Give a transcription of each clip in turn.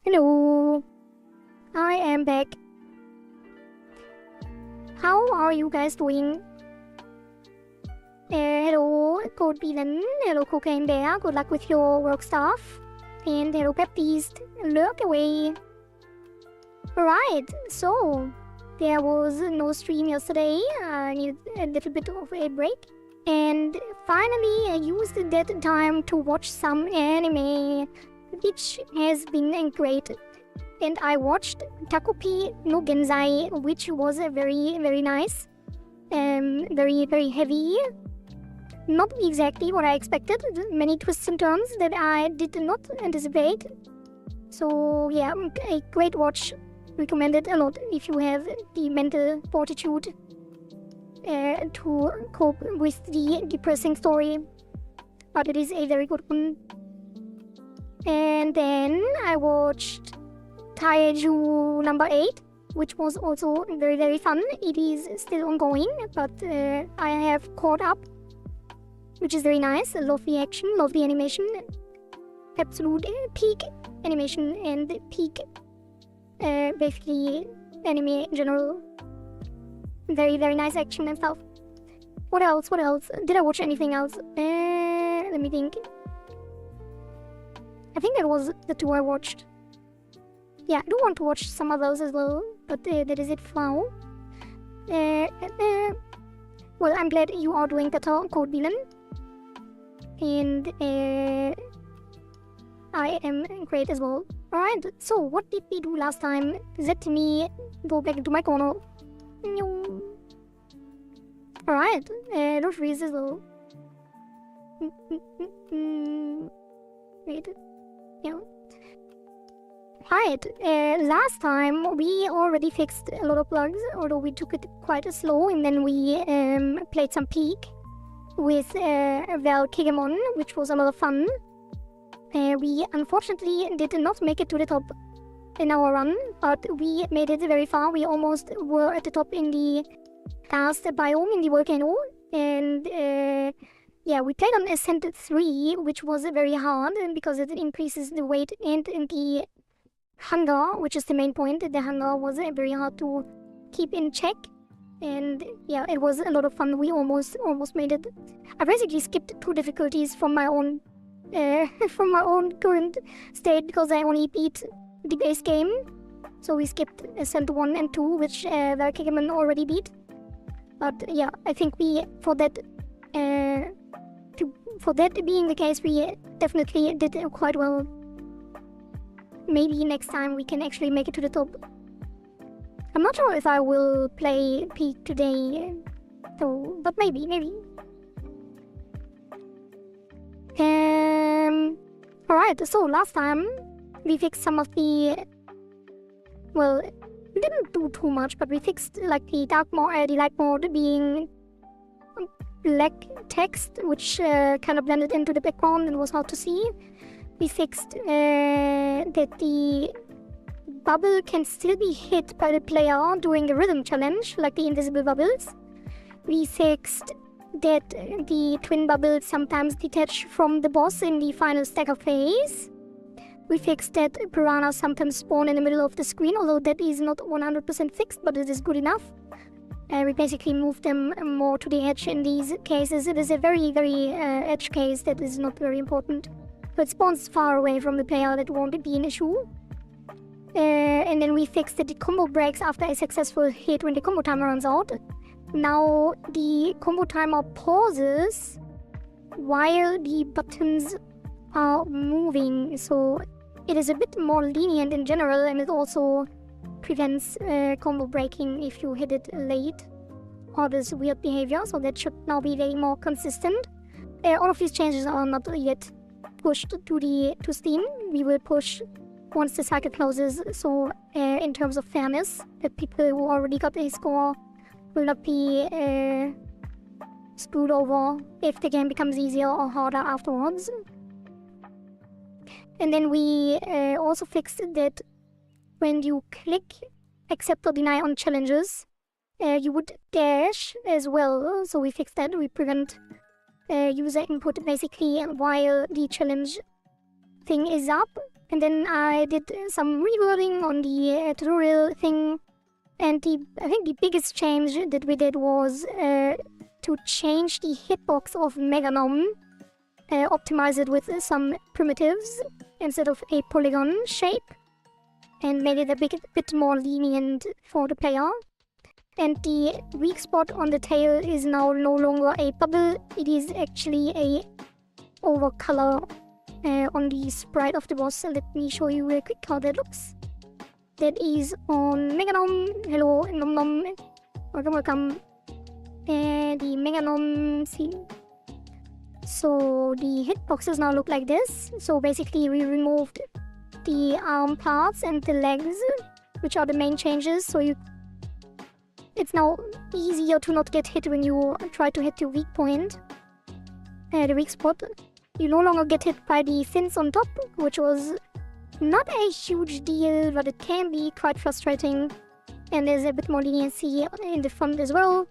Hello, I am back. How are you guys doing? Hello, Code Villain. Hello, Cocaine Bear. Good luck with your work stuff. And hello, Baptiste. Lurk away. Alright, so there was no stream yesterday. I needed a little bit of a break. And finally, I used that time to watch some anime, which has been great. And I watched Takopi no Genzai, which was very, very nice. Very, very heavy. Not exactly what I expected. Many twists and turns that I did not anticipate. So yeah, a great watch. Recommended a lot if you have the mental fortitude to cope with the depressing story. But it is a very good one. And then I watched Taiju number 8, which was also very, very fun. It is still ongoing, but I have caught up, which is very nice. I love the action, love the animation. Absolute peak animation and peak, basically, anime in general. Very, very nice action and stuff. What else? What else? Did I watch anything else? Let me think. I think that was the two I watched. Yeah, I do want to watch some of those as well, but that is it for now. Well, I'm glad you are doing better, Code Villain. And I am great as well. Alright, so what did we do last time? Let me go back into my corner. Alright, don't freeze as well. right? Yeah. Right, last time we already fixed a lot of bugs, although we took it quite slow, and then we played some Peak with Valkigamon, which was a lot of fun. We unfortunately did not make it to the top in our run, but we made it very far. We almost were at the top in the last biome in the volcano, and yeah, we played on Ascent 3, which was very hard because it increases the weight and the hunger, which is the main point. The hunger was very hard to keep in check, and yeah, it was a lot of fun. We almost made it. I basically skipped 2 difficulties from my own current state because I only beat the base game. So we skipped Ascent 1 and 2, which Valkyrian already beat. But yeah, I think for that being the case, we definitely did quite well. Maybe next time we can actually make it to the top. I'm not sure if I will play Peak today, though, but maybe. Alright, so last time we fixed some of the... Well, we didn't do too much, but we fixed like the light mode being black text, which kind of blended into the background and was hard to see. We fixed that the bubble can still be hit by the player during the rhythm challenge, like the invisible bubbles. We fixed that the twin bubbles sometimes detach from the boss in the final stagger phase. We fixed that piranhas sometimes spawn in the middle of the screen, although that is not 100% fixed, but it is good enough. We basically moved them more to the edge in these cases. It is a very, very edge case that is not very important. So it spawns far away from the player, that won't be an issue. And then we fixed that the combo breaks after a successful hit when the combo timer runs out. Now the combo timer pauses while the buttons are moving, so it is a bit more lenient in general, and it also prevents combo breaking if you hit it late or this weird behavior, so that should now be way more consistent. All of these changes are not yet pushed to Steam. We will push once the cycle closes, so in terms of fairness, that people who already got a score will not be screwed over if the game becomes easier or harder afterwards. And then we also fixed that when you click accept or deny on challenges, you would dash as well. So we fixed that. We prevent user input basically while the challenge thing is up. And then I did some rewording on the tutorial thing. And I think the biggest change that we did was to change the hitbox of Meganom, optimize it with some primitives instead of a polygon shape, and made it a bit more lenient for the player. And the weak spot on the tail is now no longer a bubble, it is actually a overcolor on the sprite of the boss. Let me show you real quick how that looks. That is on Meganom. Hello, Nom Nom. Welcome. The Meganom scene. So the hitboxes now look like this. So basically we removed the arm parts and the legs, which are the main changes. So it's now easier to not get hit when you try to hit the weak point, the weak spot. You no longer get hit by the fins on top, which was not a huge deal, but it can be quite frustrating. And there's a bit more leniency in the front as well.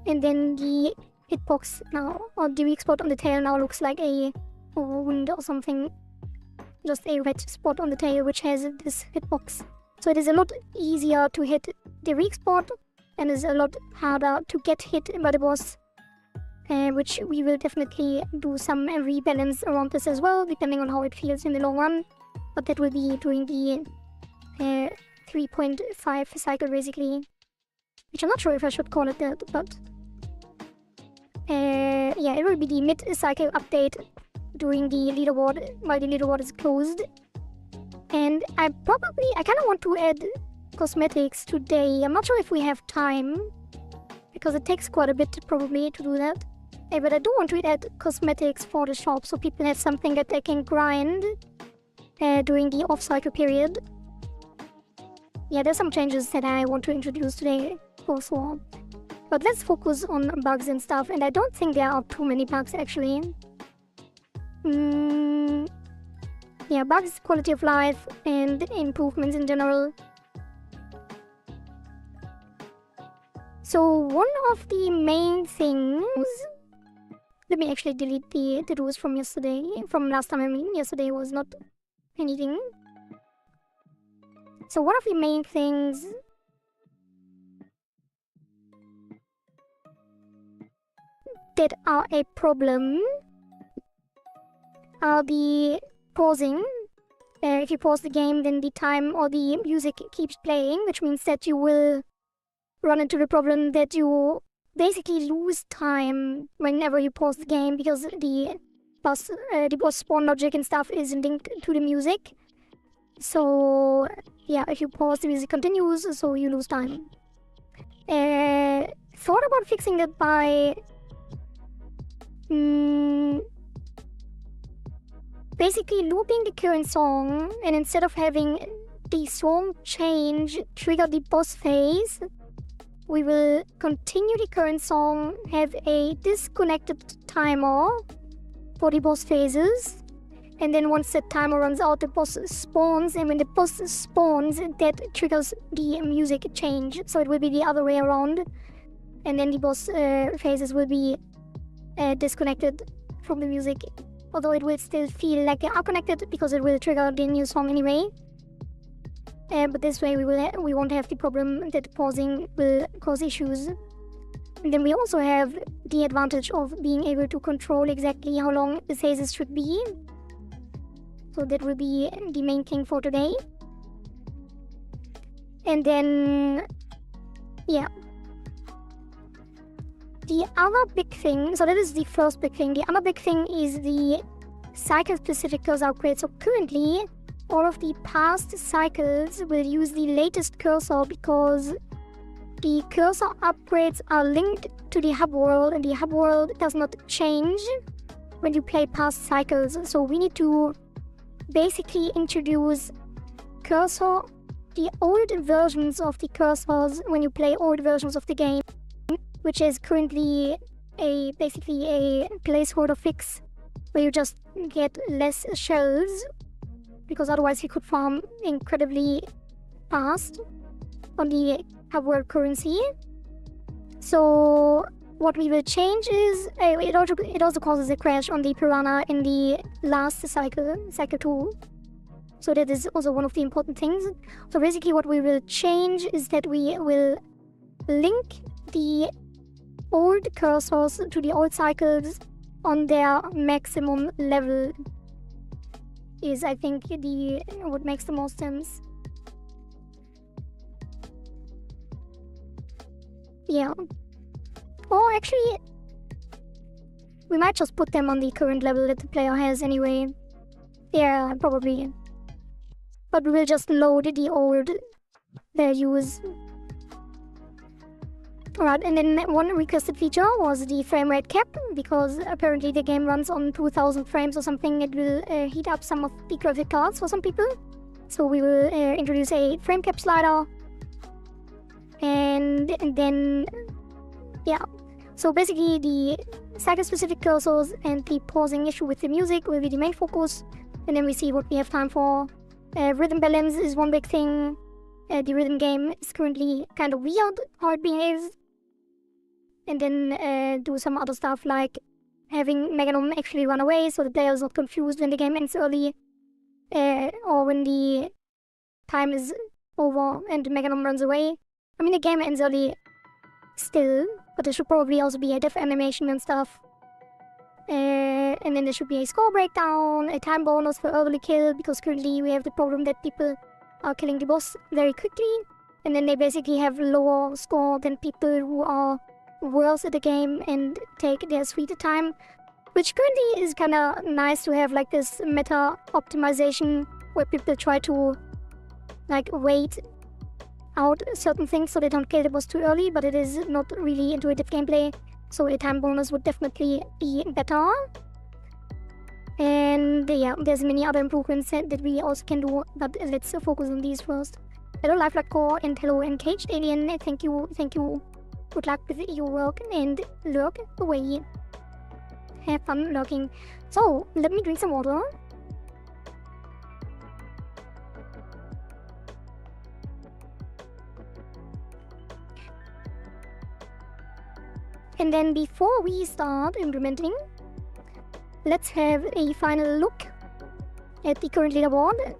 And then the hitbox now, or the weak spot on the tail now looks like a wound or something. Just a red spot on the tail which has this hitbox. So it is a lot easier to hit the weak spot, and is a lot harder to get hit by the boss. Which we will definitely do some rebalance around this as well, depending on how it feels in the long run. But that will be during the 3.5 cycle basically. Which I'm not sure if I should call it that, but... yeah, it will be the mid-cycle update during the leaderboard, while the leaderboard is closed. And I kind of want to add cosmetics today. I'm not sure if we have time, because it takes quite a bit probably to do that. But I do want to add cosmetics for the shop so people have something that they can grind during the off-cycle period. Yeah, there's some changes that I want to introduce today also. But let's focus on bugs and stuff, and I don't think there are too many bugs actually. Yeah, bugs, quality of life, and improvements in general. So one of the main things... Let me actually delete the rules from yesterday. From last time, I mean. Yesterday was not anything. So one of the main things... that are a problem are the pausing. If you pause the game, then the time or the music keeps playing, which means that you will run into the problem that you basically lose time whenever you pause the game, because the boss spawn logic and stuff is linked to the music. So yeah, if you pause, the music continues, so you lose time. Thought about fixing that by basically looping the current song, and instead of having the song change trigger the boss phase, we will continue the current song, have a disconnected timer for the boss phases, and then once the timer runs out, the boss spawns, and when the boss spawns, that triggers the music change, so it will be the other way around, and then the boss phases will be disconnected from the music, although it will still feel like they are connected because it will trigger the new song anyway. But this way we won't have the problem that pausing will cause issues. And then we also have the advantage of being able to control exactly how long the phases should be. So that will be the main thing for today. And then, yeah. The other big thing, so that is the first big thing. The other big thing is the cycle-specific cursor upgrade. So currently, all of the past cycles will use the latest cursor because the cursor upgrades are linked to the hub world, and the hub world does not change when you play past cycles. So we need to basically introduce the old versions of the cursors when you play old versions of the game, which is currently basically a placeholder fix where you just get less shells, because otherwise you could farm incredibly fast on the hub world currency. So what we will change is it also causes a crash on the piranha in the last cycle 2. So that is also one of the important things. So basically what we will change is that we will link the old cursors to the old cycles on their maximum level, is I think what makes the most sense. Yeah. Or actually, we might just put them on the current level that the player has anyway. Yeah, probably. But we will just load the old values. Alright, and then one requested feature was the frame rate cap, because apparently the game runs on 2000 frames or something. It will heat up some of the graphic cards for some people. So we will introduce a frame cap slider. And then, yeah. So basically the cycle-specific cursors and the pausing issue with the music will be the main focus. And then we see what we have time for. Rhythm balance is one big thing. The rhythm game is currently kind of weird how it behaves. And then do some other stuff like having Meganum actually run away so the player is not confused when the game ends early, or when the time is over and Meganum runs away. I mean, the game ends early still, but there should probably also be a death animation and stuff. And then there should be a score breakdown, a time bonus for early kill, because currently we have the problem that people are killing the boss very quickly, and then they basically have lower score than people who are worse at the game and take their sweeter time, which currently is kind of nice to have like this meta optimization where people try to like wait out certain things so they don't kill the boss too early, but it is not really intuitive gameplay. So a time bonus would definitely be better. And yeah, there's many other improvements that we also can do, but let's focus on these first. Hello Lifelike Core and hello Encaged Alien, thank you. Good luck with your work and lurk away. Have fun lurking. So, let me drink some water. And then before we start implementing, let's have a final look at the current leaderboard.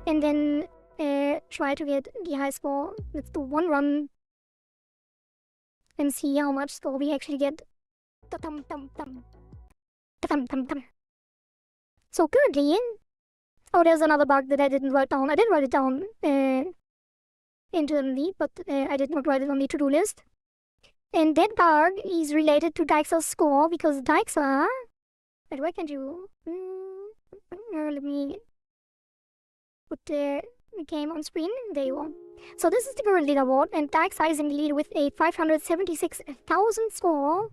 And then try to get the high score. Let's do one run and see how much score we actually get. So currently, oh, there's another bug that I didn't write down. I did write it down internally, but I did not write it on the to-do list. And that bug is related to Dyksa's score, because Dyksa... Wait, why can't you... let me put the game on screen. There you are. So this is the current leaderboard, and Dyksa is in the lead with a 576,000 score,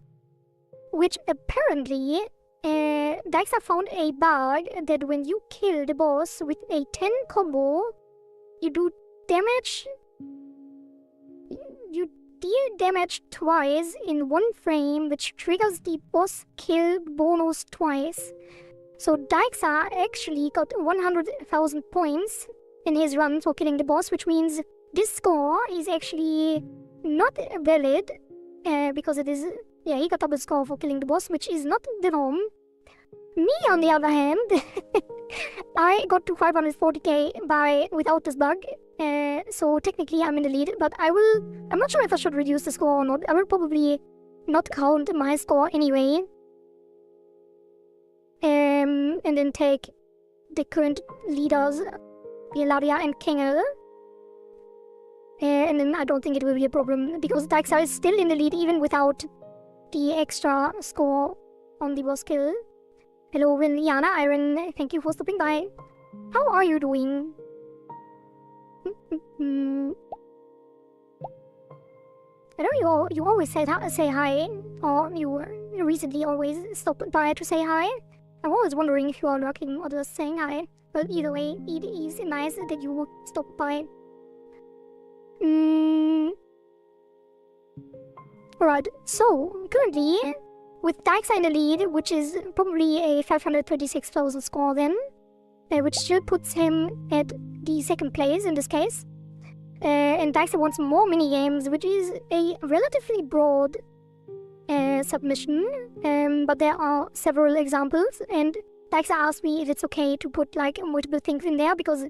which apparently... Dyksa found a bug that when you kill the boss with a 10 combo, you do damage... You deal damage twice in one frame, which triggers the boss kill bonus twice. So Dyksa actually got 100,000 points in his run for killing the boss, which means this score is actually not valid, because it is... Yeah, he got double score for killing the boss, which is not the norm. Me, on the other hand, I got to 540k without this bug, so technically I'm in the lead, but I'm not sure if I should reduce the score or not. I will probably not count my score anyway. And then take the current leaders, Ilaria and Kengel. And then I don't think it will be a problem, because Dyksa is still in the lead even without the extra score on the boss kill. Hello, Liana, Iron, thank you for stopping by. How are you doing? I know you always say hi, or you recently always stop by to say hi. I'm always wondering if you are lurking or just saying hi. But either way, it is nice that you stop by. Alright, so currently, with Dyksa in the lead, which is probably a 536,000 score then, which still puts him at the second place in this case. And Dyksa wants more minigames, which is a relatively broad submission, but there are several examples, and Dyksa asked me if it's okay to put like multiple things in there, because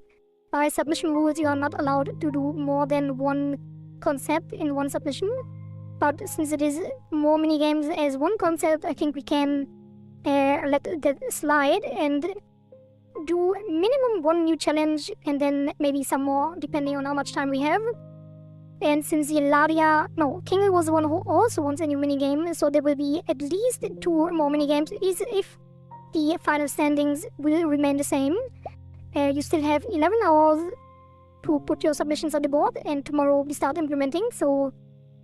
by submission rules you are not allowed to do more than one concept in one submission. But since it is more minigames as one concept, I think we can let that slide and do minimum one new challenge and then maybe some more depending on how much time we have. And since King was the one who also wants a new minigame, so there will be at least 2 more minigames if the final standings will remain the same. You still have 11 hours to put your submissions on the board, and tomorrow we start implementing, so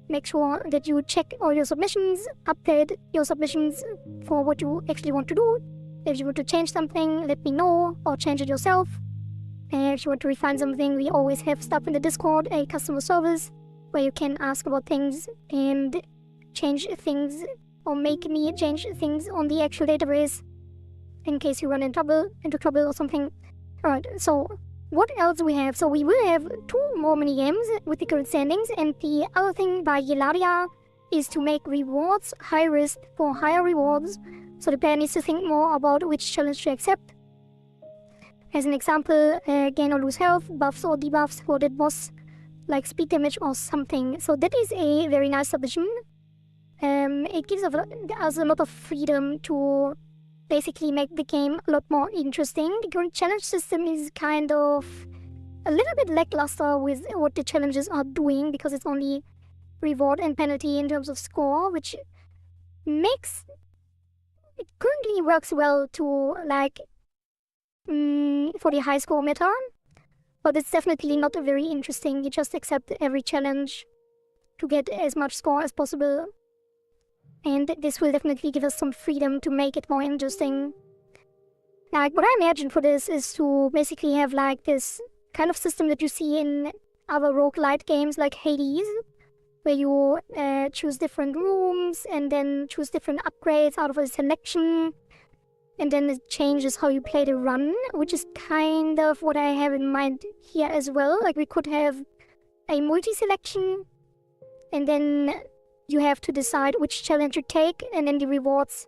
make sure that you check all your submissions, update your submissions for what you actually want to do. If you want to change something, let me know, or change it yourself. If you want to refine something, we always have stuff in the Discord, a customer service, where you can ask about things and change things, or make me change things on the actual database, in case you run into trouble or something. Alright, so what else we have? So we will have 2 more minigames with the current standings, and the other thing by Ilaria is to make rewards high risk for higher rewards, so the player needs to think more about which challenge to accept. As an example, gain or lose health, buffs or debuffs for that boss, like speed damage or something. So that is a very nice submission. It gives us a lot of freedom to basically make the game a lot more interesting. The current challenge system is kind of a little bit lackluster with what the challenges are doing, because it's only reward and penalty in terms of score, which makes it currently works well to like for the high score meta, but it's definitely not very interesting. You just accept every challenge to get as much score as possible. And this will definitely give us some freedom to make it more interesting. Like, what I imagine for this is to basically have like this kind of system that you see in other roguelite games like Hades, where you choose different rooms and then choose different upgrades out of a selection, and then it changes how you play the run, which is kind of what I have in mind here as well. Like, we could have a multi-selection, and then you have to decide which challenge you take, and then the rewards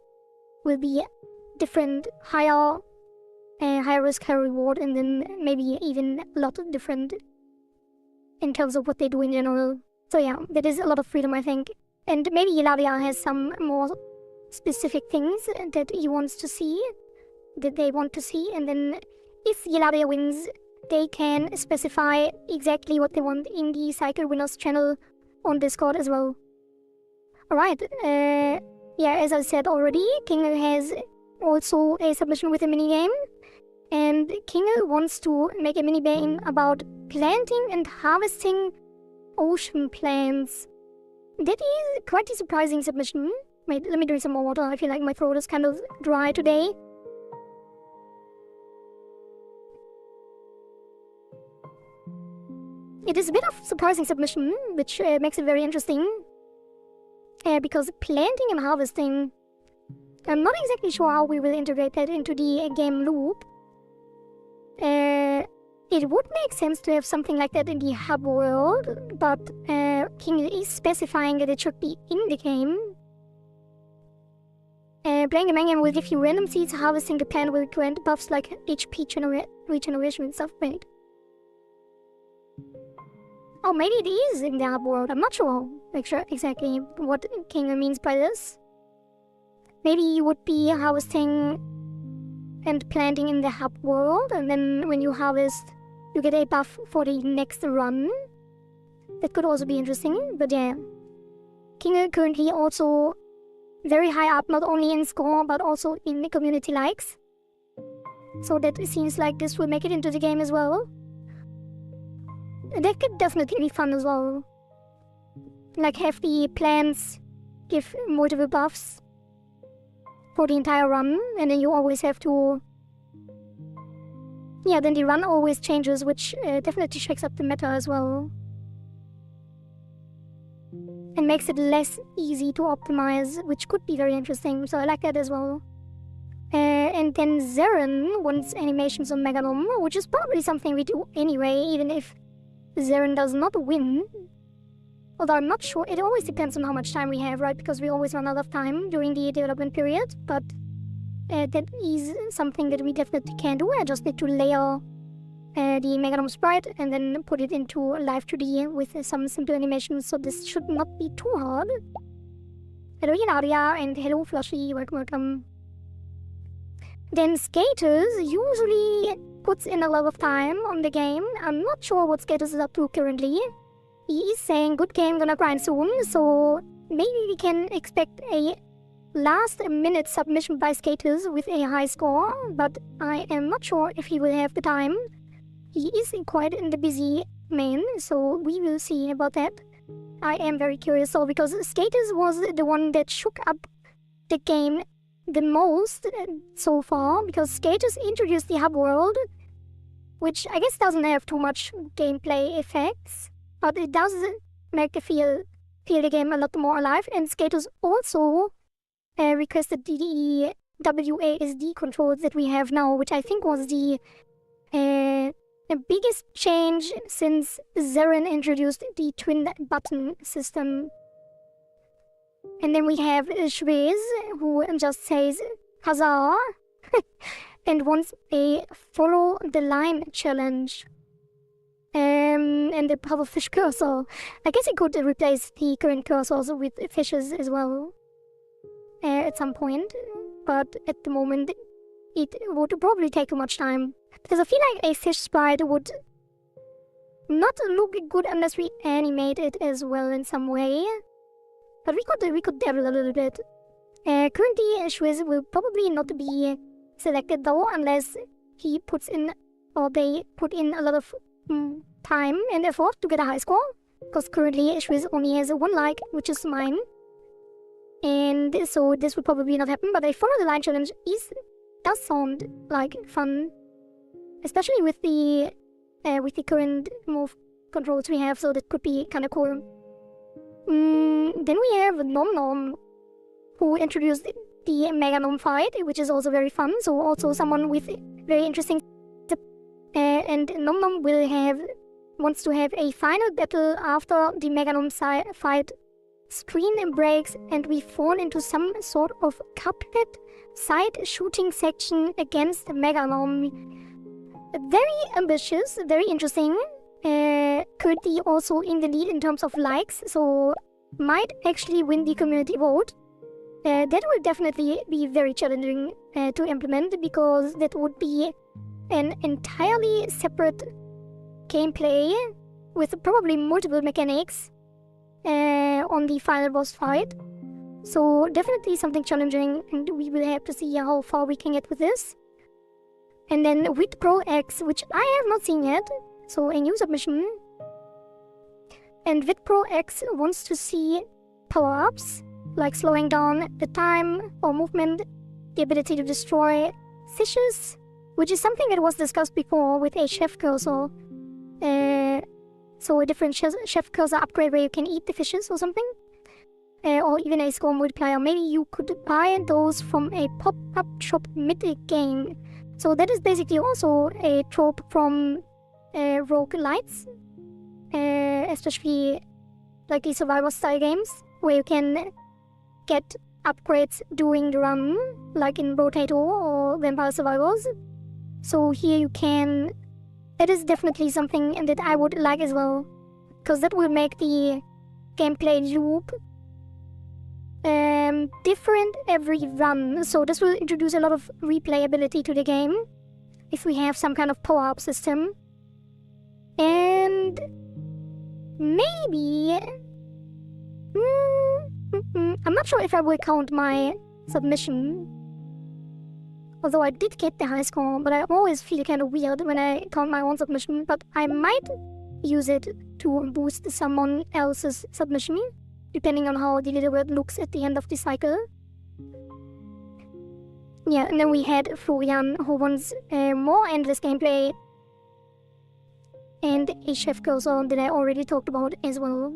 will be different, higher risk, higher reward, and then maybe even a lot different in terms of what they do in general. So yeah, that is a lot of freedom, I think. And maybe Ilaria has some more specific things that he wants to see, that they want to see, and then if Ilaria wins, they can specify exactly what they want in the Cycle Winners channel on Discord as well. Alright, yeah, as I said already, Kingle has also a submission with a minigame, and Kingle wants to make a minigame about planting and harvesting ocean plants. That is quite a surprising submission. Wait, let me drink some more water. I feel like my throat is kind of dry today. It is a bit of a surprising submission, which makes it very interesting. Because planting and harvesting, I'm not exactly sure how we will integrate that into the game loop. It would make sense to have something like that in the hub world, but King is specifying that it should be in the game. Playing the main game will give you random seeds, harvesting the plant will grant buffs like HP regeneration and stuff. Wait. Oh, maybe it is in the hub world. I'm not sure exactly what King means by this. Maybe you would be harvesting and planting in the hub world, and then when you harvest, you get a buff for the next run. That could also be interesting, but yeah. King currently also very high up, not only in score, but also in the community likes. So that seems like this will make it into the game as well. That could definitely be fun as well. Like, have the plants give multiple buffs for the entire run, and then you always have to... Yeah, then the run always changes, which definitely shakes up the meta as well. And makes it less easy to optimize, which could be very interesting, so I like that as well. And then Zeren wants animations on Megalom, which is probably something we do anyway, even if Zeren does not win. Although I'm not sure, it always depends on how much time we have, right? Because we always run out of time during the development period, but that is something that we definitely can do. I just need to layer the Megalom sprite and then put it into Live 2D with some simple animations, so this should not be too hard. Hello Yanaria, and hello Flushy, welcome. Then Skaters usually puts in a lot of time on the game. I'm not sure what Skaters is up to currently. He is saying good game, gonna grind soon, so maybe we can expect a last minute submission by Skaters with a high score, but I am not sure if he will have the time. He is quite in the busy man, so we will see about that. I am very curious though, because Skaters was the one that shook up the game the most so far, because Skaters introduced the hub world, which I guess doesn't have too much gameplay effects, but it does make it feel the game a lot more alive. And Skaters also requested the WASD controls that we have now, which I think was the biggest change since Zeren introduced the twin button system. And then we have Shriz, who just says huzzah and wants a follow the line challenge. And the pufferfish cursor. I guess it could replace the current cursors with fishes as well at some point, but at the moment it would probably take too much time, because I feel like a fish sprite would not look good unless we animate it as well in some way. But we could dabble a little bit. Currently, Shwiz will probably not be selected though, unless he puts in, or they put in a lot of time and effort to get a high score. because currently she only has one like, which is mine. And so this would probably not happen, but a follow the line challenge does sound like fun, especially with the current move controls we have, so that could be kind of cool. Then we have Nom Nom, who introduced the Mega Nom fight, which is also very fun, so also someone with very interesting. And Nom Nom wants to have a final battle after the Mega Nom fight screen breaks and we fall into some sort of couplet side shooting section against Megalom. Very ambitious, very interesting. Currently also in the lead in terms of likes, so might actually win the community vote. That will definitely be very challenging to implement, because that would be an entirely separate gameplay with probably multiple mechanics on the final boss fight. So definitely something challenging, and we will have to see how far we can get with this. And then with Pro X, which I have not seen yet, so a new submission. And with Pro X wants to see power-ups, like slowing down the time or movement, the ability to destroy fishes, which is something that was discussed before with a chef cursor. So a different chef cursor upgrade where you can eat the fishes or something. Or even a score multiplier. Maybe you could buy those from a pop-up shop mid-game. So that is basically also a trope from roguelites. Especially like the survival style games, where you can get upgrades during the run, like in Potato or Vampire Survivors. So here you can... It is definitely something that I would like as well, because that will make the gameplay loop different every run. So this will introduce a lot of replayability to the game if we have some kind of power-up system. And maybe... I'm not sure if I will count my submission. Although I did get the high score, but I always feel kind of weird when I count my own submission. But I might use it to boost someone else's submission, depending on how the leaderboard looks at the end of the cycle. Yeah, and then we had Florian, who wants more endless gameplay. And a chef cursor that I already talked about as well.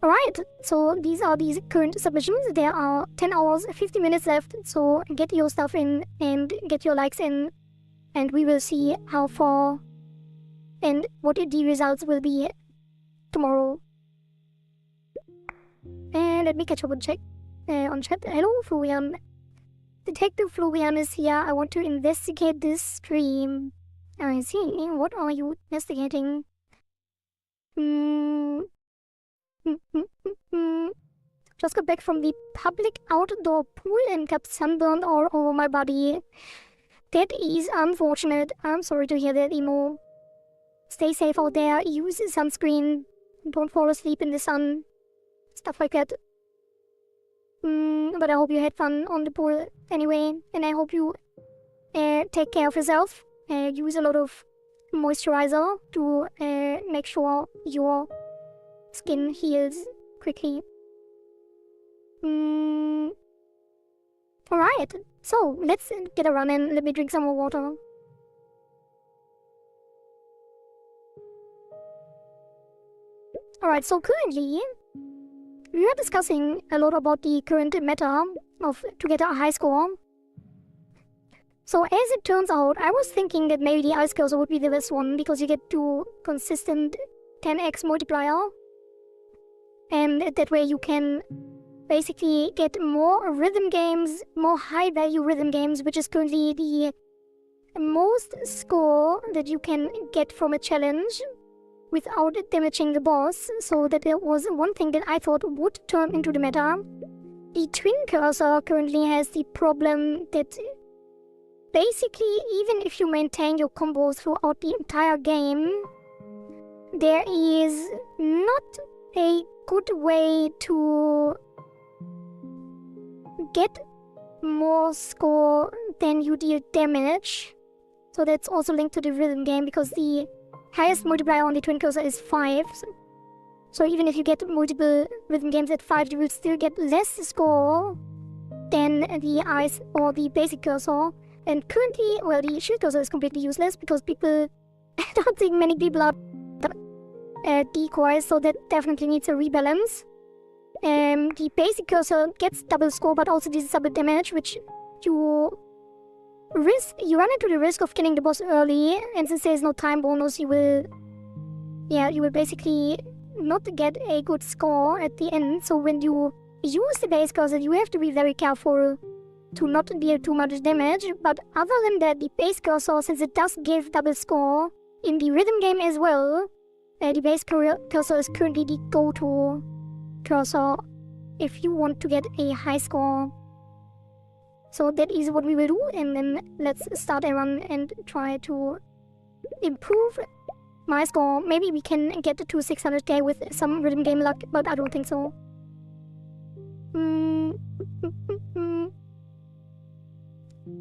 Alright, so these are these current submissions. There are 10 hours, 50 minutes left, so get your stuff in and get your likes in, and we will see how far and what the results will be tomorrow. And let me catch up on chat. Hello, Florian. Detective Florian is here. I want to investigate this stream. I see. What are you investigating? Just got back from the public outdoor pool and got sunburned all over my body. That is unfortunate. I'm sorry to hear that, Emo. Stay safe out there. Use sunscreen. Don't fall asleep in the sun. Stuff like that. But I hope you had fun on the pool anyway. And I hope you take care of yourself. Use a lot of moisturizer to make sure your skin heals quickly. Alright, so let's get a run and let me drink some more water. Alright, so currently we are discussing a lot about the current meta to get a high score. So as it turns out, I was thinking that maybe the ice cursor would be the best one, because you get to consistent 10x multiplier. And that way you can basically get more rhythm games, more high value rhythm games, which is currently the most score that you can get from a challenge without damaging the boss. So that there was one thing that I thought would turn into the meta. The twin cursor currently has the problem that basically, even if you maintain your combos throughout the entire game, there is not a good way to get more score than you deal damage. So that's also linked to the rhythm game, because the highest multiplier on the twin cursor is 5. So even if you get multiple rhythm games at 5, you will still get less score than the ice or the basic cursor. And currently, well, the shield cursor is completely useless because people, I don't think many people are decoys, so that definitely needs a rebalance. The basic cursor gets double score, but also this double damage, which you run into the risk of killing the boss early, and since there's no time bonus, you will basically not get a good score at the end. So when you use the base cursor, you have to be very careful to not deal too much damage. But other than that, the base cursor, since it does give double score in the rhythm game as well, the base cursor is currently the go-to cursor if you want to get a high score. So that is what we will do, and then let's start a run and try to improve my score. Maybe we can get to 600k with some rhythm game luck, but I don't think so.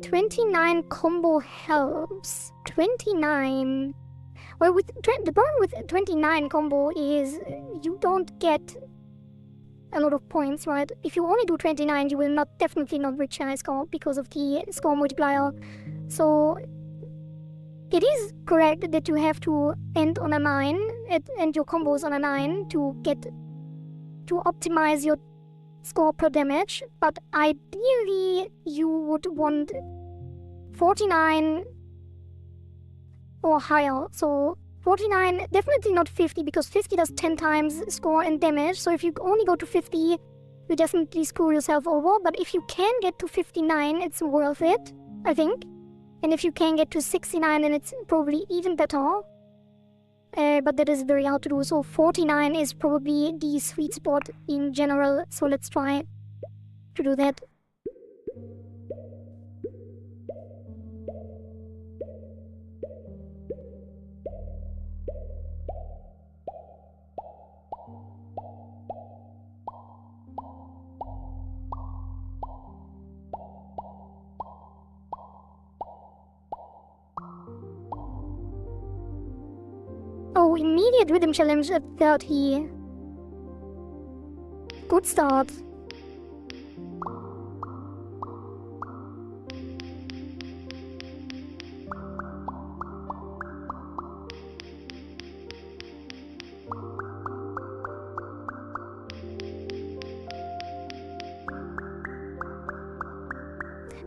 29 combo helps. 29. Well, the problem with 29 combo is you don't get a lot of points, right? If you only do 29, you will definitely not reach a high score because of the score multiplier. So it is correct that you have to end on a 9, end your combos on a 9 to optimize your score per damage, but ideally you would want 49 or higher. So 49, definitely not 50, because 50 does 10 times score and damage. So if you only go to 50, you definitely screw yourself over. But if you can get to 59, it's worth it, I think. And if you can get to 69, then it's probably even better. But that is very hard to do. So 49 is probably the sweet spot in general. So let's try to do that. Oh, immediate rhythm challenge at 30. Good start.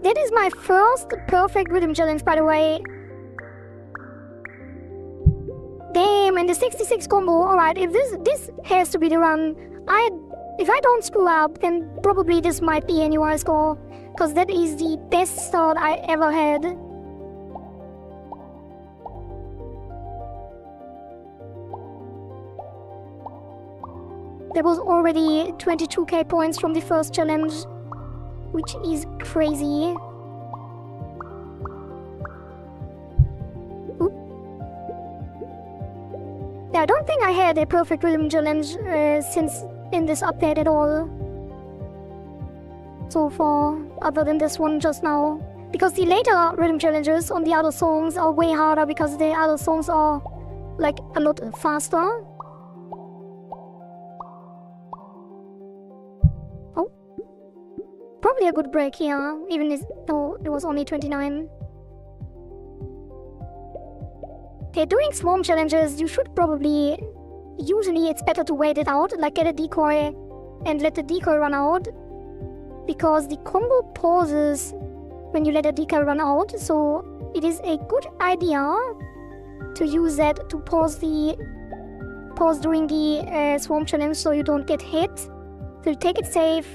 That is my first perfect rhythm challenge, by the way. Damn, and the 66 combo. Alright, if this has to be the run. If I don't screw up, then probably this might be a new high score, because that is the best start I ever had. There was already 22k points from the first challenge, which is crazy. I don't think I had a perfect rhythm challenge since in this update at all so far, other than this one just now. Because the later rhythm challenges on the other songs are way harder because the other songs are like a lot faster. Oh, probably a good break here, even though it was only 29. Okay, doing swarm challenges, you should probably... Usually it's better to wait it out, like get a decoy and let the decoy run out. Because the combo pauses when you let a decoy run out, so it is a good idea to use that to pause during the swarm challenge so you don't get hit. So take it safe,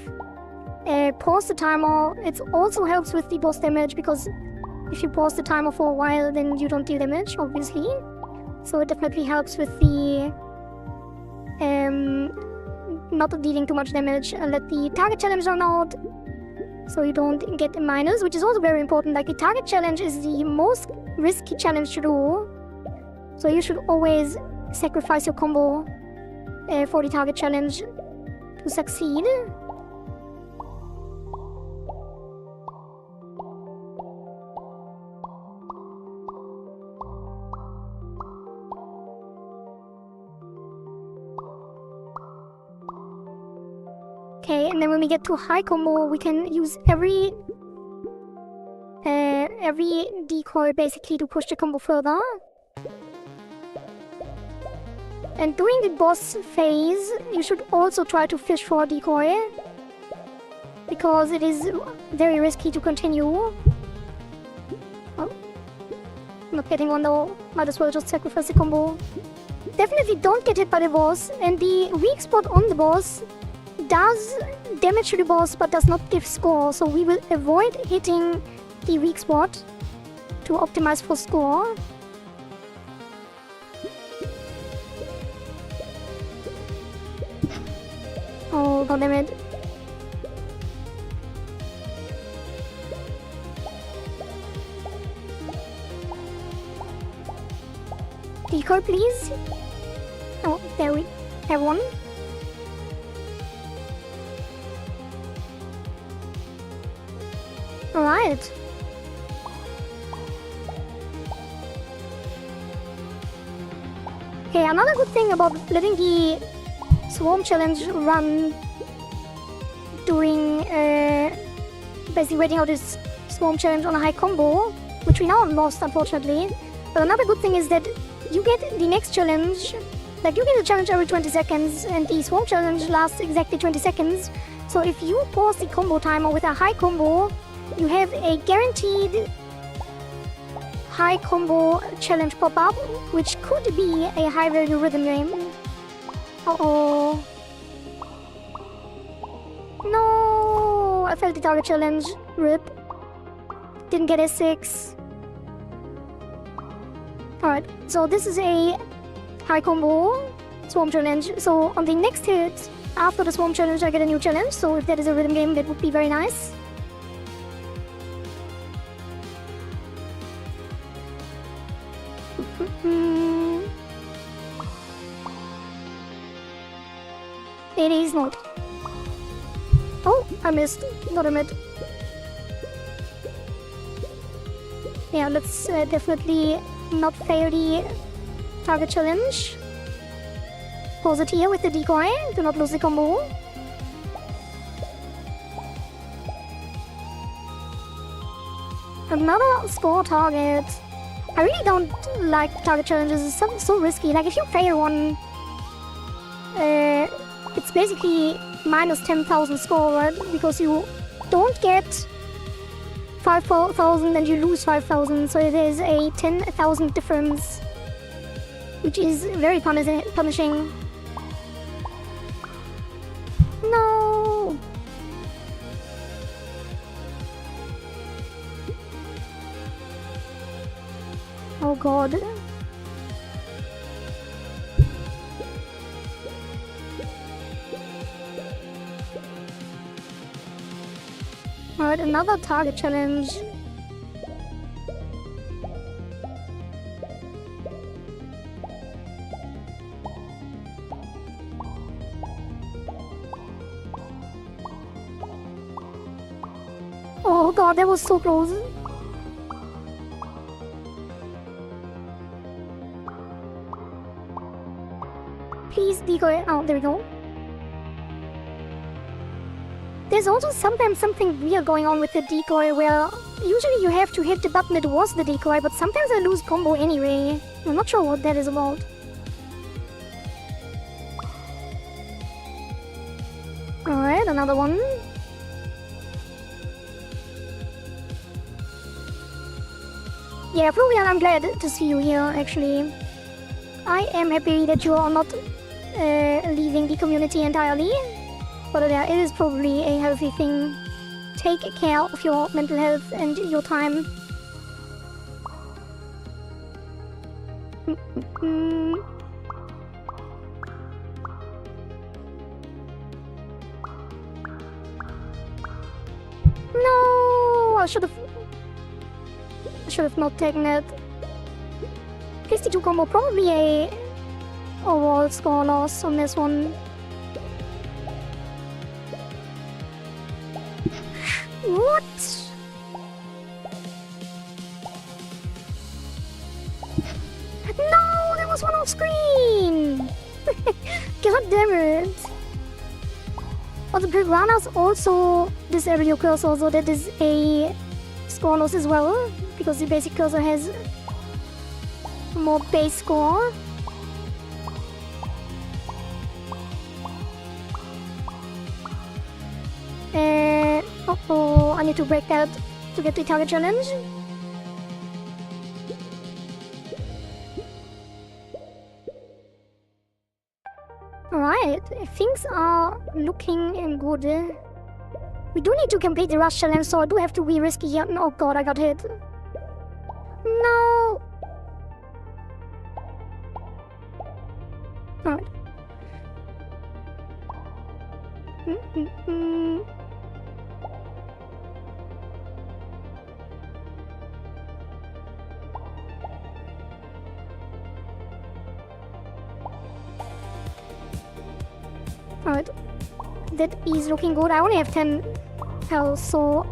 pause the timer. It also helps with the boss damage because if you pause the timer for a while, then you don't deal damage, obviously. So it definitely helps with the not dealing too much damage. Let the target challenge run out, so you don't get a minus, which is also very important. Like, the target challenge is the most risky challenge to do. So you should always sacrifice your combo for the target challenge to succeed. Okay, and then when we get to high combo, we can use every decoy basically to push the combo further. And during the boss phase, you should also try to fish for a decoy, because it is very risky to continue. Oh, not getting one though. Might as well just sacrifice the combo. Definitely don't get hit by the boss, and the weak spot on the boss does damage to the boss but does not give score, so we will avoid hitting the weak spot to optimize for score. Oh, goddammit. Decoy, please. Oh, there we have one. Alright. Okay, another good thing about letting the Swarm Challenge run during basically waiting out this Swarm Challenge on a high combo, which we now lost unfortunately. But another good thing is that you get the next challenge, like you get a challenge every 20 seconds, and the Swarm Challenge lasts exactly 20 seconds. So if you pause the combo timer with a high combo, you have a guaranteed high combo challenge pop up, which could be a high value rhythm game. Uh-oh. No! I failed the target challenge. RIP. Didn't get a 6. Alright, so this is a high combo Swarm Challenge. So on the next hit, after the Swarm Challenge, I get a new challenge. So if that is a rhythm game, that would be very nice. It is not. Oh, I missed. Not a mid. Yeah, let's definitely not fail the target challenge. Pause it here with the decoy. Do not lose the combo. Another score target. I really don't like target challenges. It's so risky. Like if you fail one, it's basically minus 10,000 score, right? Because you don't get 5,000 and you lose 5,000, so it is a 10,000 difference, which is very punishing. No! Oh god. Alright, another target challenge. Oh god, that was so close. Please decoy. Oh, there we go. There's also sometimes something weird going on with the decoy where usually you have to hit the button that was the decoy, but sometimes I lose combo anyway. I'm not sure what that is about. Alright, another one. Yeah, Florian, I'm glad to see you here, actually. I am happy that you are not leaving the community entirely. But yeah, it is probably a healthy thing. Take care of your mental health and your time. No, I should have not taken it. 52 combo, probably a overall score loss on this one. What? No, there was one off screen! God damn it. Oh, the piranhas also, this area cursor, so that is a score loss as well, because the basic cursor has more base score. Uh-oh, I need to break that to get the target challenge. Alright, things are looking good. We do need to complete the rush challenge, so I do have to be risky here. Oh god, I got hit. No! Alright. Alright. That is looking good. I only have 10 health, so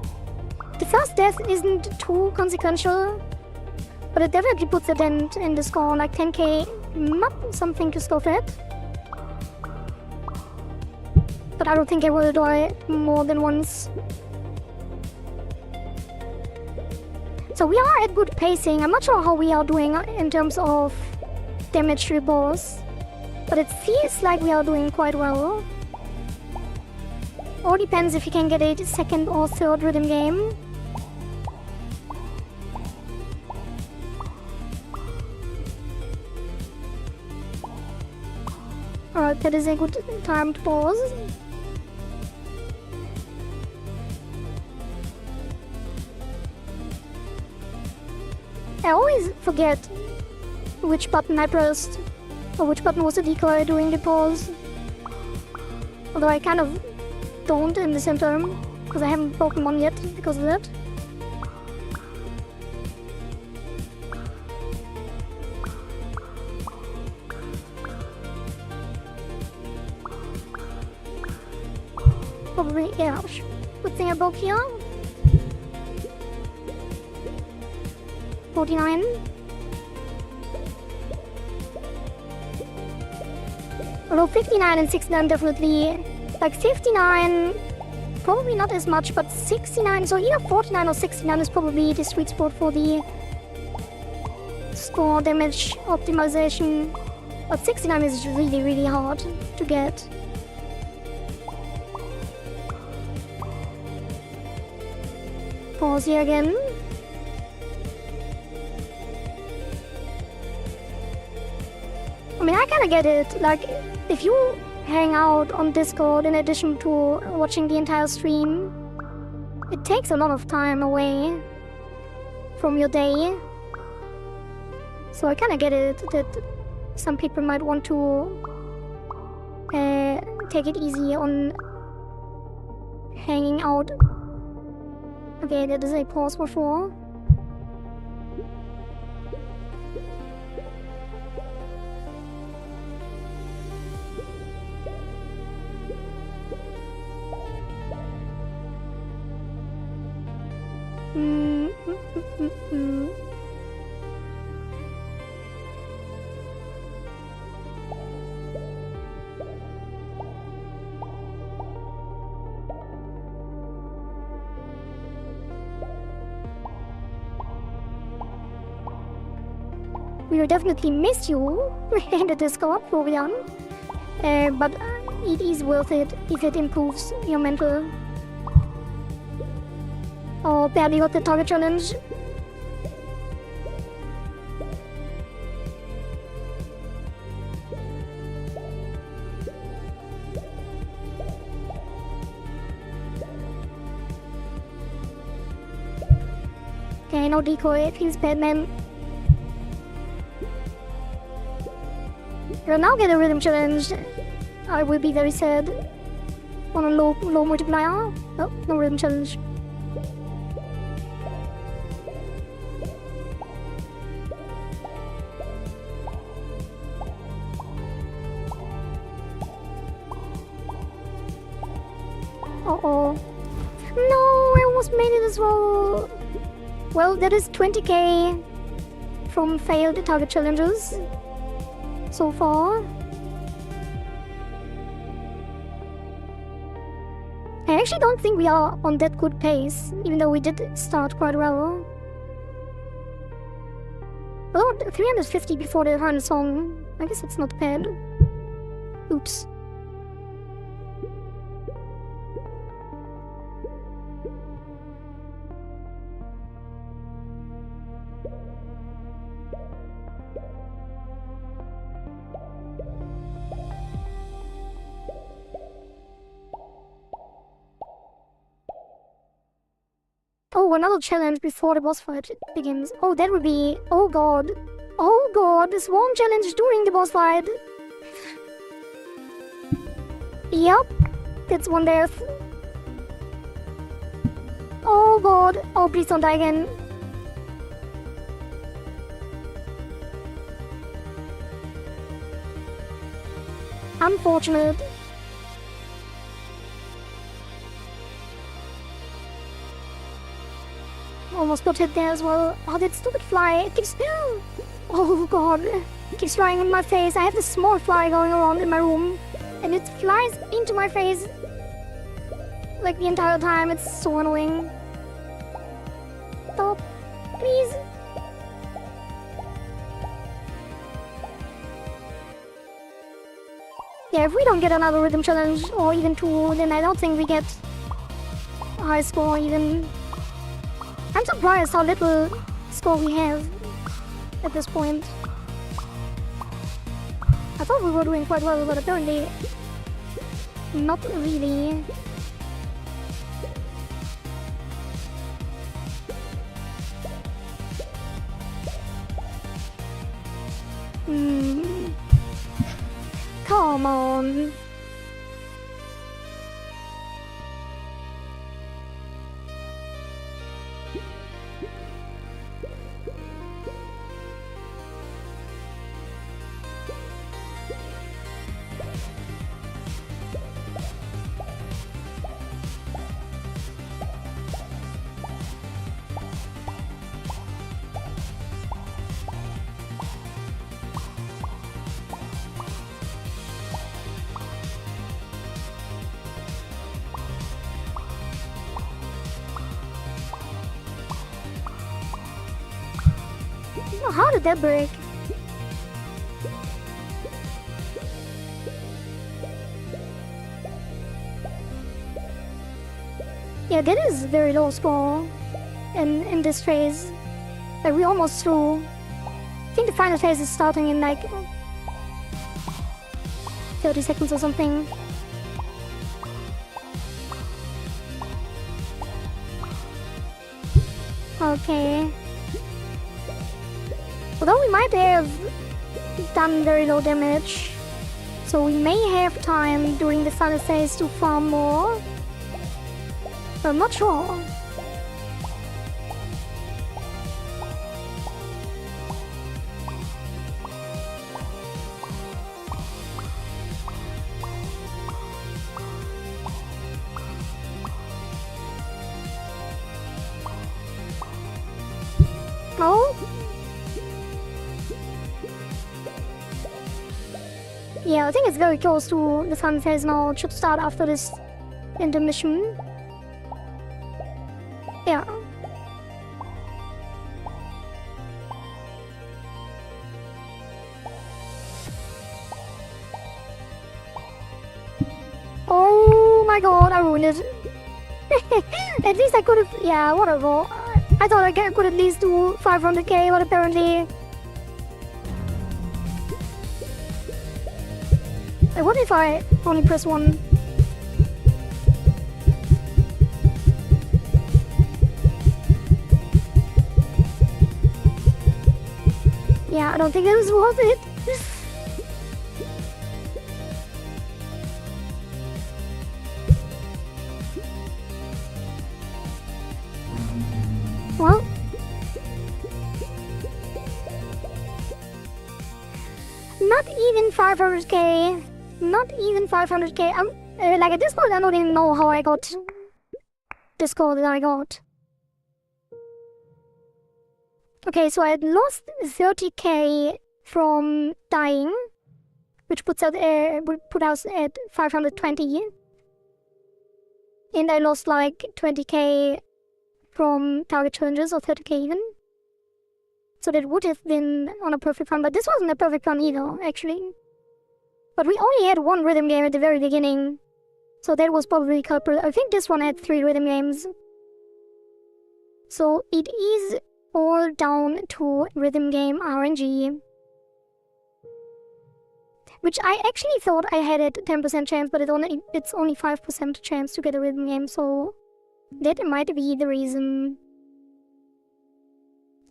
the first death isn't too consequential, but it definitely puts a dent in the score, like 10k, not something to scoff at. But I don't think I will die more than once. So we are at good pacing. I'm not sure how we are doing in terms of damage to the boss, but it feels like we are doing quite well. All depends if you can get a second or third rhythm game. Alright, that is a good time to pause. I always forget which button I pressed, or which button was the decoy during the pause. Although I kind of don't in the same term, because I haven't broken one yet because of that. Probably, yeah, good thing I broke here. 49. Although 59 and 69 definitely, like 59, probably not as much, but 69, so either 49 or 69 is probably the sweet spot for the score damage optimization, but 69 is really, really hard to get. Pause here again. I mean, I kinda get it, like, if you hang out on Discord in addition to watching the entire stream, it takes a lot of time away from your day. So I kinda get it that some people might want to take it easy on hanging out. Okay, that is a pause before. We will definitely miss you in the Discord, Florian. But it is worth it if it improves your mental. Oh, barely got the target challenge. Okay, no decoy, it feels bad, man. If I now get a rhythm challenge, I will be very sad. On a low multiplier. Oh, no rhythm challenge. Uh-oh. No, I almost made it as well. Well, that is 20k from failed target challenges so far. actually don't think we are on that good pace, even though we did start quite well. About 350 before the 100 song. I guess it's not bad. Oops. Oh, another challenge before the boss fight begins. Oh, that would be... Oh god. Oh god, this one challenge during the boss fight. Yep. That's one death. Oh god. Oh, please don't die again. Unfortunate. Almost got hit there as well. Oh, that stupid fly. It keeps... Oh god. It keeps flying in my face. I have this small fly going around in my room. And it flies into my face. Like the entire time. It's so annoying. Stop. Please. Yeah, if we don't get another rhythm challenge, or even two, then I don't think we get a high score even. I'm surprised how little score we have at this point. I thought we were doing quite well, but apparently not really. Come on. How did that break? Yeah, that is very low score in this phase. Like, we're almost through. I think the final phase is starting in like 30 seconds or something. Okay. Although we might have done very low damage, so we may have time during the final phase to farm more. But I'm not sure. Oh? Yeah, I think it's very close to the final phase now. It should start after this intermission. Yeah. Oh my god, I ruined it. At least I could have... Yeah, whatever. I thought I could at least do 500k, but apparently... What if I only press one? Yeah, I don't think it was worth it. Well, not even 500k. Not even 500k. Like at this point, I don't even know how I got the score that I got. Okay, so I had lost 30k from dying, which would put us at 520. And I lost like 20k from target challenges, or 30k even. So that would have been on a perfect run, but this wasn't a perfect run either, actually. But we only had one rhythm game at the very beginning, so that was probably culprit. I think this one had 3 rhythm games. So it is all down to rhythm game RNG. Which I actually thought I had a 10% chance, but it's only 5% chance to get a rhythm game, so that might be the reason.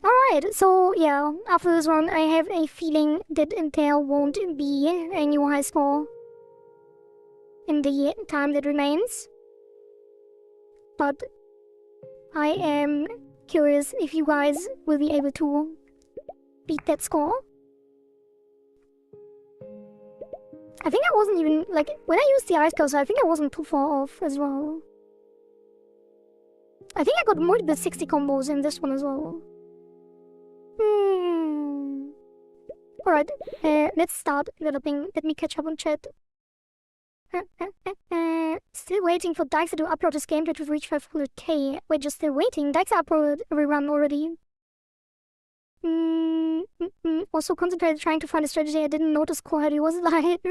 Alright, so yeah, after this round I have a feeling that there won't be a new high score in the time that remains. But I am curious if you guys will be able to beat that score. I think I wasn't even, like, when I used the ice cursor, I think I wasn't too far off as well. I think I got more than 60 combos in this one as well. Alright, let's start developing. Let me catch up on chat. Still waiting for Dykes to upload his gameplay to reach 500k. Wait, just still waiting? Dykes uploaded a rerun already. Also concentrated trying to find a strategy. I didn't notice quality was like.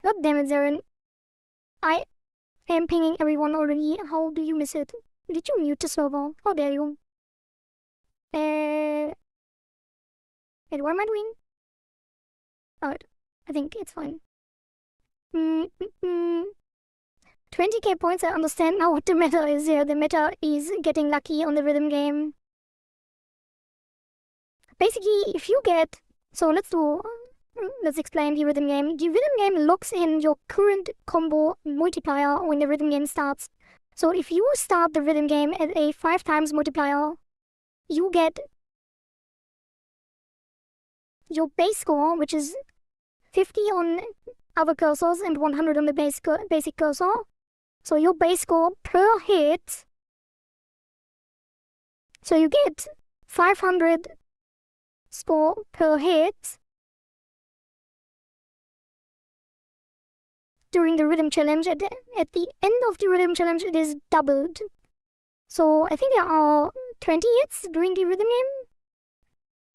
God damn it, Zaren. I am pinging everyone already. How do you miss it? Did you mute the server? How dare you? Wait, what am I doing? Alright, I think it's fine. 20k points, I understand now what the meta is here. The meta is getting lucky on the rhythm game. Basically, if you get... So let's explain the rhythm game. The rhythm game locks in your current combo multiplier when the rhythm game starts. So if you start the rhythm game at a 5 times multiplier, you get your base score, which is 50 on other cursors and 100 on the basic cursor. So your base score per hit. So you get 500 score per hit during the rhythm challenge. At the end of the rhythm challenge, it is doubled. So I think there are 20 hits during the rhythm game.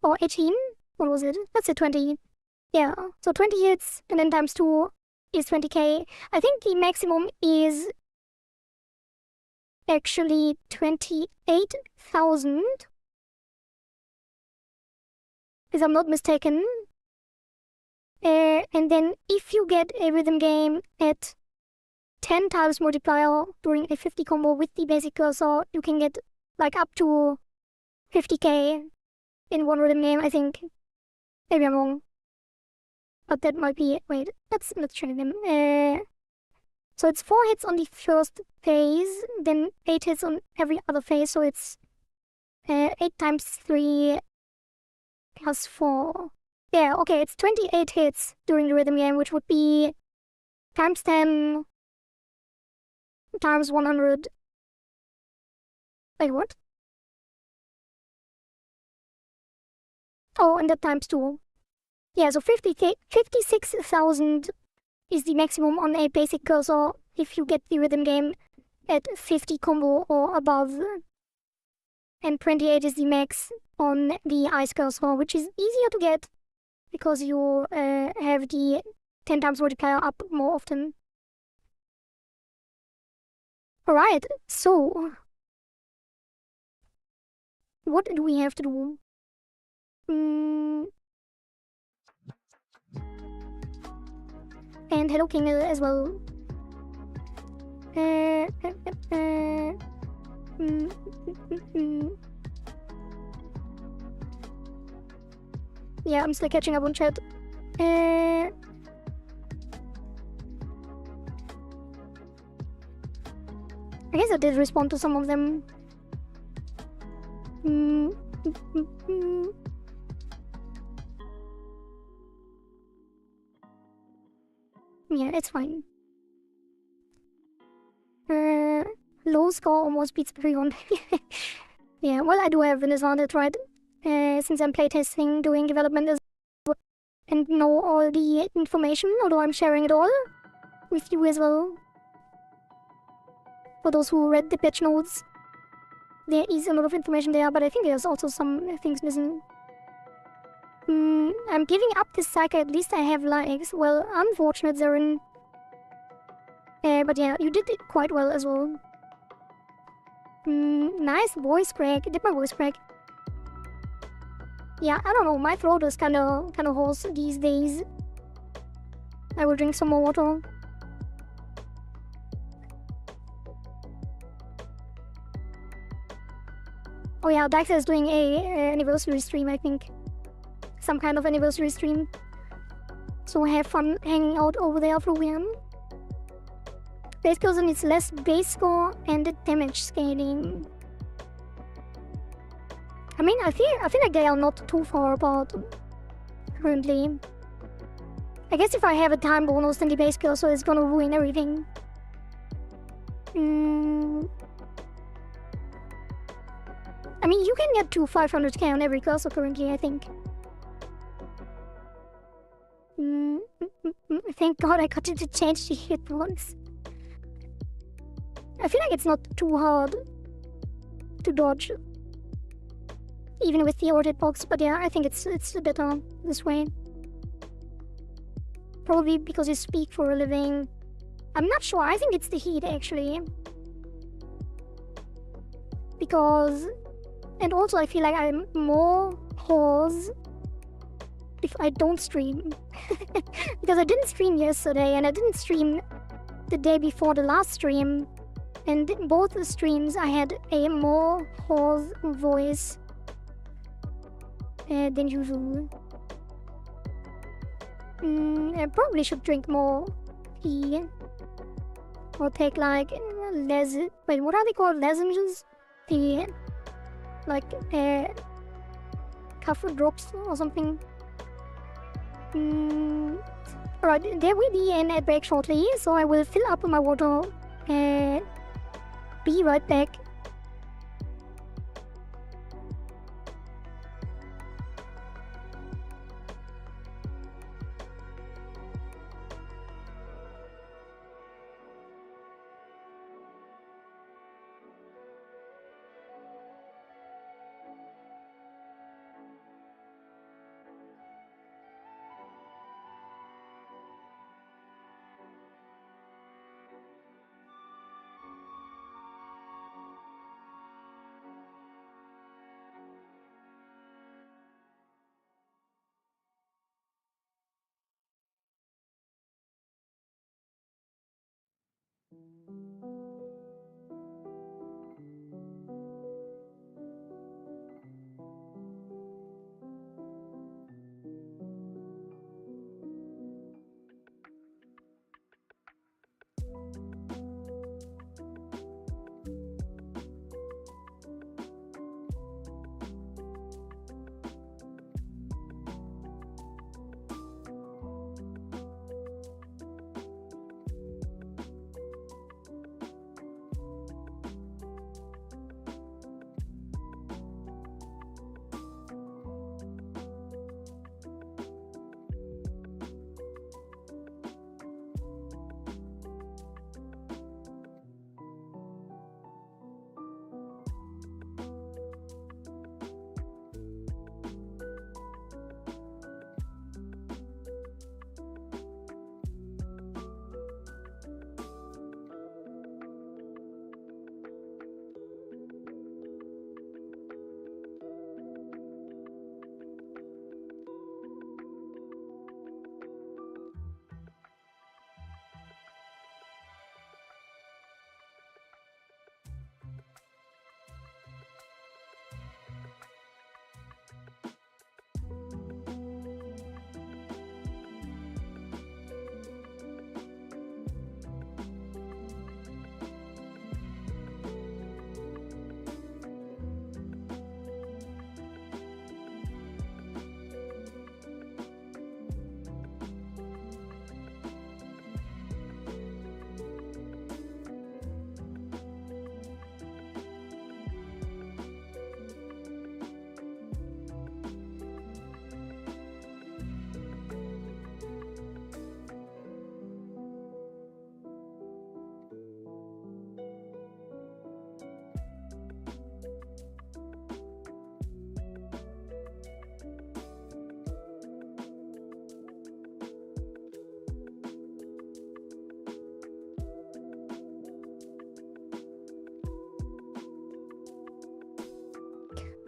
Or 18. What was it? Let's say 20. Yeah, so 20 hits and then times 2 is 20k. I think the maximum is actually 28,000. If I'm not mistaken. And then if you get a rhythm game at 10 times multiplier during a 50 combo with the basic cursor, you can get like up to 50k in one rhythm game, I think. Maybe I'm wrong. But that might be it. Wait, let's try them. So it's 4 hits on the first phase, then 8 hits on every other phase, so it's 8 times 3 plus 4. Yeah, okay, it's 28 hits during the rhythm game, which would be times 10 times 100. Wait, what? Oh, and that times 2. Yeah, so 56,000 is the maximum on a basic cursor if you get the rhythm game at 50 combo or above. And 28 is the max on the ice cursor, which is easier to get because you have the 10 times multiplier up more often. Alright, so what do we have to do? And Hello King as well. Yeah, I'm still catching up on chat. I guess I did respond to some of them. Yeah, it's fine. Low score almost beats everyone. Yeah, well, I do have an advantage, right? Since I'm playtesting, doing development as well, and know all the information, although I'm sharing it all with you as well. For those who read the patch notes, there is a lot of information there, but I think there's also some things missing. I'm giving up this cycle, at least I have likes. Well, unfortunate, Zeren. But yeah, you did it quite well as well. Nice voice crack. Did my voice crack? Yeah, I don't know, my throat is kinda hoarse these days. I will drink some more water. Oh yeah, Daxa is doing a anniversary stream, I think. Some kind of anniversary stream. So have fun hanging out over there, Florian. Base skills needs less base score and damage scaling. I mean, I feel like they are not too far apart currently. I guess if I have a time bonus, then the base skill, so it's gonna ruin everything. I mean, you can get to 500k on every cursor currently, I think. Thank God I got to change the hitbox. I feel like it's not too hard to dodge, even with the old hitbox, but yeah, I think it's better this way. Probably because you speak for a living. I'm not sure, I think it's the heat actually. Because... And also I feel like I'm more hoarse if I don't stream. Because I didn't stream yesterday and I didn't stream the day before the last stream. And in both the streams I had a more hoarse voice than usual. I probably should drink more tea. Or take like less... Wait, what are they called? Lozenges? The... like cough drops or something. Alright, there will be an ad break shortly, so I will fill up my water and be right back.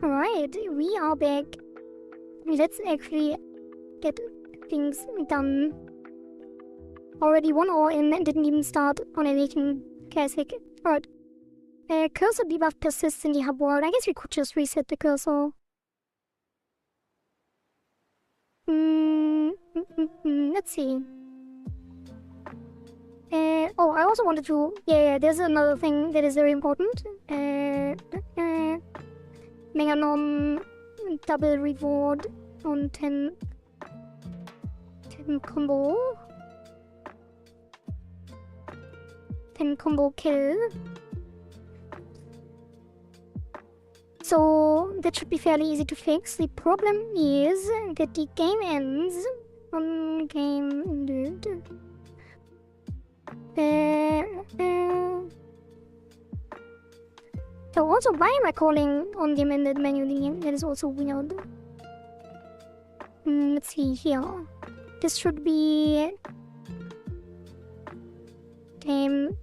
Alright, we are back. Let's actually get things done. Already 1 hour in and didn't even start on anything. Classic. Alright. Cursor debuff persists in the hub world. I guess we could just reset the cursor. Let's see. Oh, I also wanted to... Yeah, there's another thing that is very important. Meganom double reward on 10 combo. 10 combo kill. So that should be fairly easy to fix. The problem is that the game ends on game ended. So also, why am I calling on game ended manually? That is also weird. Let's see here. This should be game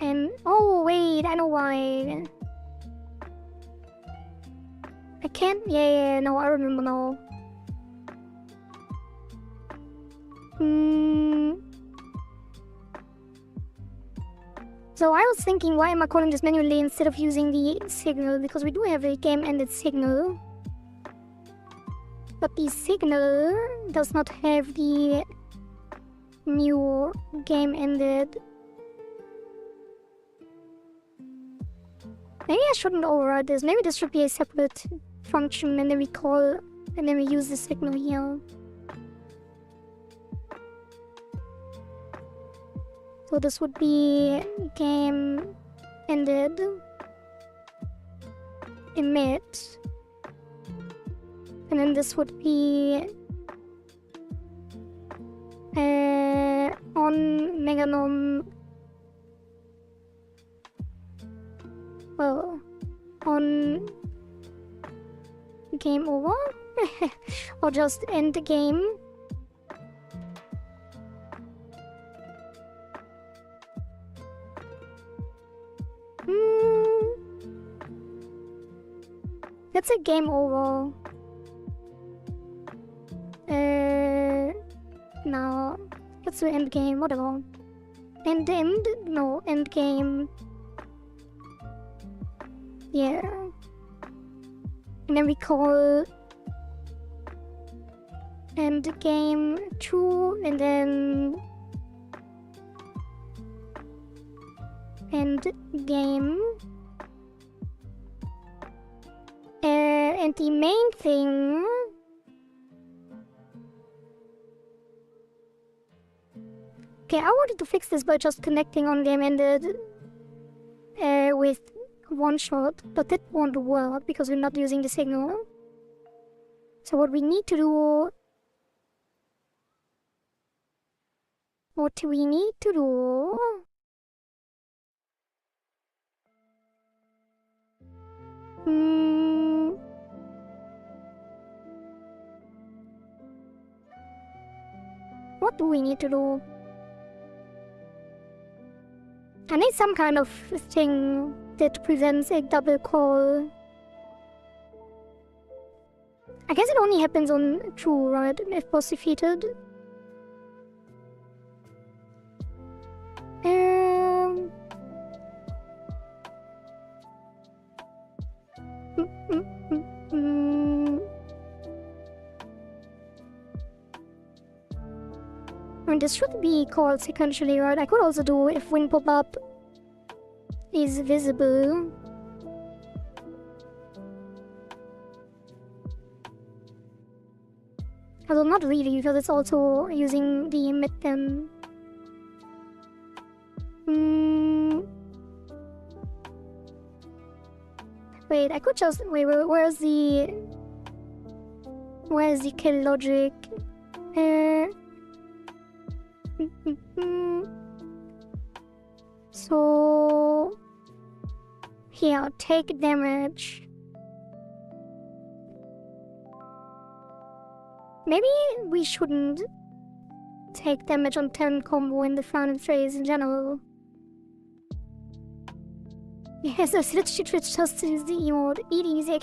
and oh wait, I know why. I can't. Yeah, no, I remember now. So I was thinking, why am I calling this manually instead of using the signal? Because we do have a game-ended signal. But the signal does not have the new game-ended. Maybe I shouldn't override this. Maybe this should be a separate function and then we call, and then we use the signal here. So this would be game ended emit, and then this would be on Meganom, well, on game over or just end the game. That's a game over. Now let's do end game, whatever. End, no, end game. Yeah. And then we call end game 2 and then end game. And the main thing okay, I wanted to fix this by just connecting on game ended with one shot, but that won't work because we're not using the signal. So what we need to do what do we need to do? I need some kind of thing that prevents a double call. I guess it only happens on true, right? If boss defeated. And this should be called sequentially, right? I could also do if win pop-up is visible. Although not really, because it's also using the emit then. Wait, I could just wait. Where's the kill logic? So here, take damage. Maybe we shouldn't take damage on 10 combo in the final phase in general. 그래서 스트레치 just the emote. Eating is a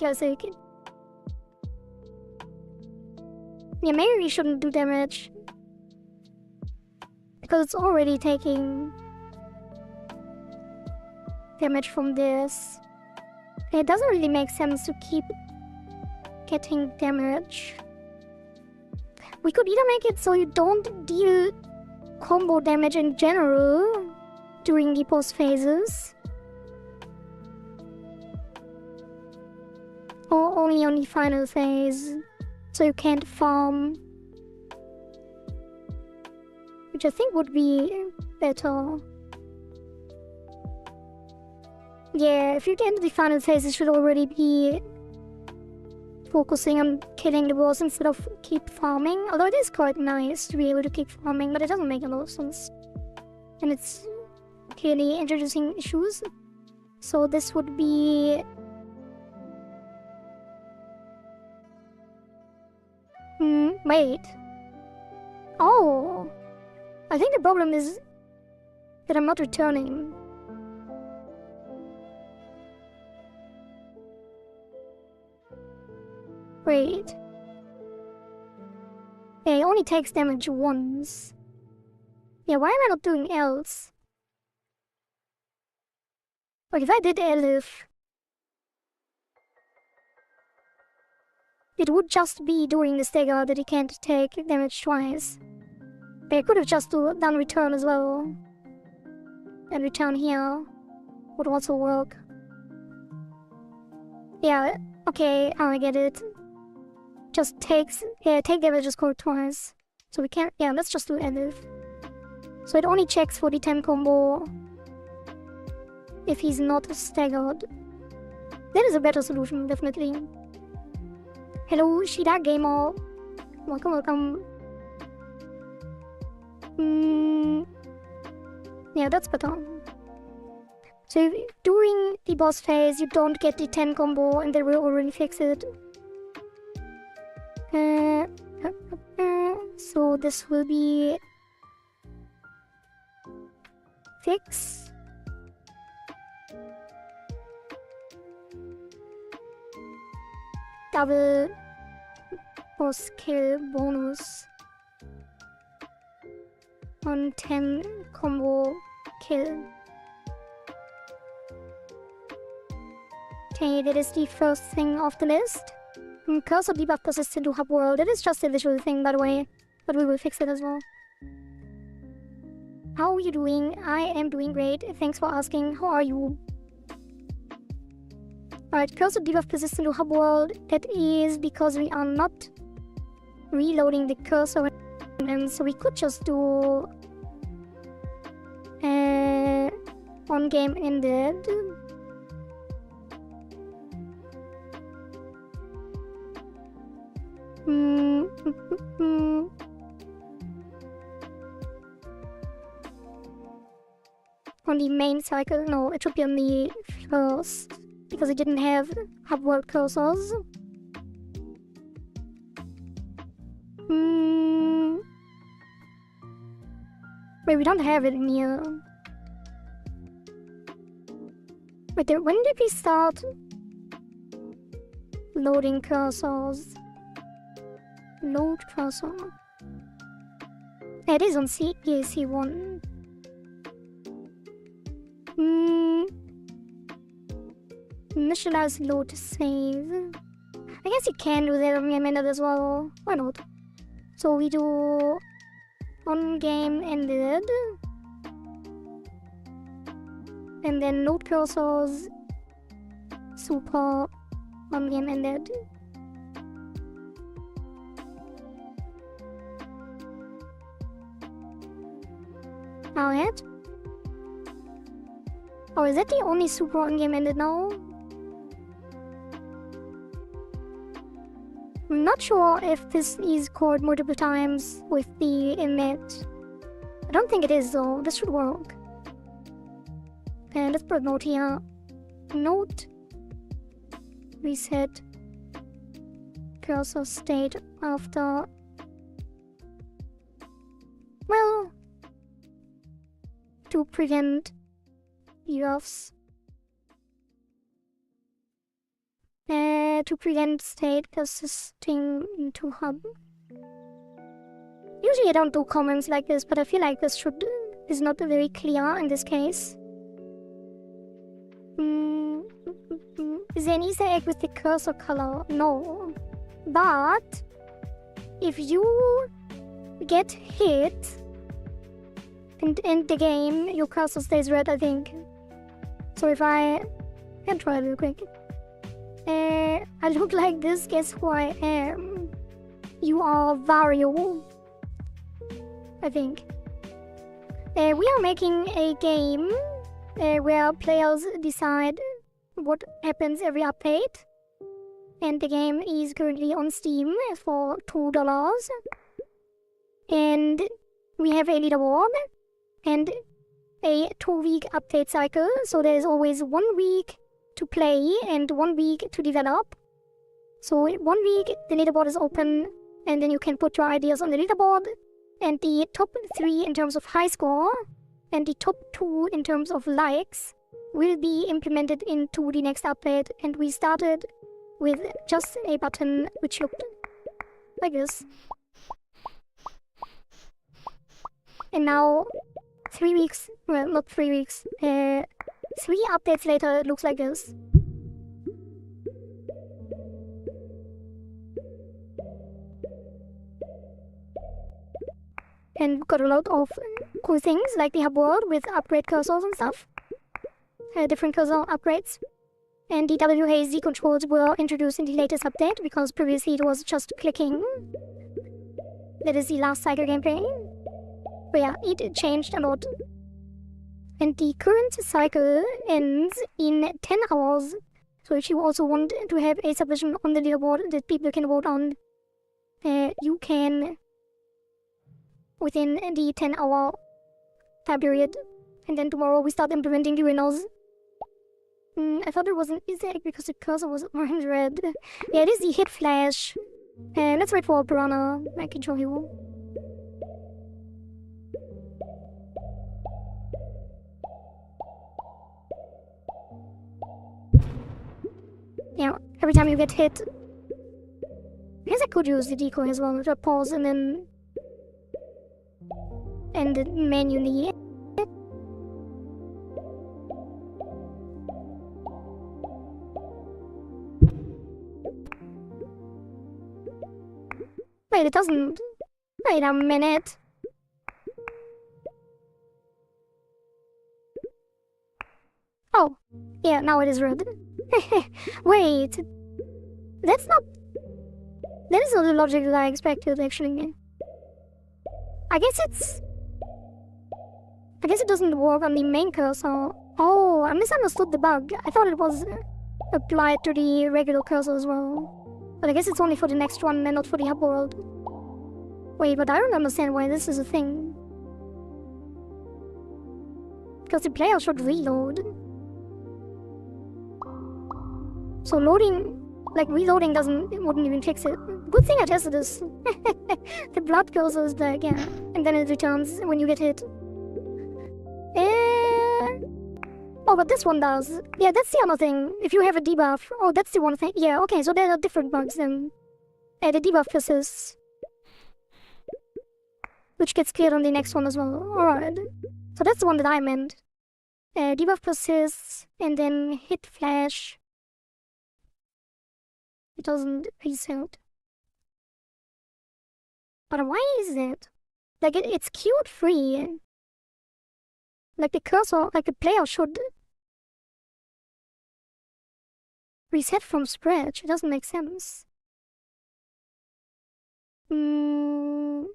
Yeah, maybe we shouldn't do damage. Because it's already taking damage from this. It doesn't really make sense to keep getting damage. We could either make it so you don't deal combo damage in general during the post phases, or only on the final phase, so you can't farm, which I think would be better. Yeah, if you get into the final phase, it should already be focusing on killing the boss instead of keep farming. Although it is quite nice to be able to keep farming, but it doesn't make a lot of sense. And it's clearly introducing issues. So this would be... wait. Oh! I think the problem is that I'm not returning. Wait. Yeah, it only takes damage once. Yeah, why am I not doing else? Like, if I did Elif, it would just be during the stagger that he can't take damage twice. But I could have just done return as well. And return here would also work. Yeah, okay, I get it. Just takes, yeah, take damage score twice. So we can't, yeah, let's just do Elif. So it only checks for the 10 combo if he's not staggered. That is a better solution, definitely. Hello, Shida Gamer. Welcome, welcome. Yeah, that's better. So if, during the boss phase, you don't get the 10 combo and they will already fix it. So this will be... fix. Double boss kill bonus on 10 combo kill. Okay, that is the first thing off the list. Cursor debuff persistent to hub world. It is just a visual thing, by the way, but we will fix it as well. How are you doing? I am doing great. Thanks for asking. How are you? Alright, cursor debuff persistent to hub world. That is because we are not reloading the cursor, and so we could just do on game ended. On the main cycle? No, it should be on the first, because it didn't have hub world cursors. Wait, we don't have it in here. Wait, when did we start loading cursors? Load cursor. It is on CAC1. Initialize load to save. I guess you can do that on game ended as well. Why not? So we do on game ended. And then load cursors. Super on game ended. Alright. Oh, is that the only super on game ended now? I'm not sure if this is called multiple times with the emit. I don't think it is though. This should work. And let's put a note here. Note. Reset. Cursor state after. Well, to prevent debuffs. to prevent state persisting into hub. Usually I don't do comments like this, but I feel like this is not very clear in this case. Is there an Easter egg with the cursor color? No. But if you get hit and end the game, your cursor stays red, I think. So if I can try real quick. I look like this, guess who I am? You are Vario, I think. We are making a game where players decide what happens every update. And the game is currently on Steam for $2. And we have a leaderboard and a 2-week update cycle. So there's always 1 week to play and 1 week to develop. So 1 week the leaderboard is open and then you can put your ideas on the leaderboard. And the top 3 in terms of high score and the top 2 in terms of likes will be implemented into the next update. And we started with just a button which looked like this. And now 3 weeks, well, not 3 weeks, 3 updates later it looks like this. And we've got a lot of cool things like the hub world with upgrade cursors and stuff. Different cursor upgrades. And the WASD controls were introduced in the latest update because previously it was just clicking. That is the last cycle gameplay. But yeah, it changed a lot. And the current cycle ends in 10 hours. So if you also want to have a submission on the leaderboard that people can vote on, you can within the 10-hour time period. And then tomorrow we start implementing the winners. I thought it was an Easter egg because the cursor was orange red. Yeah, it is the hit flash. Let's wait for Piranha. I can show you. Yeah, every time you get hit. I guess I could use the decoy as well. To pause and then end it manually. Wait, it doesn't. Wait a minute. Oh, yeah, now it is red. Wait. That's not... That is not the logic that I expected, actually. I guess it doesn't work on the main cursor. Oh, I misunderstood the bug. I thought it was applied to the regular cursor as well. But I guess it's only for the next one and not for the hub world. Wait, but I don't understand why this is a thing. Because the player should reload. So reloading wouldn't even fix it. Good thing I tested this. The blood cursor is back, yeah. And then it returns when you get hit. Oh, but this one does. Yeah, that's the other thing. If you have a debuff. Oh, that's the one thing. Yeah, okay, so there are different bugs then. The debuff persists. Which gets cleared on the next one as well. Alright. So that's the one that I meant. Debuff persists, and then hit flash. It doesn't reset. But why is it? Like, it's queued free. Like the cursor, like the player should reset from scratch. It doesn't make sense. Yeah,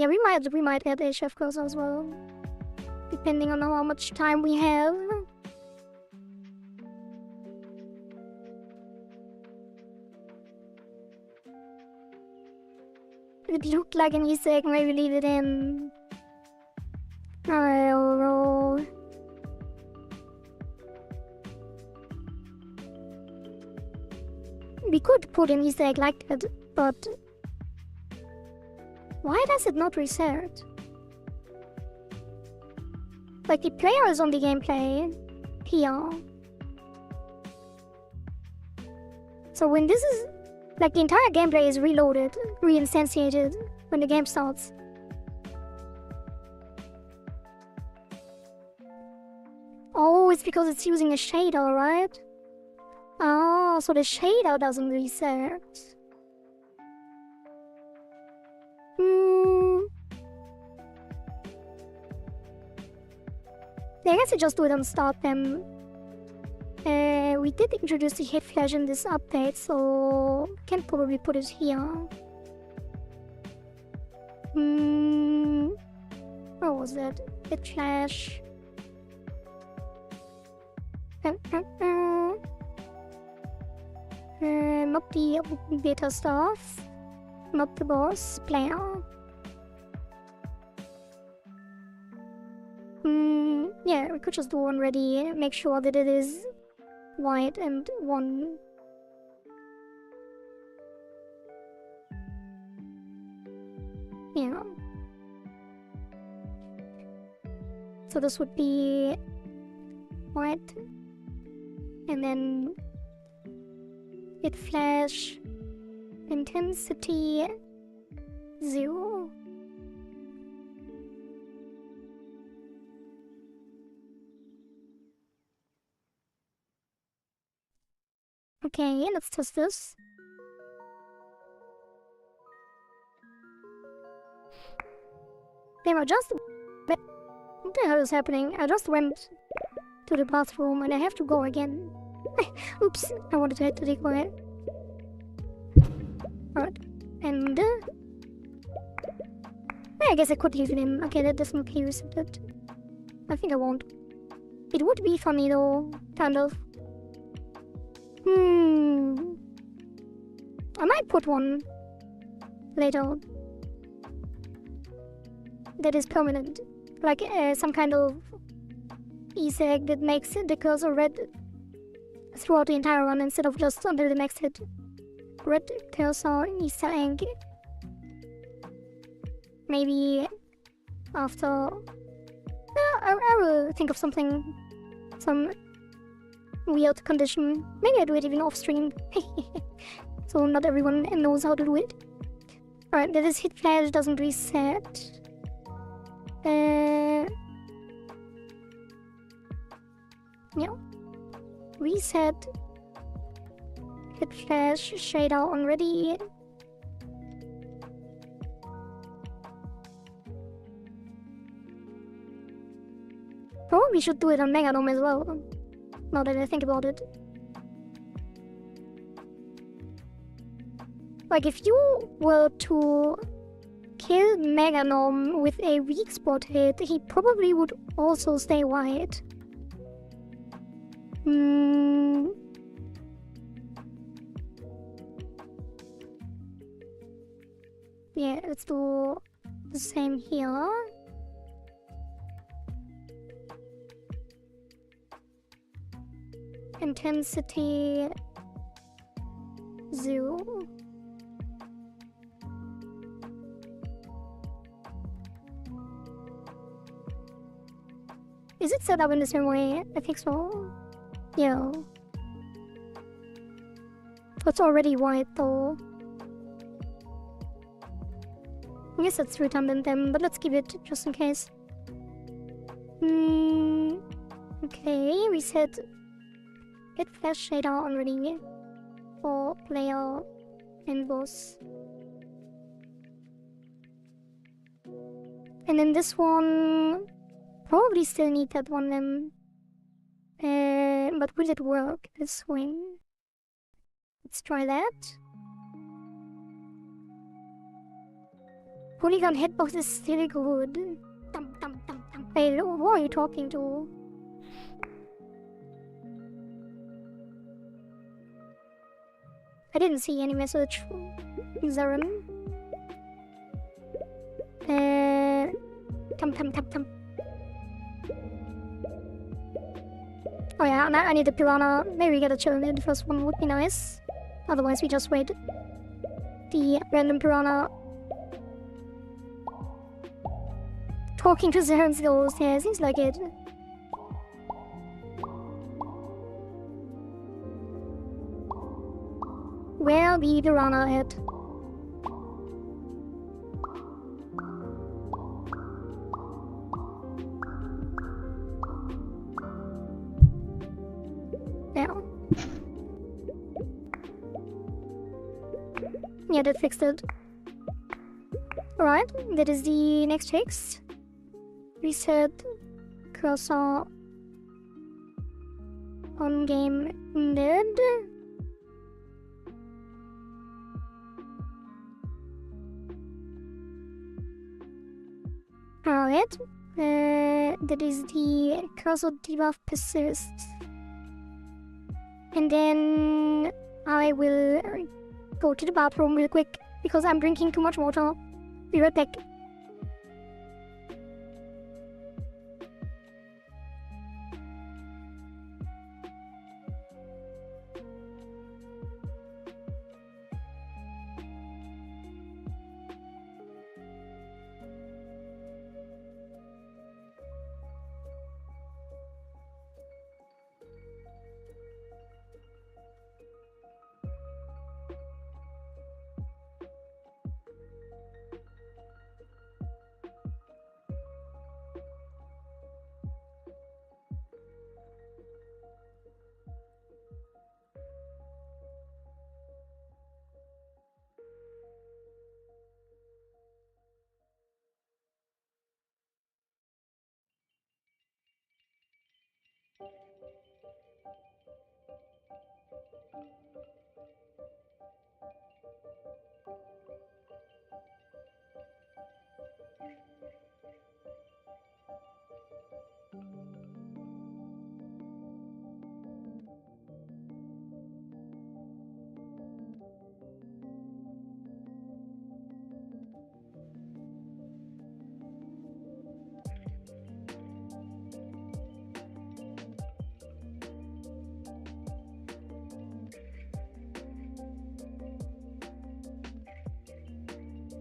we might add a chef cursor as well, depending on how much time we have. It looked like an Easter egg, maybe leave it in. Alright, we could put an Easter egg like that, but why does it not reset? Like, the player is on the gameplay here. So when this is, like, the entire gameplay is reloaded, reinstantiated when the game starts. Oh, it's because it's using a shader, right? Oh, so the shader doesn't reset. I guess I just do it on start them. We did introduce the hit flash in this update, so can probably put it here. Where was that? Hit flash. Not the beta stuff. Not the boss player. Yeah, we could just do one ready, make sure that it is white and one. Yeah. So this would be white, and then hit flash, intensity 0. Okay, let's test this. Damn, what the hell is happening? I just went to the bathroom and I have to go again. Oops, I wanted to hit the decoy. Alright, and I guess I could leave it in. Okay, that definitely reset it. I think I won't. It would be funny though, kind of. I might put one later that is permanent, like some kind of Easter egg that makes the cursor red throughout the entire run instead of just until the next hit. Red cursor Easter egg. Maybe after. I will think of something, some weird condition. Maybe I do it even off stream. So not everyone knows how to do it. Alright, that is hit flash doesn't reset. Yeah. Reset. Hit flash shader already. Probably should do it on Megadome as well, now that I think about it. Like, if you were to kill Meganome with a weak spot hit, he probably would also stay white. Yeah, let's do the same here. Intensity 0. Is it set up in the same way? I think so. Yeah. It's already white though. I guess that's redundant then, but let's keep it just in case. Okay, we set hit flash shader already for player and boss. And then this one probably still need that one then. But will it work this way? Let's try that. Polygon hitbox is still good. Hey, who are you talking to? I didn't see any message. Zaren. Come. Oh yeah, I need a piranha. Maybe we get a chill in the first one would be nice. Otherwise we just wait. The random piranha. Talking to Zaren's ghost, yeah, seems like it. Where be the runner at? Yeah. Yeah, that fixed it. Alright, that is the next fix. Reset cursor on game dead. Alright, that is the cursor debuff persists. And then I will go to the bathroom real quick because I'm drinking too much water. Be right back.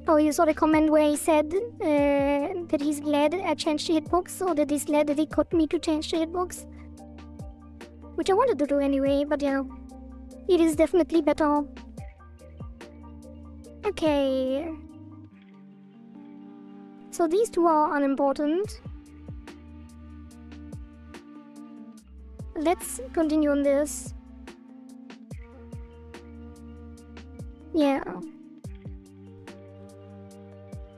Oh, you saw the comment where he said that he's glad I changed the hitbox, or that he's glad that he got me to change the hitbox. Which I wanted to do anyway, but yeah. It is definitely better. Okay. So these two are unimportant. Let's continue on this. Yeah.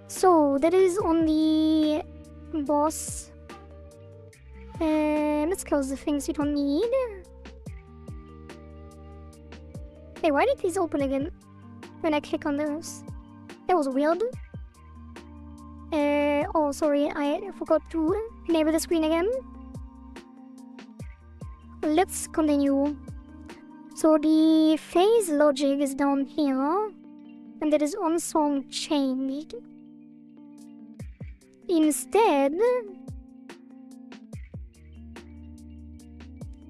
So that is on the boss. Let's close the things we don't need. Hey, why did these open again when I click on those? That was weird. Oh, sorry, I forgot to enable the screen again. Let's continue. So the phase logic is down here, and that is on song changed. Instead,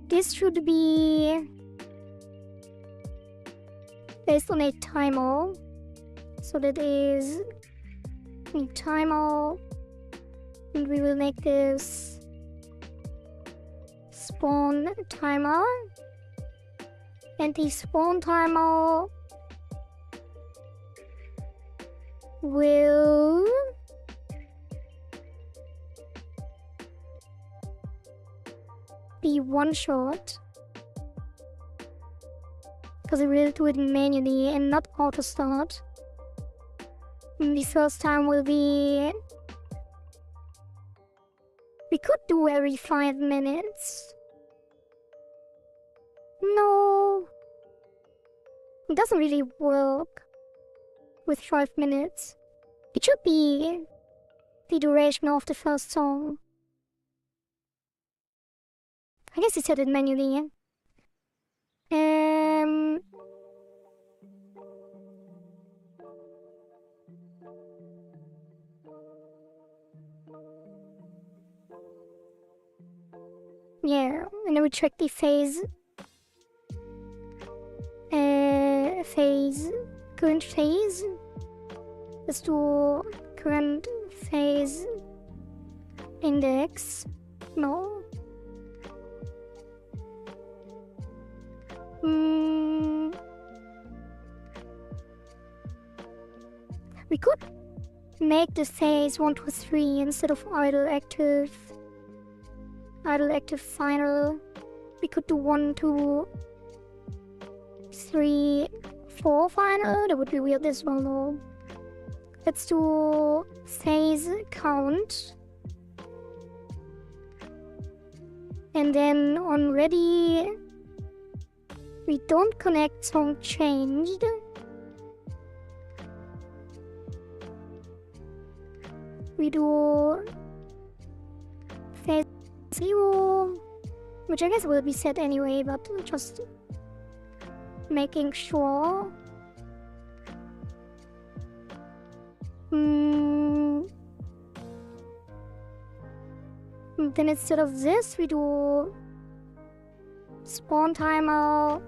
this should be based on a timer. So that is a timer, and we will make this spawn timer, and the spawn timer will be one shot, because it will do it manually and not auto start. And the first time will be, we could do every 5 minutes. No, it doesn't really work with 5 minutes. It should be the duration of the first song. I guess it set it manually. Yeah, and then we check the phase. Current phase. Let's do current phase index. No. We could make the phase 1, 2, 3 instead of idle, active, final. We could do 1, 2, 3, 4 final. That would be weird as well, though. Let's do phase count. And then on ready, we don't connect song changed. We do phase 0, which I guess will be set anyway, but just making sure. Then instead of this, we do spawn timer,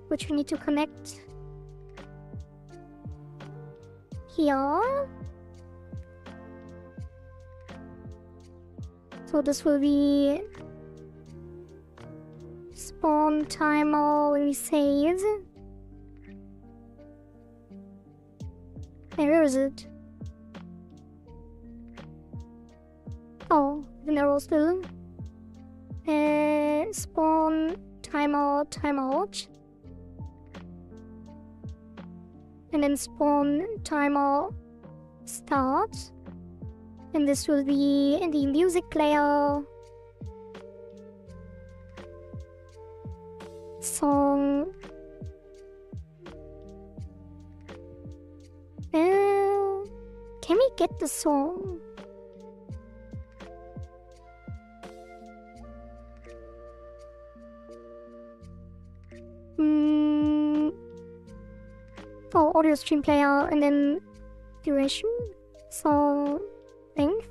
which we need to connect here. So this will be spawn timer when we save. Hey, where is it? Oh, the arrow still. Spawn timer timeout. And then spawn timer start. And this will be in the music player. Song. Can we get the song? Oh, audio stream player and then duration. So length.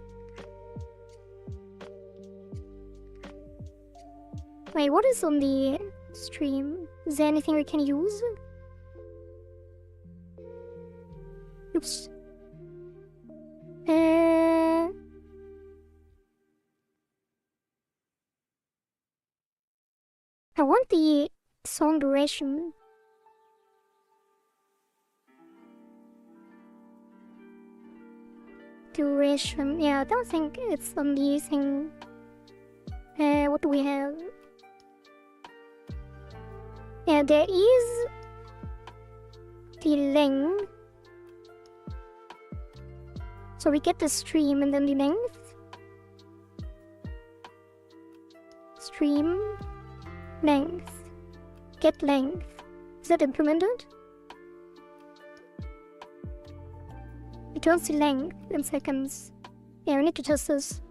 Wait, what is on the stream? Is there anything we can use? Oops. I want the song duration. Yeah, I don't think it's on the thing. What do we have? Yeah, there is the length. So we get the stream and then the length. Stream, length, get length. Is that implemented? Returns the length in seconds. Yeah, we need to test this.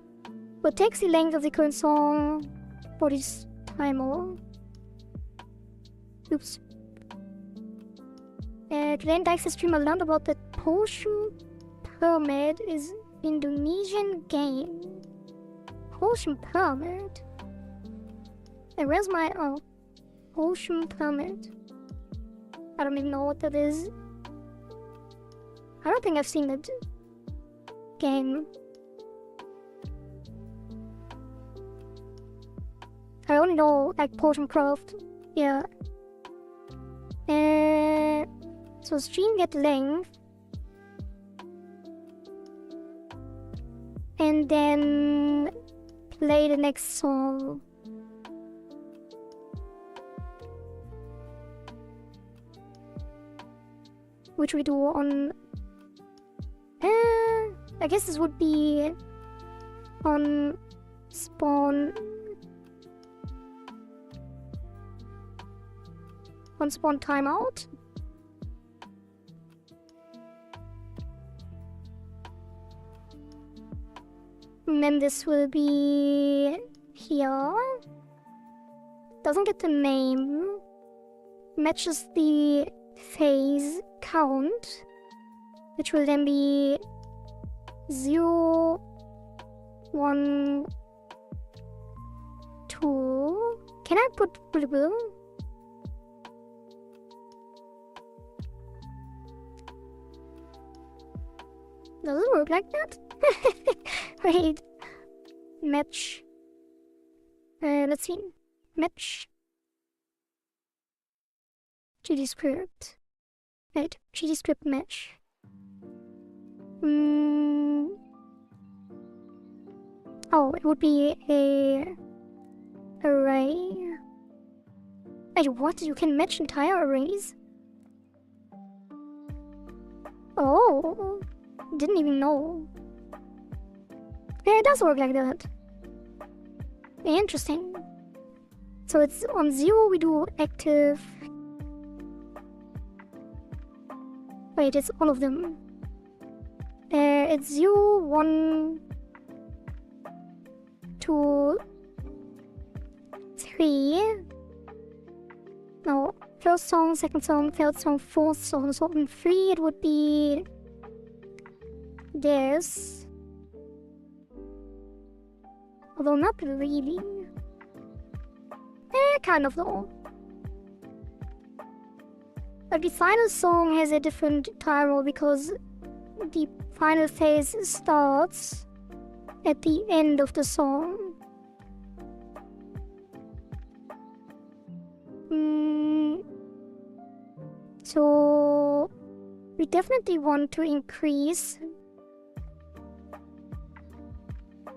What takes the length of the current song for this timer? Oops. Today in Dykes' stream I learned about the potion pyramid is Indonesian game. Potion pyramid? Hey, where's my potion pyramid? I don't even know what that is. I don't think I've seen that game. I only know like potion craft. Yeah. So stream get length. And then play the next song. Which we do on... I guess this would be on spawn... on spawn timeout. And then this will be here. Doesn't get the name. Matches the phase count, which will then be 0, 1, 2. Can I put blue? Does it work like that? Wait. Match. Let's see. Match. GD script. Wait. GD script match. Oh, it would be a array. Wait, what? You can match entire arrays? Oh, didn't even know. Yeah, it does work like that. Interesting. So it's on 0 we do active. Wait, it's all of them. It's 0, 1, 2, 3. No, first song, second song, third song, fourth song. So on 3 it would be this. Although not really. Kind of though. But the final song has a different title because the final phase starts at the end of the song. So we definitely want to increase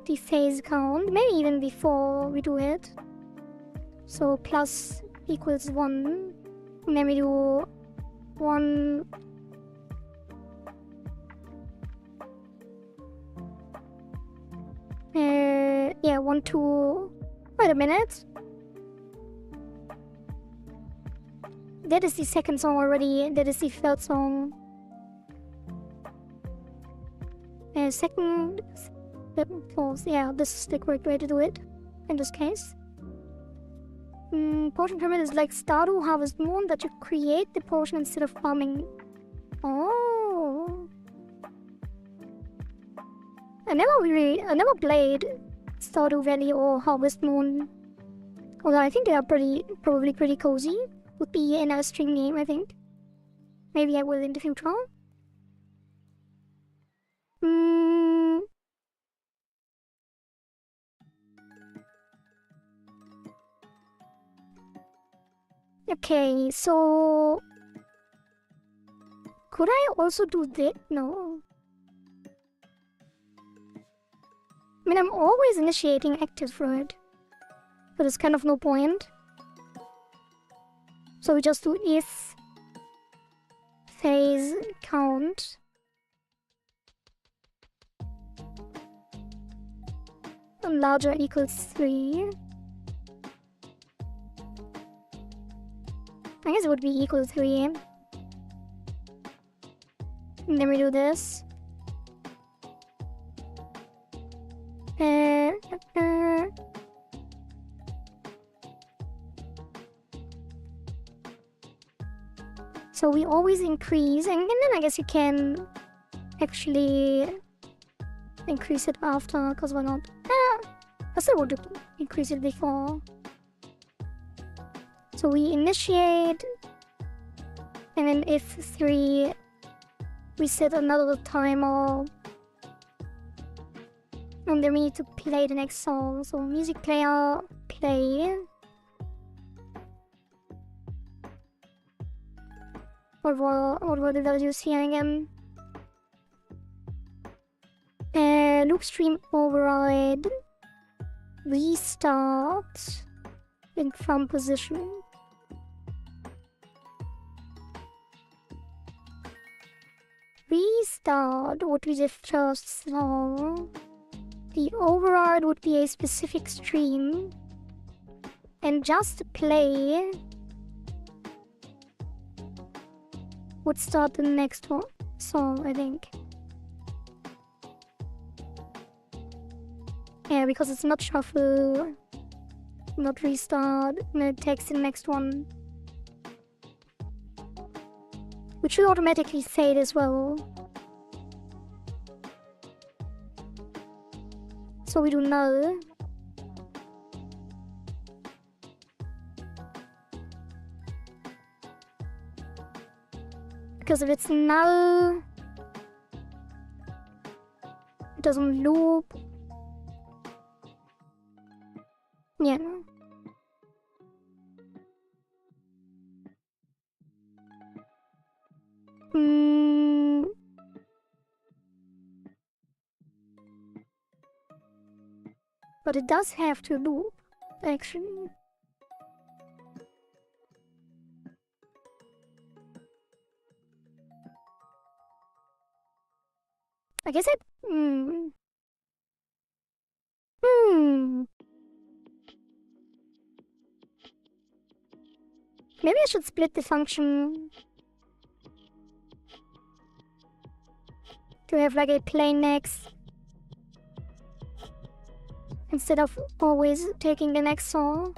the phase count, maybe even before we do it. So plus equals 1, and then we do 1, yeah, 1, 2, wait a minute. That is the second song already, that is the third song. Second, fourth, yeah, this is the correct way to do it, in this case. Potion pyramid is like Stardew Harvest Moon, that you create the potion instead of farming. Oh. I never played Stardew Valley or Harvest Moon. Although I think they are probably pretty cozy. Would be a nice stream game, I think. Maybe I will in the future. Okay, so could I also do that? No. I mean, I'm always initiating actives for it, but it's kind of no point. So we just do if phase count larger equals 3. I guess it would be equal to 3. And then we do this. So we always increase, and then I guess you can actually increase it after, because why not? I still would increase it before. So we initiate, and then if 3, we set another timer, and then we need to play the next song. So music player, play. What were the values here again? Loop stream override, restart in from position. Restart would be the first song. The override would be a specific stream, and just play would start the next one song, I think. Yeah, because it's not shuffle, not restart, and it takes the next one. Which should automatically fade as well. So we do null. Because if it's null, it doesn't loop. Yeah. But it does have to loop, actually. I guess it... Maybe I should split the function to have like a plain next instead of always taking the next saw.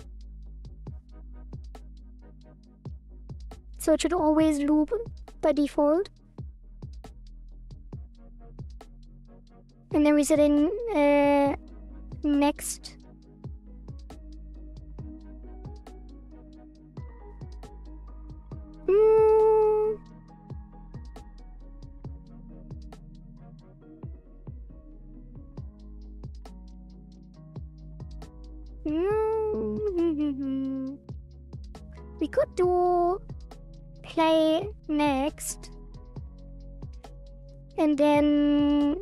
So it should always loop by default. And then we set in next. We could do play next and then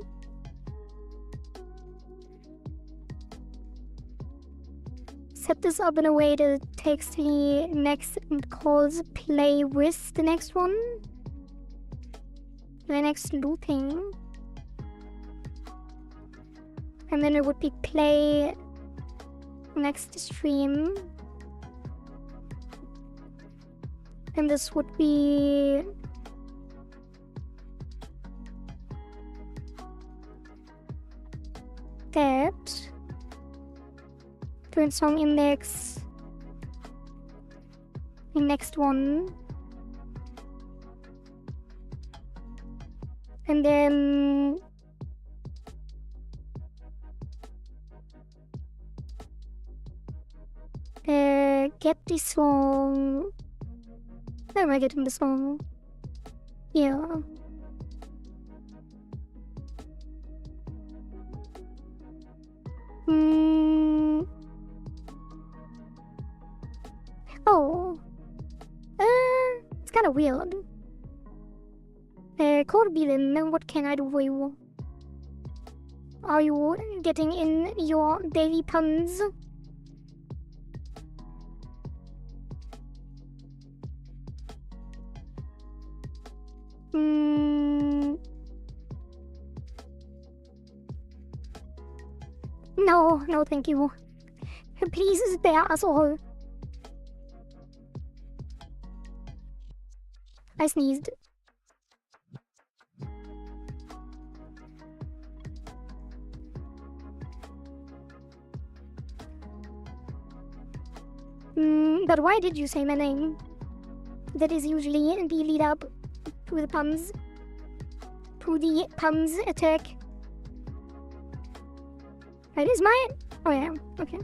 set this up in a way that it takes the next and calls play with the next one, the next looping, and then it would be play next stream, and this would be that current song index the next one, and then get the song. Where am I getting the song? Yeah. Oh. It's kind of weird. Corbin, what can I do for you? Are you getting in your daily puns? No, thank you. Please spare us all. I sneezed. But why did you say my name? That is usually the lead up to the puns. To the puns attack. It is mine? Oh yeah, okay.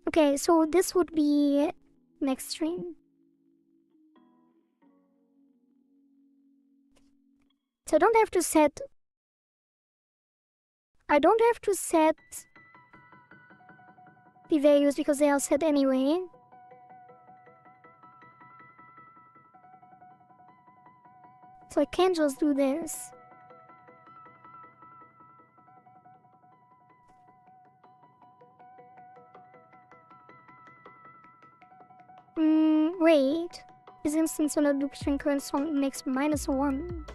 Okay, so this would be next stream. So I don't have to set the values because they are set anyway. So I can just do this. Wait. This instance on a loop string current song index -1.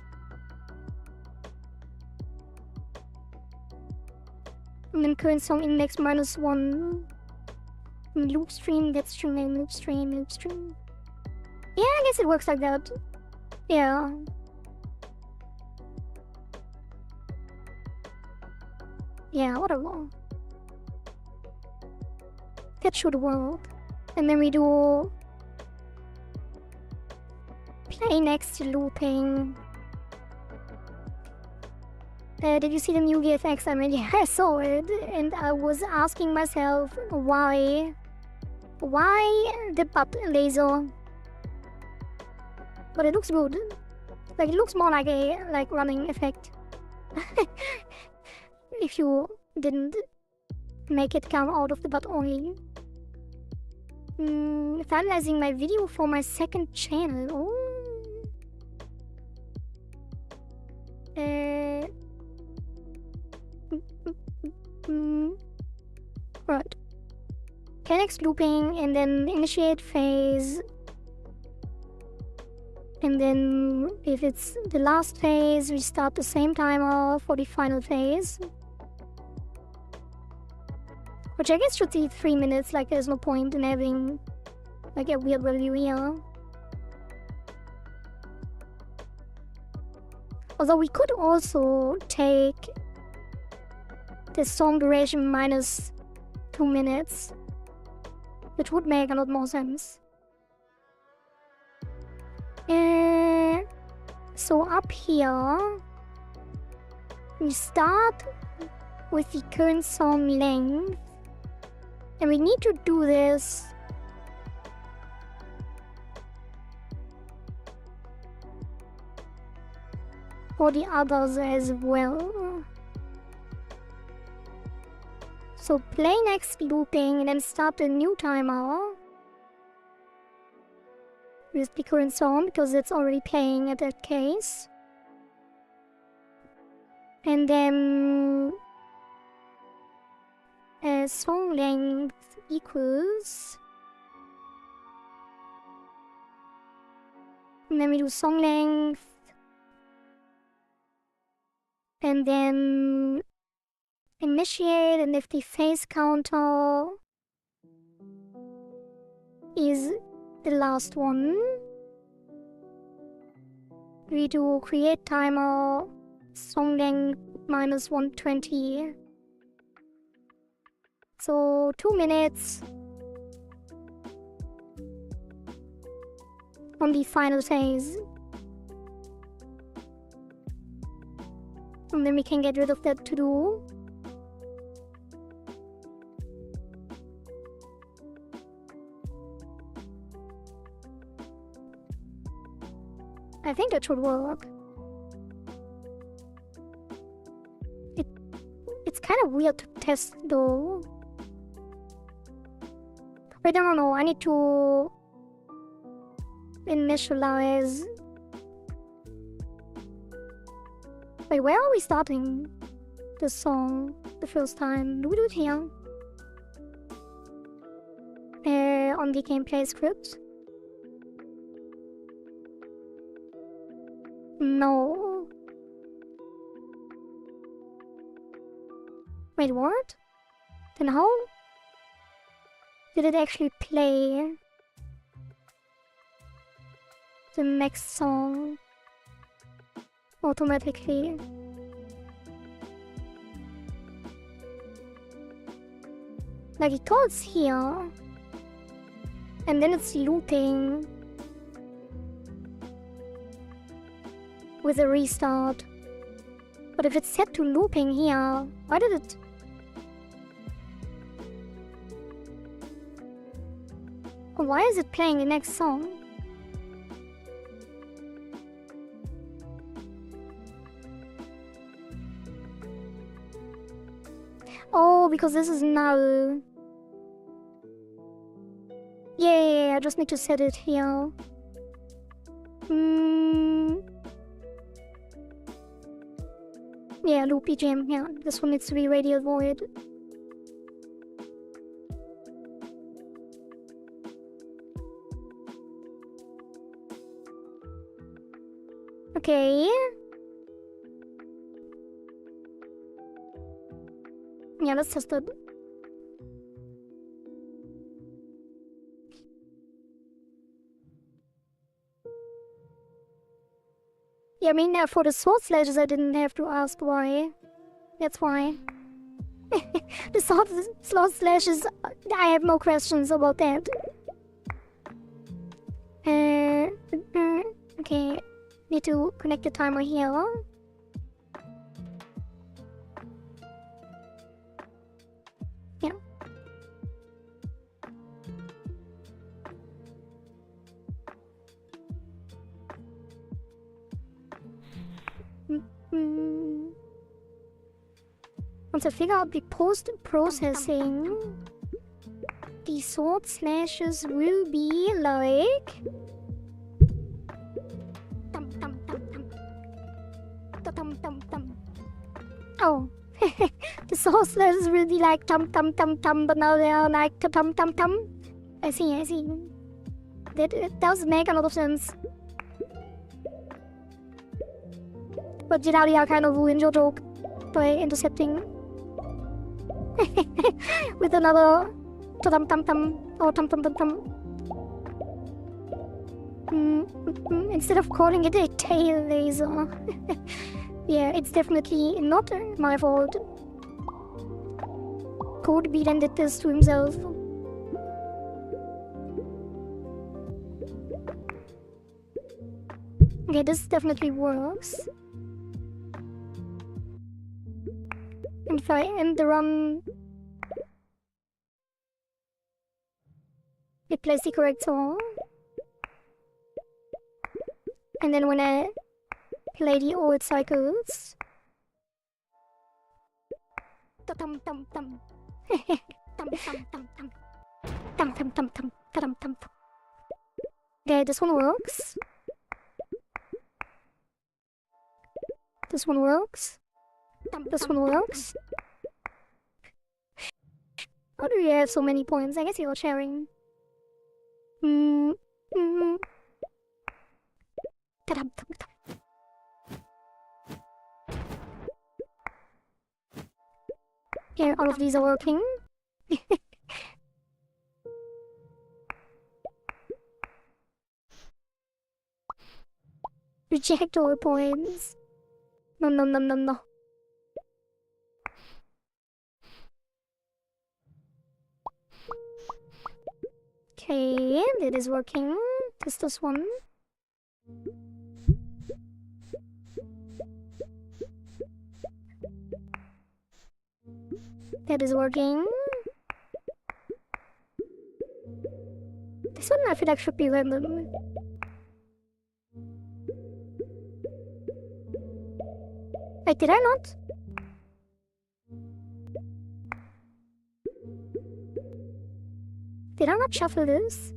And then current song index -1. Loop stream, get string name, loop stream, loop stream. Yeah, I guess it works like that. Yeah. Yeah, whatever. That should work. And then we do play next to looping. Did you see the new VFX? I mean, yeah, I saw it, and I was asking myself why the butt laser? But it looks good. Like, it looks more like a running effect. If you didn't make it come out of the butt only. finalizing my video for my second channel. Oh. Right. Next looping and then initiate phase. And then if it's the last phase, we start the same timer for the final phase. Which I guess should be 3 minutes, like there's no point in having like a weird value here. Although we could also take the song duration minus 2 minutes, which would make a lot more sense. So up here, we start with the current song length, and we need to do this for the others as well. So play next looping and then start a new timer with the current song because it's already playing at that case. And then song length equals, and then we do song length, and then initiate, and if the phase counter is the last one, we do create timer, song length minus 120. So 2 minutes on the final phase. And then we can get rid of that to do. I think that should work. It's kind of weird to test though. Wait, no, I need to initialize. Wait, where are we starting the song the first time? Do we do it here? On the gameplay script? No. Wait, what? Then how did it actually play the next song automatically? Like it goes here and then it's looping with a restart. But if it's set to looping here, why did it? Why is it playing the next song? Oh, because this is null. Yeah, I just need to set it here. Yeah, loop BGM, yeah. This one needs to be radial void. Okay. Yeah, let's test it. Yeah, I mean, for the sword slashes, I didn't have to ask why. That's why. The sword slashes, I have no questions about that. Okay, need to connect the timer here. Yeah. Once I figure out the post-processing, the sword slashes will be like... Oh, the sword slashes will be like but now they are like I see. That does make a lot of sense. But Jiralia kind of ruined your joke by intercepting with another or instead of calling it a tail laser. Yeah, it's definitely not my fault. Code B did this to himself. Okay, this definitely works. And if I end the run, it plays the correct song. And then when I play the old cycles, okay, this one works. This one works. This one works. How do you have so many points? I guess you're sharing. Yeah, all of these are working. Reject all points. No. Okay, that is working. Test this one. That is working. This one I feel like should be random. Wait, did I not? Did I not shuffle this?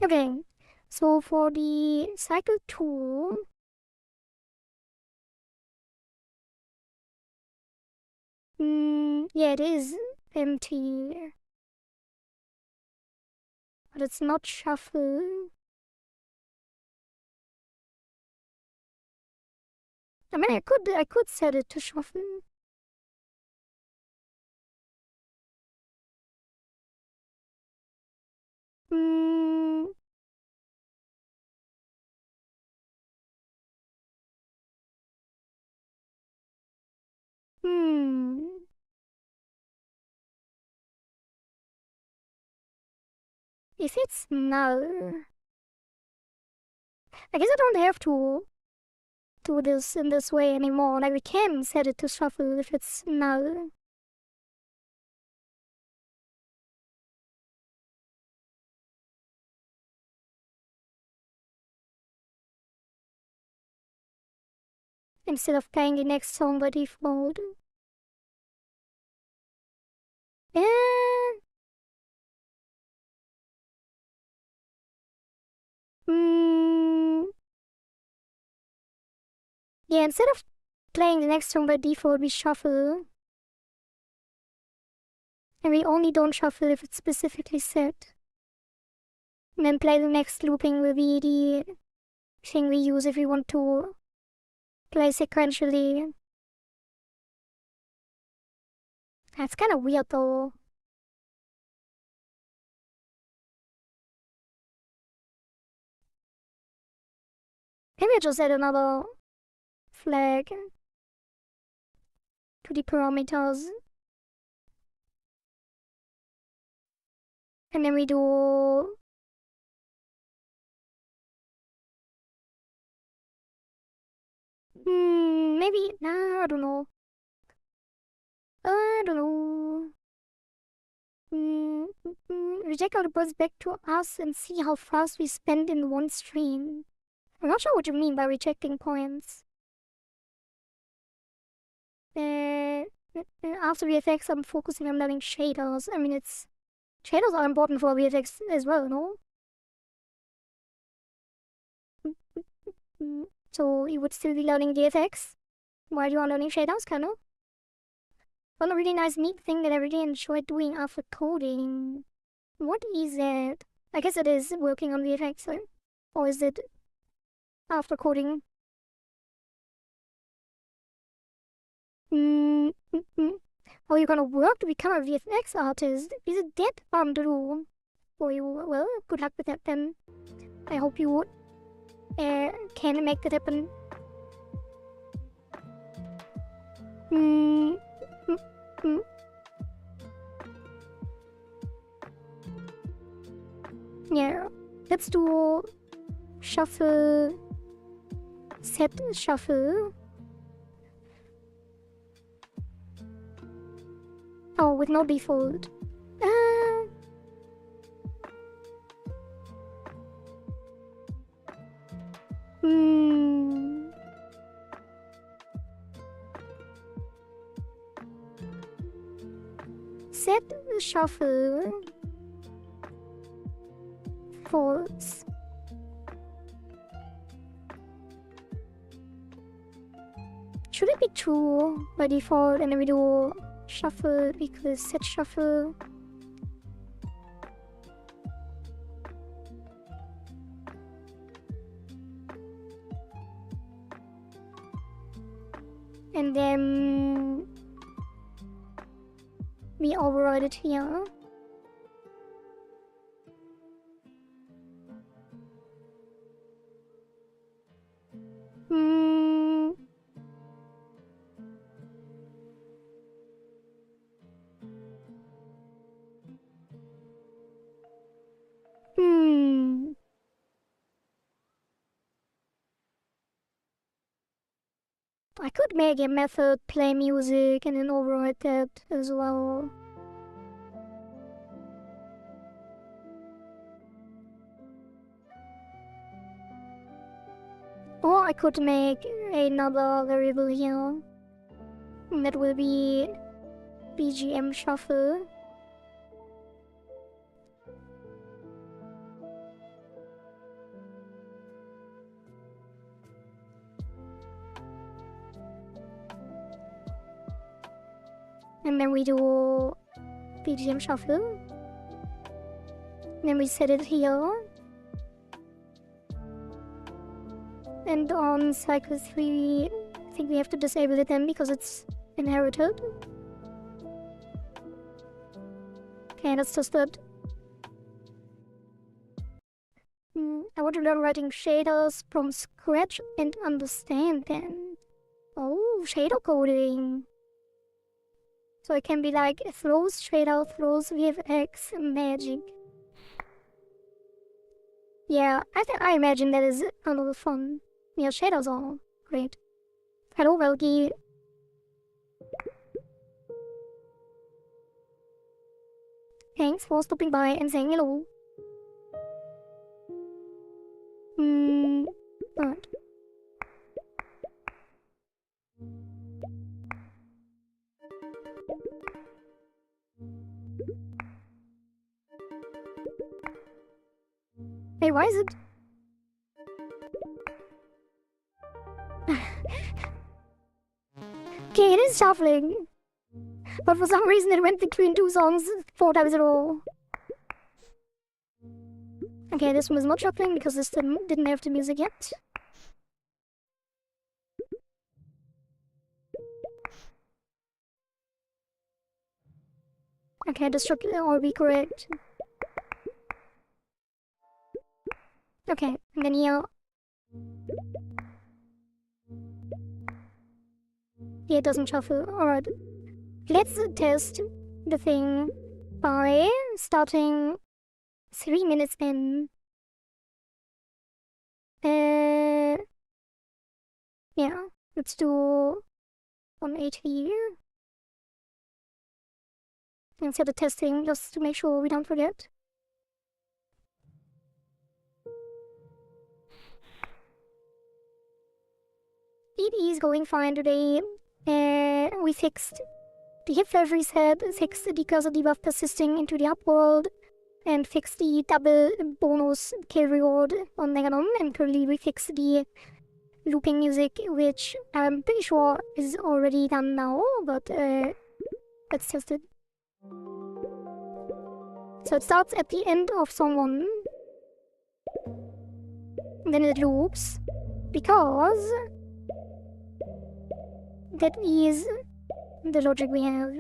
Okay, so for the cycle 2, yeah, it is empty. But it's not shuffle. I mean, I could set it to shuffle. If it's null, I guess I don't have to do this in this way anymore. Like, we can set it to shuffle if it's null. Instead of playing the next song by default. Yeah. Yeah, instead of playing the next song by default, we shuffle. And we only don't shuffle if it's specifically set. And then play the next looping will be the thing we use if we want to play sequentially. That's kind of weird though. Maybe I just add another flag to the parameters. And then we do maybe, nah, I don't know. Reject all the birds back to us and see how fast we spend in one stream. I'm not sure what you mean by rejecting points. After VFX, I'm focusing on learning shaders. I mean, shaders are important for VFX as well, no? So you would still be learning VFX while you are learning shaders, kind of? One really nice, neat thing that I really enjoy doing after coding. What is that? I guess it is working on VFX, right? Or is it after coding? How are you gonna work to become a VFX artist? Is it that fun to do for you? Well, good luck with that then. I hope you can make that happen. Yeah, let's do shuffle, set shuffle. Oh, with no default. Set shuffle false. Should it be true by default and then we do shuffle because set shuffle? And then we override it here. I could make a method play music and then override that as well. Or I could make another variable here. And that will be BGM shuffle. And then we do BGM shuffle. Then we set it here. And on cycle 3, I think we have to disable it then because it's inherited. Okay, let's test that. I want to learn writing shaders from scratch and understand them. Oh, shader coding. So it can be like throws shader, throws VFX, magic. Yeah, I imagine that is a lot of fun. Yeah, shaders are great. Hello, Velgi. Thanks for stopping by and saying hello. Alright. Hey, why is it? Okay, it is shuffling. But for some reason it went between two songs 4 times in a row. Okay, this one was not shuffling because this didn't have the music yet. Okay, this should all be correct. Okay, and then here. Yeah, it doesn't shuffle. Alright. Let's test the thing by starting 3 minutes in. Yeah, let's do 180 and set the testing just to make sure we don't forget. It is going fine today. we fixed the hit flash reset, fixed the cursor debuff persisting into the upworld, and fixed the double bonus kill reward on Megadon, and currently we fixed the looping music, which I'm pretty sure is already done now, but let's test it. So it starts at the end of song 1, then it loops, because that is the logic we have.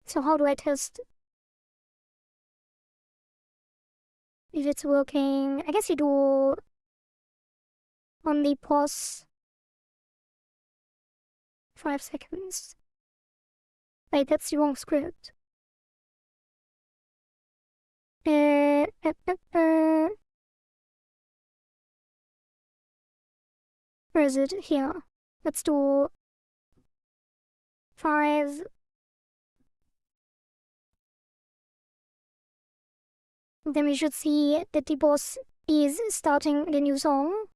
So how do I test if it's working? I guess you do on the pause 5 seconds. Wait, that's the wrong script. Where is it? Here. Let's do 5. Then we should see that the boss is starting the new song.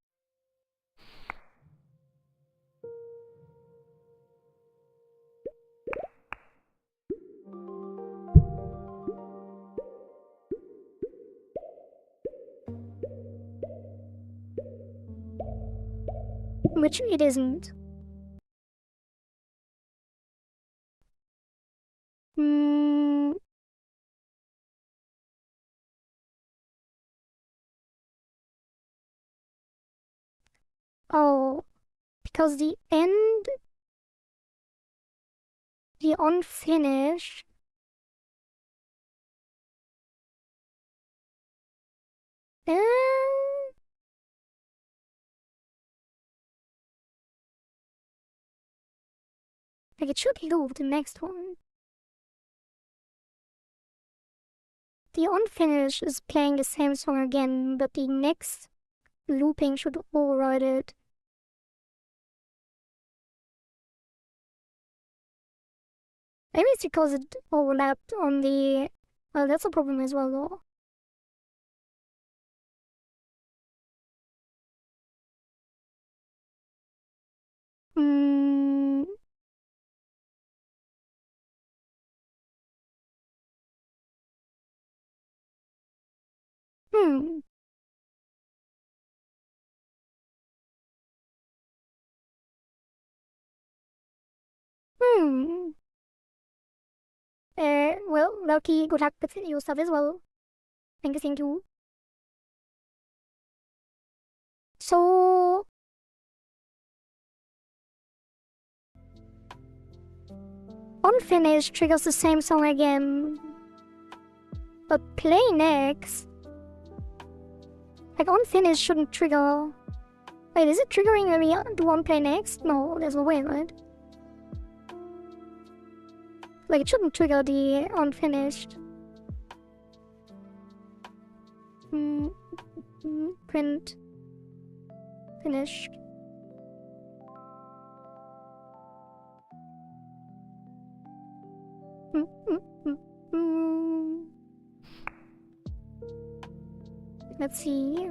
Which it isn't. Oh, because the unfinished. Like it should loop the next one. The unfinished is playing the same song again, but the next looping should override it. Maybe it's because it overlapped on the... Well, that's a problem as well, though. Well, Loki, good luck with your stuff as well. Thank you. So... Unfinished triggers the same song again. But play next... Like, unfinished shouldn't trigger... Wait, is it triggering when we do unplay next? No, there's no way, right? Like, it shouldn't trigger the unfinished. Print. Finished. Let's see.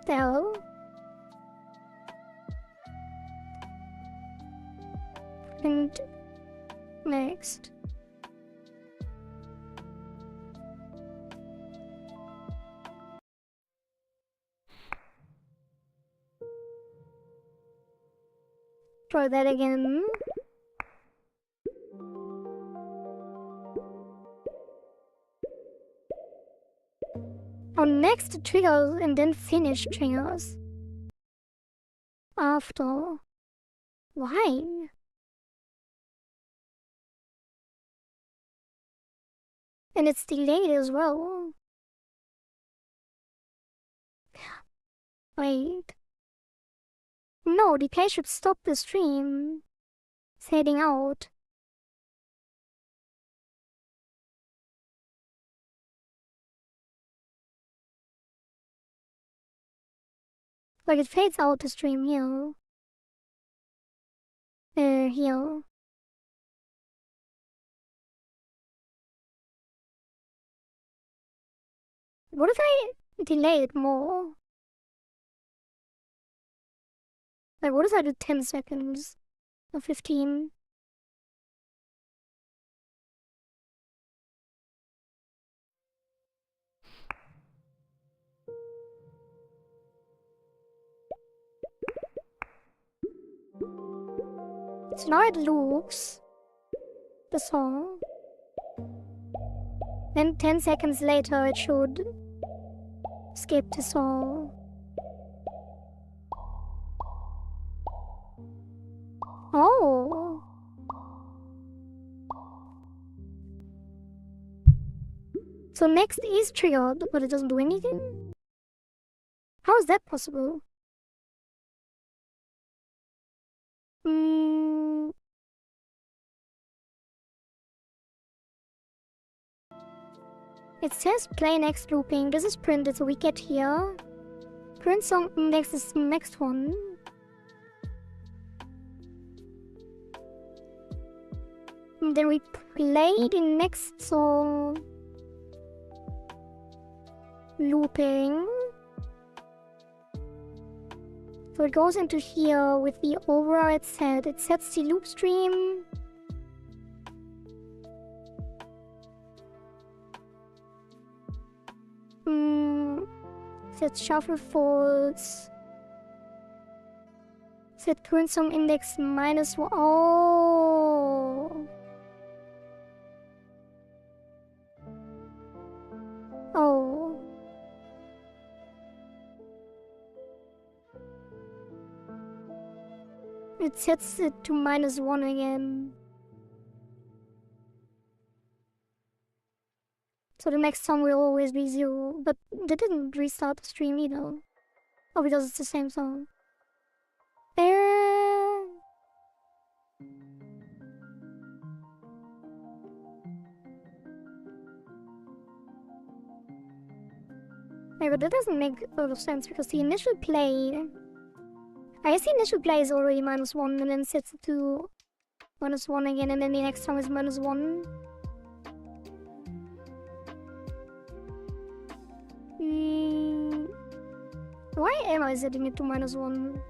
Del. And next. Try that again. On next triggers and then finish triggers. After. Why? And it's delayed as well. Wait. No, the play should stop the stream. Fading out. Like it fades out the stream here. Here. What if I delay it more? Like what if I do 10 seconds? Or 15? So now it loops the song. Then 10 seconds later it should skip the song. Oh. So next is triggered, but it doesn't do anything? How is that possible? It says play next looping. This is printed, so we get here. Print song index is next one. And then we play the next song. Looping. So it goes into here with the override set. It sets the loop stream. Set shuffle false. Set current song index -1. Oh. Oh. It sets it to -1 again. So the next song will always be 0, but they didn't restart the stream either. Oh, because it's the same song. There. Wait, but that doesn't make a lot of sense because the initial play... I guess the initial play is already -1 and then sets it to -1 again and then the next song is -1. Why am I setting it to -1?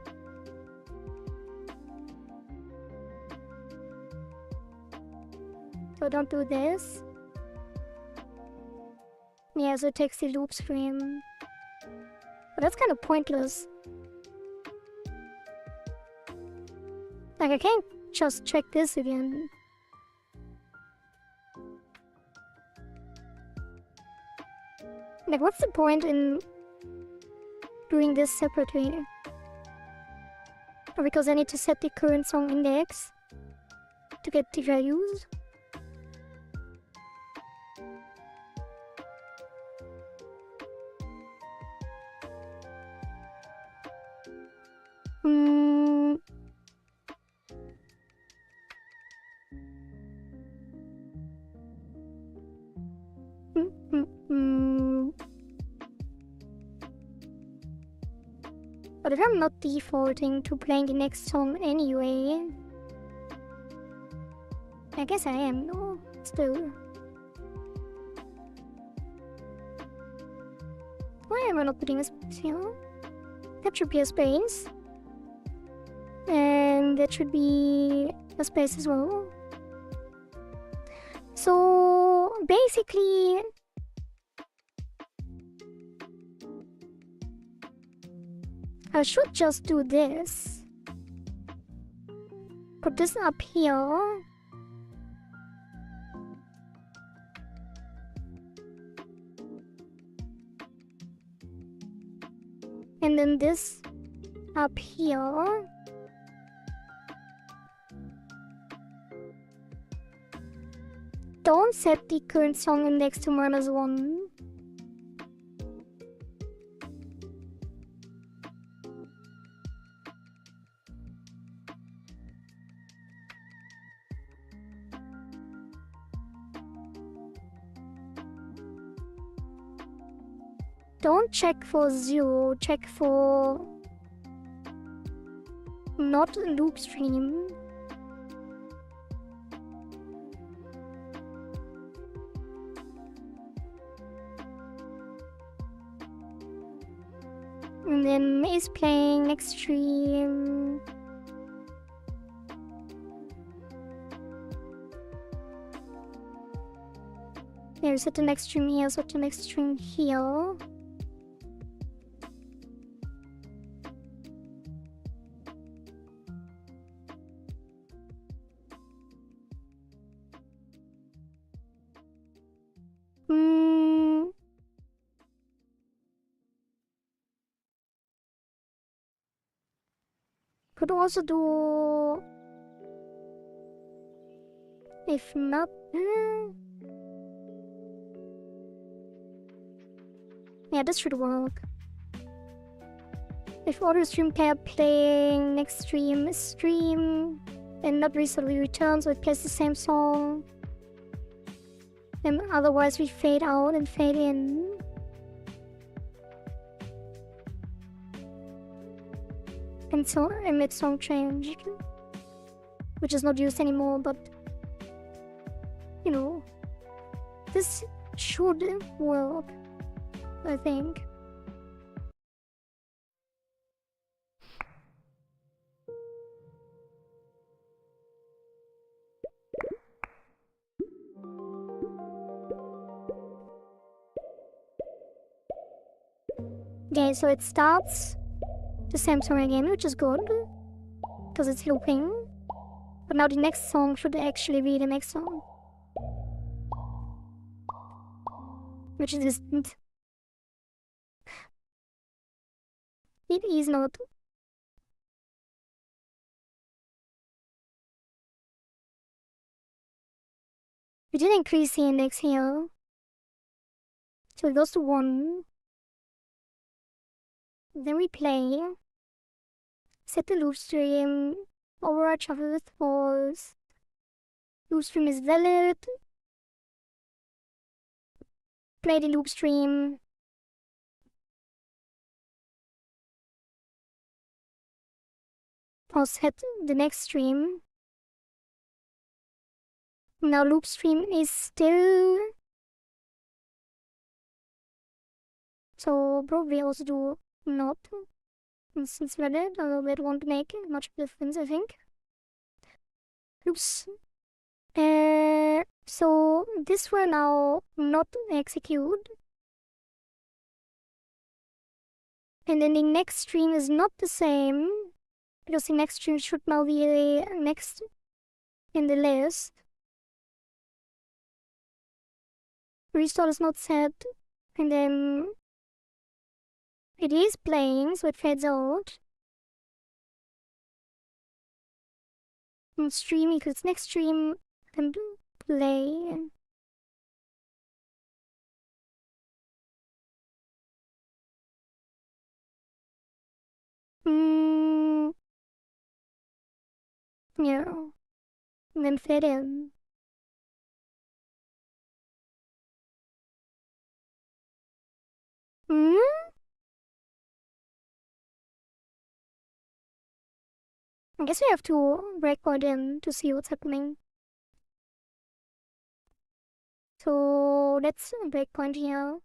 So don't do this. Yeah, so it takes the loop stream. But that's kind of pointless. Like, I can't just check this again. Like, what's the point in doing this separately? Or because I need to set the current song index to get the values? But if I'm not defaulting to playing the next song anyway... I guess I am, no? Still. Why am I not putting a space here? That should be a space. And that should be a space as well. So basically... I should just do this. Put this up here. And then this up here. Don't set the current song index to -1. Don't check for 0, check for not loop stream. And then is playing extreme. There's such an extreme here, such an extreme here. Could also do... If not... Yeah, this should work. If other stream kept playing next stream and not recently returned, so it plays the same song. And otherwise we fade out and fade in. And so emit song changed, which is not used anymore, but you know, this should work, I think. Okay, so it starts the same song again, which is good, because it's looping. But now the next song should actually be the next song, which is distant. It is not. We did increase the index here, so it goes to 1. Then we play, set the loop stream, override shuffle with false, loop stream is valid, play the loop stream, pause set the next stream. Now loop stream is still, so probably also do not, since valid, although it won't make much difference, I think. Oops. So this will now not execute. And then the next stream is not the same, because the next stream should now be the next in the list. Restart is not set, and then it is playing, so it fades out. And stream equals next stream, then play. Yeah. And then fade in. I guess we have to record in to see what's happening. So that's a breakpoint here.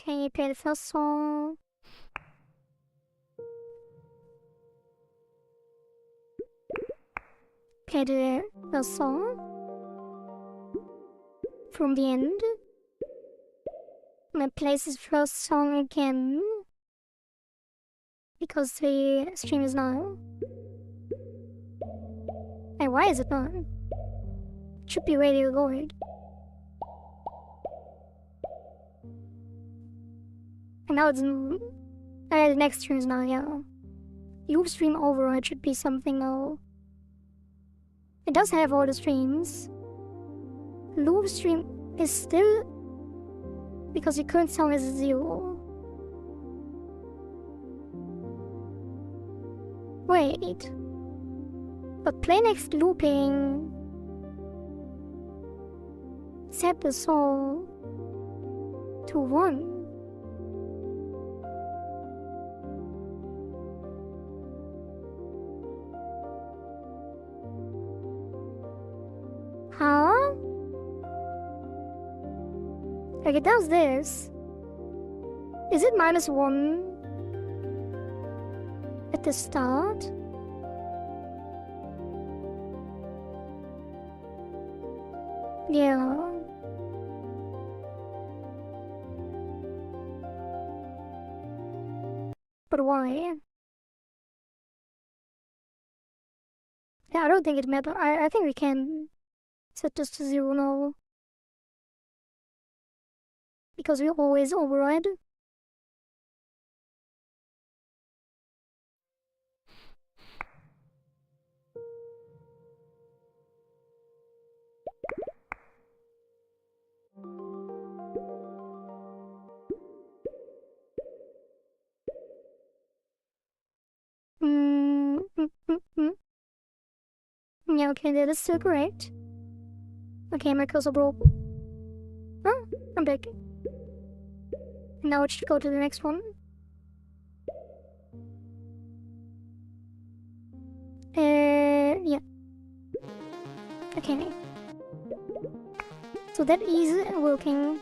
Okay, play the first song. Play the first song from the end. And it plays his first song again, because the stream is now. And why is it not? It should be ready to go, right? And now it's the next stream is now, yeah. Loop stream override should be something now. It does have all the streams. Loop stream is still, because the current song is 0. Wait. But play next looping. Set the song. 2, 1. Huh? Like it does this. Is it -1 at the start? Yeah. But why? Yeah, I don't think it matters. I think we can set this to 0 now. Because we always override. Yeah, okay, that is still correct. Okay, my cursor broke. Oh, I'm back. Now it should go to the next one. Yeah. Okay. So that is working.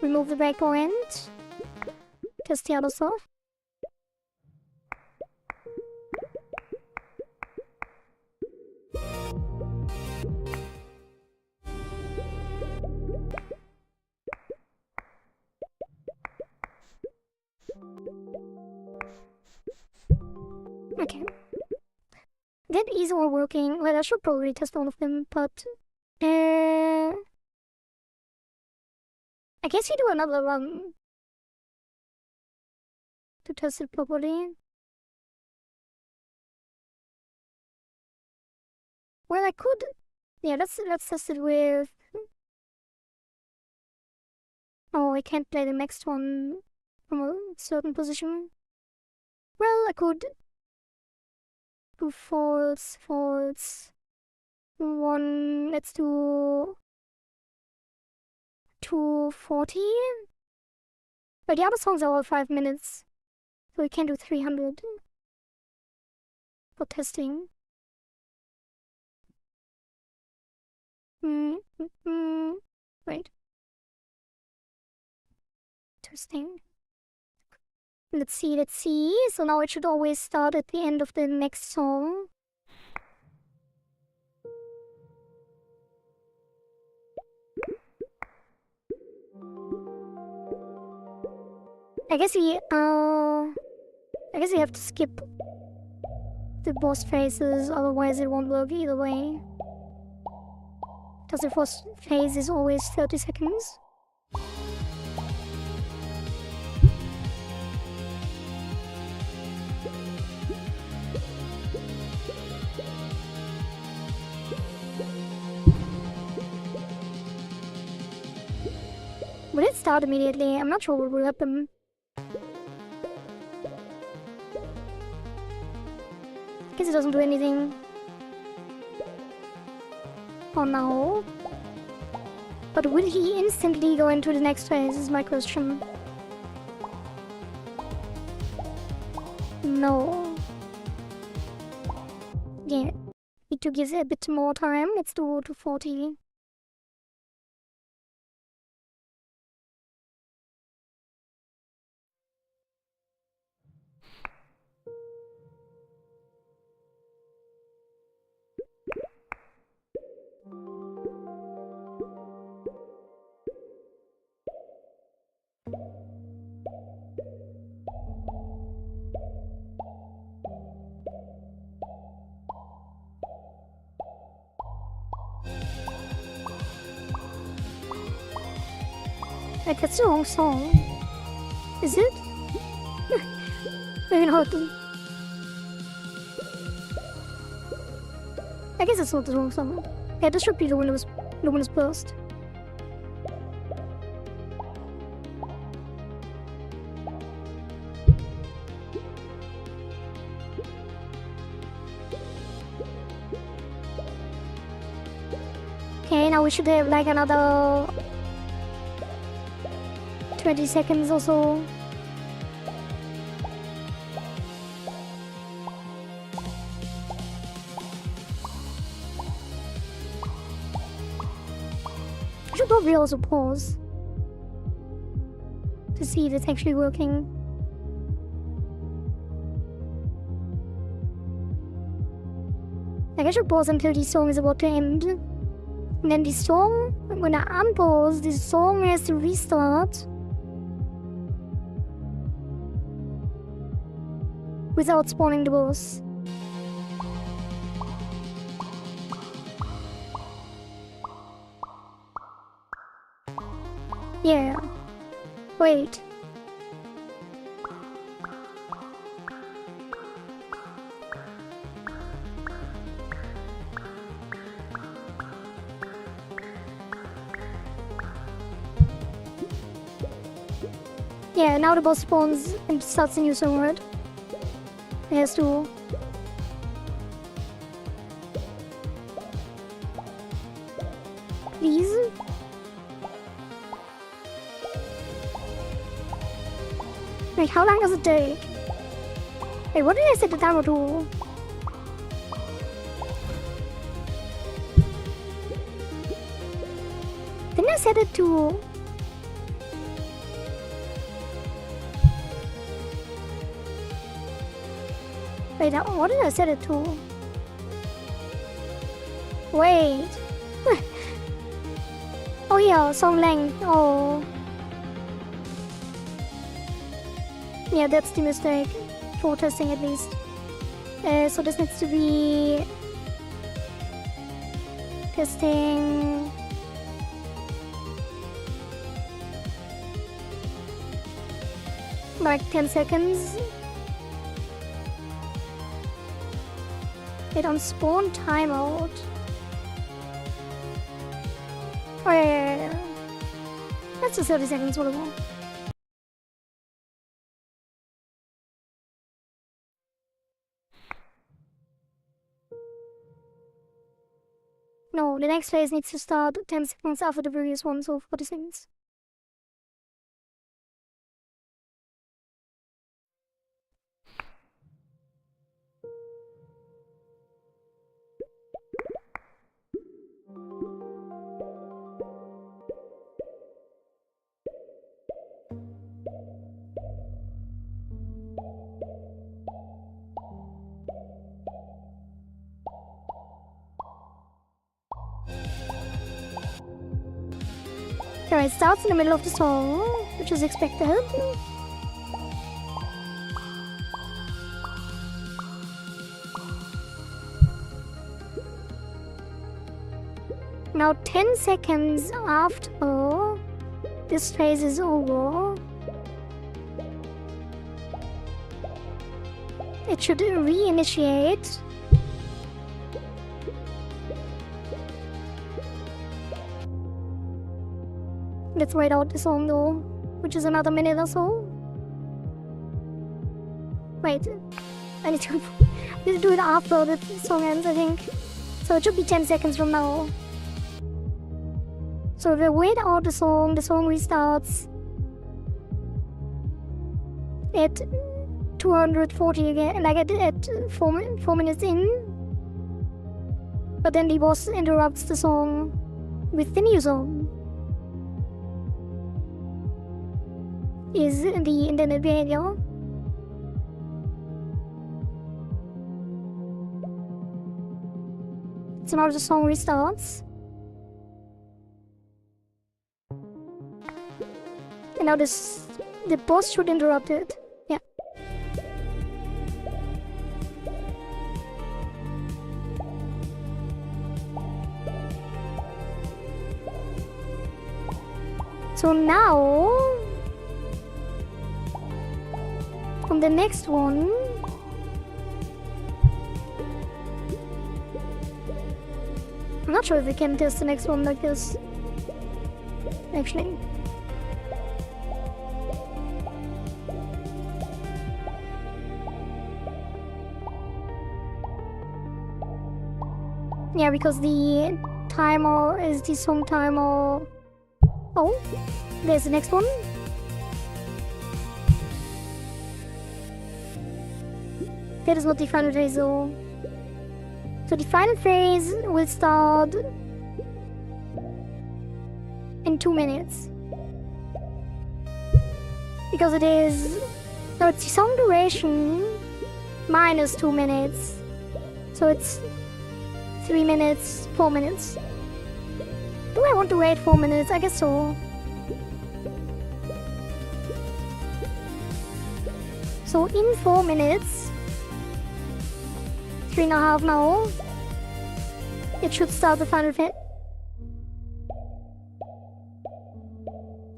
Remove the breakpoint. Test the other stuff. Okay. That is all working. Well, I should probably test all of them, but I guess we do another run to test it properly. Well, I could. Yeah, let's test it with. Oh, I can't play the next one from a certain position. Well, I could do false, false. 1. Let's do 240. But the other songs are all 5 minutes, so we can do 300 for testing. Wait. Testing. Let's see. So now it should always start at the end of the next song. I guess we have to skip the boss phases, otherwise it won't work either way. Because the first phase is always 30 seconds. Will it start immediately? I'm not sure what will happen. Guess it doesn't do anything for now. But will he instantly go into the next phase is my question. No. Yeah, need to give it a bit more time. Let's do 240. Like, that's the wrong song. Is it? Maybe not. I guess it's not the wrong song. Yeah, this should be Luminous Burst. Okay, now we should have like another 20 seconds or so. I should probably also pause to see if it's actually working. Like, I should pause until the song is about to end. And then the song, when I unpause, the song has to restart without spawning the boss. Yeah. Wait. Yeah, now the boss spawns and starts a new song, right? It has to. Please? Wait, how long does it take? Wait, what did I set the timer to? Didn't I set it to... Wait, what did I set it to? Wait. Oh yeah, song length. Oh. Yeah, that's the mistake. For testing at least. So this needs to be... testing... like 10 seconds. It on spawn timeout. Oh yeah. That's the 30 seconds, whatever. No, the next phase needs to start 10 seconds after the previous one, so 40 seconds. Alright, it starts in the middle of the song, which is expected. Now 10 seconds after this phase is over, it should reinitiate. Let's wait out the song though, which is another minute or so. Wait, I need to do it after the song ends, I think. So it should be 10 seconds from now. So if I wait out the song restarts at 240 again, like at 4 minutes in. But then the boss interrupts the song with the new song. Is the intended behavior. So now the song restarts. And now the boss should interrupt it. Yeah. So now, on the next one, I'm not sure if we can test the next one like this, actually. Yeah, because the timer is the song timer. Oh, there's the next one. That is not the final phase though. So the final phase will start in 2 minutes. Because it is... So it's the song duration minus 2 minutes. So it's 3 minutes, 4 minutes. Do I want to wait 4 minutes? I guess so. So in 4 minutes, 3.5 now, it should start the final phase.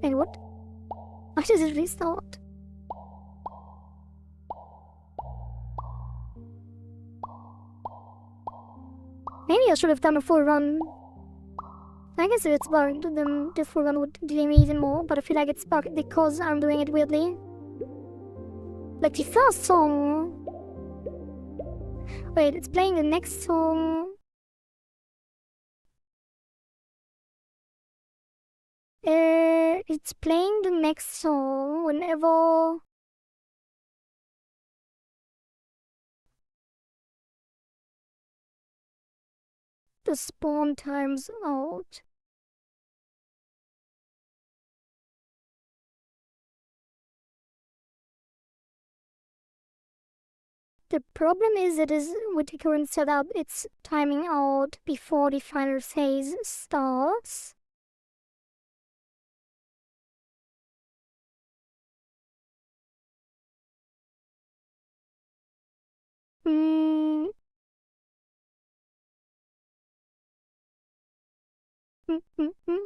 Wait, what? Why does it restart? Maybe I should have done a full run. I guess if it's bugged, then the full run would delay me even more, but I feel like it's bugged because I'm doing it weirdly. Like the first song... Wait, it's playing the next song... It's playing the next song whenever... the spawn time's out. The problem is that with the current setup, it's timing out before the final phase starts.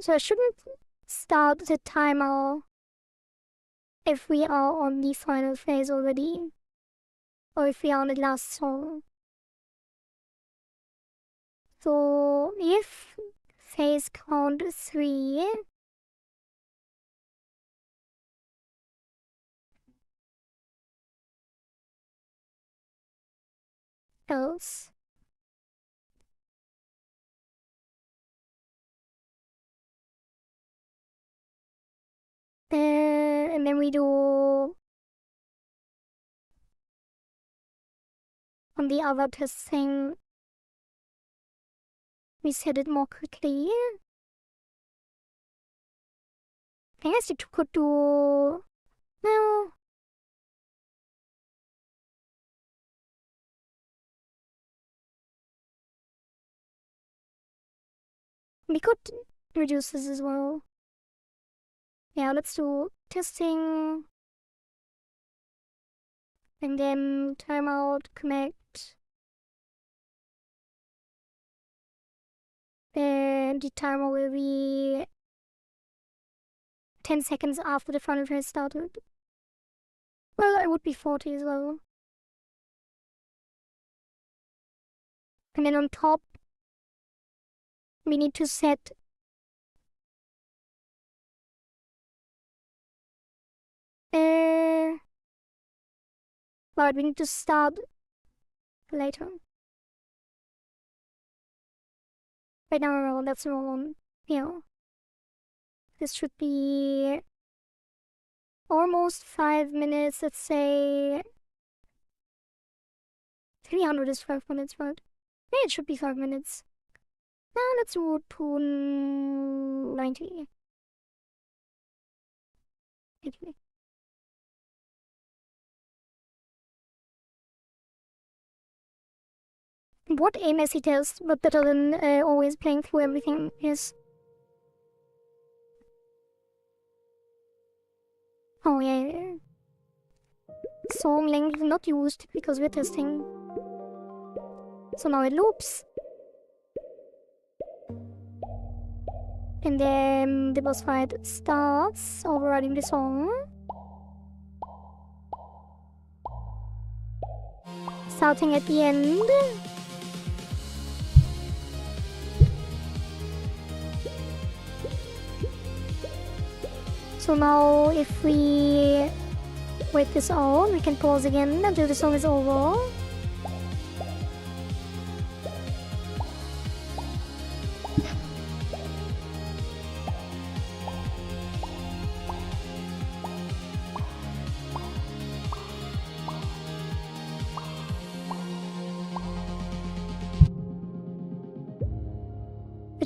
So I shouldn't start the timer if we are on the final phase already. Or if we are on the last song. So if phase count 3, else. And then we do on the other testing, we set it more quickly. I guess you could do... No. We could reduce this as well. Yeah, let's do testing. And then timeout, connect. Then the timer will be 10 seconds after the final phase started. Well, it would be 40 as well. And then on top, we need to set but we need to start later. Wait, no, that's the wrong one. Yeah. This should be almost 5 minutes, let's say 300 is 5 minutes, right? Yeah, it should be 5 minutes. Now let's do 290. Okay. What a messy test, but better than always playing through everything is. Oh yeah. Song length not used because we're testing. So now it loops. And then the boss fight starts, overriding the song. Starting at the end. So now if we wait this out, we can pause again until the song is over.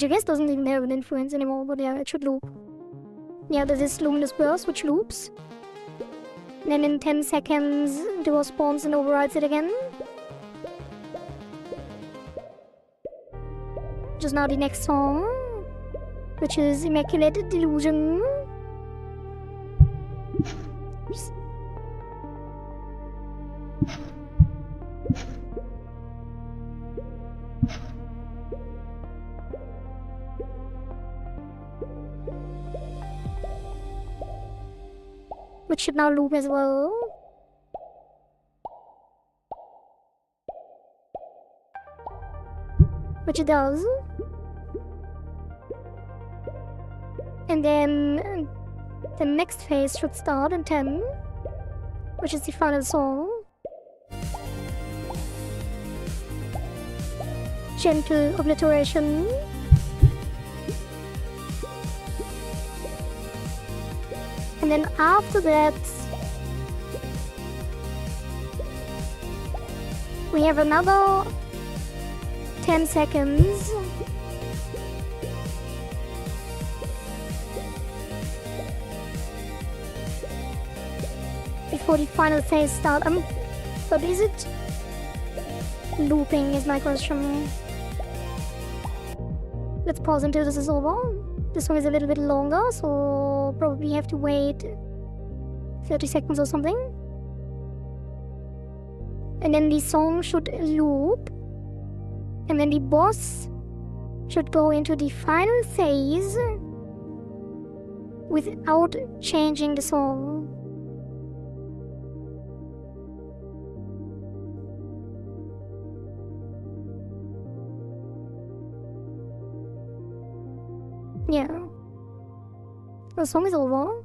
which I guess doesn't even have an influence anymore, but yeah, it should loop. Yeah, there's this luminous burst which loops. Then in 10 seconds, the response and overrides it again. Just now the next song, which is Immaculate Delusion. Which should now loop as well. Which it does. And then the next phase should start in 10, which is the final song. Gentle obliteration. And then after that, we have another 10 seconds. Before the final phase starts. But is it looping is my question. Let's pause until this is over. This one is a little bit longer, so probably have to wait 30 seconds or something. And then the song should loop. And then the boss should go into the final phase without changing the song. Yeah. The song is over.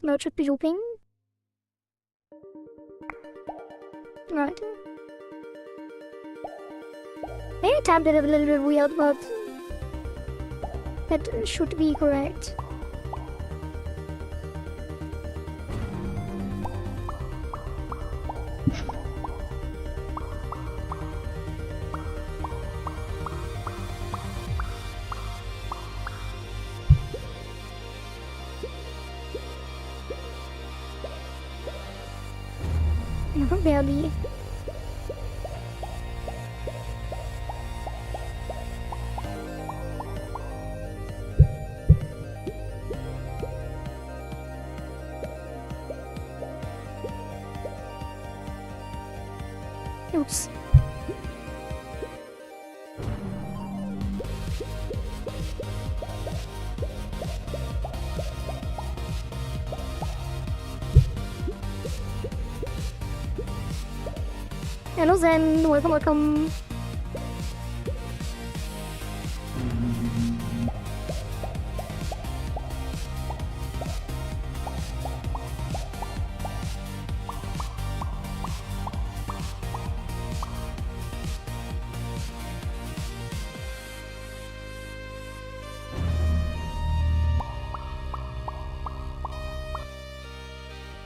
Now it should be looping. Right. Maybe I tapped it a little bit weird, but that should be correct. Barely. Oops. Hello Zen, welcome.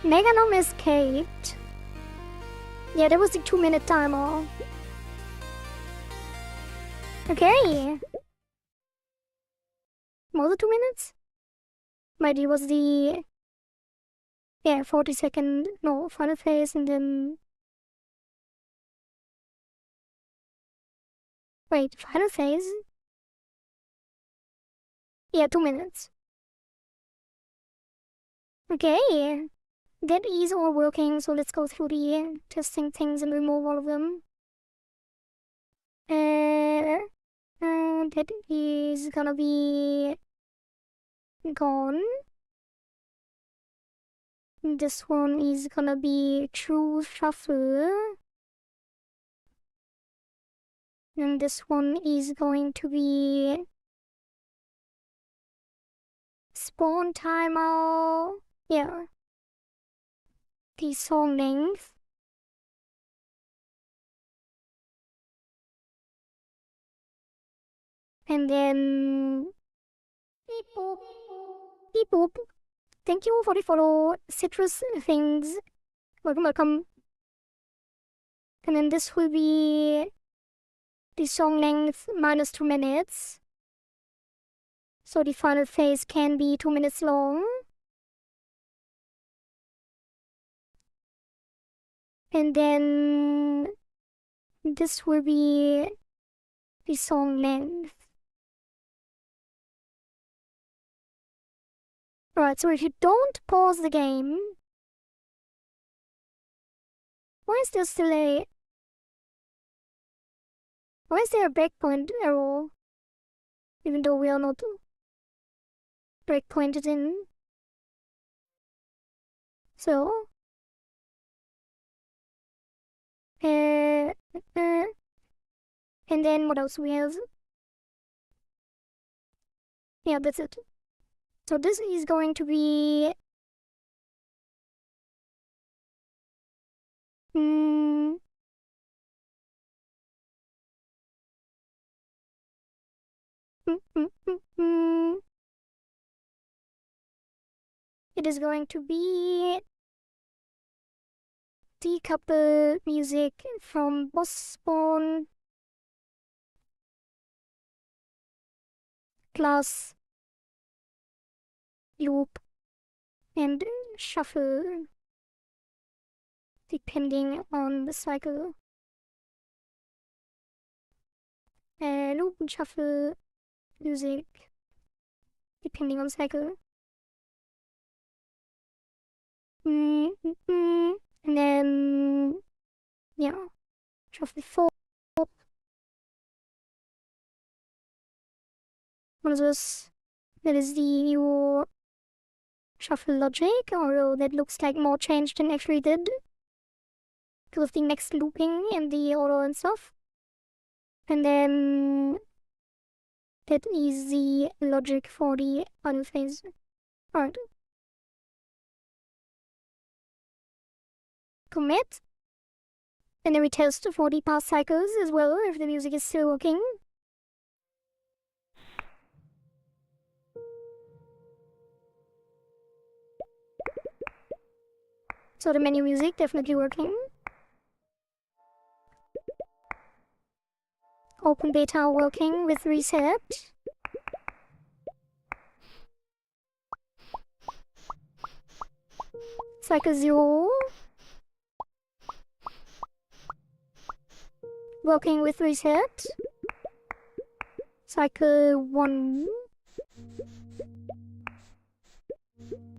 Meganom escaped. Yeah, that was the 2-minute timer. Okay. Was it 2 minutes? Maybe it was the... Yeah, 40-second... No, final phase and then... Wait, final phase? Yeah, 2 minutes. Okay. That is all working, so let's go through the testing things and remove all of them. That is gonna be gone. This one is gonna be true shuffle. And this one is going to be spawn timer. Yeah. The song length. And then beep boop. Beep boop. Thank you for the follow. Citrus things. Welcome. And then this will be the song length minus 2 minutes. So the final phase can be 2 minutes long. And then this will be the song length. Alright, so if you don't pause the game, why is there a breakpoint arrow? Even though we are not breakpointed in. So and then what else we have? Yeah, that's it. So this is going to be it is going to be decouple music from boss spawn class loop and shuffle depending on the cycle. Loop and shuffle music depending on cycle. And then, yeah, shuffle 4. What is this? That is the new shuffle logic, although that looks like more change than actually did because of the next looping and the order and stuff. And then that is the logic for the final phase. Alright. Commit. And then we test for the past cycles as well if the music is still working. So the menu music definitely working. Open beta working with reset. Cycle 0. Working with reset. Cycle 1.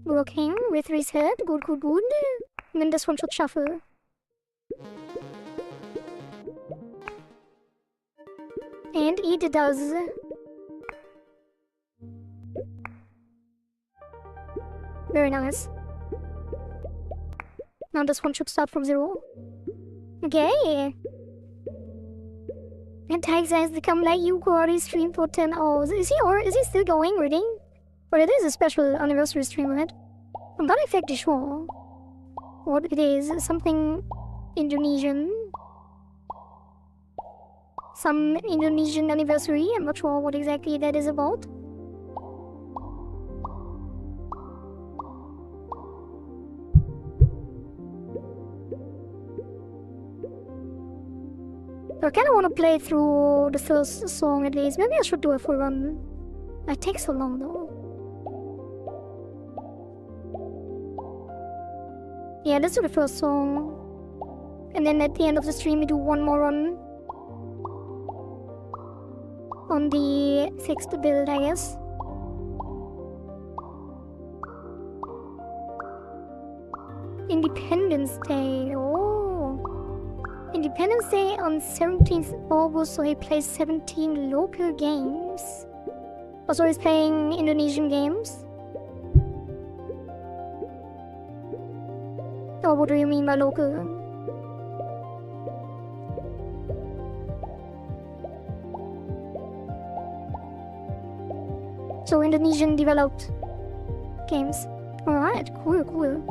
Working with reset. Good, good, good. And then this one should shuffle. And it does. Very nice. Now this one should start from 0. Okay. And ItaGy has become like you already streamed for 10 hours. Is he still going reading? Or it is a special anniversary stream, right? I'm not exactly sure what it is. Something Indonesian. Some Indonesian anniversary. I'm not sure what exactly that is about. I kinda wanna play through the first song at least. Maybe I should do a full run. It takes so long though. Yeah, let's do the first song. And then at the end of the stream we do one more run. On the 6th build, I guess. Independence Day. Oh. Independence Day on 17th August, so he plays 17 local games. Also, he's playing Indonesian games. Oh, what do you mean by local? So Indonesian developed games. Alright, cool, cool.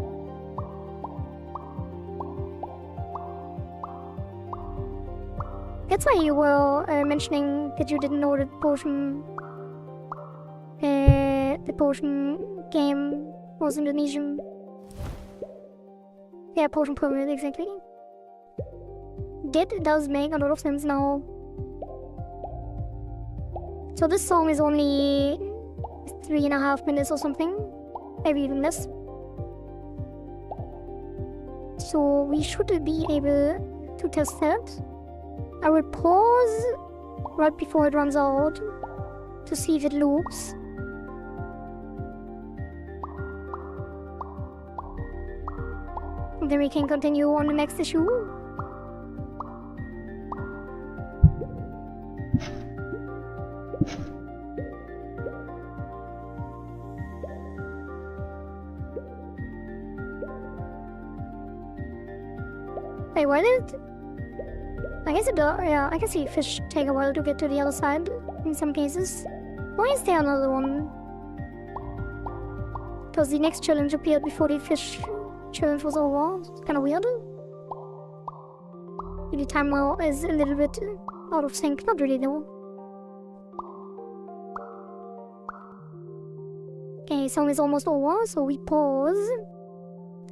That's why you were mentioning that you didn't know that the Potion game was Indonesian. Yeah, Potion Pyramid, exactly. That does make a lot of sense now. So this song is only 3.5 minutes or something, maybe even less. So we should be able to test that. I will pause right before it runs out to see if it loops. And then we can continue on the next issue. Wait, why did it... I guess it does. Yeah, I can see fish take a while to get to the other side in some cases. Why is there another one? Because the next challenge appeared before the fish challenge was over. It's kind of weird. The timer is a little bit out of sync. Not really though. Okay, song is almost over, so we pause.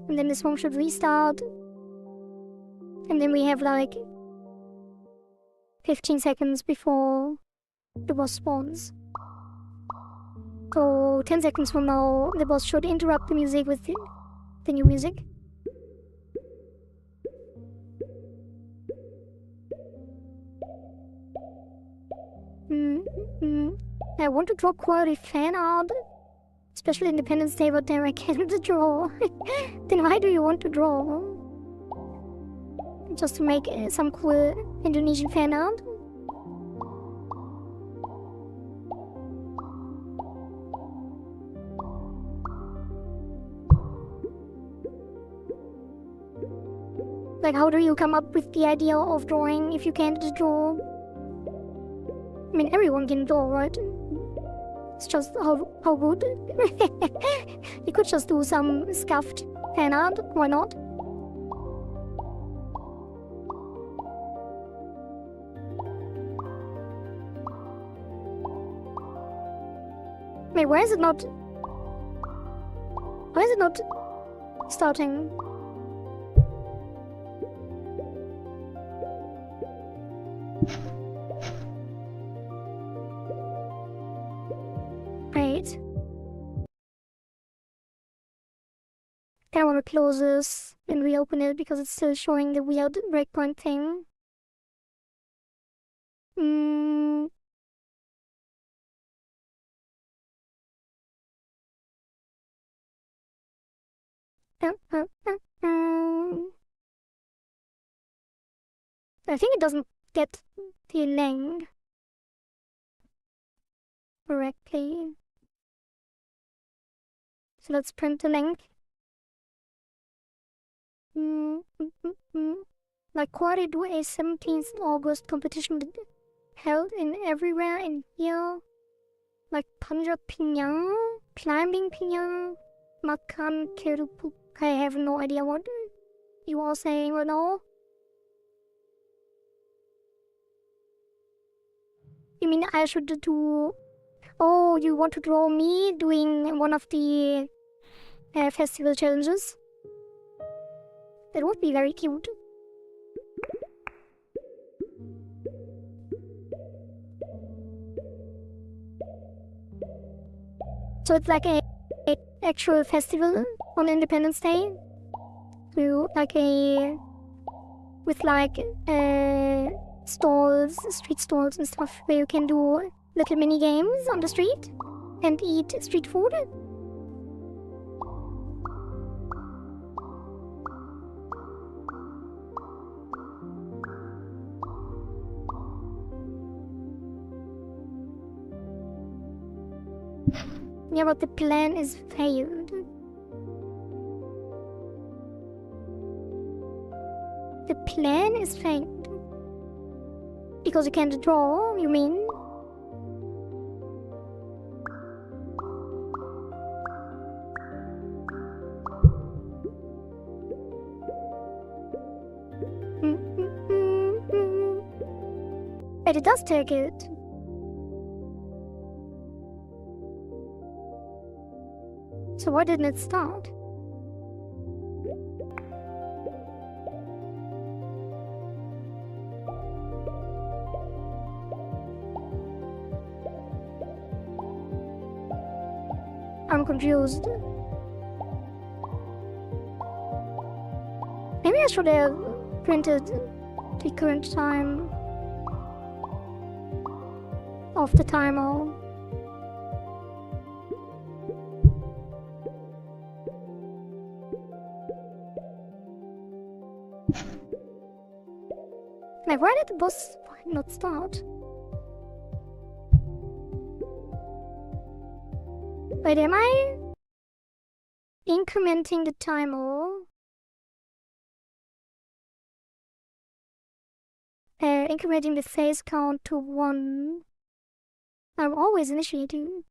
And then the song should restart. And then we have like 15 seconds before the boss spawns. So 10 seconds from now, the boss should interrupt the music with the new music. I want to draw quality fan art, especially Independence Day, but there I can't draw. Then why do you want to draw? Just to make some cool Indonesian fan art? Like, how do you come up with the idea of drawing if you can't draw? I mean, everyone can draw, right? It's just how good. You could just do some scuffed fan art, why not? Wait, why is it not starting? Right. I want to close this and reopen it because it's still showing the weird breakpoint thing. I think it doesn't get the length correctly. So let's print the length. Like Quarry do a 17th August competition held in everywhere in here. Like Punjab Pinyang, Climbing Pinyang, Makan Kerupuk. I have no idea what you are saying right now. You mean I should do... Oh, you want to draw me doing one of the festival challenges? That would be very cute. So it's like a actual festival on Independence Day. So like with like stalls, street stalls and stuff where you can do little mini games on the street and eat street food. Yeah, but the plan is failed. The plan is failed. Because you can't draw, you mean? But it does take it. So why didn't it start? I'm confused. Maybe I should have printed the current time of the timer. Like, why did the boss not start? Wait, am I incrementing the timer? Incrementing the phase count to 1. I'm always initiating.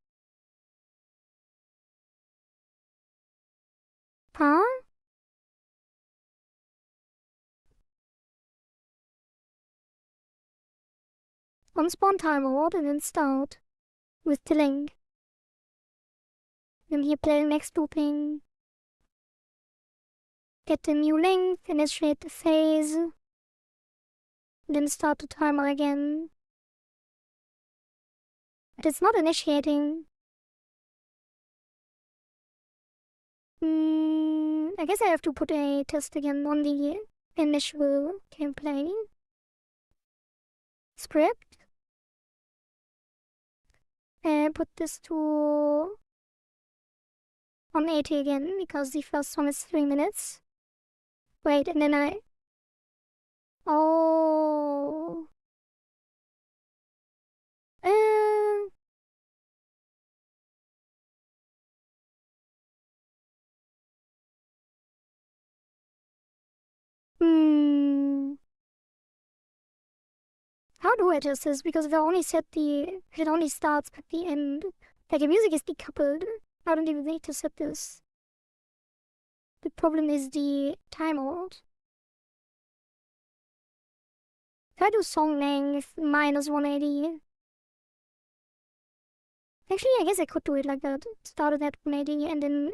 Huh? Unspawn timer and then start with the link. Then here play the next looping. Get the new link, initiate the phase. Then start the timer again. But it's not initiating. I guess I have to put a test again on the initial gameplay script. And put this to 180 again, because the first one is 3 minutes. Wait, and then I... Oh... How do I test this? Because if I only set the... If it only starts at the end. Like, the music is decoupled. I don't even need to set this. The problem is the timer. If I do song length minus 180... Actually, I guess I could do it like that. Start at 180 and then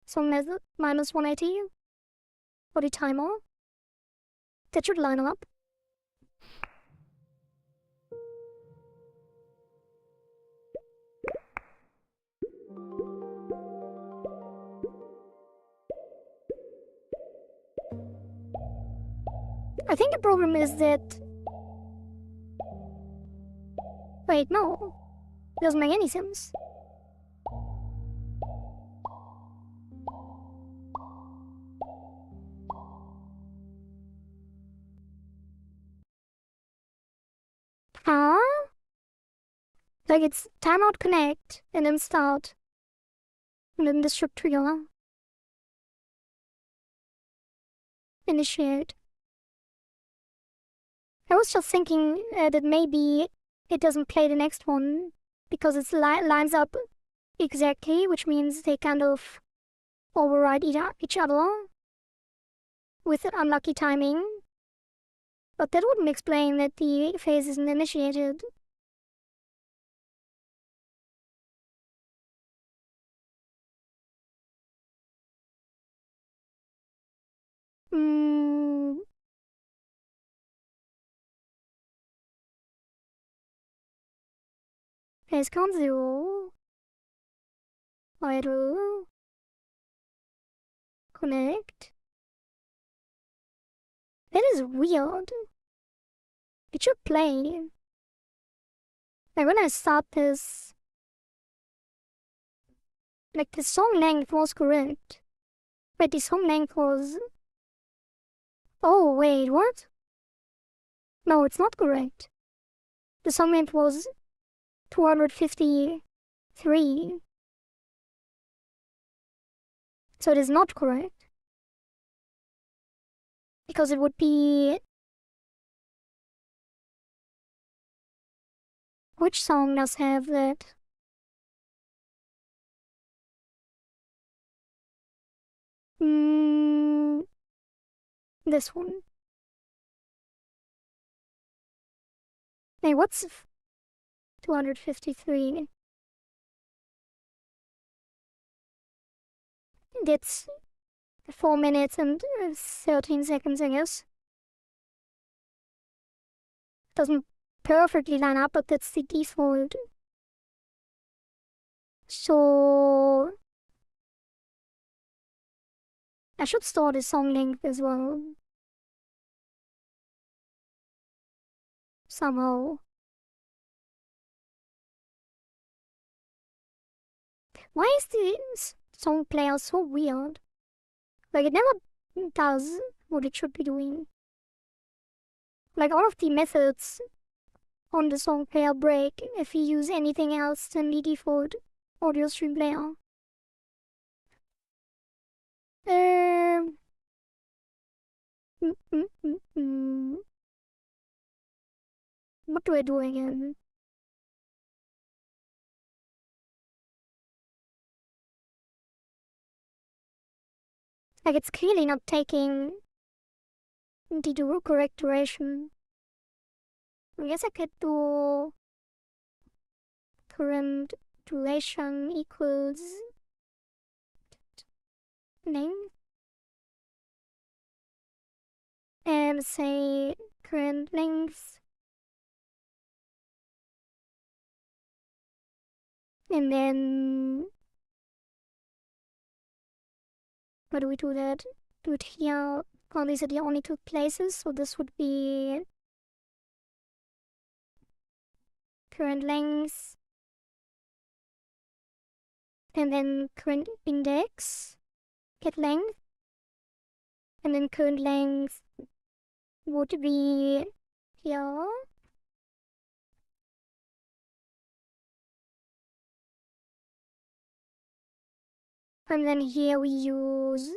song length minus 180 for the timer. That should line up. I think the problem is that... Wait, no. It doesn't make any sense. Huh? Like, it's timeout connect and then start. And then this should trigger. Initiate. I was just thinking that maybe it doesn't play the next one because it lines up exactly, which means they kind of override each other with unlucky timing. But that wouldn't explain that the phase isn't initiated. Phase count 0. Idle. Connect. That is weird. It should play. Like when I start this... Like the song length was correct. But the song length was... Oh wait, what? No, it's not correct. The song length was 253. So it is not correct. Because it would be... Which song does have that? This one. Hey, what's 253? That's 4 minutes and 13 seconds, I guess. Doesn't perfectly line up, but that's the default. So I should store the song length as well. Somehow. Why is the song player so weird? Like, it never does what it should be doing. Like, all of the methods on the song player break if you use anything else than the default audio stream player. Um. What do I do again? Like, it's clearly not taking the correct duration. I guess I could do current duration equals length and say current length, and then where do we do that? Do it here. Oh, these are the only two places, so this would be current length and then current index, get length, and then current length would be here. And then here we use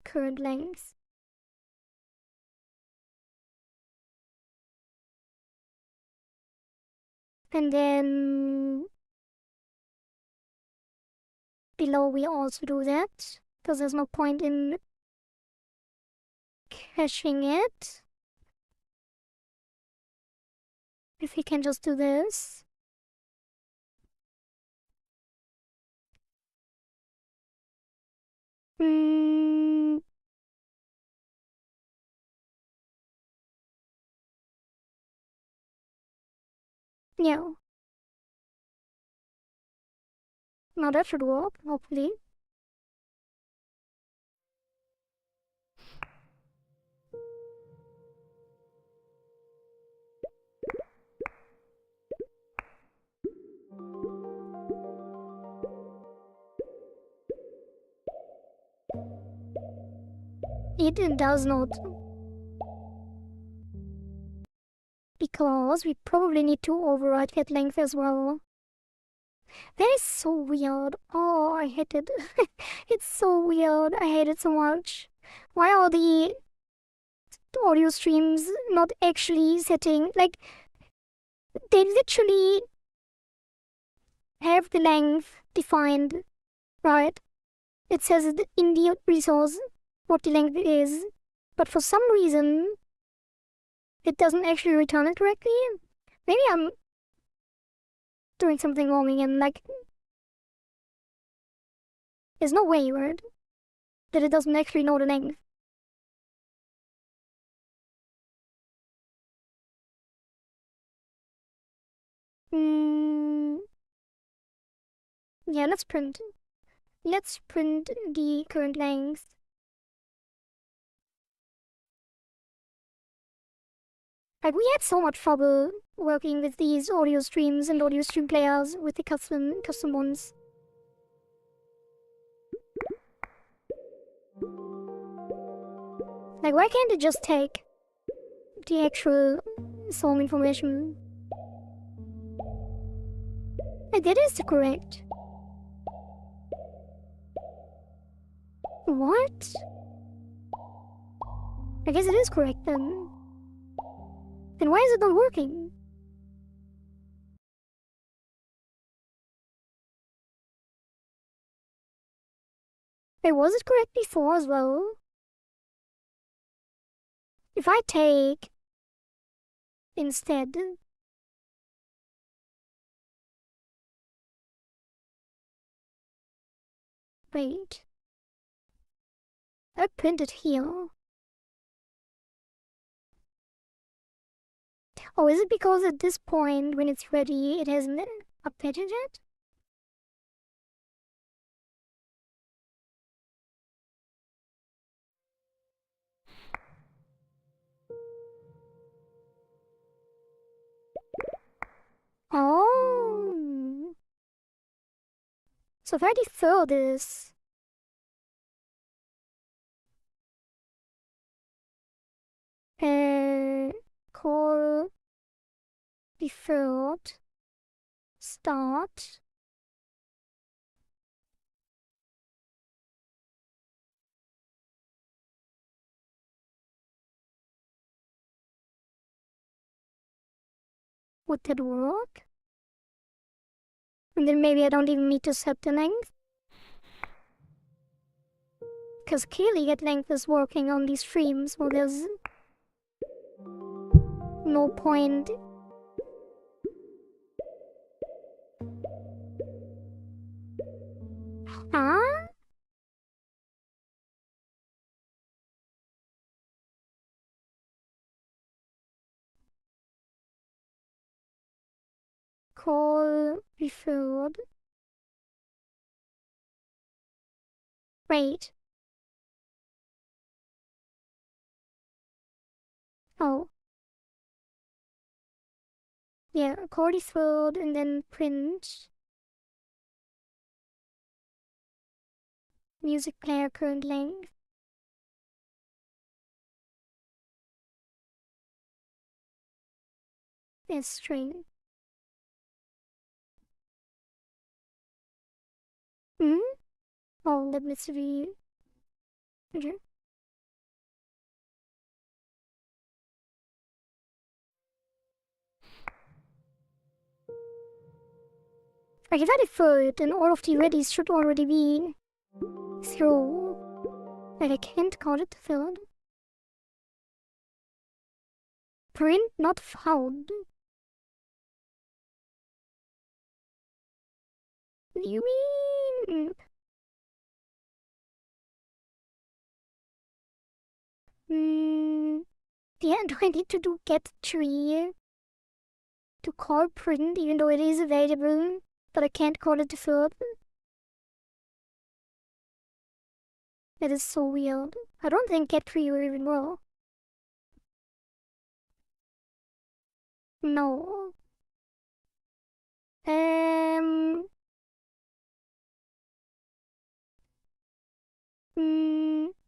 current length. And then below we also do that, because there's no point in caching it. If we can just do this. Yeah. Now that should work, hopefully. It does not. Because we probably need to override that length as well. That is so weird. Oh, I hate it. It's so weird. I hate it so much. Why are the audio streams not actually setting? Like, they literally have the length defined, right? It says in the resource what the length is, but for some reason, it doesn't actually return it correctly. Maybe I'm doing something wrong again. Like, there's no way, right, that it doesn't actually know the length. Yeah, let's print. Let's print the current length. Like, we had so much trouble working with these audio streams and audio stream players with the custom ones. Like, why can't it just take the actual song information? Like, that is correct. What? I guess it is correct then. Then why is it not working? Wait, was it correct before as well? If I take instead wait, I print it here. Oh, is it because at this point when it's ready it hasn't updated yet? So 33rd is... call deferred start would that work? And then maybe I don't even need to set the length, because clearly get length is working on these streams, so there's no point. Huh? Call referred. Wait. Oh. Yeah, call referred and then print. Music player current length. There's string. Hmm? Oh, let me see. Okay. I get that deferred, and all of the readies should already be through. But I can't call it deferred. Print not found. What do you mean? Yeah, do I need to do get tree to call print even though it is available, but I can't call it deferred? That is so weird. I don't think get tree will even work. No. Mm,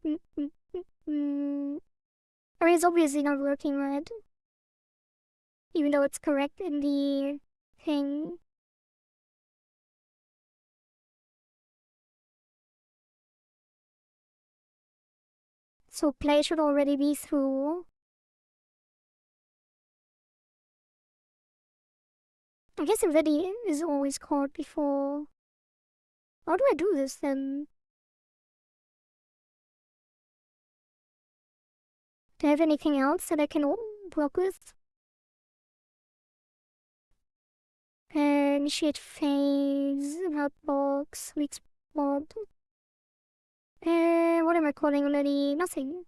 mm, mm, I mean, it's obviously not working right, even though it's correct in the thing. So play should already be through. I guess ready is always called before. How do I do this then? Do I have anything else that I can work with? Initiate phase, outbox, weak spot. What am I calling already? Nothing.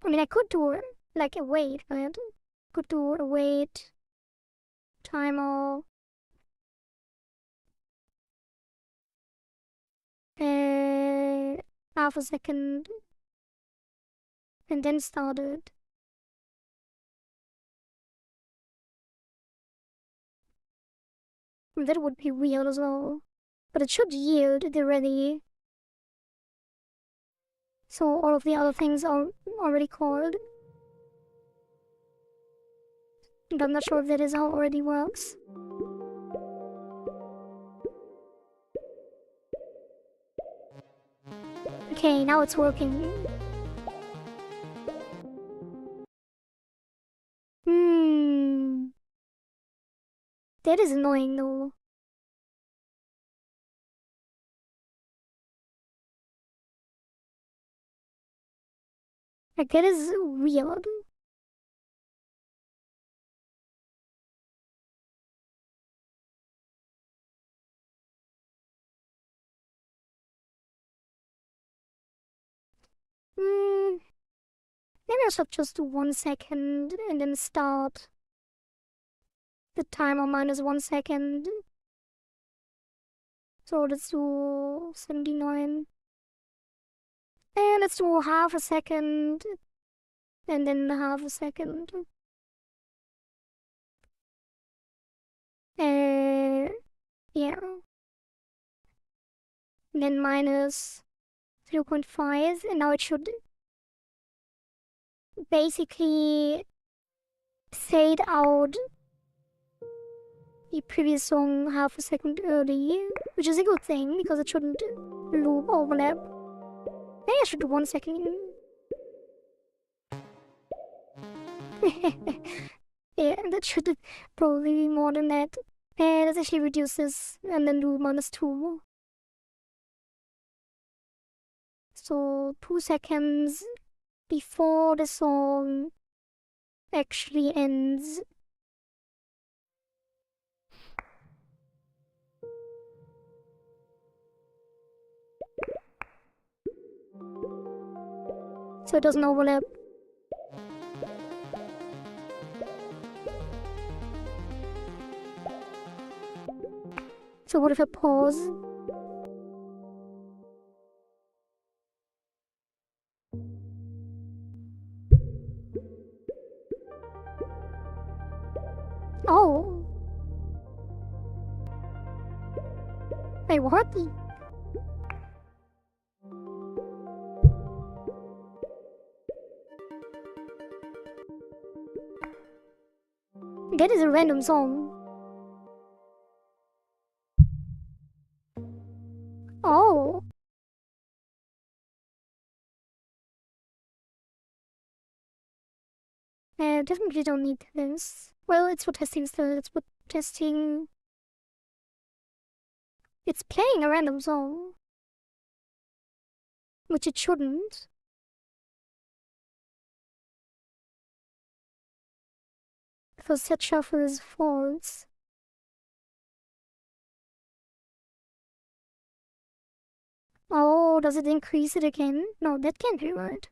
I mean, I could do like a wait, right? Could do a wait timer. Half a second, and then started. That would be weird as well. But it should yield the ready. So all of the other things are already called. But I'm not sure if that is how it already works. Okay, now it's working. That is annoying though. Like, that is weird. Maybe I should just do 1 second and then start the timer minus 1 second. So let's do 79. And let's do half a second and then half a second. Yeah. Then minus 0.5, and now it should basically fade out the previous song half a second early, which is a good thing because it shouldn't loop overlap. Maybe I should do 1 second. Yeah, that should probably be more than that. Let's actually reduce this and then do -2. So 2 seconds before the song actually ends. So it doesn't overlap. So what if I pause? Oh. Wait, what? That is a random song. Oh. Definitely don't need this. Well, it's for testing still. It's for testing. It's playing a random song. Which it shouldn't. So set shuffle is false. Oh, does it increase it again? No, that can't be right.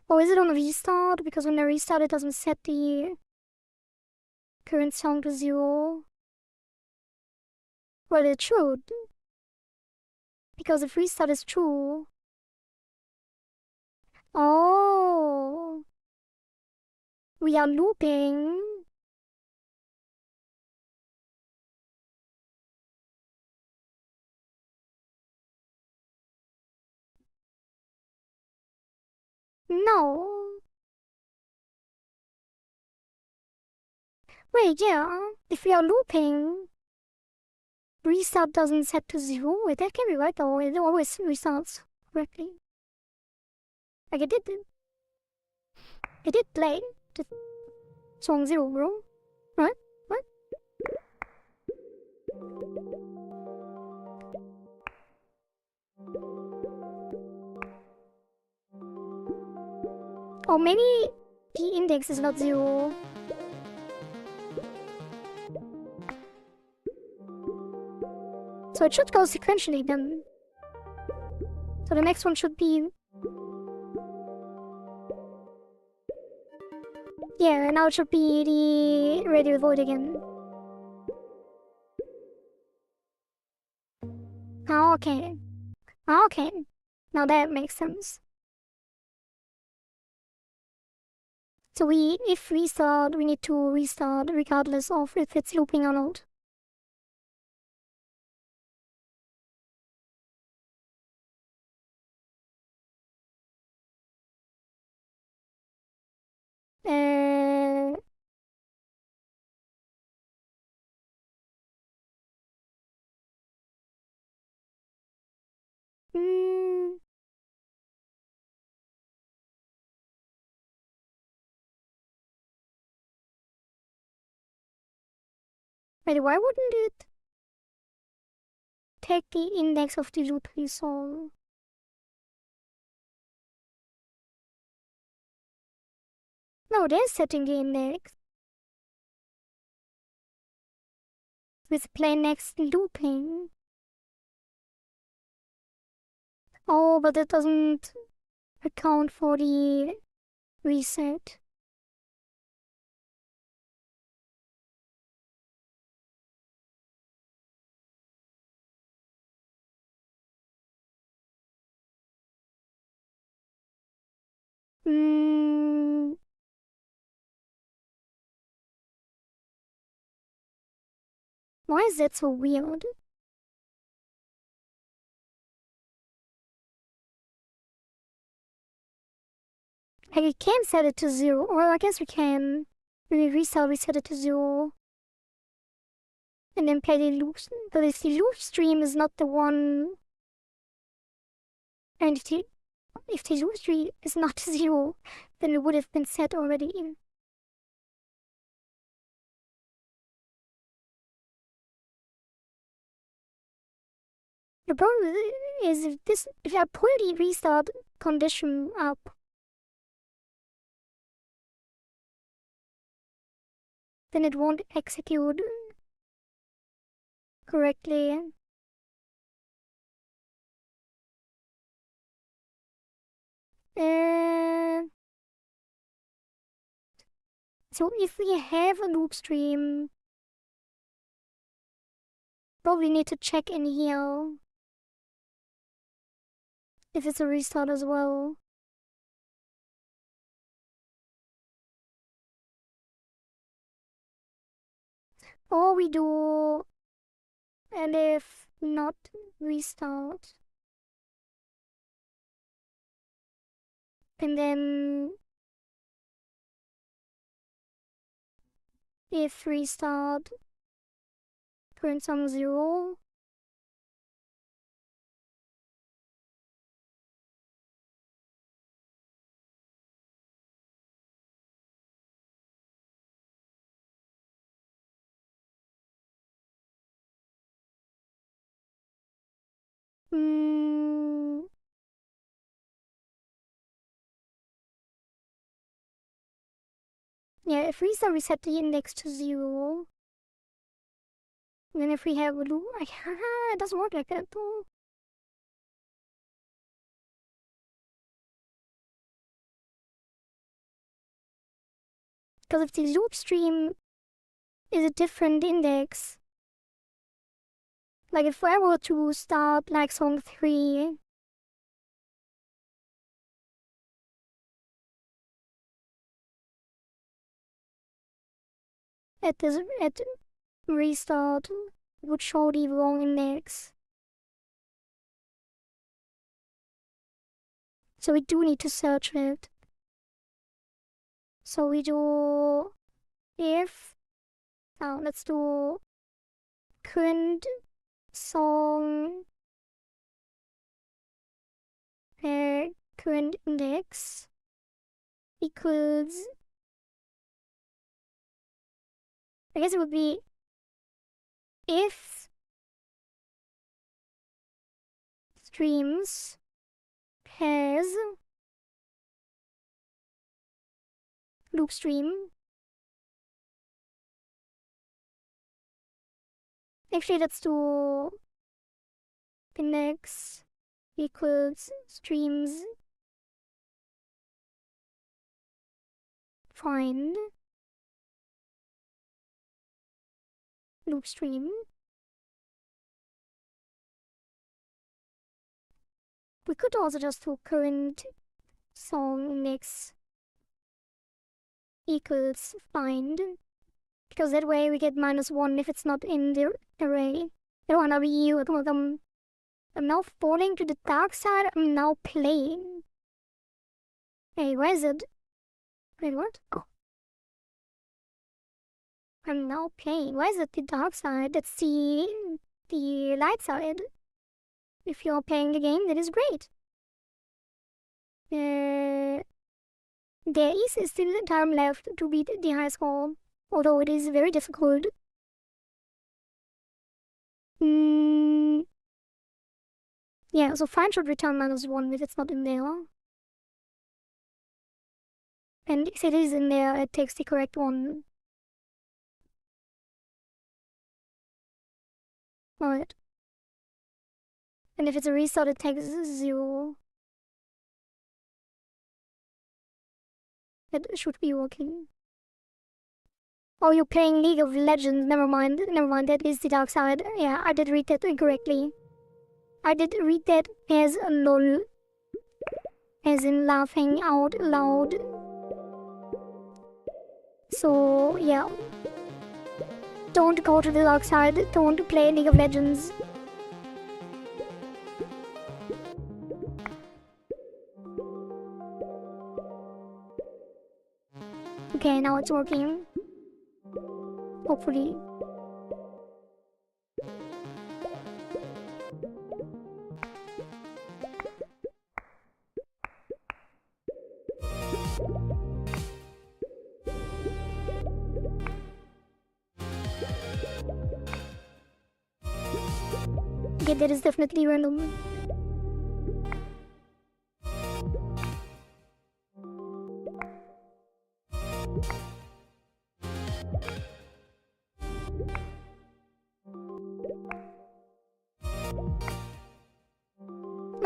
Or is it on restart? Because when I restart, it doesn't set the current song to 0. Well, it should. Because if restart is true. Oh. We are looping. No. Wait, yeah. If we are looping, restart doesn't set to 0. Wait, that can be right though. It always restarts correctly. Like it did play the song 0, bro. Right? What? Or maybe the index is not 0. So it should go sequentially then. So the next one should be... Yeah, now it should be the radio void again. Oh, okay. Okay. Now that makes sense. So if restart, we need to restart regardless of if it's looping or not. Uh, mm, Wait, why wouldn't it take the index of the loop resolve? No, they're setting the index with plain next looping. Oh, but that doesn't account for the reset. Why is that so weird? Like, we can set it to 0, or I guess we can. When we restart, we set it to 0. And then play the loop. But if the loop stream is not the one. And if the loop stream is not 0, then it would have been set already. The problem is if I pull the restart condition up, then it won't execute correctly. So if we have a loop stream, probably need to check in here if it's a restart as well. Or we do, and if not restart, and then if restart turns on 0, yeah, if restart reset the index to 0, then if we have a loop, it doesn't work like that though. Because if the loop stream is a different index, like if I were to start like song 3, at restart, it would show the wrong index. So we do need to search it. So we do if, let's do current song current index equals, I guess it would be if streams has loop stream. Actually, let's do index equals streams find loop stream. We could also just do current song index equals find, because that way we get -1 if it's not in the array. I don't wanna be with them. I'm now falling to the dark side. I'm now playing. Hey, where is it? Wait, what? Oh. I'm now playing. Why is it the dark side? That's the light side. If you're playing the game, that is great. There is still time left to beat the high score, although it is very difficult. Yeah, so find should return -1 if it's not in there. And if it is in there, it takes the correct one. Alright. And if it's a restart, it takes 0. It should be working. Oh, you're playing League of Legends. Never mind, that is the dark side. Yeah, I did read that incorrectly. I did read that as a LOL. as in laughing out loud. So yeah, don't go to the dark side, don't play League of Legends. Okay, now it's working. Hopefully. Okay, that is definitely random.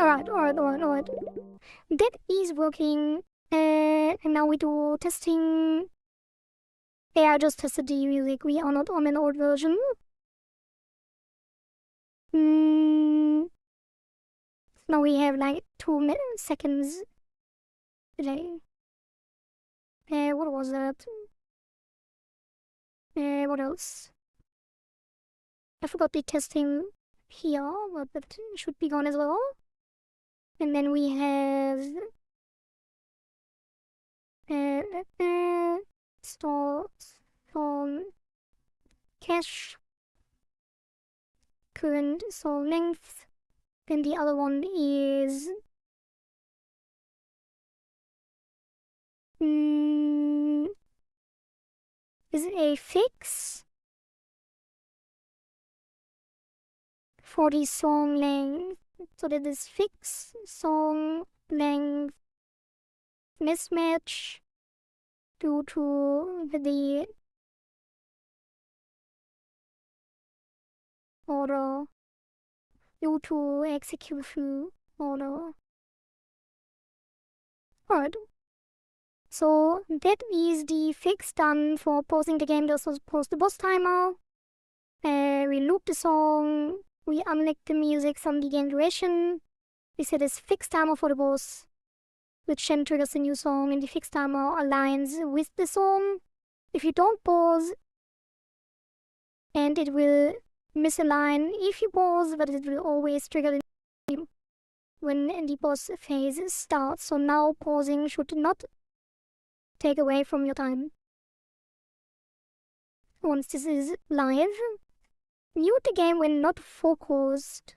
Alright. That is working. And now we do testing. Yeah, I just tested the music. We are not on an old version. Now we have like 2 seconds delay. What was that? What else? I forgot the testing here, but that should be gone as well. And then we have store from cache, current song length. Then the other one is a fix for the song length. So that is fix song length mismatch due to the order, due to execution order. Alright. So that is the fix done for pausing the game. Just pause the boss timer. We loop the song. We unlock the music from the game duration. We set this fixed timer for the boss, which then triggers the new song, and the fixed timer aligns with the song. If you don't pause, and it will misalign if you pause, but it will always trigger when the boss phase starts. So now pausing should not take away from your time. Once this is live, mute the game when not focused.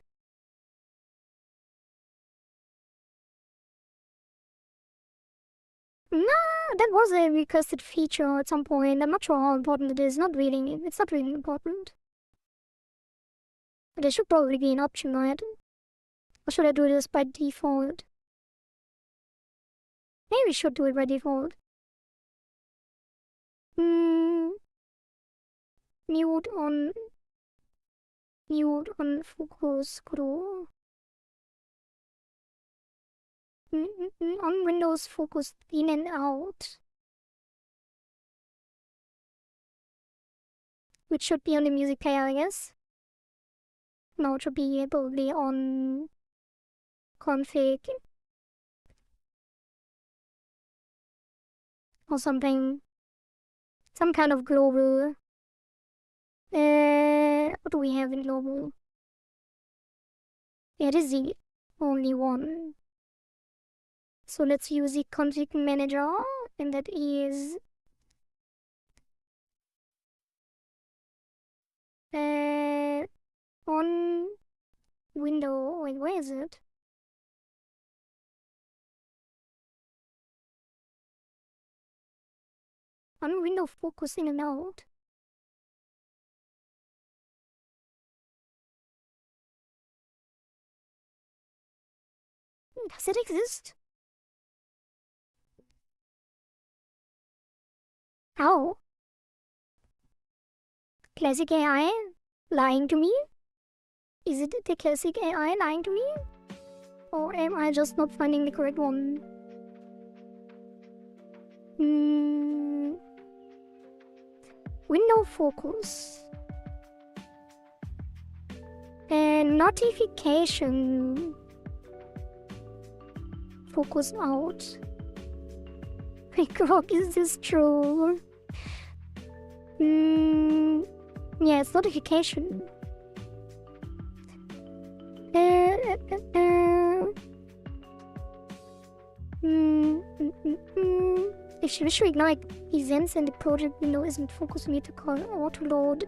Nah, that was a requested feature at some point. I'm not sure how important it is. It's not really important. There should probably be an option, right? Or should I do this by default? Maybe we should do it by default. Mute on focus scroll. On Windows, focus in and out. Which should be on the music player, I guess. No, it should be probably on config. Or something. Some kind of global. What do we have in global? Yeah, it is the only one. So let's use the config manager, and that is on window. Wait, where is it? On window focus in and out. Does it exist? How? Classic AI lying to me? Is it the classic AI lying to me? Or am I just not finding the correct one? Window focus. Notification. focus out. Like, rock, is this true? Yeah, it's notification. If you wish to ignore events and the project window isn't focused, we need to call autoload.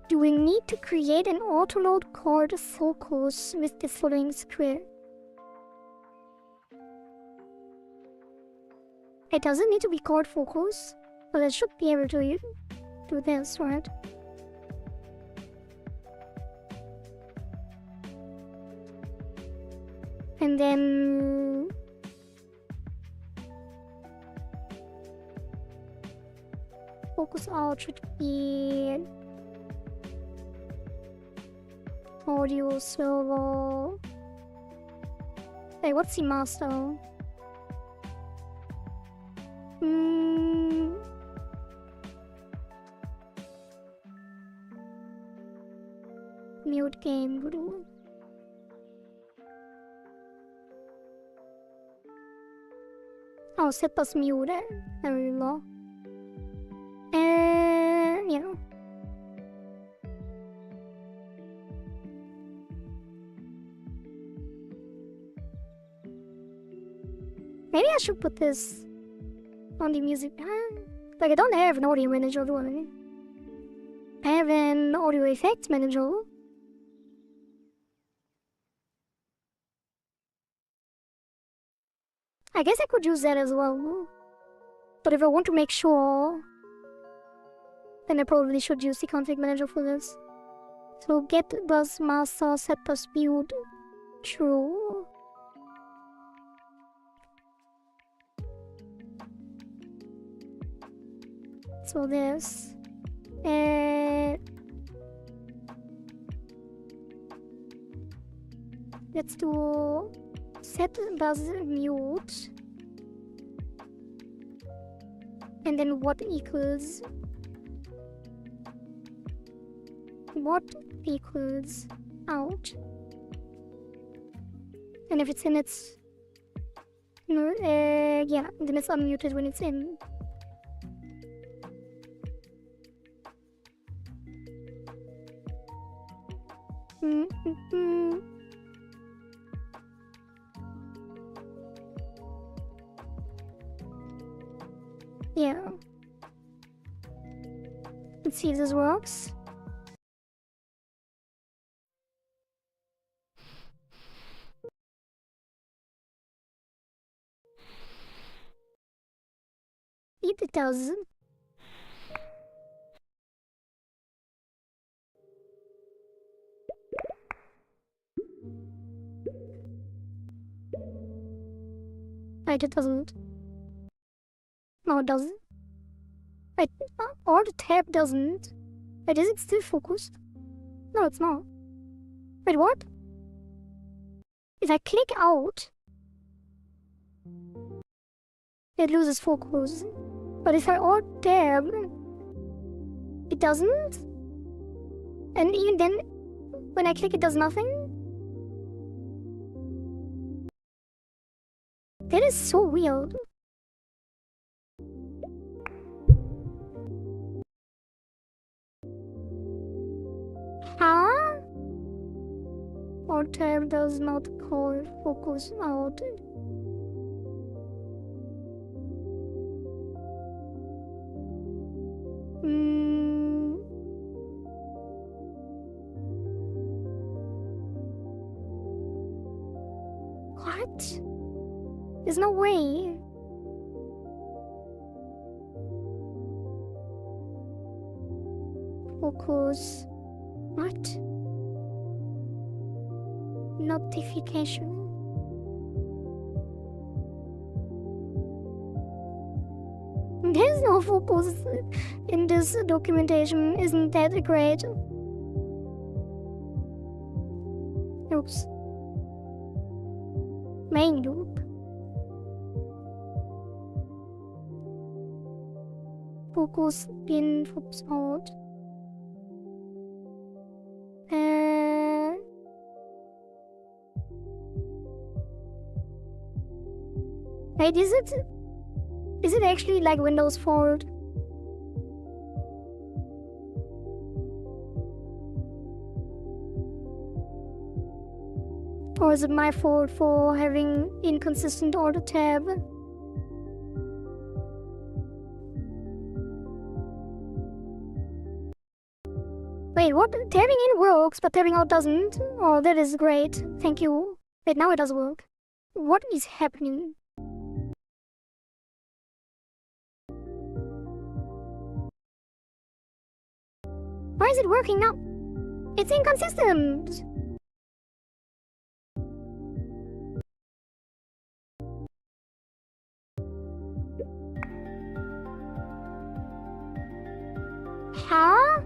Do we need to create an autoload called focus with the following square? It doesn't need to be called focus, but I should be able to do this, right? And then focus out should be audio server. Hey, what's the master? Mute game guru. Oh, set us mute. There we go. Yeah. Maybe I should put this on the music. Like, I don't have an audio manager, do I? I have an audio effects manager. I guess I could use that as well. But if I want to make sure, then I probably should use the config manager for this. So get bus master set bus build true. So this. Let's do set bus mute. And then what equals out. And if it's in, it's no, yeah, then it's unmuted when it's in. Yeah. Let's see if this works. It does. Wait, it doesn't. No, it doesn't. Wait, or the tab doesn't. Wait, is it still focused? No, it's not. Wait, what? If I click out, it loses focus. But if I alt tab, it doesn't. And even then, when I click, it does nothing. That is so weird. Huh? Alt tab does not call focus out. What? There's no way. Focus. What? Notification. There's no focus in this documentation. Isn't that great? Oops. Main loop. Focus in, focus out. Wait, is it actually like Windows' fault? Or is it my fault for having inconsistent auto tab? Wait, what? Tabbing in works, but tabbing out doesn't? Oh, that is great. Thank you. Wait, now it does work. What is happening? Why is it working now? It's inconsistent! Huh?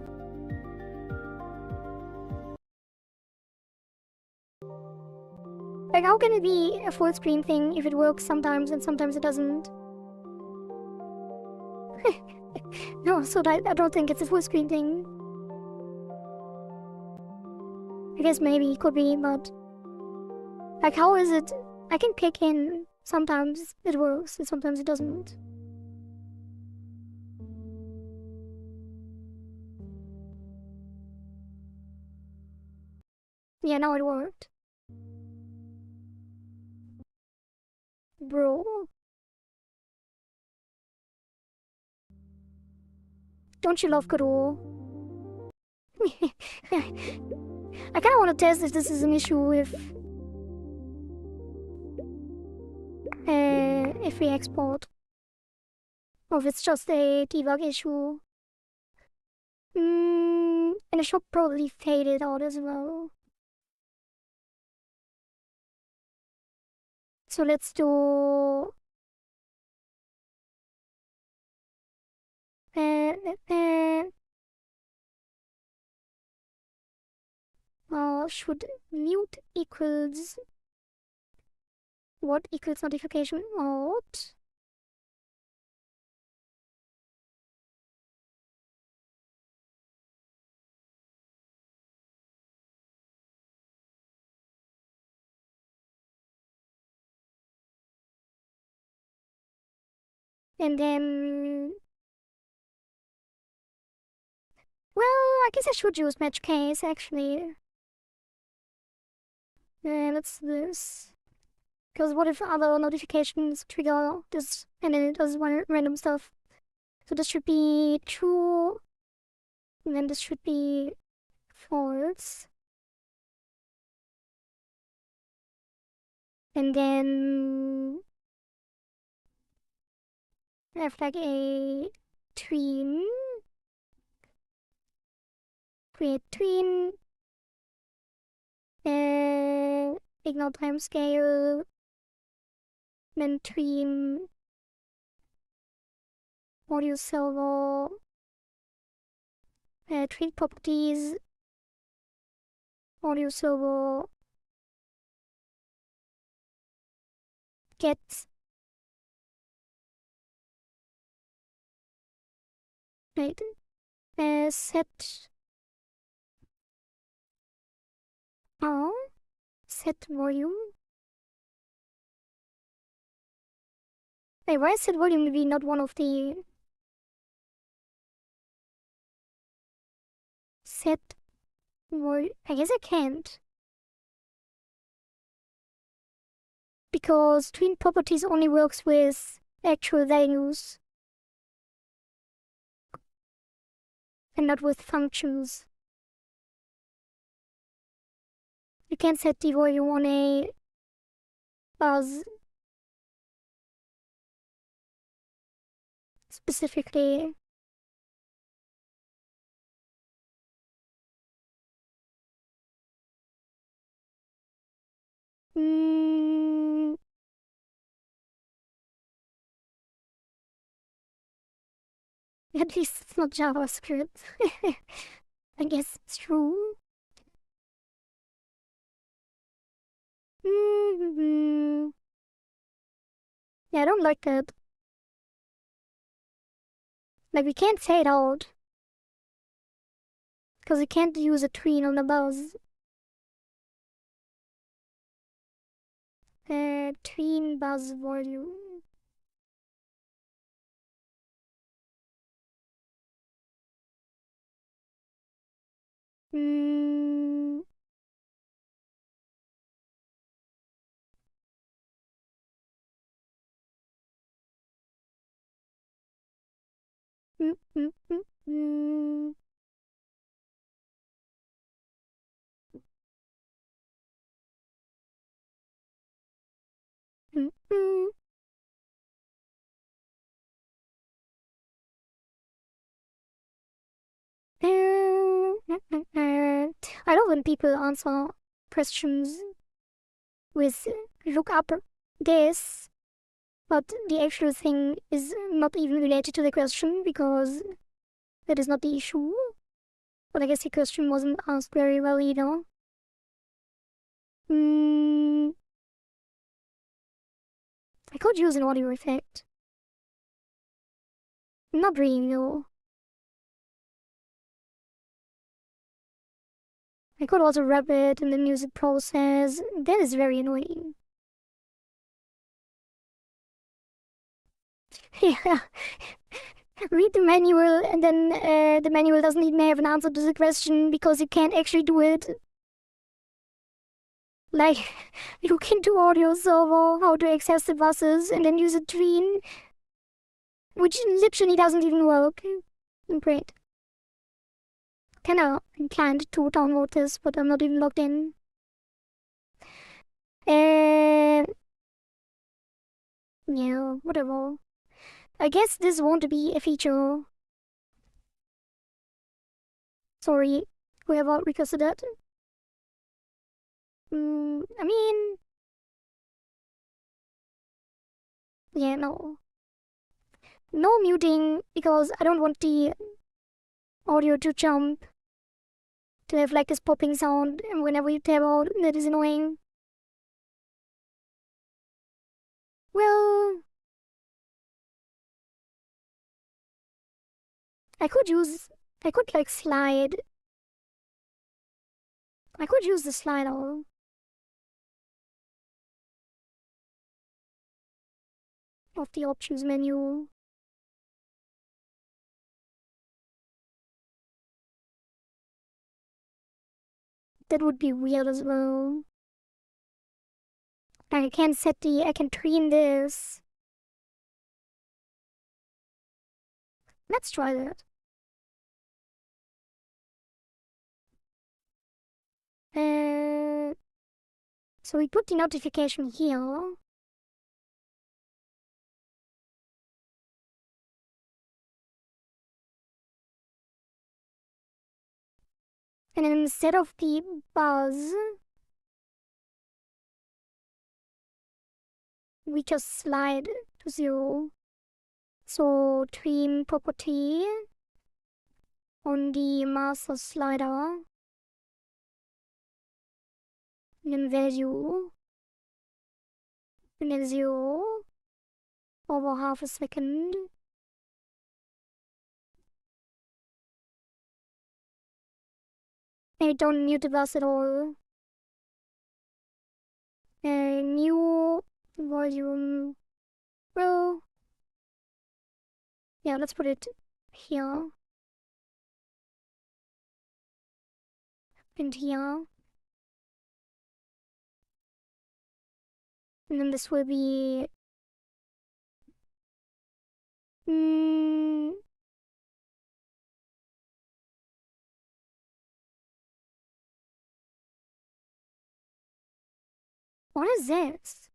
Like, how can it be a full screen thing if it works sometimes and sometimes it doesn't? No, so I don't think it's a full screen thing. I guess maybe it could be, but... Like, how is it? I can pick in. Sometimes it works and sometimes it doesn't. Yeah, now it worked. Bro. Don't you love Godot? I kinda wanna test if this is an issue if we export. Or if it's just a debug issue. And it should probably fade it out as well. So let's do... should mute equals... What equals notification out? And then... Well, I guess I should use match case, actually. Let's do this. Because what if other notifications trigger this and then it does random stuff? So this should be true. And then this should be false. And then... I have like a tween. Create tween. Ignore timescale. Then tween. Audio server. Tween properties. Audio server. Get. Right. Set. Oh. Set volume. Wait, why is set volume to be not one of the... Set volume... I guess I can't. Because tween properties only works with actual values. And not with functions. You can't set the volume on a buzz specifically. At least it's not JavaScript. I guess it's true. Yeah, I don't like that. Like, we can't say it out. Because we can't use a tween on the buzz. Tween buzz volume. Mm, mm, mm, mm, mm, mm, mm. I love when people answer questions with look up this, but the actual thing is not even related to the question because that is not the issue. But I guess the question wasn't asked very well either. Mm, I could use an audio effect. Not really, though. I could also wrap it in the music process. That is very annoying. Yeah, read the manual and then the manual doesn't even have an answer to the question because you can't actually do it. Like, look into audio server, how to access the buses, and then use a train, which literally doesn't even work. Great. Kinda inclined to download this, but I'm not even logged in. Uh, yeah, whatever. I guess this won't be a feature. Sorry, whoever requested it. I mean, yeah, no. No muting because I don't want the audio to jump to have like this popping sound and whenever you tab out. That is annoying. Well, I could use, I could like slide. I could use the slider of the options menu. That would be weird as well. I can set the, I can train this. Let's try that. Uh, so we put the notification here. And then instead of the buzz, we just slide to 0. So trim property on the master slider. And then value. And then 0. Over half a second. I don't mute the bus at all. New volume. Well, yeah, let's put it here. And here. And then this will be. Mm, what is this?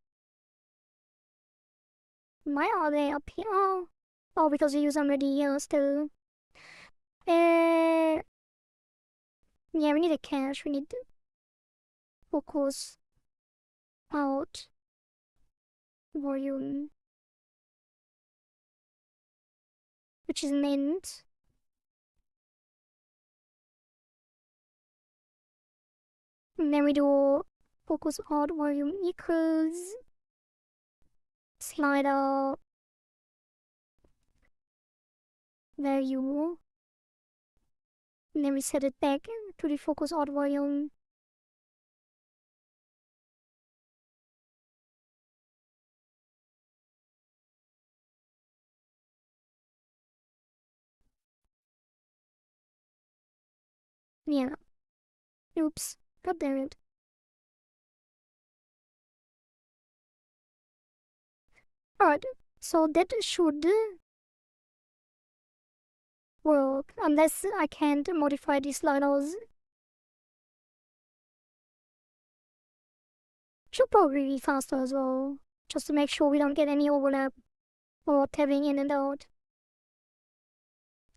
Why are they up here? Oh, because we use already here still. Uh, yeah, we need a cache. We need focus out volume, which is an int. And then we do focus out volume equals slider value. And then we set it back to the focus out volume. Yeah. Oops. God damn it. Alright, so that should work, unless I can't modify these sliders. Should probably be faster as well, just to make sure we don't get any overlap or tabbing in and out.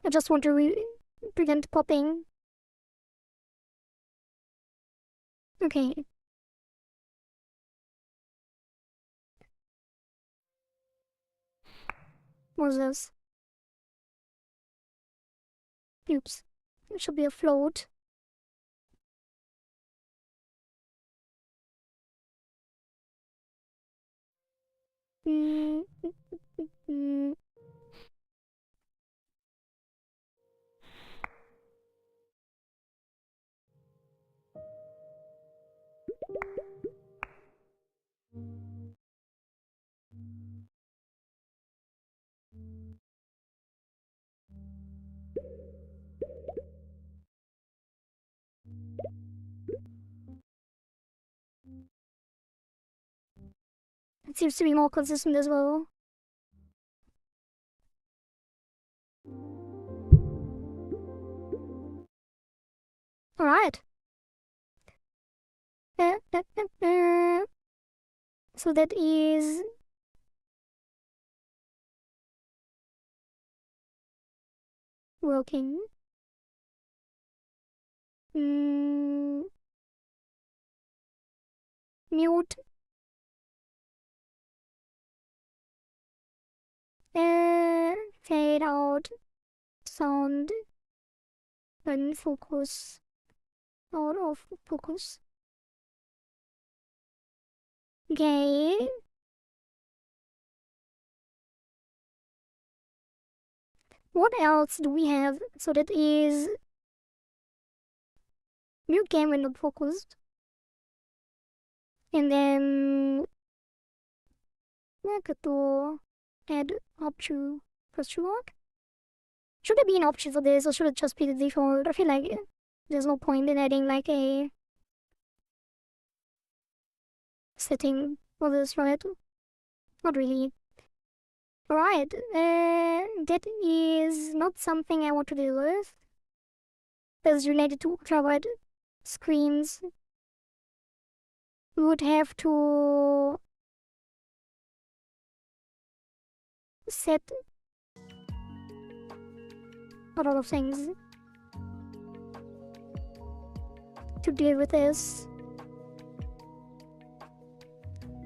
I just want to prevent popping. Okay. What's this? Oops. It should be a float. It seems to be more consistent as well. Alright. So that is working. Mute. Fade out. Sound. Then focus. Out of focus. Okay. What else do we have? So that is mute game when not focused. And then add option question mark. Should there be an option for this or should it just be the default? I feel like there's no point in adding like a setting for this, right? Not really. Alright, that is not something I want to deal with. That's related to ultrawide screens. We would have to set a lot of things to deal with this.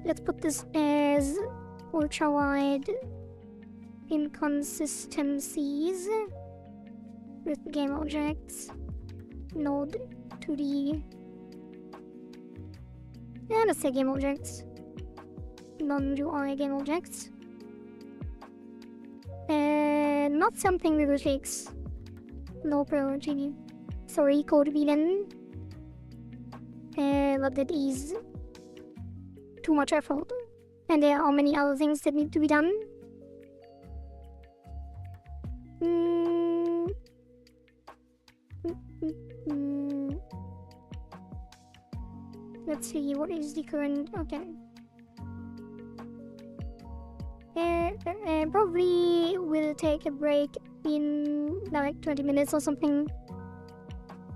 Let's put this as ultra-wide inconsistencies with game objects, node 2D, and let's say game objects, non-UI game objects, and not something we will fix. Low priority. Sorry, code villain. But that is too much effort. And there are many other things that need to be done. Let's see, what is the current... Okay. Probably will take a break in like 20 minutes or something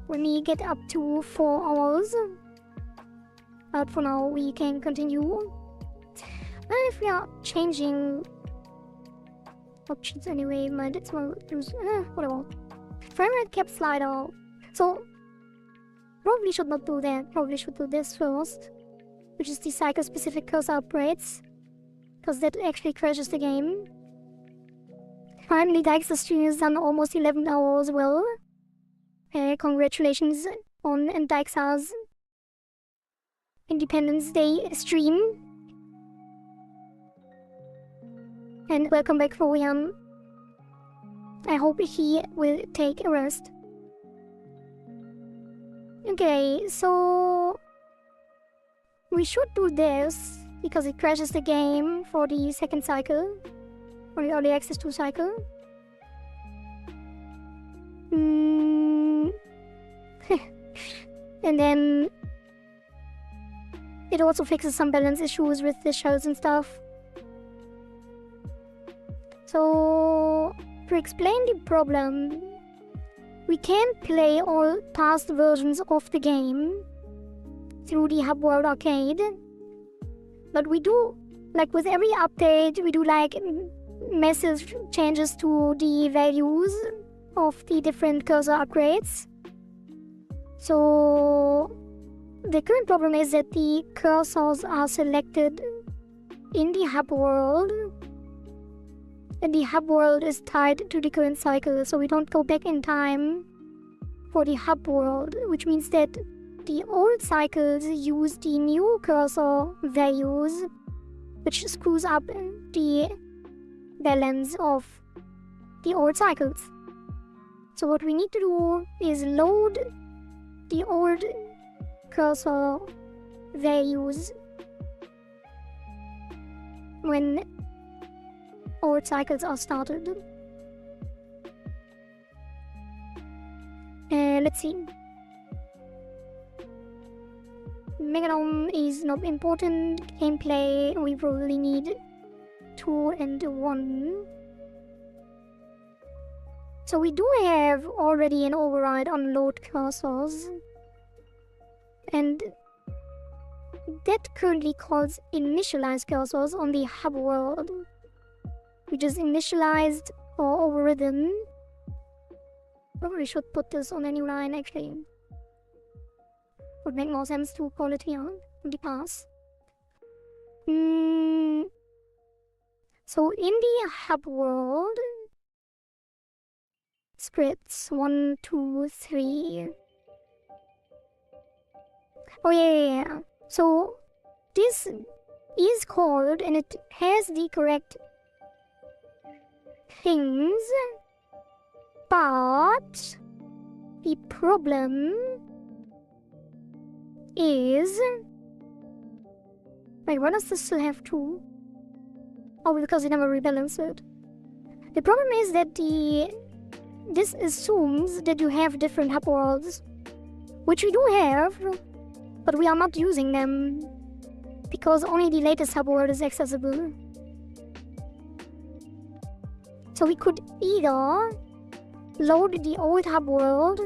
when we get up to 4 hours. But for now, we can continue. Well, if we are changing options anyway, might as well use whatever. Frame rate cap slider. So probably should not do that. Probably should do this first, which is the cycle specific cursor upgrades, because that actually crashes the game. Finally, Dykes' stream is done almost 11 hours well. Congratulations on Dykes' Independence Day stream. And welcome back, Florian. I hope he will take a rest. Okay, so we should do this because it crashes the game for the second cycle, or the early access 2 cycle. And then it also fixes some balance issues with the shells and stuff. So, to explain the problem, we can't play all past versions of the game through the Hub World Arcade. But we do, like with every update, we do like massive changes to the values of the different cursor upgrades. So the current problem is that the cursors are selected in the Hub World, and the Hub World is tied to the current cycle, so we don't go back in time for the Hub World, which means that the old cycles use the new cursor values, which screws up the balance of the old cycles. So what we need to do is load the old cursor values when old cycles are started. Let's see. Megadom is not important. Gameplay, we probably need 2 and 1. So we do have already an override on load cursors, and that currently calls initialize cursors on the Hub World, which is initialized or overridden. Probably should put this on a new line actually. Would make more sense to call it here in the pass. So in the Hub World, scripts 1, 2, 3. Oh yeah. So this is called, and it has the correct things, but the problem is... Wait, why does this still have 2? Oh, because it never rebalanced it. The problem is that this assumes that you have different hub worlds, which we do have, but we are not using them because only the latest hub world is accessible. So we could either load the old hub world,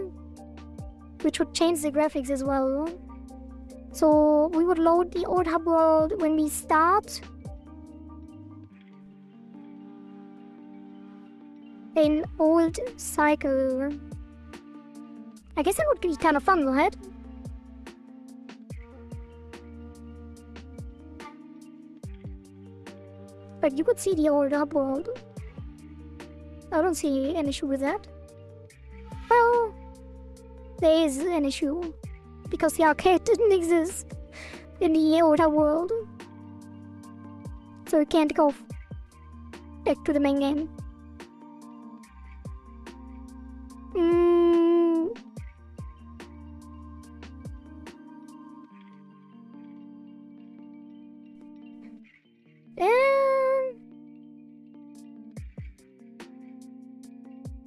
which would change the graphics as well. So we would load the old hub world when we start an old cycle. I guess that would be kind of fun, right? But you could see the old hub world. I don't see an issue with that. Well, there is an issue, because the arcade didn't exist in the old hub world. So we can't go back to the main game.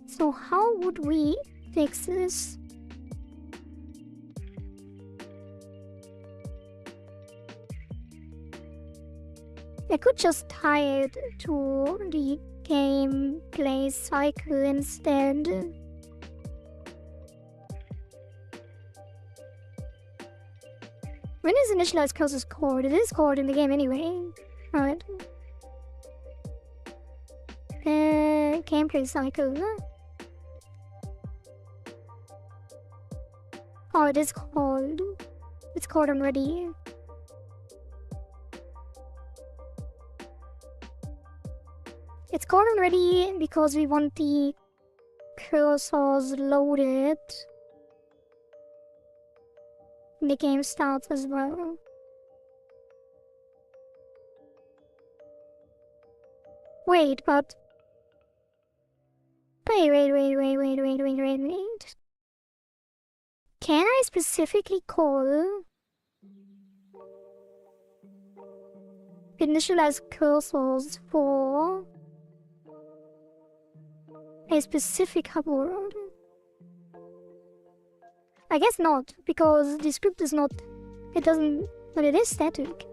So how would we fix this? I could just tie it to the gameplay cycle instead. When is initialized cursor called? It is called in the game anyway. Right. Gameplay cycle. Oh, it is called. It's called already. It's called already because we want the cursors loaded when the game starts as well. Wait, but... Wait. Can I specifically call initialize cursors for a specific hub world? I guess not, because the script is not, it doesn't, but it is static.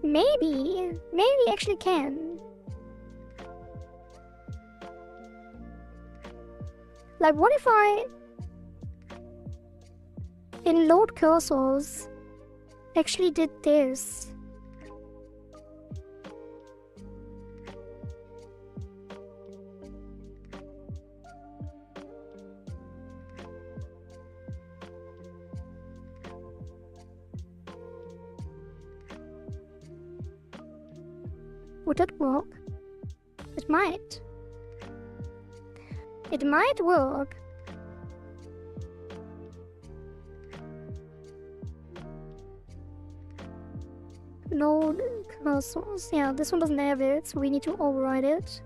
Maybe actually can. Like, what if I, in load cursors, actually did this? Would that work? It might. It might work. Load cursors. Yeah, this one doesn't have it, so we need to override it.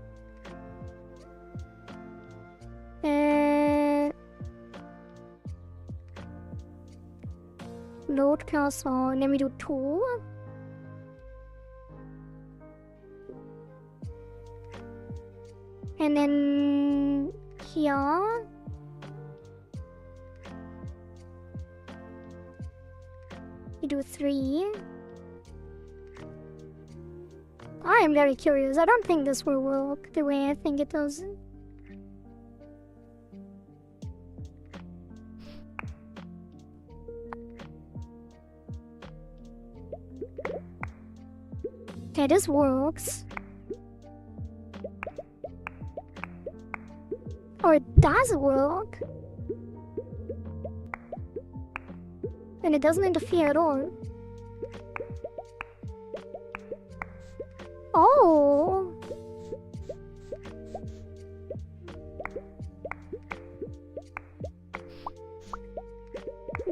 Load cursor, and then we do 2. And then here. We do 3. I am very curious. I don't think this will work the way I think it does. Okay, this works. Or it does work. And it doesn't interfere at all. Oh!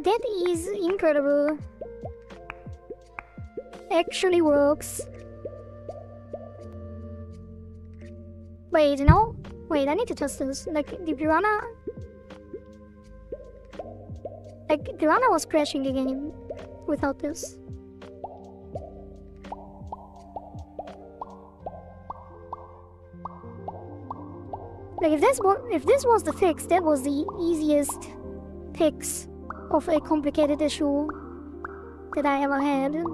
That is incredible. Actually works. Wait, no? Wait, I need to test this. Like, the piranha... Like, the piranha was crashing the game without this. Like, if this was the fix, that was the easiest fix of a complicated issue that I ever had.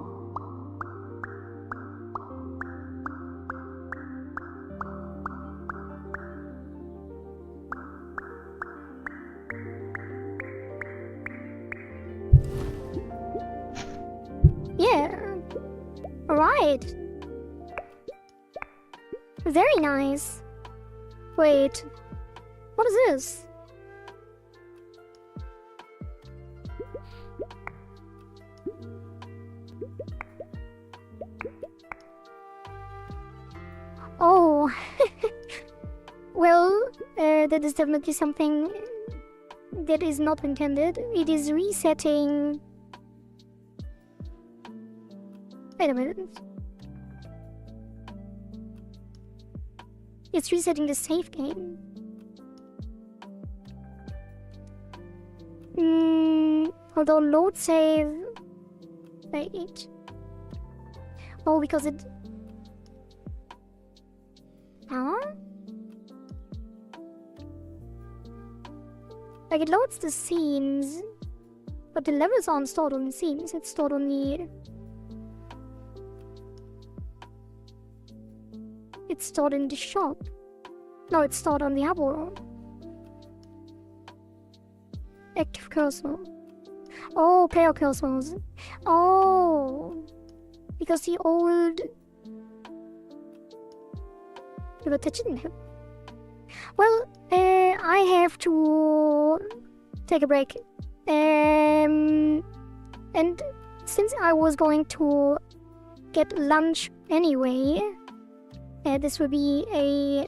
Yeah. Alright. Very nice. Wait. What is this? Oh. Well, that is definitely something that is not intended. It is resetting... Wait a minute. It's resetting the save game. Although load save... Wait. Oh, because it... Huh? Like, it loads the scenes, but the levels aren't stored on the scenes, it's stored on the... It's stored in the shop. No, it's stored on the arbor. Active cursor. Oh, player cursors. Oh, because the old... But that didn't help. Well, I have to take a break. And since I was going to get lunch anyway, this will be a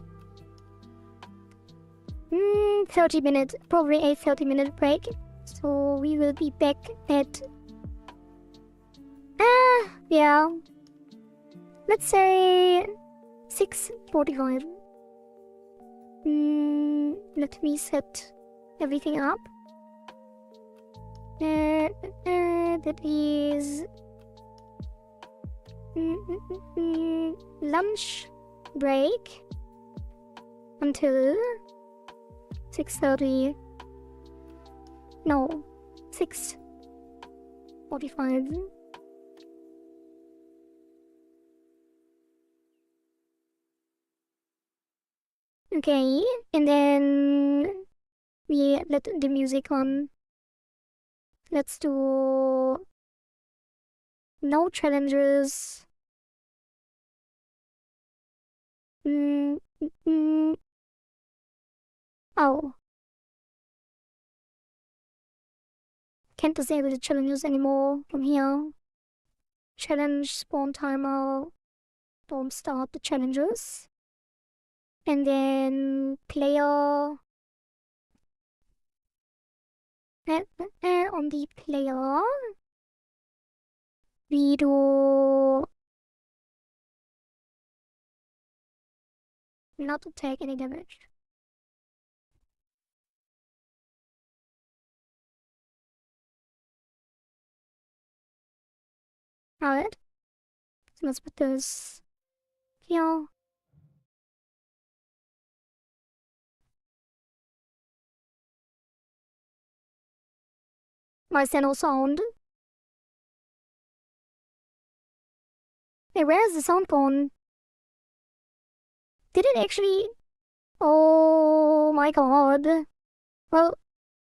30-minute, probably a 30-minute break. So we will be back at... yeah. Let's say 6:45. Let me set everything up. That is lunch break until 6:30. No, 6:45. Okay, and then we let the music on. Let's do no challenges. Oh. Can't disable the challenges anymore from here. Challenge spawn timer. Don't start the challenges. And then player. On the player, we do not take any damage. Alright. So let's put this here. Why is there no sound? Hey, where is the sound gone? Did it actually? Oh my god. Well,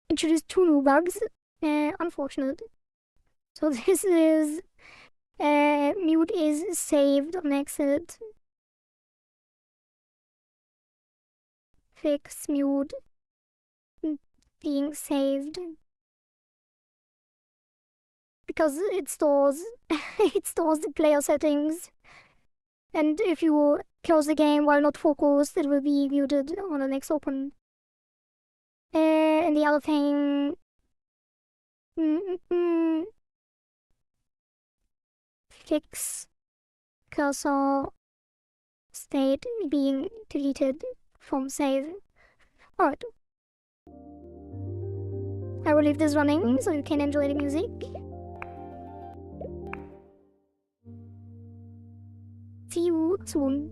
introduced 2 new bugs. Unfortunate. So this is mute is saved on exit. Fix mute being saved. Because it stores it stores the player settings. And if you close the game while not focused, it will be muted on the next open. And the other thing, fix cursor state being deleted from save. Alright. I will leave this running so you can enjoy the music. See you soon.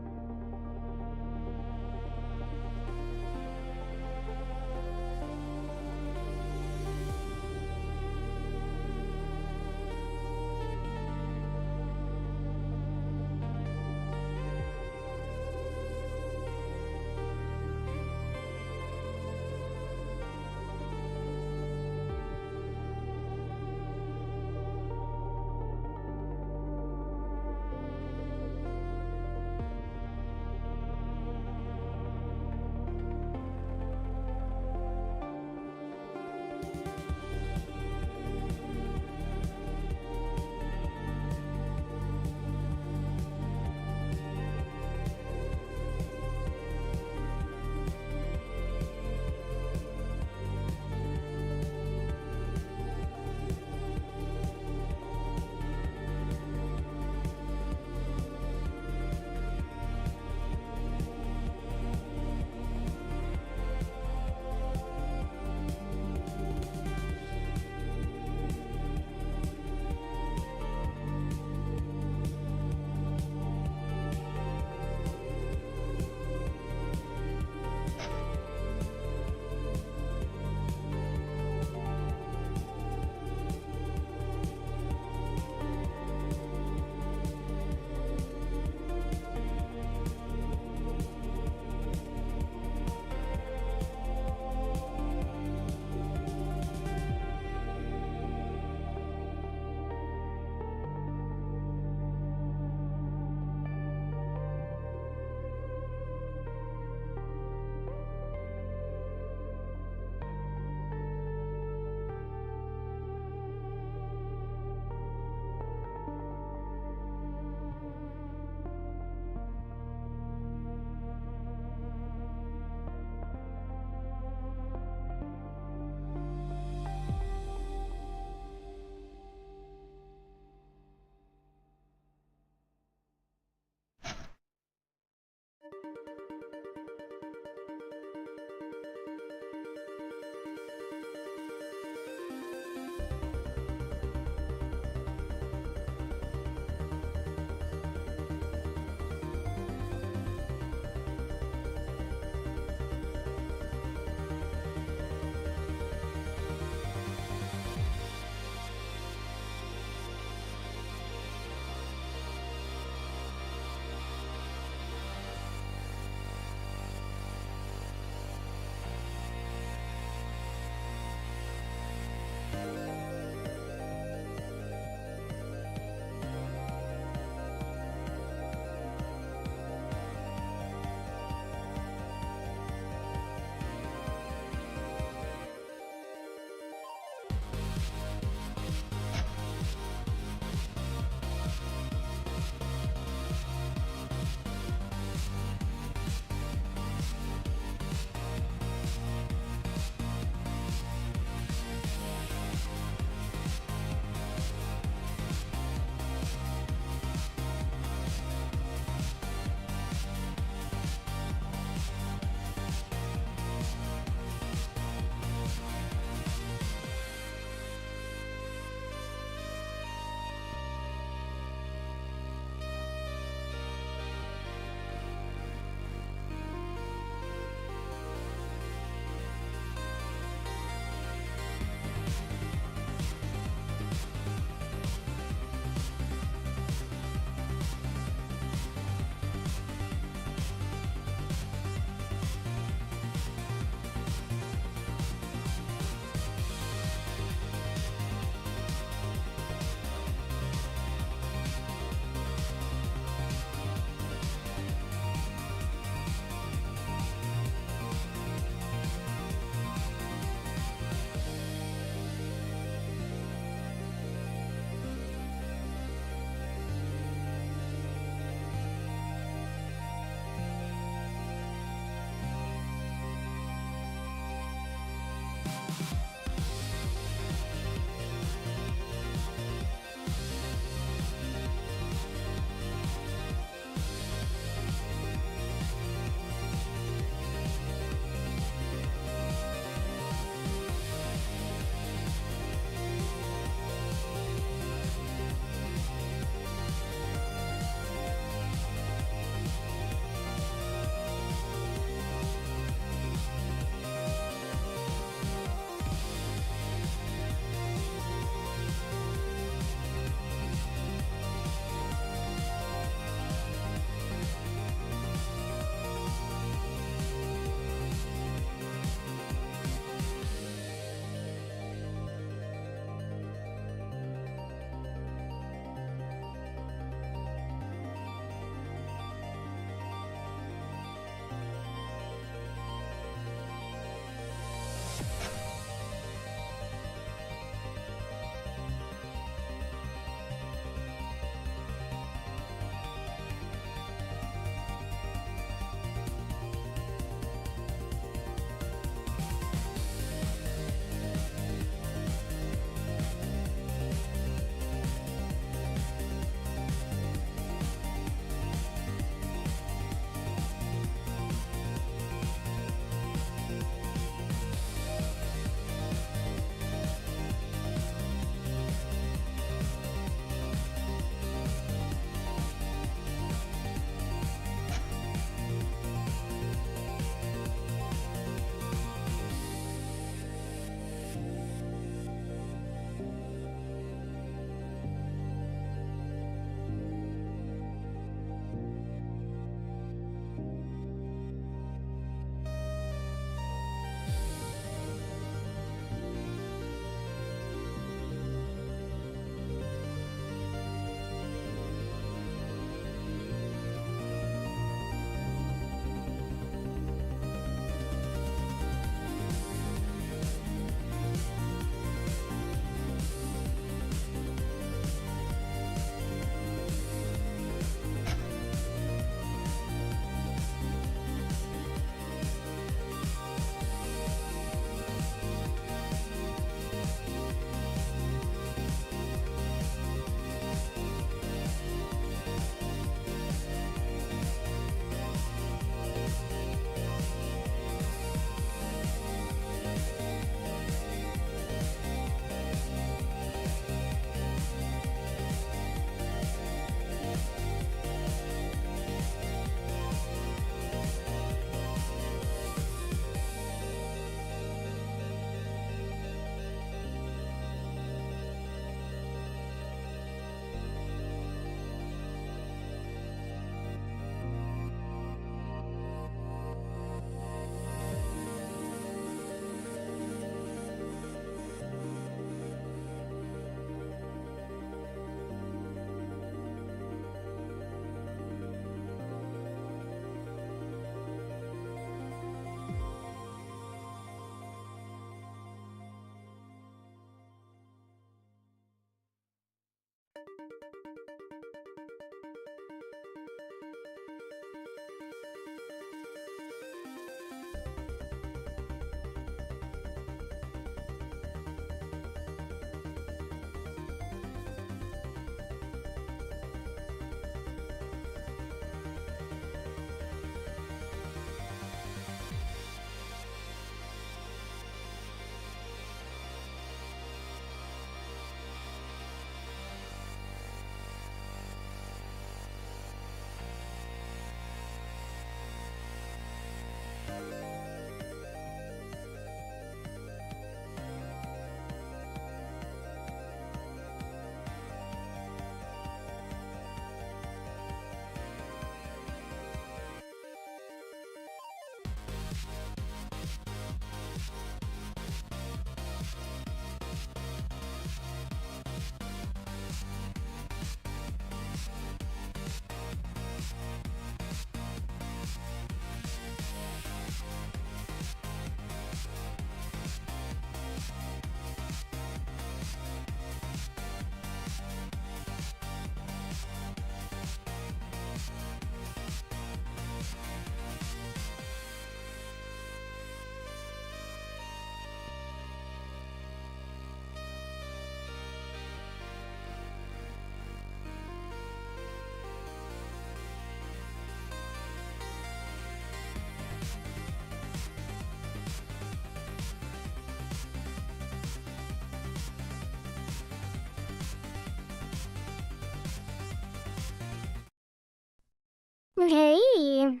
Okay.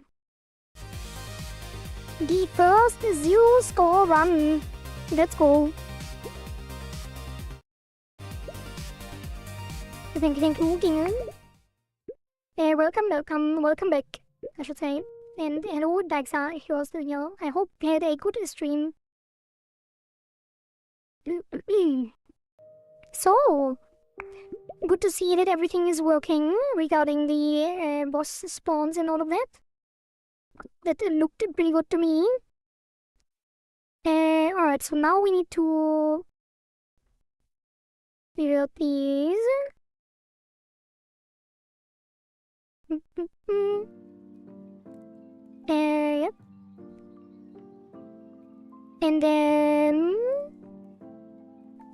The first zero score run. Let's go. Thank you, King. Welcome back, I should say. And hello, Daxa, if you're still here. I hope you had a good stream. So, good to see that everything is working regarding the boss spawns and all of that. That looked pretty good to me. Alright, so now we need to build these. Yep. And then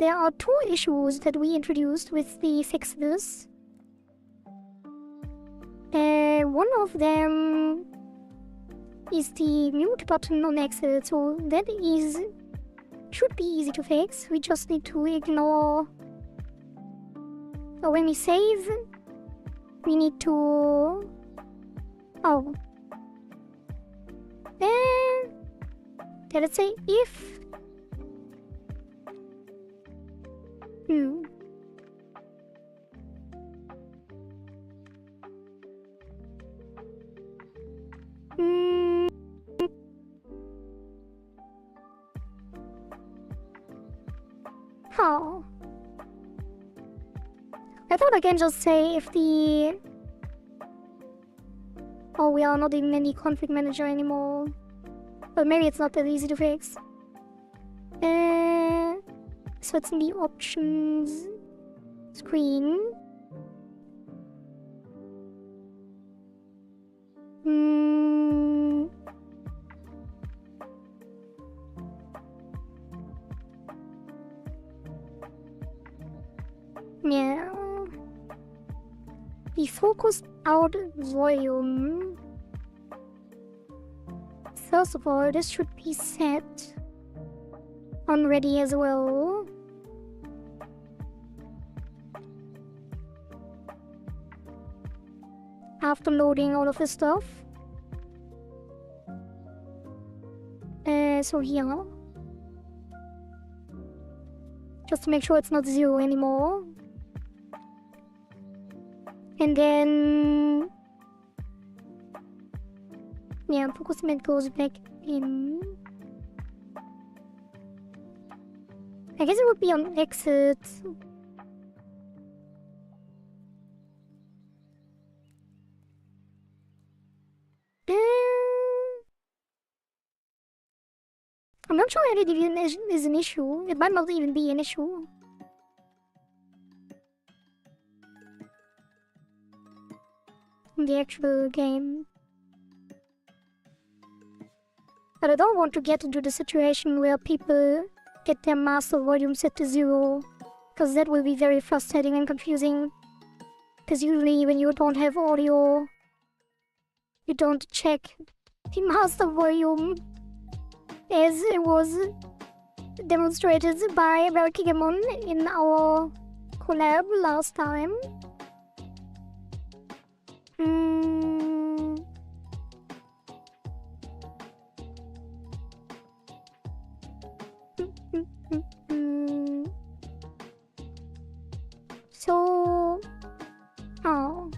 there are two issues that we introduced with the fixes. One of them is the mute button on exit, so that should be easy to fix. We just need to ignore, or when we save, we need to, let's say if how? I thought I can just say if the... Oh, we are not in any config manager anymore. But maybe it's not that easy to fix. So it's in the options screen. Yeah. The focused out volume. First of all, this should be set on ready as well. After loading all of this stuff. So here. Just to make sure it's not 0 anymore. And then... yeah, focus mode goes back in. I guess it would be on exit. I'm not sure edit even is an issue. It might not even be an issue. In the actual game. But I don't want to get into the situation where people get their master volume set to 0. Because that will be very frustrating and confusing. Because usually when you don't have audio, you don't check the master volume. As it was demonstrated by Valkygamon in our collab last time. So... oh.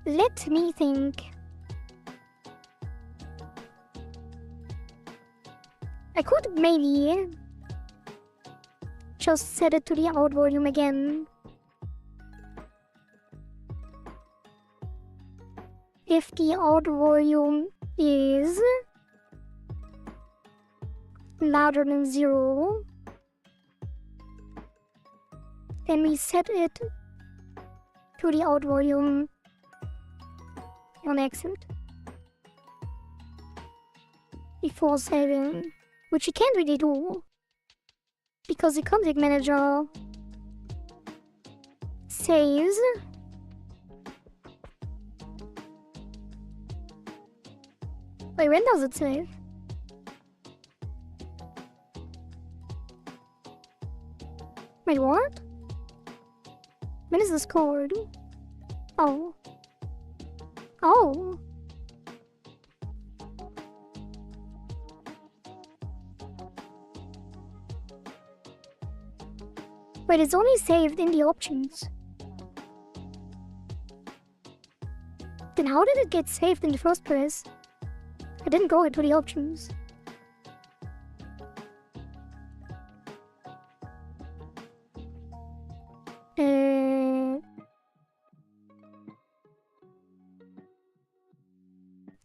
Let me think. I could maybe just set it to the out volume again. If the out volume is louder than 0, then we set it to the out volume on exit before saving, which you can't really do because the config manager saves wait, when does it save? Wait, what? When is this code? Oh. Oh. Wait, it's only saved in the options. Then how did it get saved in the first place? I didn't go into the options.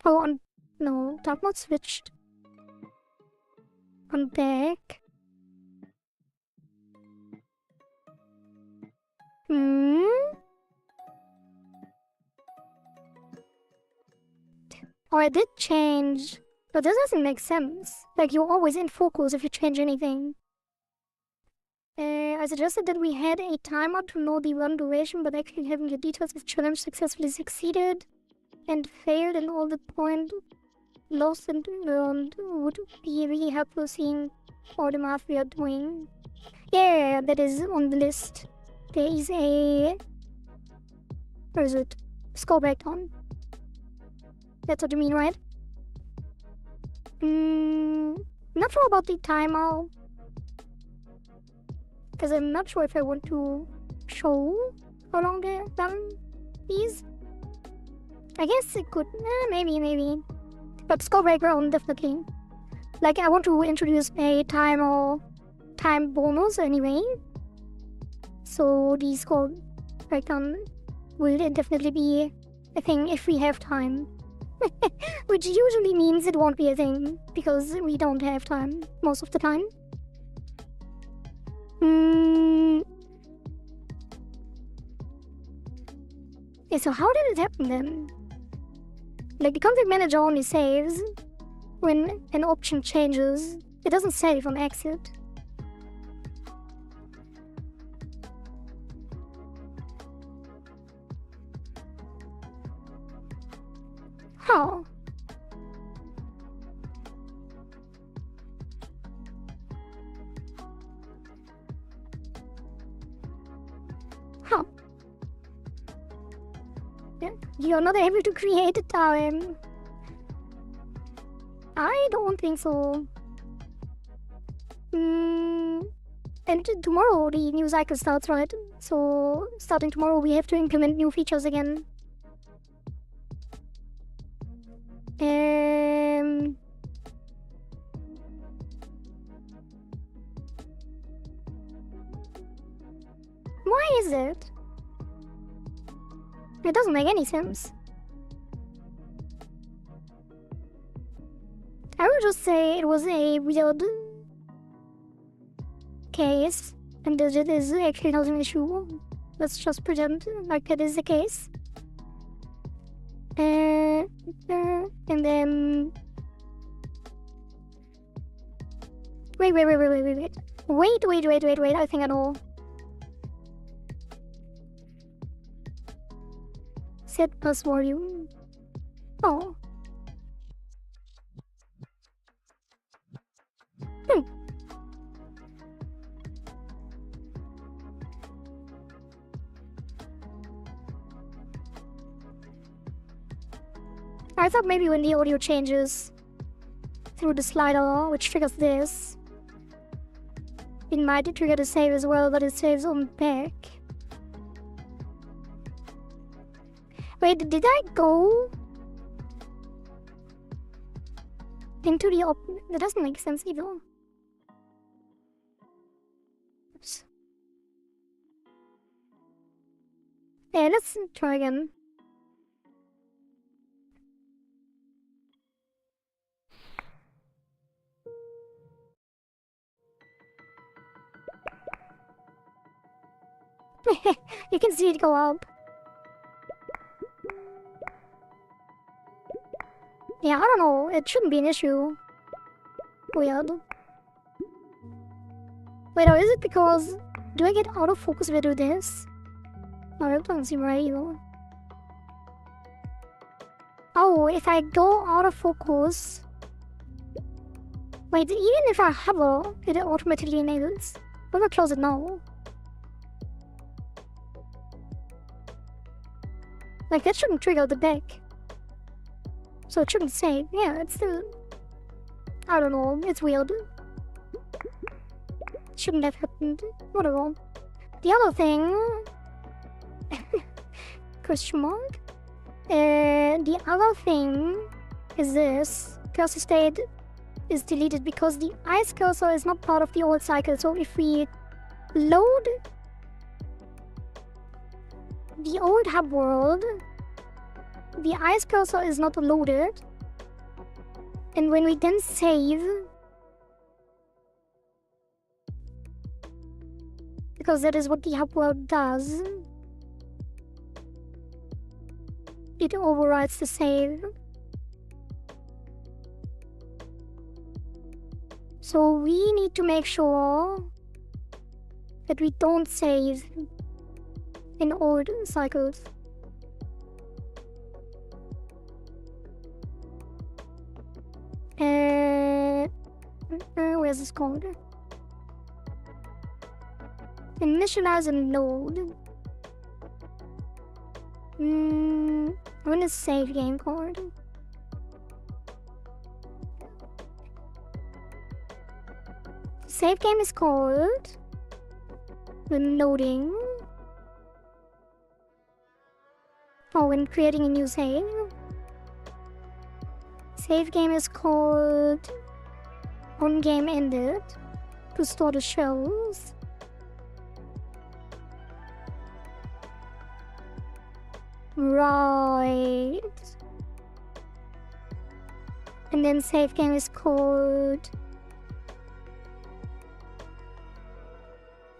Oh, no, dark mode switched. On back. Oh, I did change. But this doesn't make sense. Like, you're always in focus if you change anything. I suggested that we had a timer to know the run duration, but actually having the details of challenge successfully succeeded and failed, and all the point lost and learned would be really helpful seeing all the math we are doing. Yeah, that is on the list. There is a... Where is it? Scroll back down. That's what you mean, right? Not sure about the timer. Because I'm not sure if I want to show how long the run is. I guess it could, maybe. But scroll back down, definitely. Like, I want to introduce a time bonus anyway. So the scroll back down will definitely be a thing if we have time. Which usually means it won't be a thing, because we don't have time most of the time. Yeah, so how did it happen then? Like, the config manager only saves when an option changes. It doesn't save on exit. How? How? Yeah, you're not able to create a time. I don't think so. And tomorrow the new cycle starts, right? So starting tomorrow we have to implement new features again. Why is it? It doesn't make any sense. I would just say it was a weird case, and that it is actually not an issue. Let's just pretend like that is the case. And then... Wait, I think I know. Set bus volume. Oh. I thought maybe when the audio changes through the slider, which triggers this, it might trigger the save as well, but it saves on back. Wait, did I go into the that doesn't make sense either. Oops. Yeah, let's try again. You can see it go up. Yeah, I don't know. It shouldn't be an issue. Weird. Wait, or is it because... Do I get out of focus if I do this? No, that doesn't seem right either. Oh, if I go out of focus... Wait, even if I hover, it automatically enables. What if I close it now? Like, that shouldn't trigger the back. So it shouldn't save. Yeah, it's still... I don't know, it's weird. Shouldn't have happened. Whatever. The other thing... question mark? The other thing is this. Cursor state is deleted because the ice cursor is not part of the old cycle. So if we load the old hub world, the ice cursor is not loaded. And when we then save, because that is what the hub world does, it overrides the save. So we need to make sure that we don't save in old cycles. Where's this called? Initialize and load. When is save game called? Save game is called when loading. Or when creating a new save. Save game is called on game ended to store the shells. Right. And then save game is called,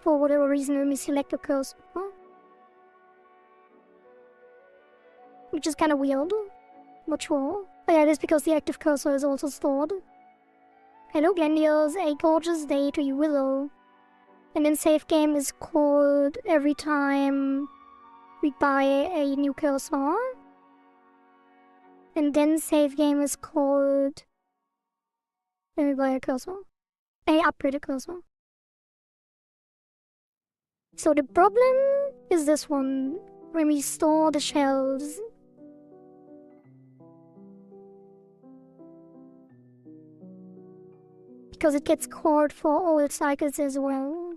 for whatever reason, let me select a cursor. Which is kind of weird. Not sure. But yeah, it is because the active cursor is also stored. Hello Glendiers, a gorgeous day to you, Willow. And then save game is called every time we buy a new cursor. And then save game is called when we buy a cursor. A upgraded cursor. So the problem is this one. When we store the shells, because it gets called for old cycles as well.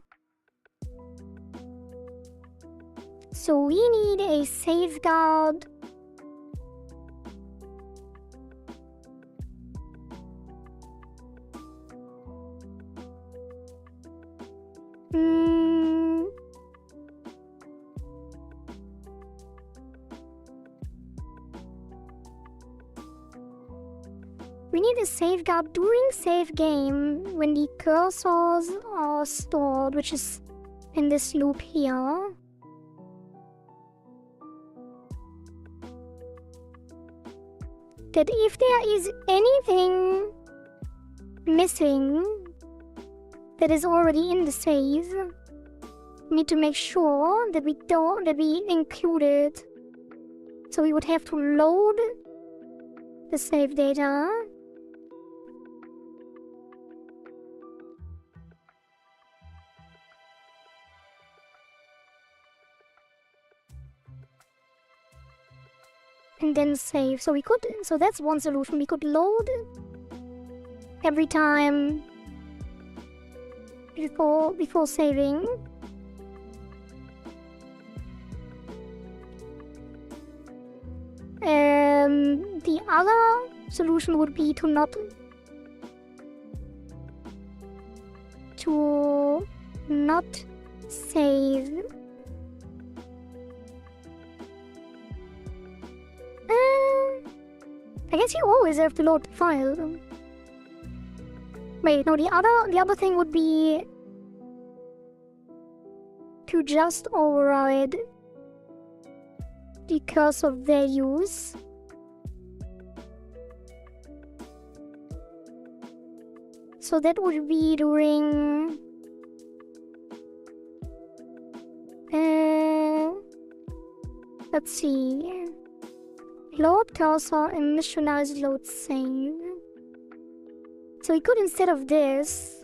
So we need a safeguard we need a safeguard during save game when the cursors are stored, which is in this loop here. That if there is anything missing that is already in the save, we need to make sure that we include it. So we would have to load the save data. And then save. So that's one solution. We could load every time before saving. The other solution would be to not save. I guess you always have to load the file. Wait, no, the other thing would be to just override the cursor values. So that would be during let's see. Load cursor, initialize load save. So we could, instead of this,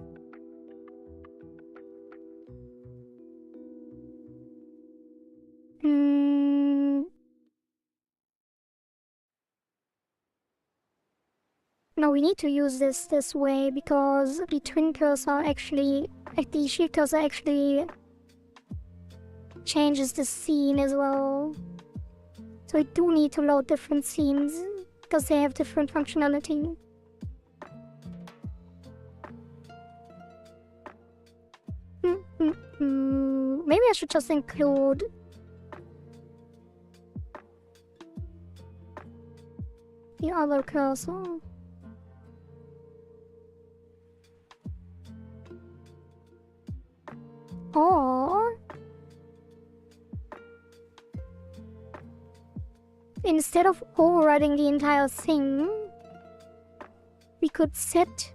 Now we need to use this way because the twin cursor actually, the shield cursor actually changes the scene as well. So we do need to load different scenes because they have different functionality. Maybe I should just include the other cursor. Or instead of overriding the entire thing, we could set...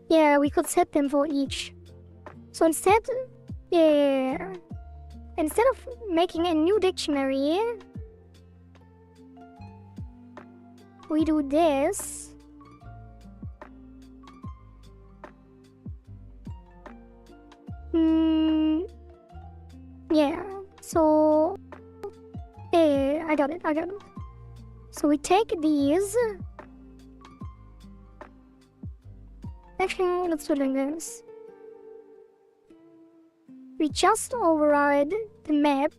Yeah, we could set them for each. So instead... Yeah... Instead of making a new dictionary, we do this. Yeah, so... Yeah, I got it. So we take these. Actually, let's do like this. We just override the map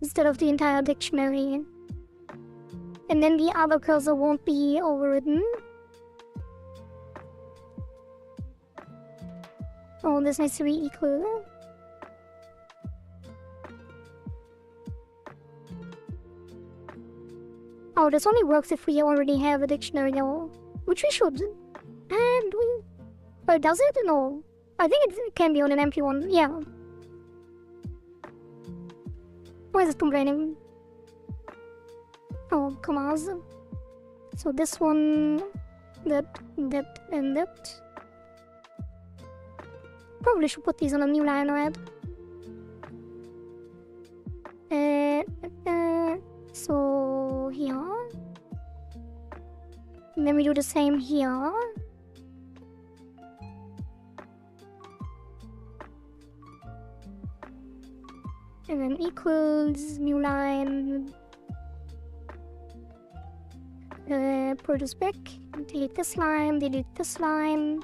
instead of the entire dictionary. And then the other cursor won't be overridden. Oh, this needs to be equal. Oh, this only works if we already have a dictionary now. Which we should. And we... Oh, does it? No. I think it can be on an empty one, yeah. Why is it complaining? Oh, commas. So this one, that, and that. Probably should put these on a new line, right? So here. And then we do the same here. And then equals, new line. Put this back, delete this line, delete this line.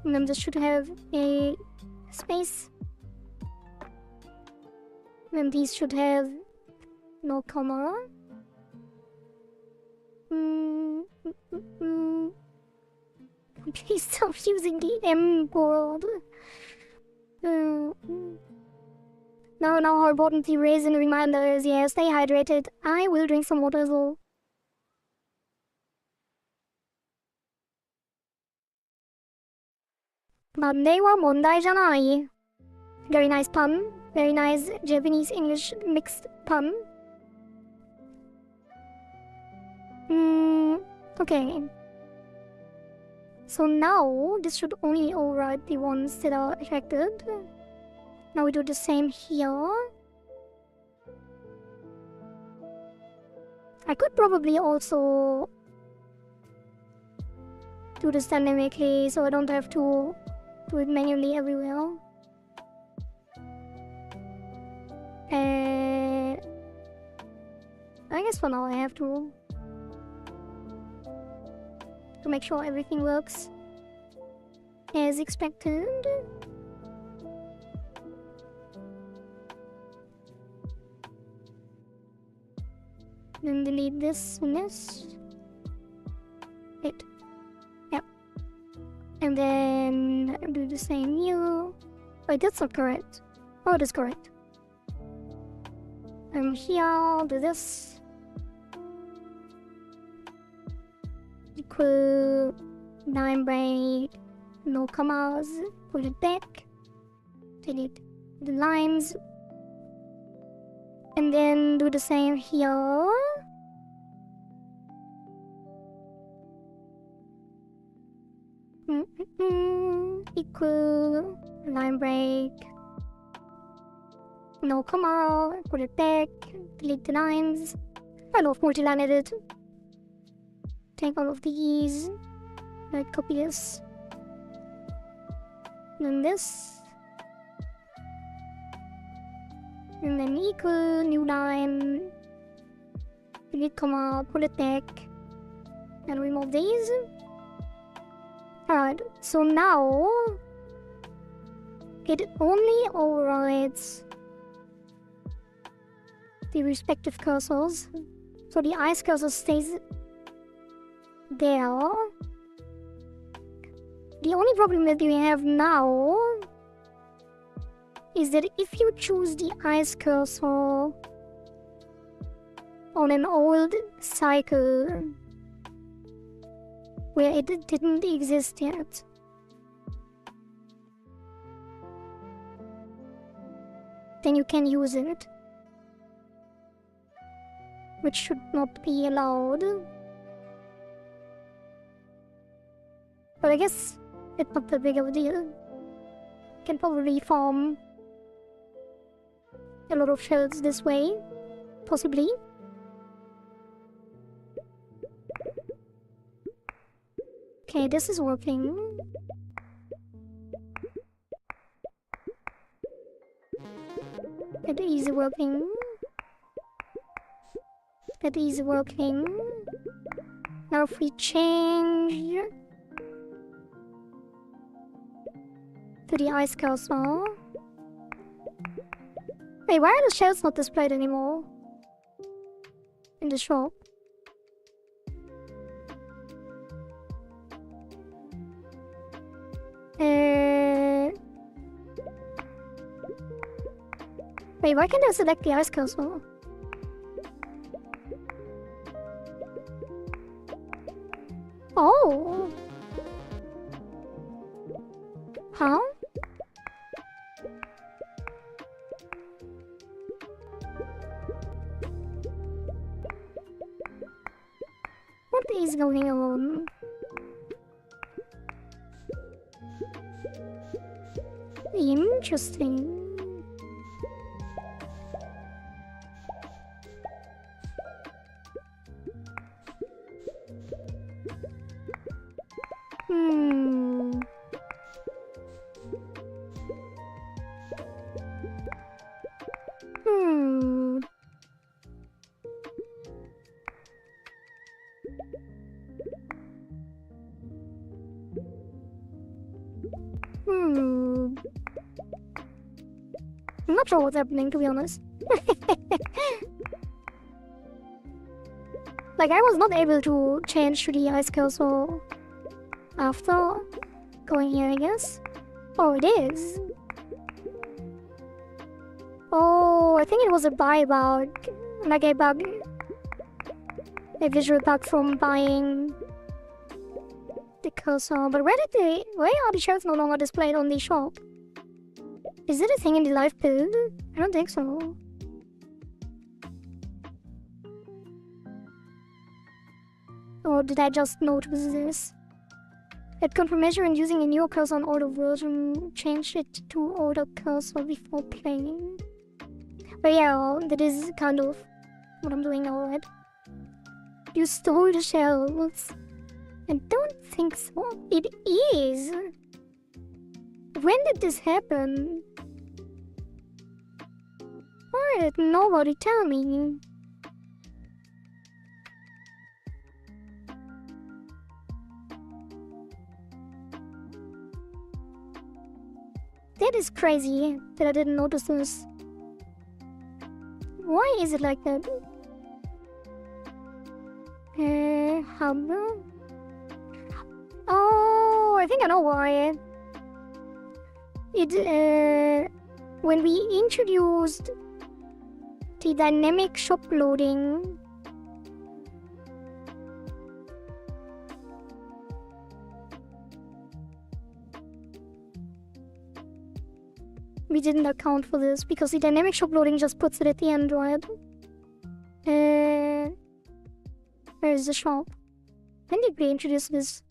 And then this should have a space. And then these should have no comma. Please stop using the M board. Now how important the raise and reminder is. Yeah, stay hydrated. I will drink some water as well. Monday wa Mondai-janai. Very nice pun. Very nice Japanese-English mixed pun. Okay. So now, this should only override the ones that are affected. Now we do the same here. I could probably also do this dynamically so I don't have to do it manually everywhere. I guess for now I have to make sure everything works as expected. Then delete this and this. Wait. Yep. And then do the same here. Wait, that's not correct. Oh, it is correct. Here, I'll do this. Equal 9 break, no commas, put it back. Delete the lines. And then do the same here. Equal line break. No comma, put it back, delete the lines. I love multi-line edit. Take all of these. Like copy this. Then this. And then equal, new line. delete comma, pull it back, and remove these. Alright, so now it only overrides the respective cursors. So the eyes cursor stays there. The only problem that we have now is that if you choose the eyes cursor on an old cycle where it didn't exist yet, then you can use it, which should not be allowed. But I guess it's not that big of a deal. Can probably farm a lot of shells this way, possibly. Okay, this is working. It is working. It is working. Now if we change to the ice cursor. Wait, why are the shells not displayed anymore in the shop? Wait, why can't I select the ice cursor? Oh! Huh? What is going on? Interesting. I'm not sure what's happening, to be honest. Like, I was not able to change to the ice cursor after going here, I guess. Oh, it is. Oh, I think it was a buy bug. Like a bug. A visual bug from buying the cursor. But where are the shells no longer displayed on the shop? Is it a thing in the live build? I don't think so. Or did I just notice this? At confirmation and using a newer cursor on older version, change it to older cursor before playing. But yeah, that is kind of what I'm doing now, right? You stole the shells. I don't think so. It is. When did this happen? Why did nobody tell me? That is crazy that I didn't notice this. Why is it like that? Hub. Oh, I think I know why. When we introduced the dynamic shop loading, we didn't account for this because the dynamic shop loading just puts it at the end, right? Where is the shop? When did we introduce this?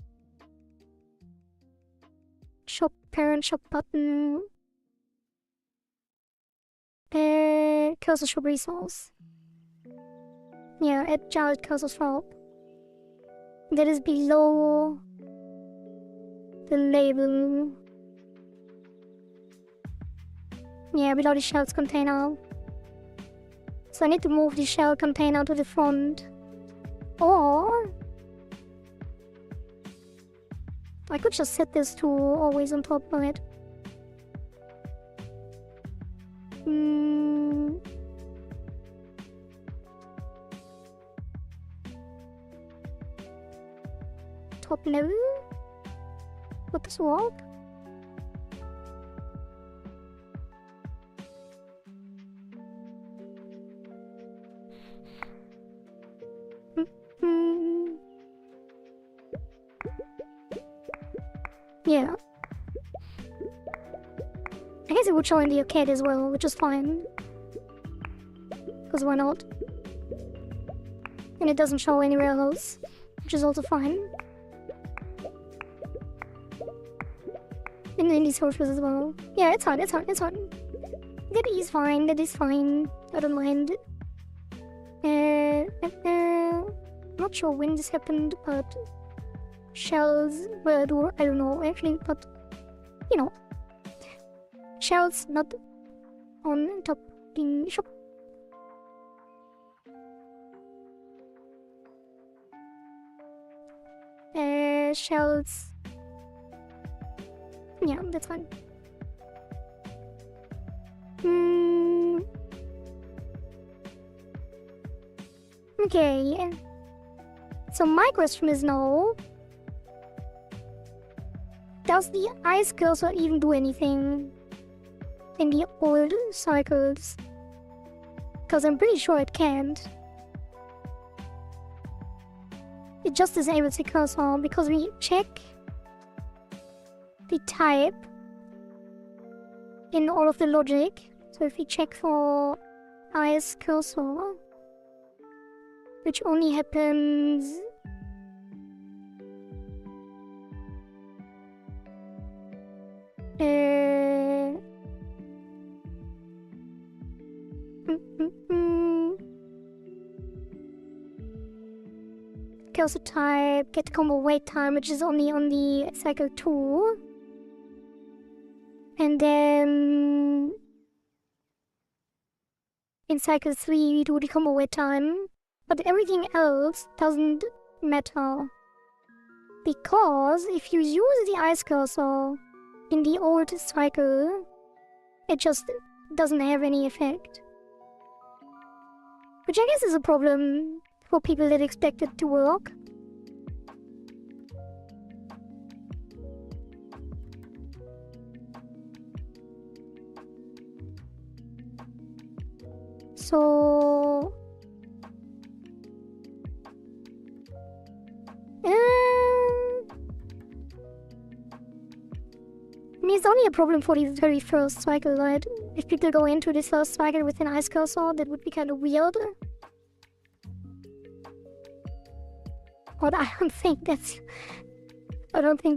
Shop parent shop button. Cursor shop resource. Yeah, add child cursor shop. That is below the label. Yeah, below the shells container. So I need to move the shell container to the front. Or I could just set this to always on top of it. Top level? Would this work? Yeah. I guess it would show in the arcade as well, which is fine. Because why not? And it doesn't show anywhere else, which is also fine. And in these sources as well. Yeah, it's fine, it's fine, it's fine. That is fine, that is fine. I don't mind. Not sure when this happened, but shells were, I don't know actually, but you know, shells not on top in shop. Shells. Yeah, that's fine. Okay. So my question is now, does the ice cursor even do anything in the old cycles? Because I'm pretty sure it can't. It just disables the cursor because we check the type in all of the logic. So if we check for ice cursor, which only happens cursor type, get combo wait time, which is only on the cycle 2. And then in cycle 3 we do the combo wait time. But everything else doesn't matter. Because if you use the ice cursor in the old cycle, it just doesn't have any effect. Which I guess is a problem for people that expect it to work. So I mean, it's only a problem for the very first cycle, right? If people go into this first cycle with an ice cursor, that would be kind of weird. But I don't think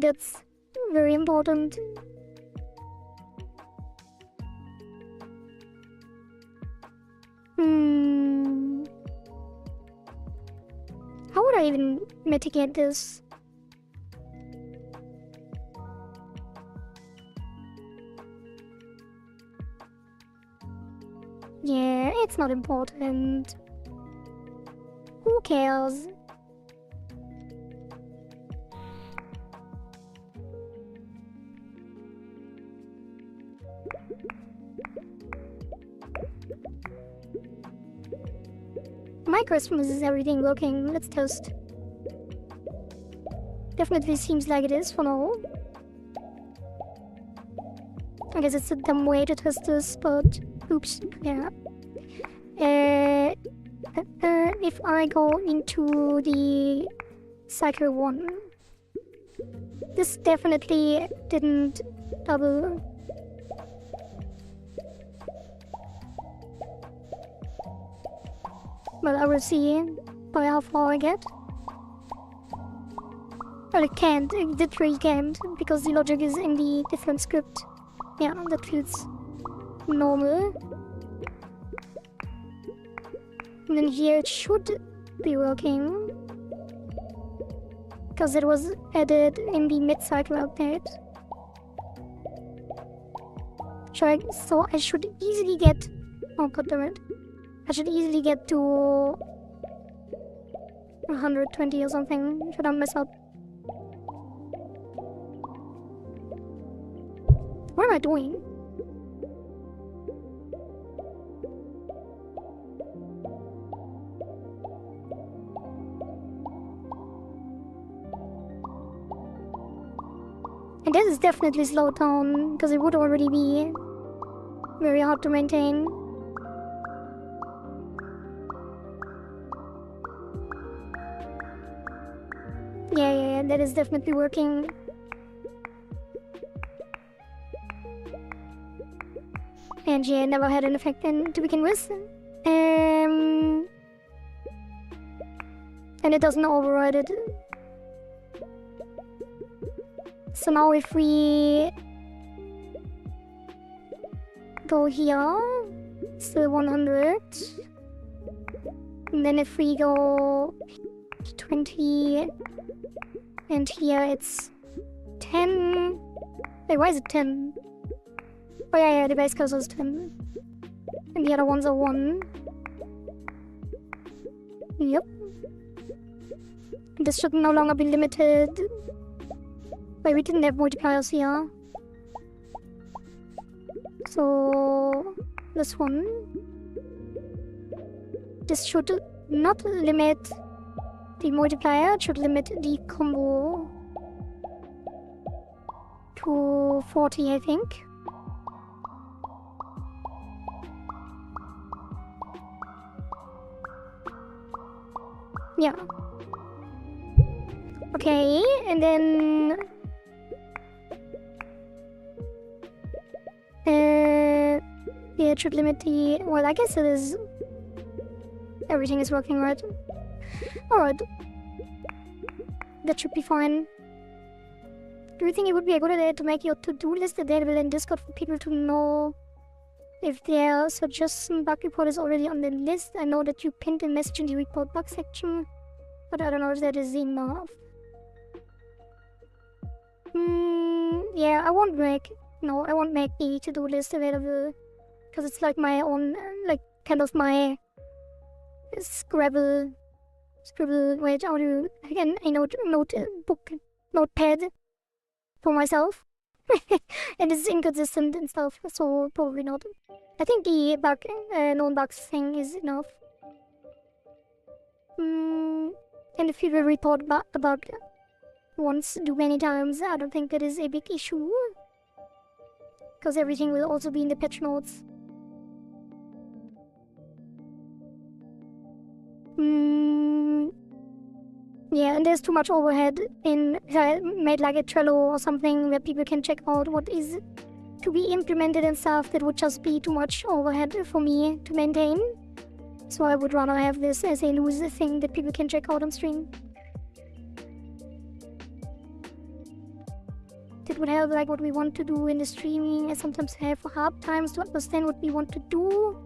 that's very important. How would I even mitigate this? Yeah, it's not important. Who cares? My question is everything working? Let's test. Definitely seems like it is for now. I guess it's a dumb way to test this, but oops, yeah. If I go into the cycle 1, this definitely didn't double. But I will see by how far I get. Well, it can't, it literally can't, because the logic is in the different script. Yeah, that feels normal. And then here it should be working, because it was added in the mid-cycle update. So I should easily get... Oh god damn it. I should easily get to 120 or something. Should I mess up? What am I doing? And this is definitely slowed down, because it would already be very hard to maintain. Yeah, that is definitely working. And yeah, it never had an effect to begin with. And it doesn't override it. So now if we go here, still 100. And then if we go 20, and here it's 10. Wait, why is it 10? Oh yeah, the base cursor is 10. And the other ones are 1. Yep. This should no longer be limited. Wait, we didn't have multipliers here. So this one. This should not limit the multiplier, it should limit the combo to 40, I think. Yeah. Okay, and then yeah, it should limit the, well, I guess it is, everything is working right. Alright. That should be fine. Do you think it would be a good idea to make your to-do list available in Discord for people to know if their suggestion bug report is already on the list? I know that you pinned a message in the report bug section, but I don't know if that is enough. Yeah, I won't make the to-do list available, because it's like my own, like, kind of my scribble, wait, how do you, again, a notepad for myself. And it's inconsistent and stuff, so probably not. I think the bug, known bugs thing is enough. And if you will report the bug once too many times, I don't think that is a big issue. Because everything will also be in the patch notes. Yeah, and there's too much overhead in, if I made like a Trello or something where people can check out what is to be implemented and stuff, that would just be too much overhead for me to maintain. So I would rather have this as a loose thing that people can check out on stream. That would help like what we want to do in the streaming. I sometimes have hard times to understand what we want to do.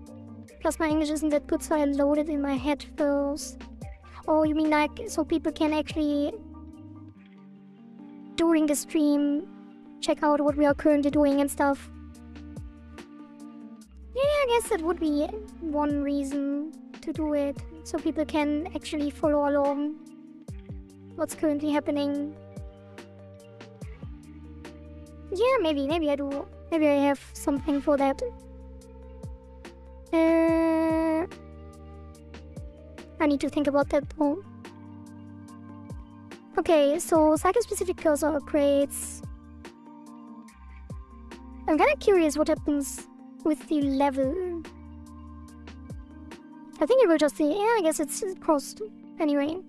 Plus my English isn't that good, so I load it in my head first. Oh, you mean like, so people can actually, during the stream, check out what we are currently doing and stuff? Yeah, I guess that would be one reason to do it. So people can actually follow along what's currently happening. Yeah, maybe I do. Maybe I have something for that. I need to think about that though. Okay, so cycle-specific cursor upgrades. I'm kinda curious what happens with the level. I think it will just say, yeah, I guess it's crossed. Anyway.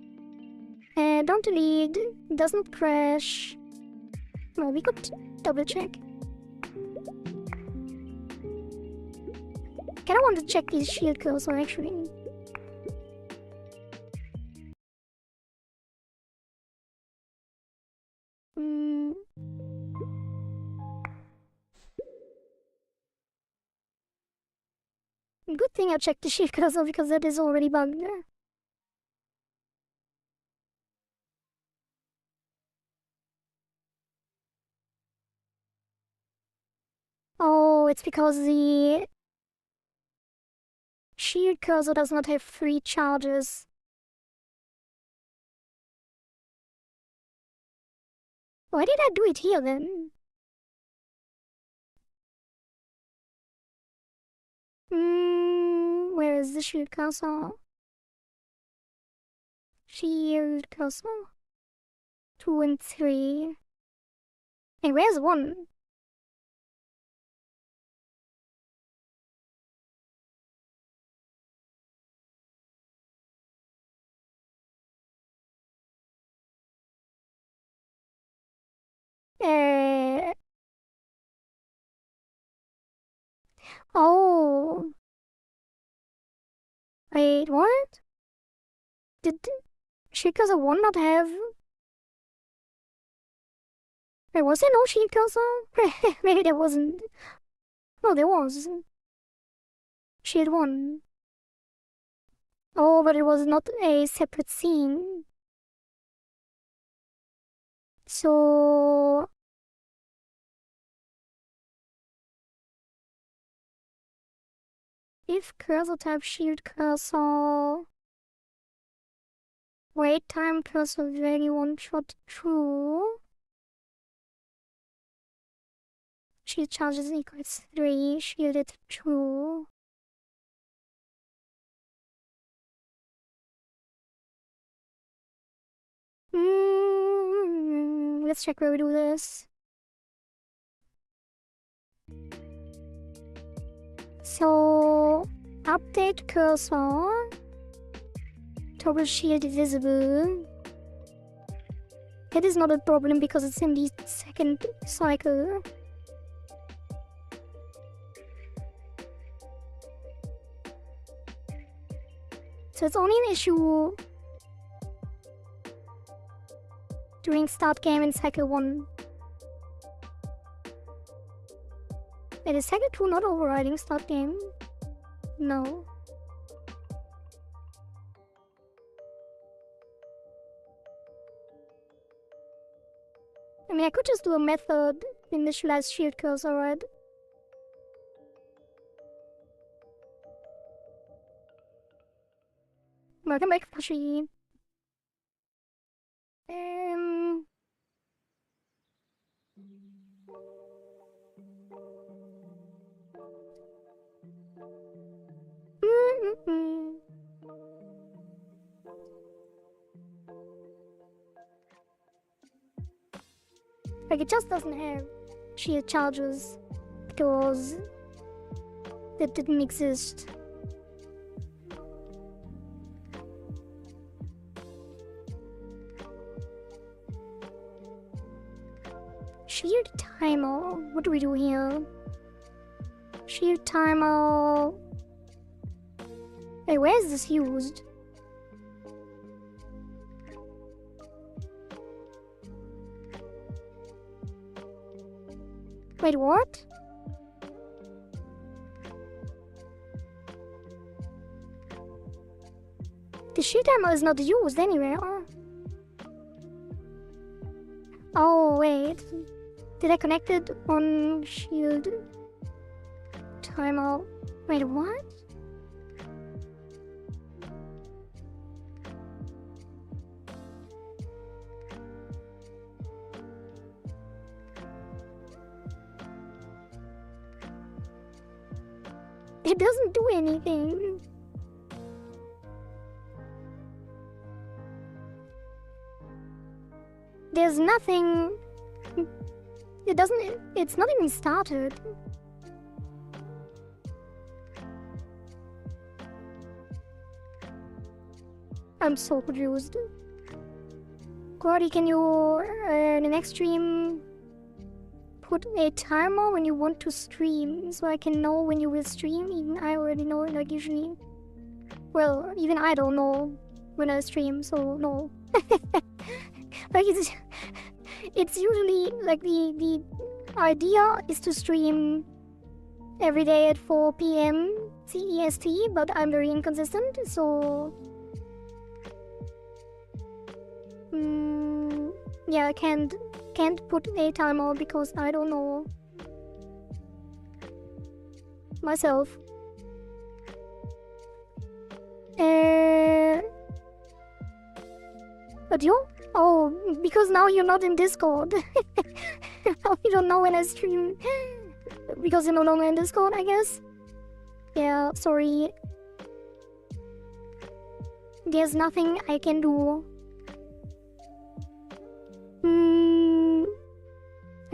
Don't delete, doesn't crash. Well, we could double check. Kinda want to check these shield cursor actually. Good thing I checked the shield cursor because that is already bugged. Oh, it's because the shield cursor does not have 3 charges. Why did I do it here then? Where is the shield castle? Shield castle. 2 and 3. Hey, where's 1? Oh. Wait, what? Did shield castle 1 not have... Wait, was there no shield castle? Maybe there wasn't. No, there was. Shield 1. Oh, but it was not a separate scene. So... If cursor type shield cursor... Wait time cursor value 1 shot true. Shield charges equals 3, shielded true. Let's check where we do this. So, update cursor. Toggle shield visible. That is not a problem because it's in the second cycle. So it's only an issue during start game in cycle 1. It is cycle 2 not overriding start game? No. I mean, I could just do a method initialize shield cursor, right? Welcome back, Pushy. Like, it just doesn't have shield charges because that didn't exist. Shield timer. What do we do here? Shield timer. Hey, where is this used? Wait, what? The shield timer is not used anywhere. Oh, wait. Did I connect it on shield timer? Wait, what? It doesn't do anything. There's nothing. It doesn't. It's not even started. I'm so confused. Gordy, can you, in the next stream, put a timer when you want to stream so I can know when you will stream? Even I already know, like, usually. Well, even I don't know when I stream, so no. Like, it's usually, like, the idea is to stream every day at 4 PM CEST, but I'm very inconsistent, so... yeah, I can't put a timer because I don't know myself. But yo, Oh, because now you're not in Discord. You don't know when I stream. Because you're no longer in Discord, I guess. Yeah, sorry. There's nothing I can do.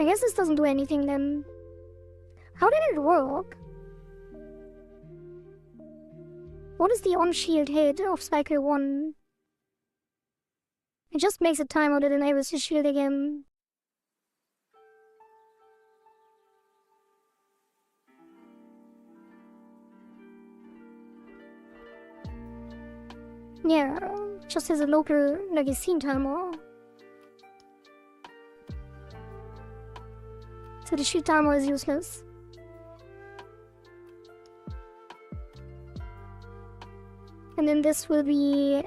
I guess this doesn't do anything then. How did it work? What is the on-shield hit of cycle 1? It just makes a timer that enables the shield again. Yeah, just as a local, like a scene timer. So the shield timer is useless. And then this will be...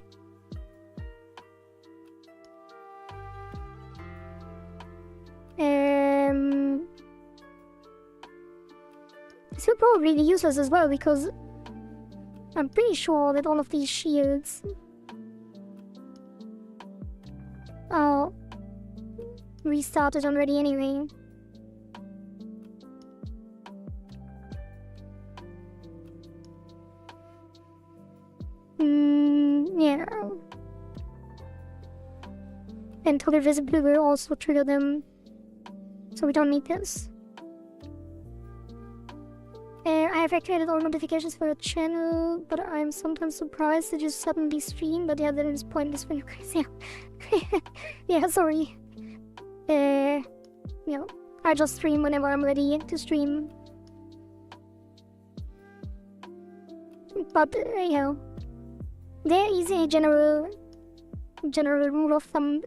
This will probably be useless as well because I'm pretty sure that all of these shields are restarted already anyway. Yeah. And toggle visibility will also trigger them, so we don't need this. I have activated all notifications for your channel, but I'm sometimes surprised that you suddenly stream, but yeah, that is pointless for you guys, yeah. Yeah, sorry. Yeah, I just stream whenever I'm ready to stream. But, yeah. There is a general rule of thumb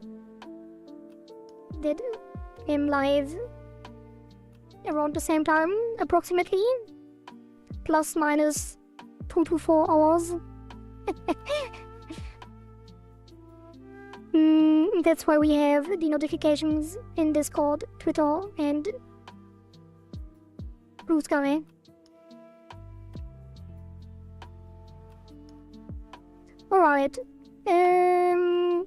that I'm live around the same time, approximately. Plus minus 2 to 4 hours. That's why we have the notifications in Discord, Twitter, and Blue Sky. Alright. I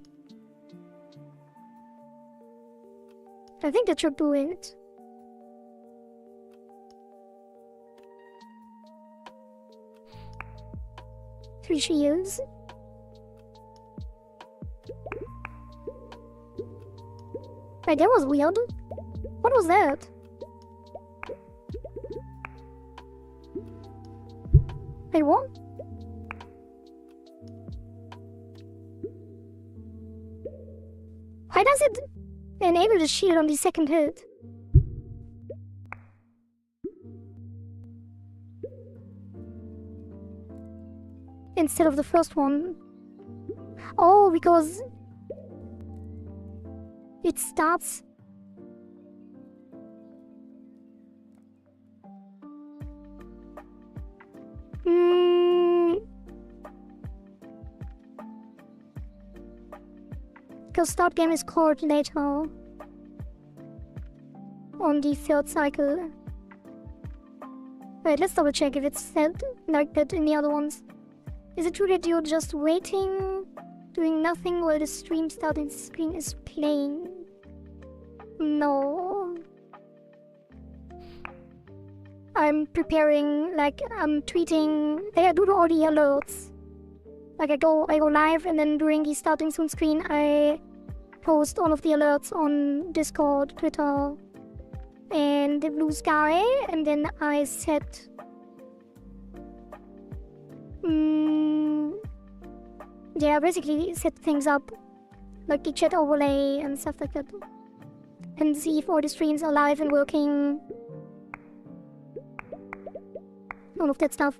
think that should do it. Three shields. Wait, that was weird. What was that? Wait, what? Why does it enable the shield on the second hit? Instead of the first one. Oh, because it starts. Because start game is called later on the third cycle. Wait, let's double check if it's said like that in the other ones. Is it true that you're just waiting, doing nothing while the stream starting screen is playing? No. I'm preparing, like, I'm tweeting, I do all the alerts. Like, I go live, and then during the starting soon screen, I post all of the alerts on Discord, Twitter, and the Blue Sky, and then I set... yeah, basically set things up, like the chat overlay and stuff like that, and see if all the streams are live and working, all of that stuff.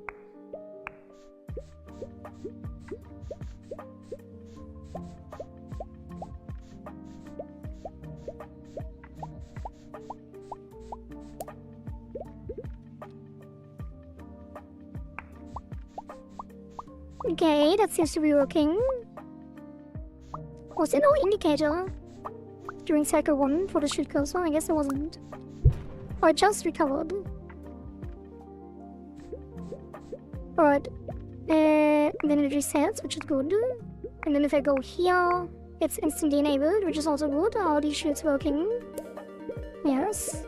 Okay, that seems to be working. Was there no indicator during cycle 1 for the shield cursor? I guess there wasn't. Or it just recovered. Alright. Then it resets, which is good. And then if I go here, It's instantly enabled, which is also good. Are these shields working? Yes.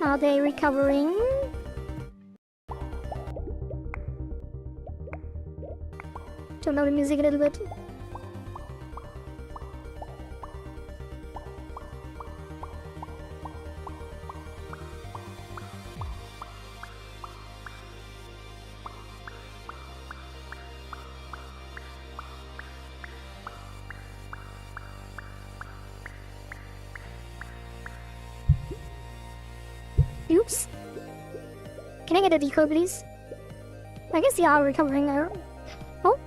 Are they recovering? Turn down the music a little bit. Oops. Can I get a decoy, please? I guess they are recovering. Oh.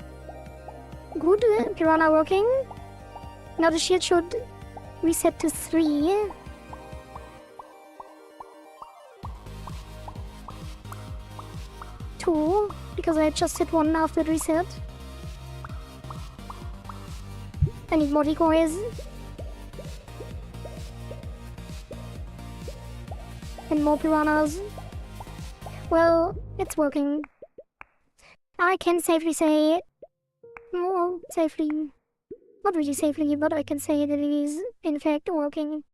Good. Piranha working. Now the shield should reset to 3. Two, because I just hit 1 after the reset. I need more decoys. And more piranhas. Well, it's working. I can safely say... Well, safely... Not really safely, but I can say that it is, in fact, working.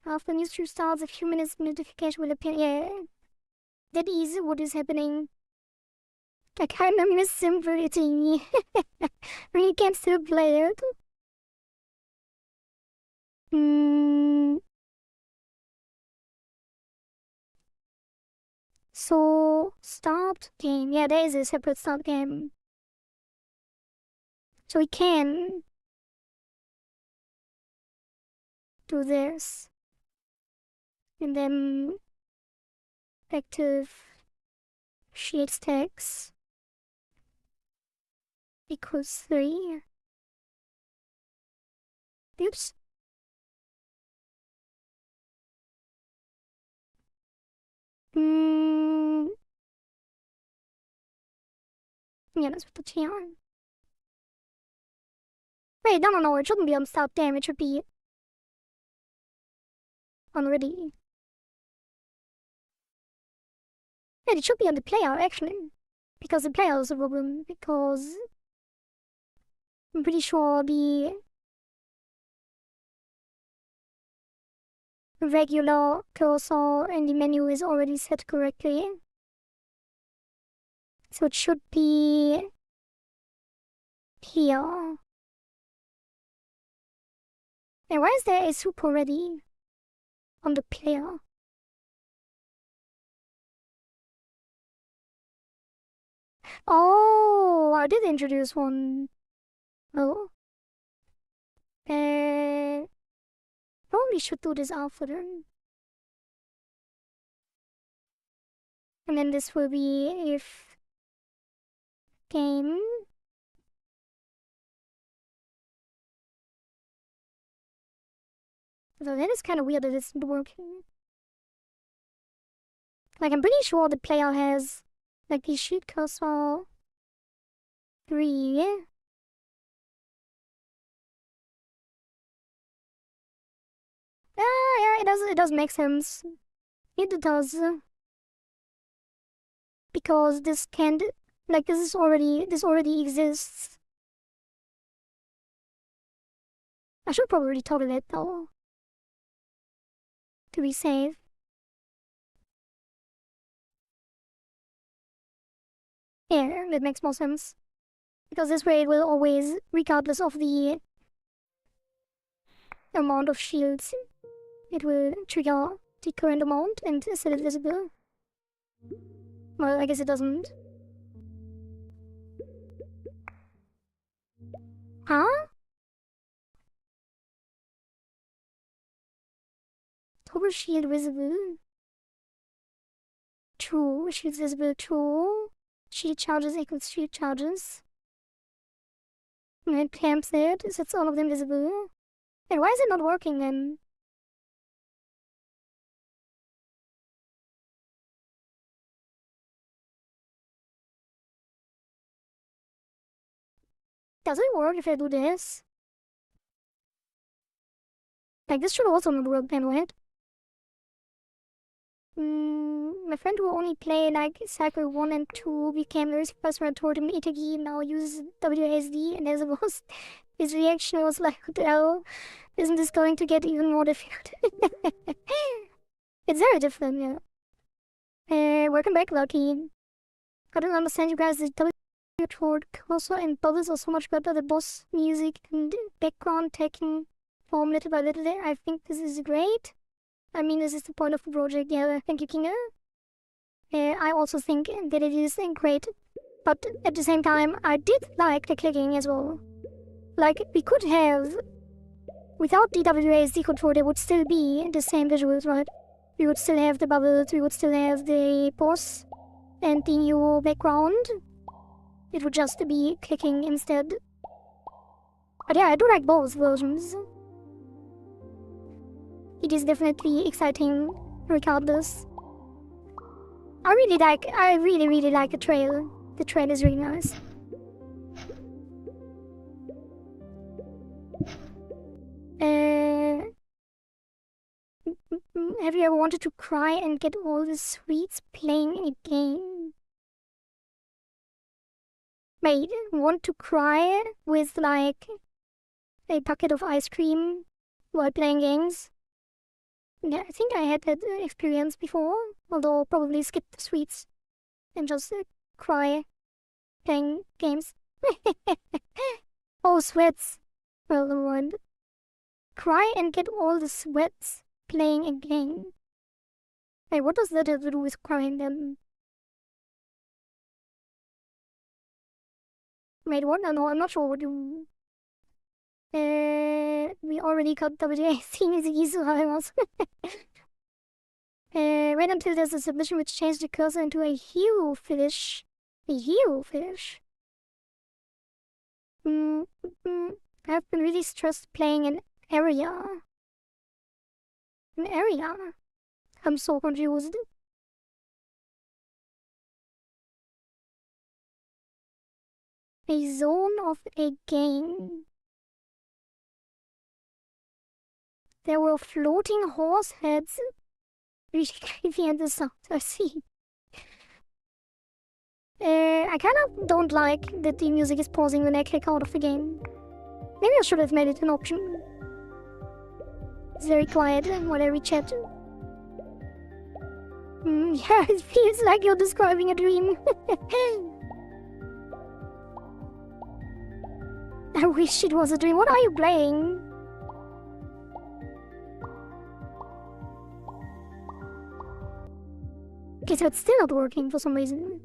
After news stream starts, a few minutes notification will appear. Yeah, that is what is happening. I kind of miss Simplicity. We can still play it. So, start game. Yeah, there is a separate start game. So we can do this. And then active shield stacks equals 3. Oops. Yeah, that's what the TR. Wait, no, it shouldn't be on start game, it should be on ready. Yeah, it should be on the player, actually. Because the player is a problem, because I'm pretty sure the regular cursor in the menu is already set correctly. So it should be here. And why is there a soup already on the player? Oh, I did introduce one. Oh. Probably should do this after then. And then this will be if game. So that is kind of weird that it's not working. Like, I'm pretty sure the player has, like, the shield cursor 3. Yeah, it does make sense. It does. Because this can't, like, this already exists. I should probably toggle it though. To be safe. Yeah, that makes more sense. Because this way it will always, regardless of the amount of shields, it will trigger the current amount and set it visible. Well, I guess it doesn't. Huh? Toggle shield visible. True. Shield visible. True. Shield charges equals shield charges. And it clamps it. Sets all of them visible. And why is it not working then? Does it work if I do this? Like, this should also not work then, right? My friend who only played like Cycle 1 and 2 became very surprised when I told him ItaGy now uses WASD, and as a host, his reaction was like, what the hell? Isn't this going to get even more difficult? It's very different, yeah. Welcome back, Lucky. I don't understand you guys. The W cursor and bubbles are so much better. The boss music and background taking form little by little. I think this is great. I mean, this is the point of the project. Yeah, thank you, Kinga. I also think that it is great. But at the same time, I did like the clicking as well. Like, we could have, without the WASD control, there would still be the same visuals, right? We would still have the bubbles, we would still have the boss and the new background. It would just be clicking instead. But yeah, I do like both versions. It is definitely exciting, regardless. I really like the trail. The trail is really nice. Have you ever wanted to cry and get all the sweets playing in a game? Wait, want to cry with like a bucket of ice cream while playing games? Yeah, I think I had that experience before, although probably skip the sweets and just cry playing games. Oh, sweats. Well, never mind. Cry and get all the sweats playing a game. Hey, what does that have to do with crying then? Wait, what? No, I'm not sure what you... we already got WASD music, so I was... wait until there's a submission which changed the cursor into a hero fish. A hero fish? I've been really stressed playing an area. An area? I'm so confused. A zone of a game. There were floating horse heads. Really creepy and the sound, I see. I kind of don't like that the music is pausing when I click out of the game. Maybe I should have made it an option. It's very quiet when I read chat. Yeah, it feels like you're describing a dream. I wish it was a dream. What are you playing? Okay, so it's still not working for some reason.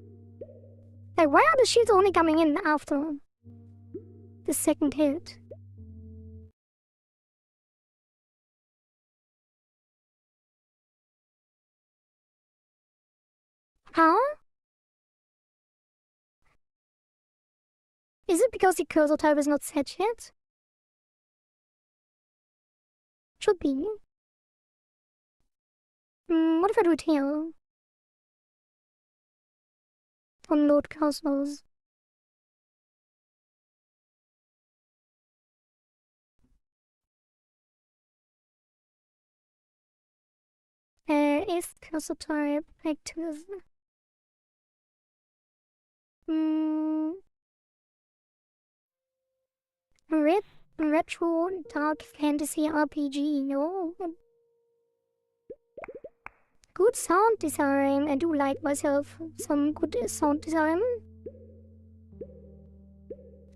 Like, why are the shields only coming in after the second hit? Huh? Is it because the cursor type is not set yet? Should be. What if I do it here? Unload cursors. Is cursor type active? Retro dark fantasy RPG, no. Good sound design. I do like myself some good sound design.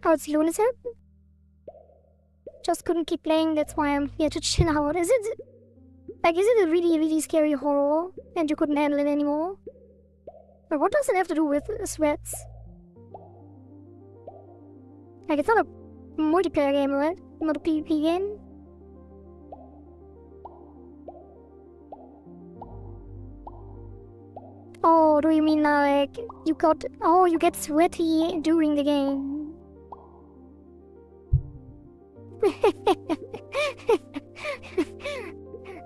Oh, it's Lunatic? Just couldn't keep playing, that's why I'm here to chill out. Is it a really, really scary horror and you couldn't handle it anymore? But what does it have to do with sweats? Like, it's not a multiplayer game, right? Not a PvP game? Oh, do you mean like you get sweaty during the game?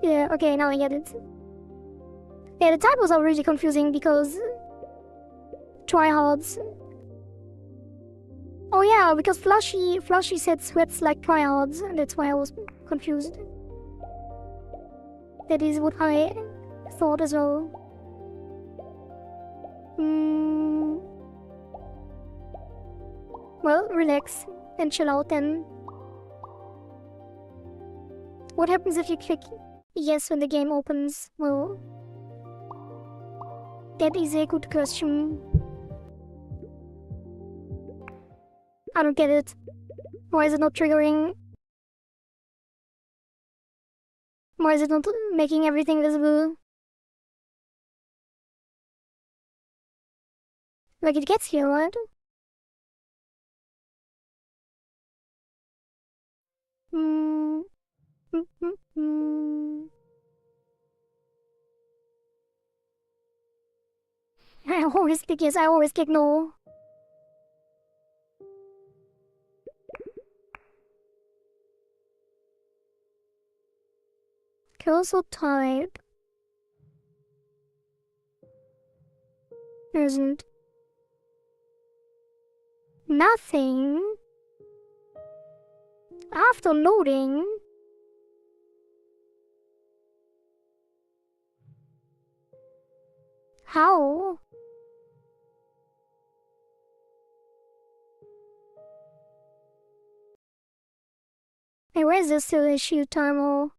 Yeah, okay, now I get it. Yeah, the typos are really confusing because tryhards. Oh yeah, because Flushy said sweats like tryhards, and that's why I was confused. That is what I thought as well. Well, relax and chill out then. What happens if you click yes when the game opens? Well, that is a good question. I don't get it. Why is it not triggering? Why is it not making everything visible? Like it gets here, right? I always click yes, I always click no. Cursor type. There isn't. Nothing. After loading. How? Hey, where is this still a shield timer?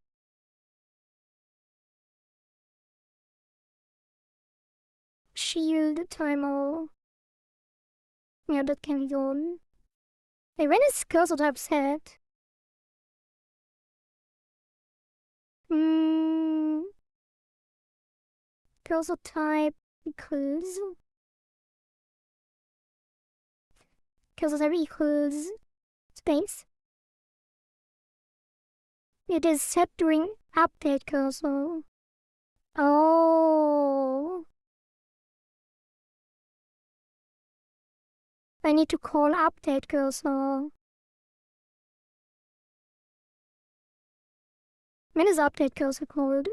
Shield timer. Yeah, that can be done. Hey, when is cursor type set? Cursor type equals. Cursor type equals space. It is set during update cursor. Oh. I need to call update cursor. When is update cursor called?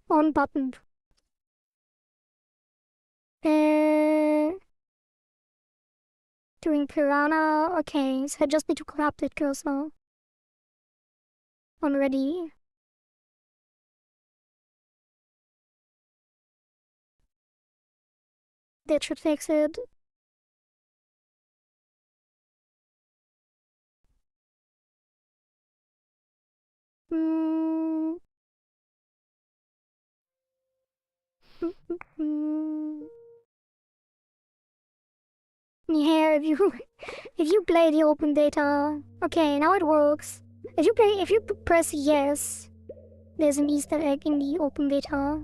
On button. Doing piranha. Okay, so I just need to call update cursor. On ready. That should fix it. Yeah, if you play the open data. Okay, now it works. If you press yes, there's an Easter egg in the open beta.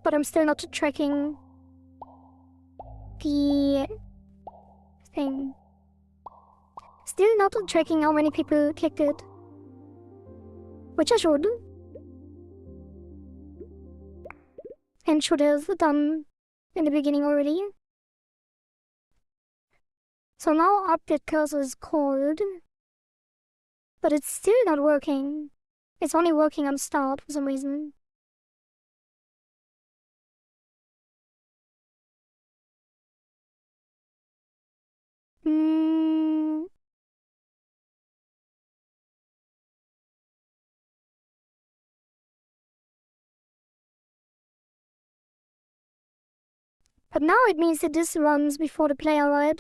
But I'm still not tracking the thing. Still not tracking how many people clicked it. Which I should. And should have done in the beginning already. So now update cursor is called. But it's still not working. It's only working on start for some reason. But now it means that this runs before the player, right?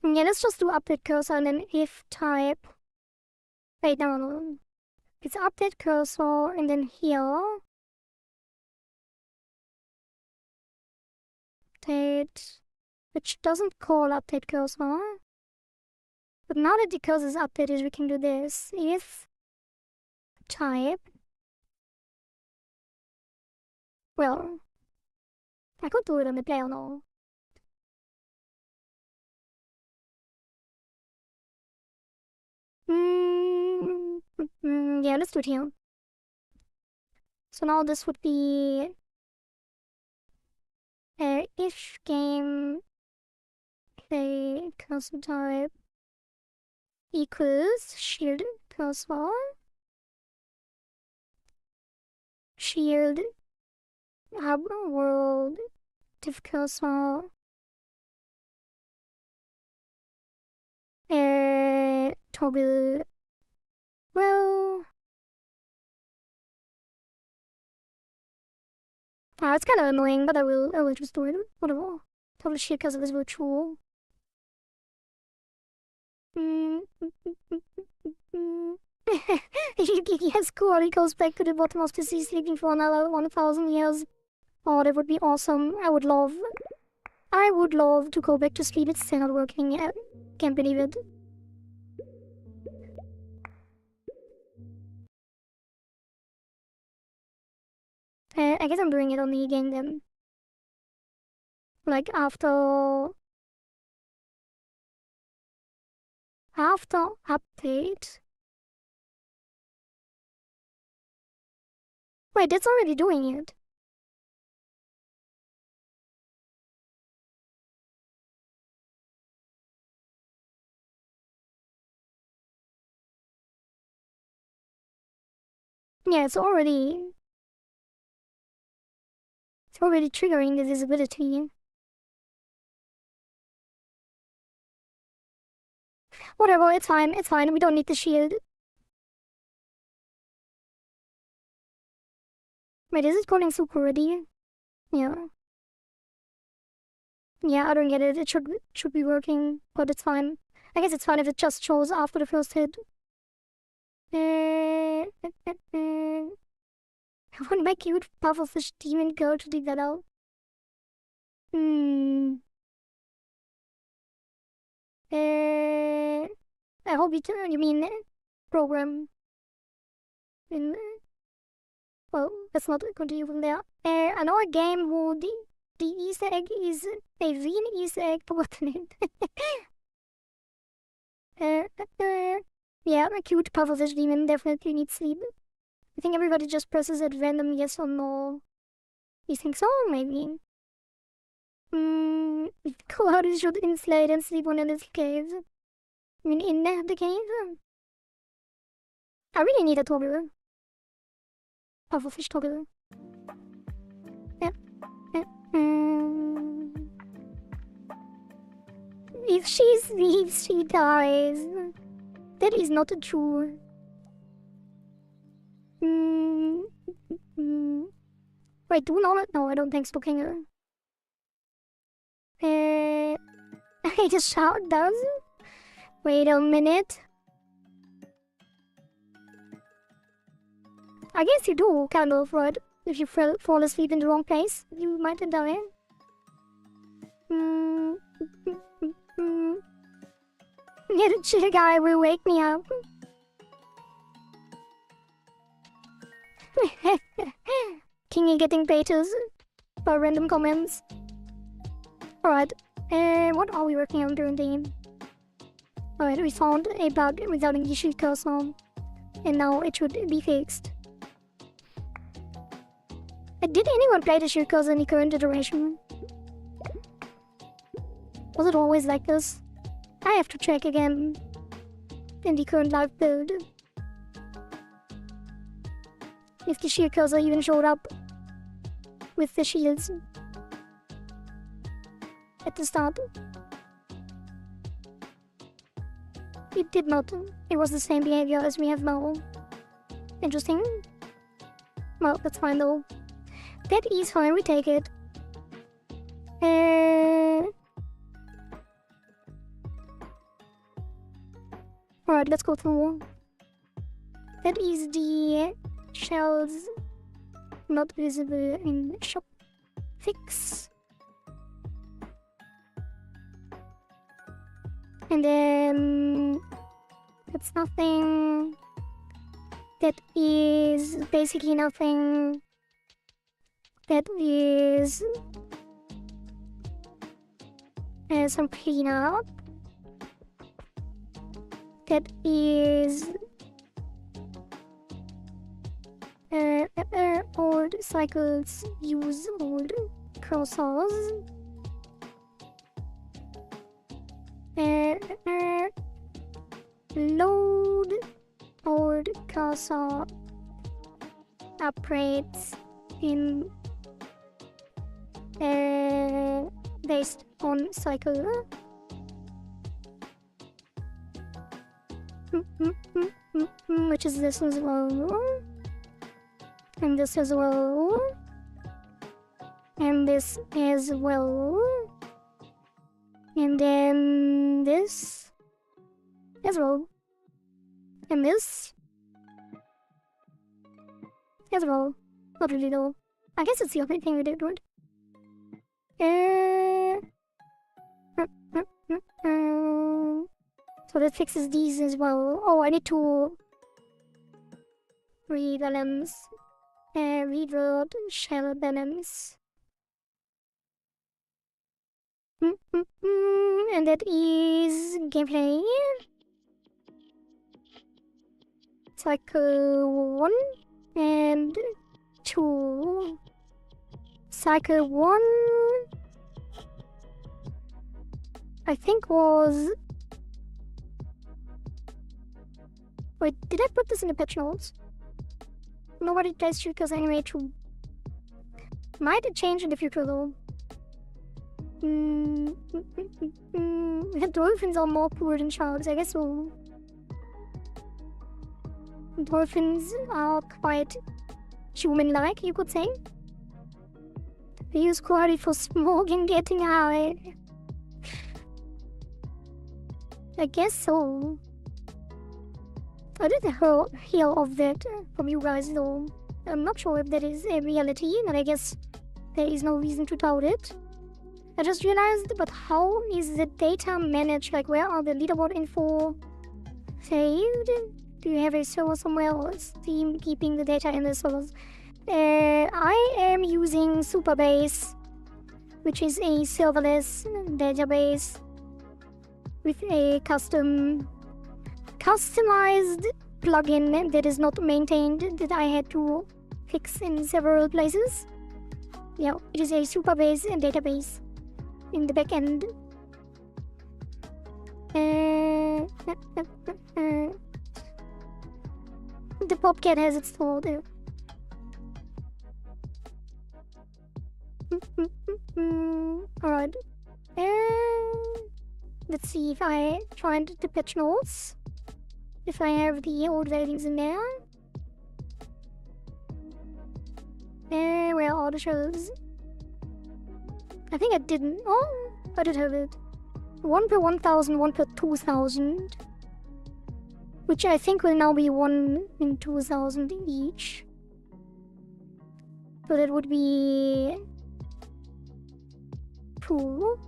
Yeah, let's just do update cursor and then if type. Wait, no. It's update cursor and then here. Update, which doesn't call update cursor. But now that the cursor is updated, we can do this. If type. Well, I could do it on the player now. Yeah, let's do it here. So now this would be if game play cursor type equals shield cursor. Shield hub world div cursor. Toggle. Well, it's kind of annoying, but I will just do it. Whatever. Toggle shield because it is virtual. Yes, cool. He goes back to the bottom of the sea, sleeping for another 1,000 years. Oh, that would be awesome. I would love to go back to sleep. It's still not working. I can't believe it. I guess I'm doing it on the game then. Like after update. Wait, that's already doing it. Yeah, it's already triggering the visibility. Whatever, it's fine, we don't need the shield. Wait, is it calling super already? Yeah. Yeah, I don't get it. It should be working, but it's fine. I guess it's fine if it just shows after the first hit. I want my cute pufferfish demon girl to dig that out. I hope you mean program. Well, let's not continue from there. Another game where the Easter egg is a real Easter egg, forgotten it. Yeah, a cute pufferfish demon definitely needs sleep. I think everybody just presses at random yes or no. You think so? Maybe. Cloud should insulate and sleep on a little cave. I mean, in the cave? I really need a toggle. Pufferfish toggle. If she sleeps, she dies. That is not true. Wait, do not? No, I don't think so, can you? I just shout does? Wait a minute. I guess you do, kind of, right? If you fall asleep in the wrong place, you might die. Yeah, the chill guy will wake me up. Kingy getting baited by random comments. Alright, what are we working on during the game? Alright, we found a bug regarding the shield cursor, and now it should be fixed. Did anyone play the shield cursor in the current iteration? Was it always like this? I have to check again in the current live build if the shield cursor even showed up with the shields at the start. It did not. It was the same behavior as we have now. Interesting. Well, that's fine though. That is fine, we take it. Alright, let's go through. That is the shells not visible in shop. Fix. And then that's nothing. That is basically nothing. That is some cleanup. That is old cycles use old cursors. Load old cursor upgrades in based on cycle. Which is this as well, and this as well, and this as well, and then this as well, and this as well. Not really though. I guess it's the only thing we did, right? So that fixes these as well. Oh, I need to rebalance, reword shell balance. And that is gameplay. Cycle 1 and 2. Cycle 1 I think was... Wait, did I put this in the patch notes? Nobody tries to because anime 2. Might it change in the future though? Dolphins are more poor than sharks, I guess so. Dolphins are quite human-like, you could say. They use quality for smoking, getting high. I guess so. I didn't hear of that from you guys though. I'm not sure if that is a reality, but I guess there is no reason to doubt it. I just realized, but how is the data managed? Like, where are the leaderboard info saved? Do you have a server somewhere, or is Steam keeping the data in the servers? I am using Supabase, which is a serverless database with a customized plugin that is not maintained, that I had to fix in several places. Yeah, it is a Supabase database in the back end. The Popcat has it stored there. Alright. Let's see if I find the patch notes. If I have the old values in there. Where are the shows? I think I didn't. Oh, I did have it. 1 per 1,000, 1 per 2,000. Which I think will now be 1 in 2,000 each. So that would be 2.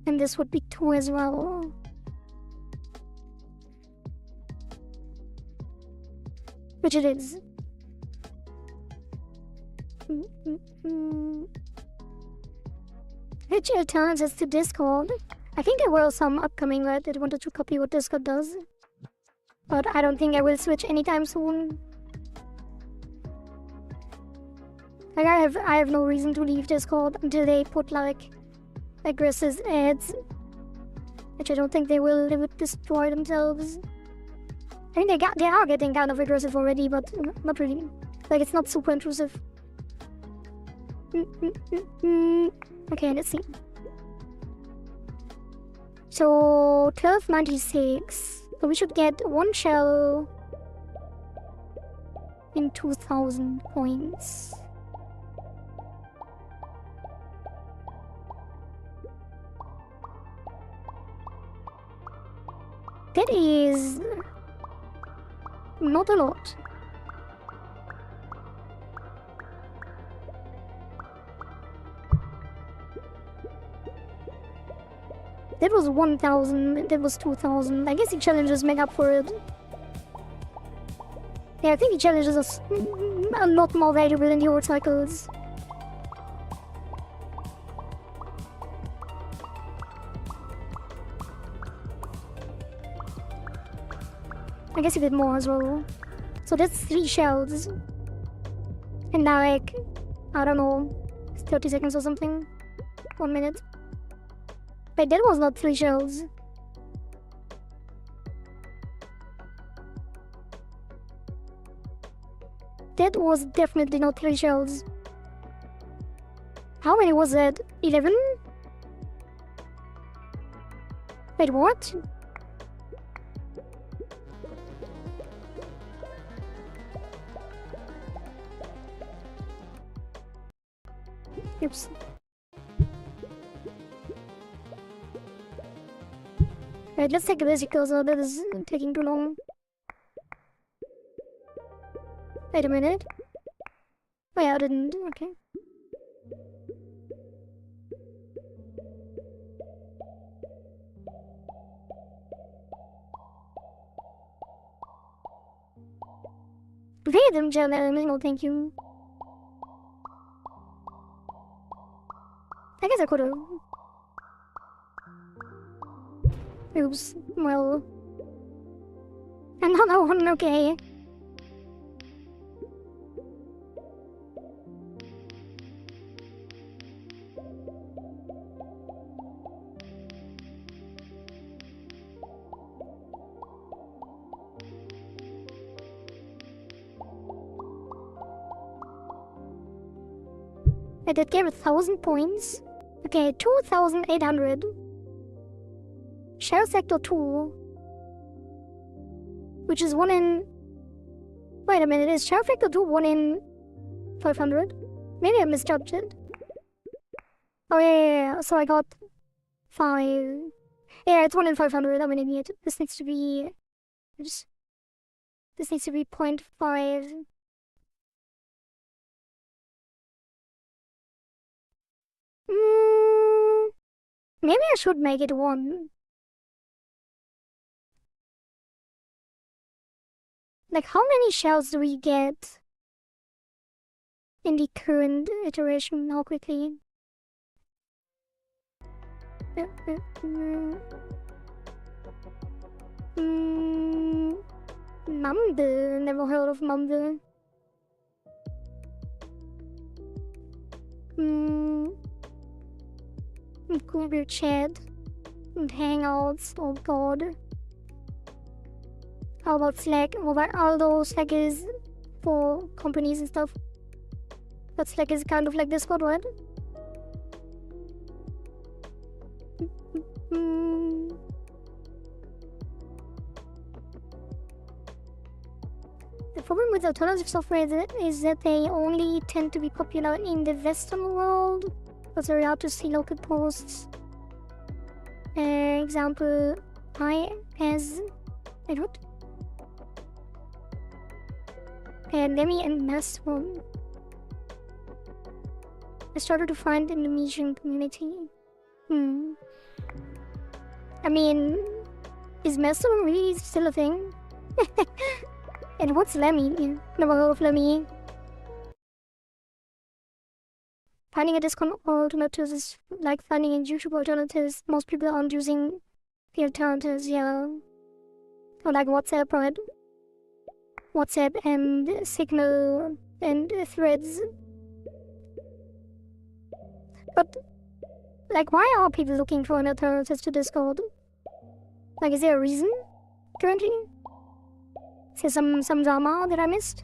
And this would be 2 as well. Which it is. Which turns us to Discord. I think there were some upcoming that wanted to copy what Discord does. But I don't think I will switch anytime soon. Like I have no reason to leave Discord until they put like aggressive ads. Which I don't think they will. They would destroy themselves. I mean they are getting kind of aggressive already, but not really. Like it's not super intrusive. Okay, let's see. So 1296. So we should get 1 shell in 2,000 points. That is not a lot. That was 1,000, that was 2,000. I guess the challenges make up for it. Yeah, I think the challenges are a lot more valuable than the old cycles. I guess a bit more as well. So that's 3 shells. And now like, I don't know, 30 seconds or something. 1 minute. Wait, that was not 3 shells. That was definitely not 3 shells. How many was that? 11? Wait, what? Oops. Right, let's take this because that is taking too long. Wait a minute. Oh yeah, I didn't. Okay. Rhythm channel, no thank you. I guess I could've. Oops. Well. Another one, okay. I did get 1,000 points. Okay, 2,800. Shell Sector 2. Which is 1 in... Wait a minute, is Shell Sector 2 1 in 500? Maybe I misjudged it. Oh yeah. So I got 5... Yeah, it's 1 in 500, I'm an idiot. This needs to be... This needs to be 0.5... Maybe I should make it 1. Like, how many shells do we get in the current iteration? How quickly? Mumble. Never heard of Mumble. Google Chat and Hangouts. Oh god. How about Slack? Although Slack is for companies and stuff. But Slack is kind of like Discord, right? The problem with alternative software is that they only tend to be popular in the Western world. It's very hard to see local posts. Example, wait, what? Lemmy and Mastodon. I started to find Indonesian community. I mean, is Mastodon really still a thing? And what's Lemmy? Never heard of Lemmy. Finding a Discord alternatives is like finding a YouTube alternatives. Most people aren't using the alternatives, yeah. Or like WhatsApp, right? WhatsApp and Signal and Threads. But, like, why are people looking for an alternative to Discord? Like, is there a reason currently? Is there some drama that I missed?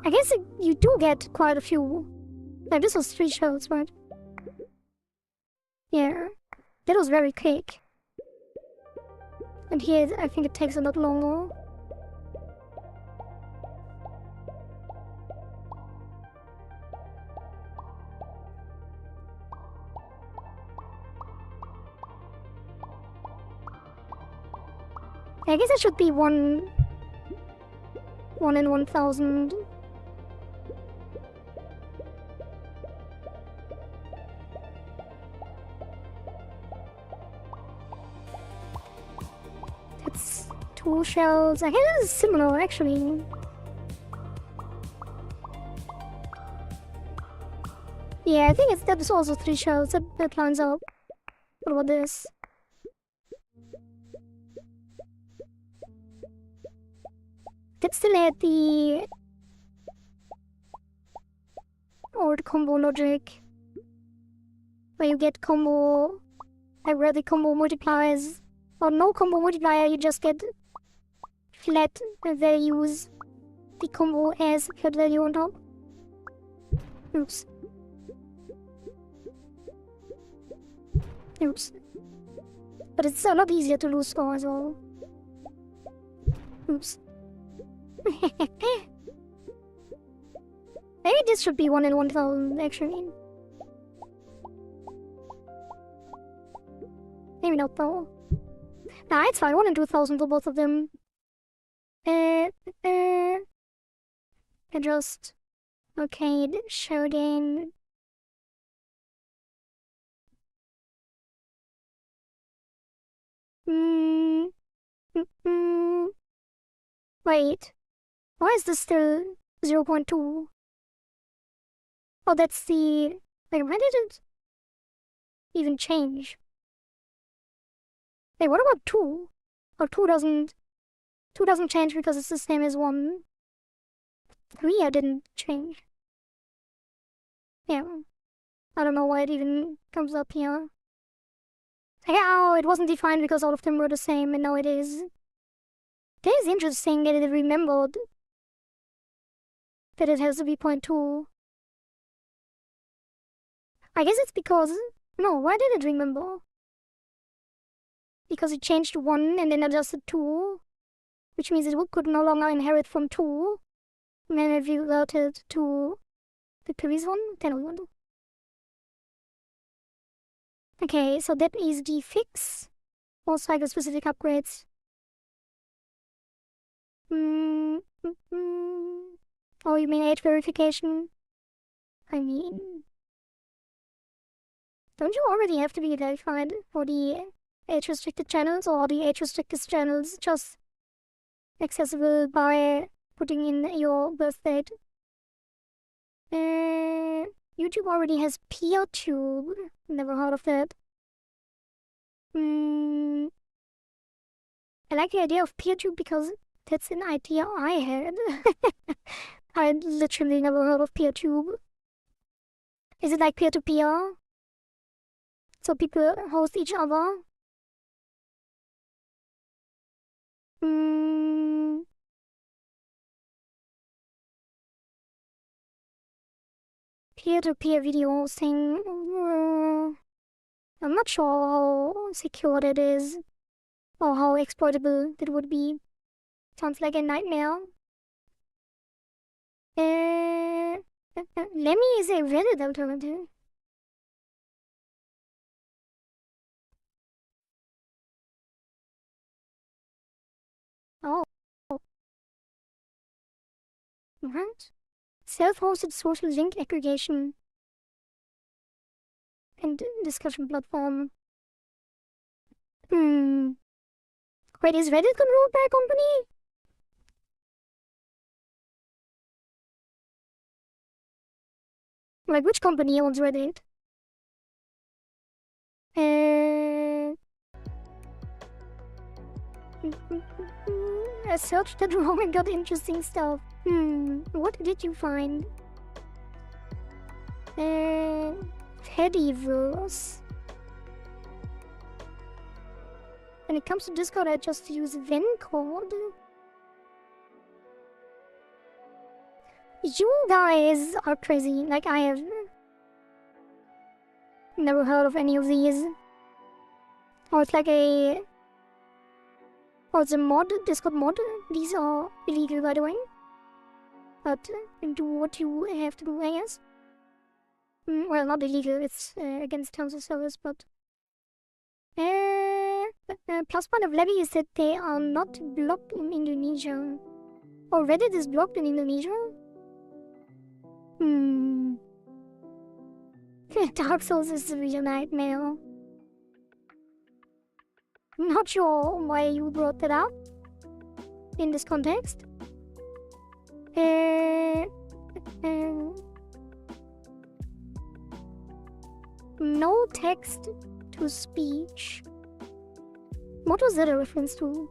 I guess you do get quite a few. Like, this was 3 shells, right? Yeah. That was very quick. And here, I think it takes a lot longer. I guess it should be 1 in 1,000. That's 2 shells. I guess it's similar, actually. Yeah, I think that is also 3 shells. That lines up. What about this? It still had the old combo logic, where you get combo, like where the combo multipliers, or no combo multiplier, you just get flat values, the combo as flat value on top. Oops. Oops. But it's a lot easier to lose score as well. Oops. Maybe this should be 1 in 1000 actually. Maybe not though. Nah, it's fine. 1 in 2000 for both of them. Adjust. Okay, showdown. Wait. Why is this still 0.2? Oh, that's the... Like, when did it even change? Hey, what about 2? Oh, 2 doesn't... 2 doesn't change because it's the same as 1. 3 I didn't change. Yeah. I don't know why it even comes up here. Yeah, it wasn't defined because all of them were the same, and now it is. That is interesting that it remembered that it has to be 0.2. I guess it's because... No, why did it remember? Because it changed to 1 and then adjusted 2, which means it could no longer inherit from 2, and then it reverted to the previous one, then we want to. Okay, so that is the fix. All cycle-specific upgrades. Oh, you mean age verification? I mean... Don't you already have to be verified for the age-restricted channels, or are the age-restricted channels just accessible by putting in your birth date? YouTube already has PeerTube. Never heard of that. I like the idea of PeerTube because that's an idea I had. I literally never heard of PeerTube. Is it like peer-to-peer? So people host each other? Peer-to-peer video hosting. I'm not sure how secure that is, or how exploitable that would be. Sounds like a nightmare. Lemmy is a Reddit alternative. Oh. What? Self-hosted social link aggregation and discussion platform. Wait, is Reddit controlled by a company? Like, which company owns Reddit? I searched that wrong and got interesting stuff. What did you find? Fediverse. When it comes to Discord, I just use Vencode. You guys are crazy. Like, I have never heard of any of these. Oh, it's like a... Oh, it's a mod, Discord mod. These are illegal, by the way. But do what you have to do, I guess. Well, not illegal, it's against terms of service, but... Plus point of Levy is that they are not blocked in Indonesia. Oh, Reddit is blocked in Indonesia? Dark Souls is a real nightmare. Not sure why you brought that up in this context. No text to speech. What was that a reference to?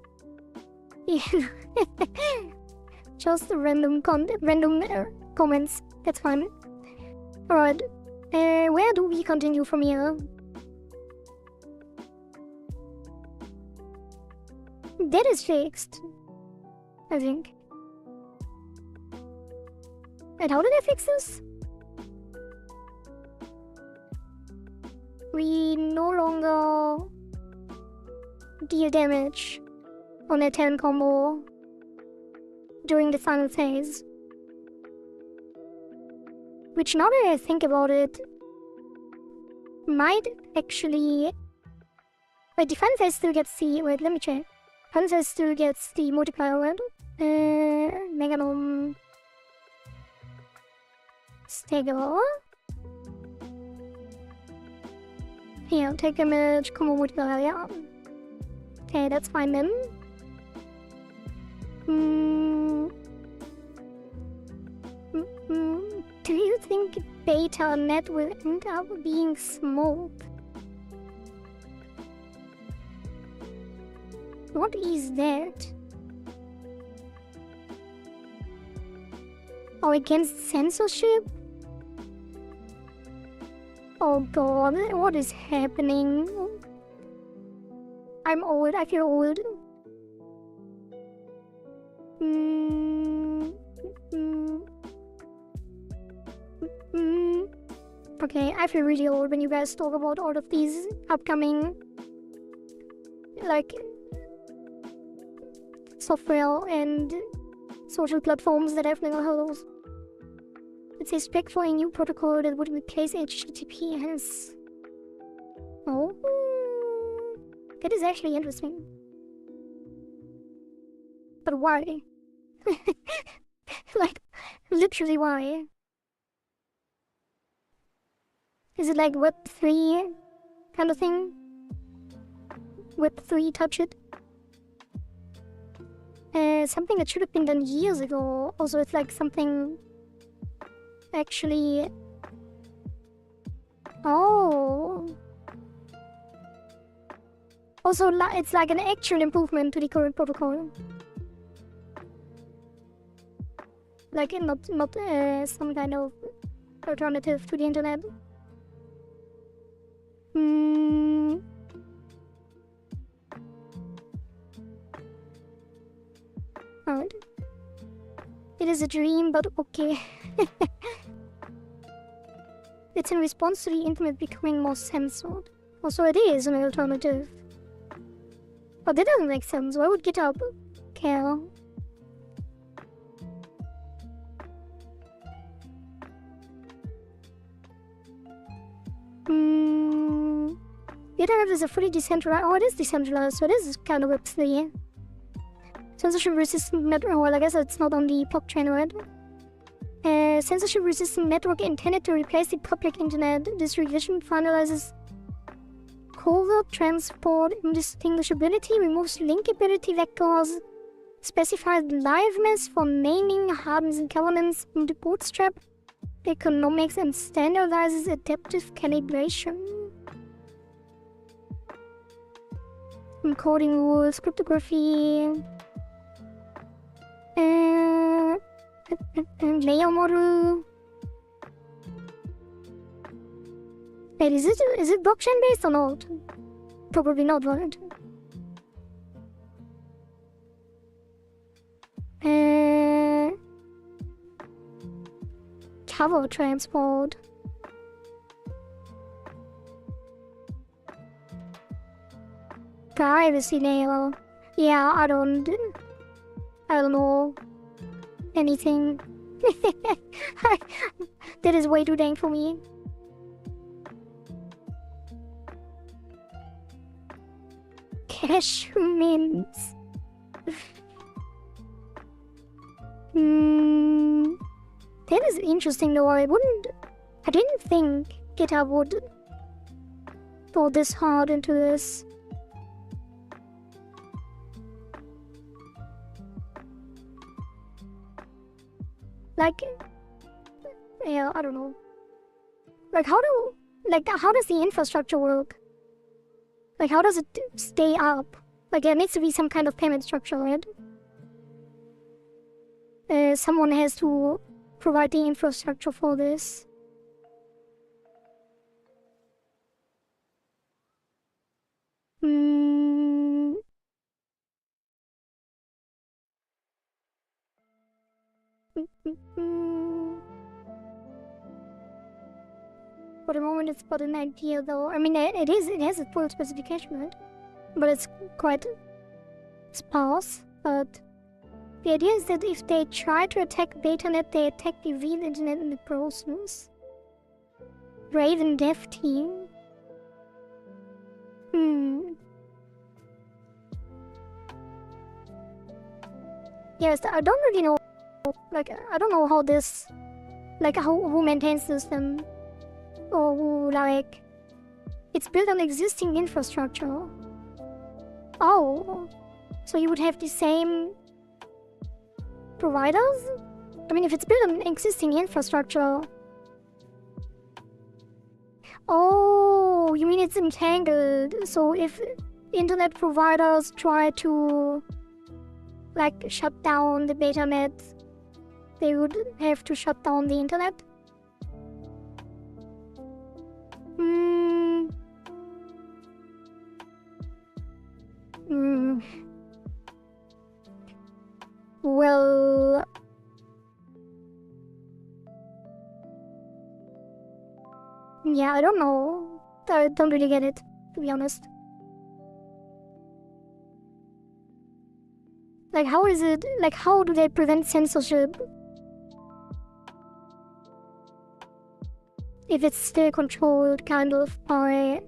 Just random comments. That's fine. Alright. Where do we continue from here? That is fixed, I think. And how did I fix this? We no longer deal damage on a 10 combo during the final phase. Which, now that I think about it, might actually... Wait, the final phase still gets the... Wait, let me check. Final phase still gets the multiplier, right? Meganom... Stagger... Here, take damage, combo multiplier, yeah. Okay, that's fine then. Do you think beta net will end up being smoked? What is that? Oh, against censorship? Oh god, what is happening? I'm old, I feel old. Okay, I feel really old when you guys talk about all of these upcoming, like, software and social platforms that I've never heard of. It says spec for a new protocol that would replace HTTPS. Oh, that is actually interesting. But why? Like, literally why? Is it like Web3 kind of thing? Web3 touch it? Something that should have been done years ago. Also, it's like something actually... Oh. Also, it's like an actual improvement to the current protocol. Like, not some kind of alternative to the internet. Alright. It is a dream, but okay. It's in response to the internet becoming more censored. Also, it is an alternative. But that doesn't make sense. Why would GitHub care? GitHub is a fully decentralized. Oh, it is decentralized, so it is kind of Web3. Censorship resistant network. Well, I guess it's not on the blockchain, right? Censorship resistant network intended to replace the public internet. This revision finalizes covert transport indistinguishability, removes linkability vectors, specifies liveness for naming, hardens governance into bootstrap economics, and standardizes adaptive calibration. Encoding rules, cryptography, layer model. Wait, is it blockchain based or not? Probably not, right? Cover transport. Privacy layer. Yeah, I don't know anything. That is way too dang for me. Cash mints. That is interesting though. I didn't think GitHub would go this hard into this. Like, yeah, I don't know. Like, how does the infrastructure work? Like, how does it stay up? Like, there needs to be some kind of payment structure, right? someone has to provide the infrastructure for this. For the moment, it's but an idea, though. I mean, it has a full specification, right? But it's quite sparse. But the idea is that if they try to attack BetaNet, they attack the real internet in the process. Raven Dev Team. Yes, I don't really know. Like, I don't know how this, like, who maintains the system, or who, like, it's built on existing infrastructure. Oh, so you would have the same providers? I mean, if it's built on existing infrastructure. Oh, you mean it's entangled? So if internet providers try to, like, shut down the BetaNet, they would have to shut down the internet? Well... yeah, I don't know. I don't really get it, to be honest. Like, how is it... like, how do they prevent censorship? If it's still controlled, kind of, by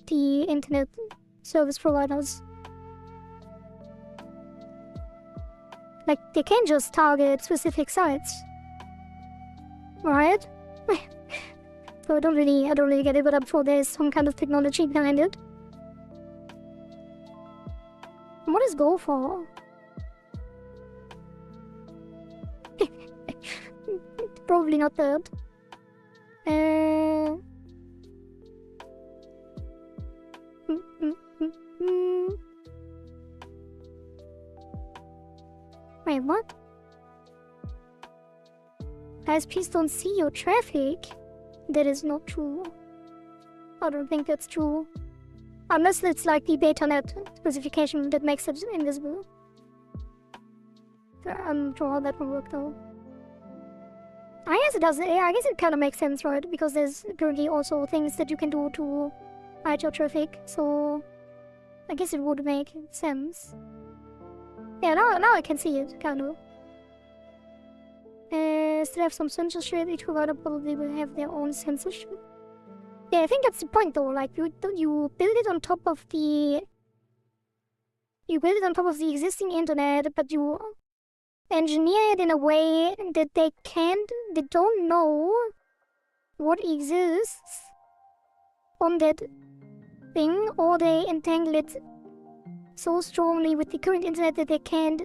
the internet service providers. Like, they can't just target specific sites, right? So I don't really get it, but I'm sure there's some kind of technology behind it. What is Go for? Probably not that. Wait, what? ISPs don't see your traffic? That is not true. I don't think that's true. Unless it's like the BetaNet specification that makes it invisible. I'm not sure how that will work though. I guess it does. Yeah, I guess it kind of makes sense, right? Because there's currently also things that you can do to hide your traffic, so I guess it would make sense. Yeah, now I can see it, kind of. Still have some censorship. Each provider probably will have their own censorship. Yeah, I think that's the point, though. Like, you build it on top of the... you build it on top of the existing internet, but you engineer it in a way that they don't know what exists on that thing, or they entangle it so strongly with the current internet that they can't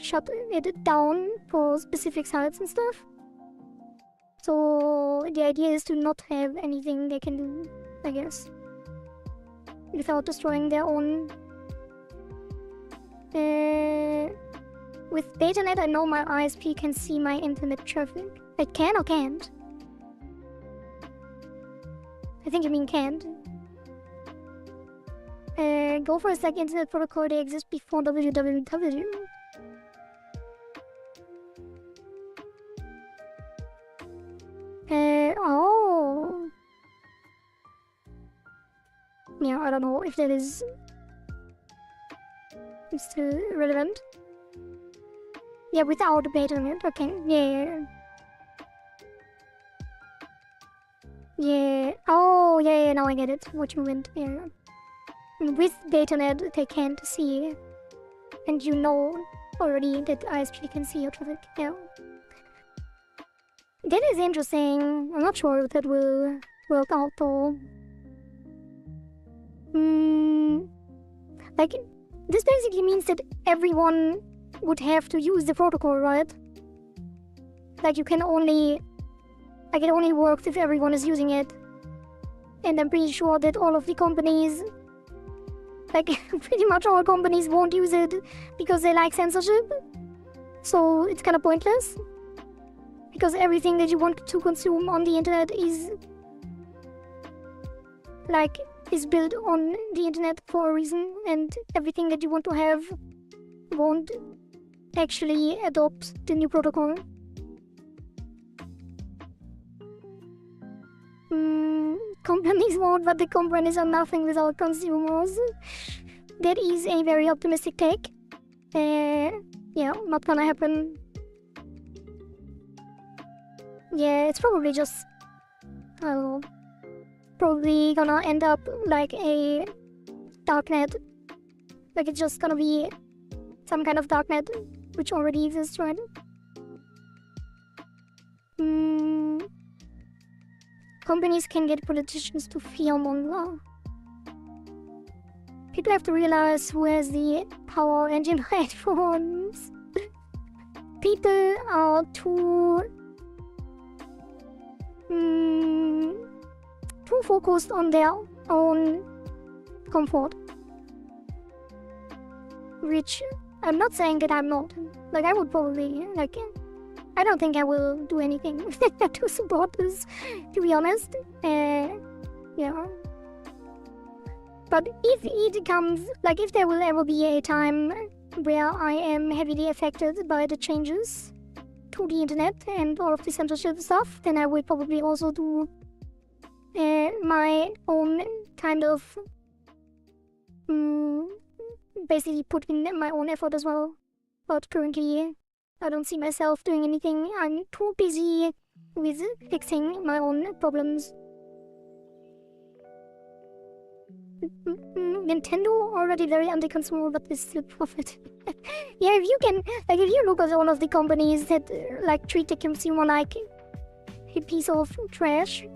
shut it down for specific sites and stuff. So the idea is to not have anything they can do, I guess, without destroying their own. With BetaNet, I know my ISP can see my internet traffic. It can or can't? I think you mean can't. Gopher is like internet protocol, they exist before www. Oh. Yeah, I don't know if that is still relevant. Yeah, without BetaNet, okay, yeah. Yeah, oh, yeah, now I get it, what you meant, yeah. With BetaNet, they can't see, and you know already that ISP can see your traffic, yeah. That is interesting. I'm not sure if that will work out though. Like, this basically means that everyone would have to use the protocol, right? Like, you can only... like, it only works if everyone is using it. And I'm pretty sure that all of the companies Like, pretty much all companies won't use it because they like censorship. So it's kind of pointless. Because everything that you want to consume on the internet is built on the internet for a reason, and everything that you want to have won't actually adopt the new protocol. Companies won't, but the companies are nothing without consumers. That is a very optimistic take. Yeah, not gonna happen. Yeah, it's probably just, I don't know, probably gonna end up like a darknet. Like, it's just gonna be some kind of darknet, which already exists, right? Companies can get politicians to fearmonger. People have to realize who has the power and unite for once. People are too focused on their own comfort. Which, I'm not saying that I'm not. Like, I would probably, like, I don't think I will do anything to support this, to be honest. Yeah. But if it comes, like, if there will ever be a time where I am heavily affected by the changes to the internet and all of the censorship stuff, then I will probably also do my own kind of basically put in my own effort as well. But currently, I don't see myself doing anything. I'm too busy with fixing my own problems. Nintendo already very anti-consumer, but they still profit. Yeah, if you can, like, if you look at one of the companies that like treat the consumer like a piece of trash,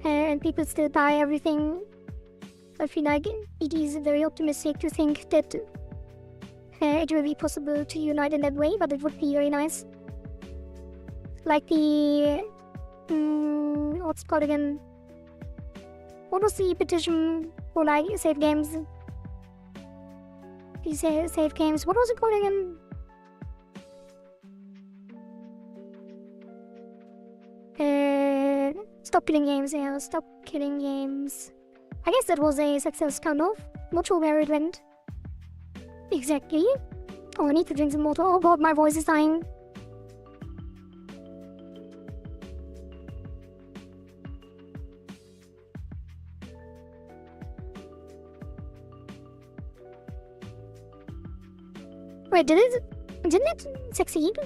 and people still buy everything, I feel like it is very optimistic to think that it will be possible to unite in that way, but it would be very nice. Like the what's it called again? What was the petition for like save games? Save games. What was it called again? Stop killing games. Yeah, stop killing games. I guess that was a success, kind of. Not sure where it went. Exactly. Oh, I need to drink some water. Oh god, my voice is dying. Wait, didn't it succeed?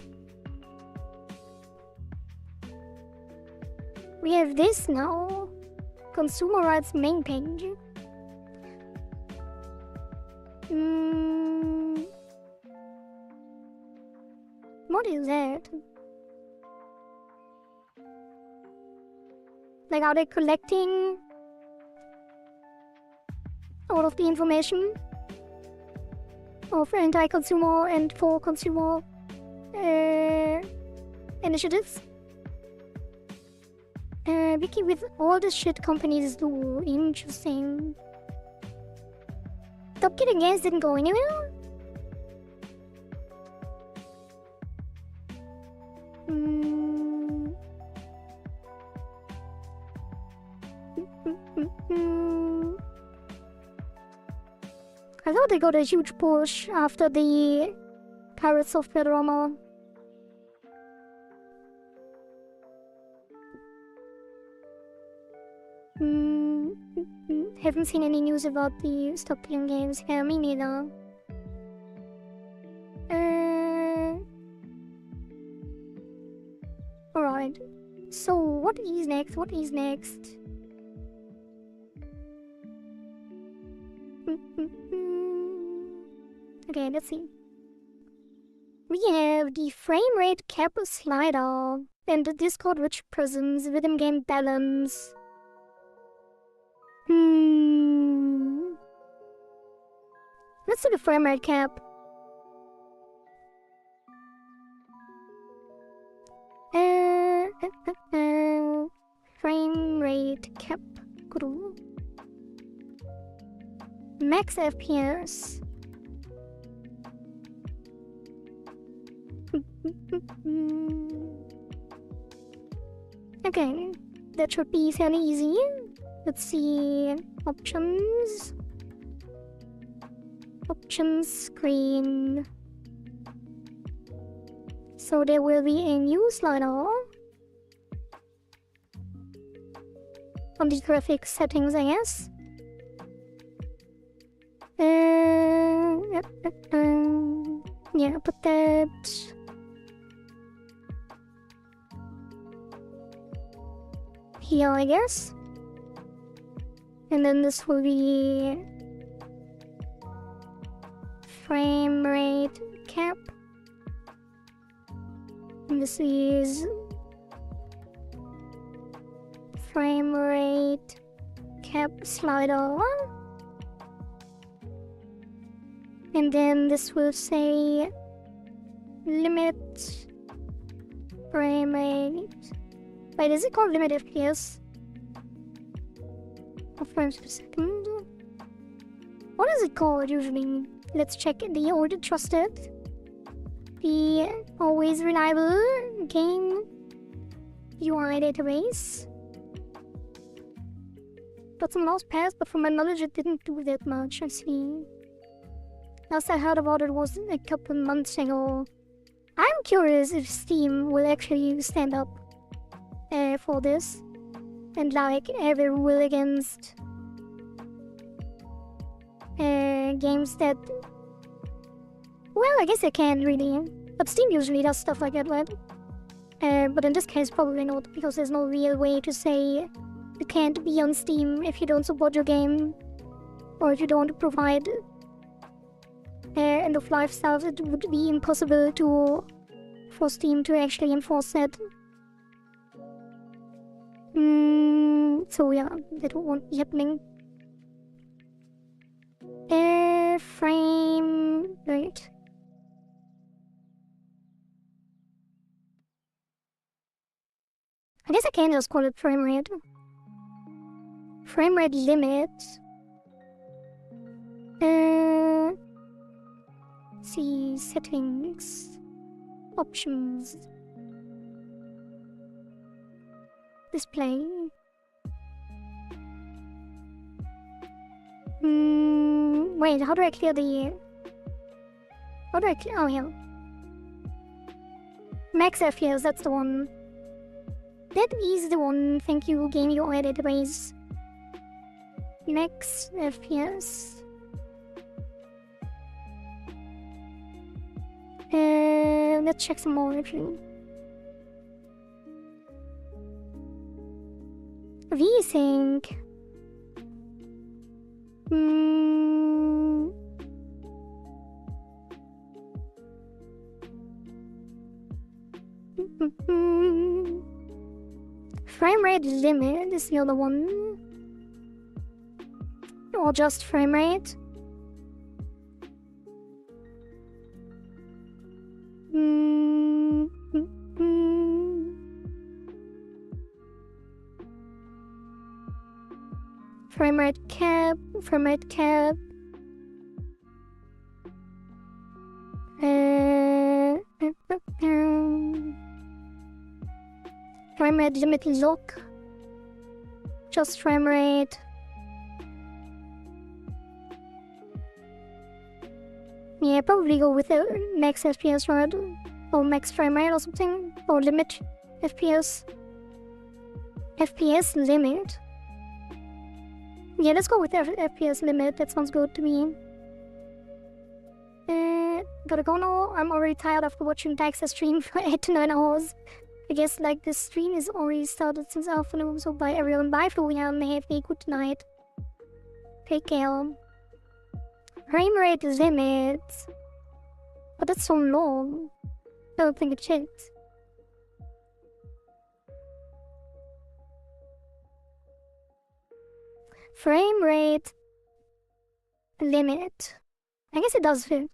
We have this now. Consumer rights main page. What is that? Like, are they collecting all of the information of anti-consumer and for consumer initiatives? Wiki with all the shit companies do. Interesting. Stop Killing Games didn't go anywhere? I thought they got a huge push after the Pirate Software drama. Haven't seen any news about the Stop Killing Games. Yeah, me neither. Alright. So, what is next? What is next? Okay, let's see. We have the frame rate cap slider and the Discord rich prisms rhythm game balance. Let's do the frame rate cap. Frame rate cap. Max FPS. Okay, that should be fairly easy. Let's see. Options. Options screen. So there will be a new slider on the graphics settings, I guess. Yeah, put that. Here, I guess. And then this will be frame rate cap. And this is frame rate cap slider. And then this will say limit frame rate. Wait, is it called limit FPS? Or frames per second? What is it called usually? Let's check the old trusted, the always reliable game UI database. Got some lost past, but from my knowledge it didn't do that much, I see. Last I heard about it was a couple months ago. I'm curious if Steam will actually stand up for this and like have a rule against games that, well, I guess they can really, but Steam usually does stuff like that, right? But in this case probably not, because there's no real way to say you can't be on Steam if you don't support your game or if you don't provide end of life stuff. It would be impossible for Steam to actually enforce that. So yeah, that won't be happening. Frame rate. I guess I can just call it frame rate. Frame rate limit. See settings, options, display. Wait, how do I clear the... How do I clear... Oh, yeah. Max FPS, that's the one. That is the one. Thank you, Game UI database. Max FPS. Let's check some more actually. VSync. Frame rate limit is the other one. Or just frame rate. Frame rate cap, frame rate cap. Frame rate limit lock. Just frame rate. Yeah, probably go with the max FPS, right? Or max frame rate or something. Or limit FPS. FPS limit. Yeah, let's go with the FPS limit. That sounds good to me. Gotta go now. I'm already tired after watching Dax's stream for 8 to 9 hours. I guess like this stream is already started since afternoon. So bye everyone. Bye Florian. Have a good night. Take care. Frame rate limit. But that's so long. I don't think it checked. Frame rate limit. I guess it does fit.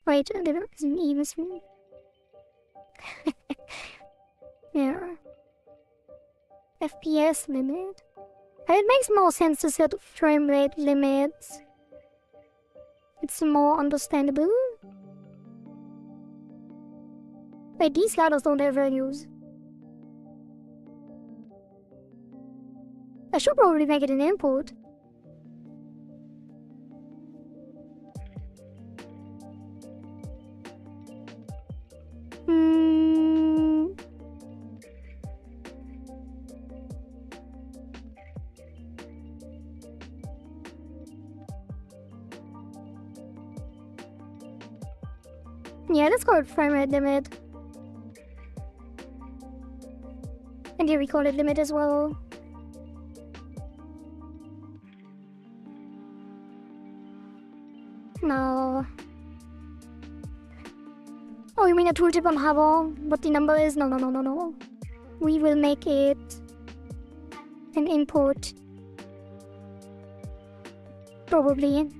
Wait, there is an even screen. Yeah. FPS limit. It makes more sense to set frame rate limits. It's more understandable. Wait, these sliders don't have values. I should probably make it an input. Yeah, let's call it frame rate limit. And here we call it limit as well. No. Oh, you mean a tooltip on hover? What the number is? No. We will make it an input. Probably.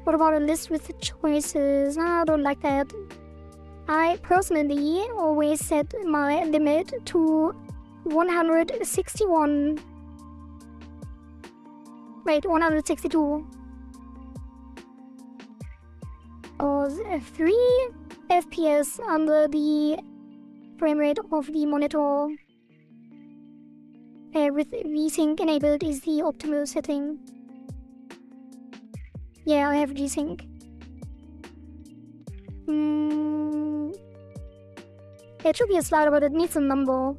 What about a list with choices? I don't like that. I personally always set my limit to 161. Wait, 162. Or 3 FPS under the frame rate of the monitor. With VSync enabled is the optimal setting. Yeah, I have G-Sync. It should be a slider, but it needs a number.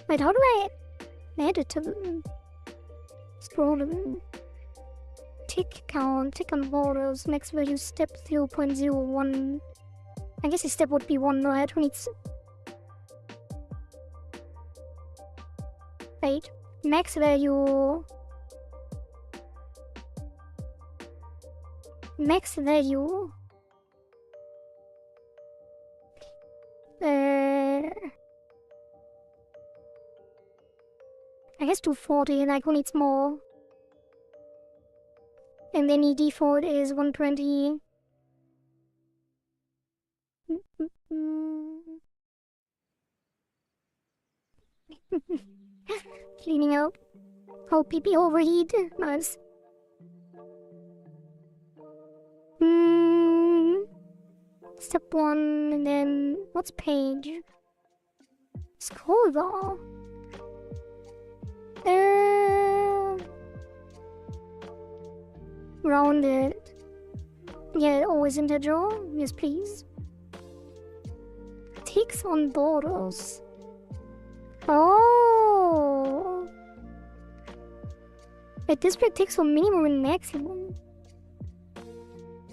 Wait, how do I add it to the scroll? Tick count, tick on borders, max value step 0.01. I guess the step would be 1, right? Who needs... Wait, max value... Max value... I guess 240, like who needs more? And then the default is 120. Cleaning out. Oh, PP overheat. Nice. Step 1, and then what's page? Scroll bar. Rounded. Yeah, always integer. Yes, please. Ticks on borders. Oh. It display ticks for minimum and maximum.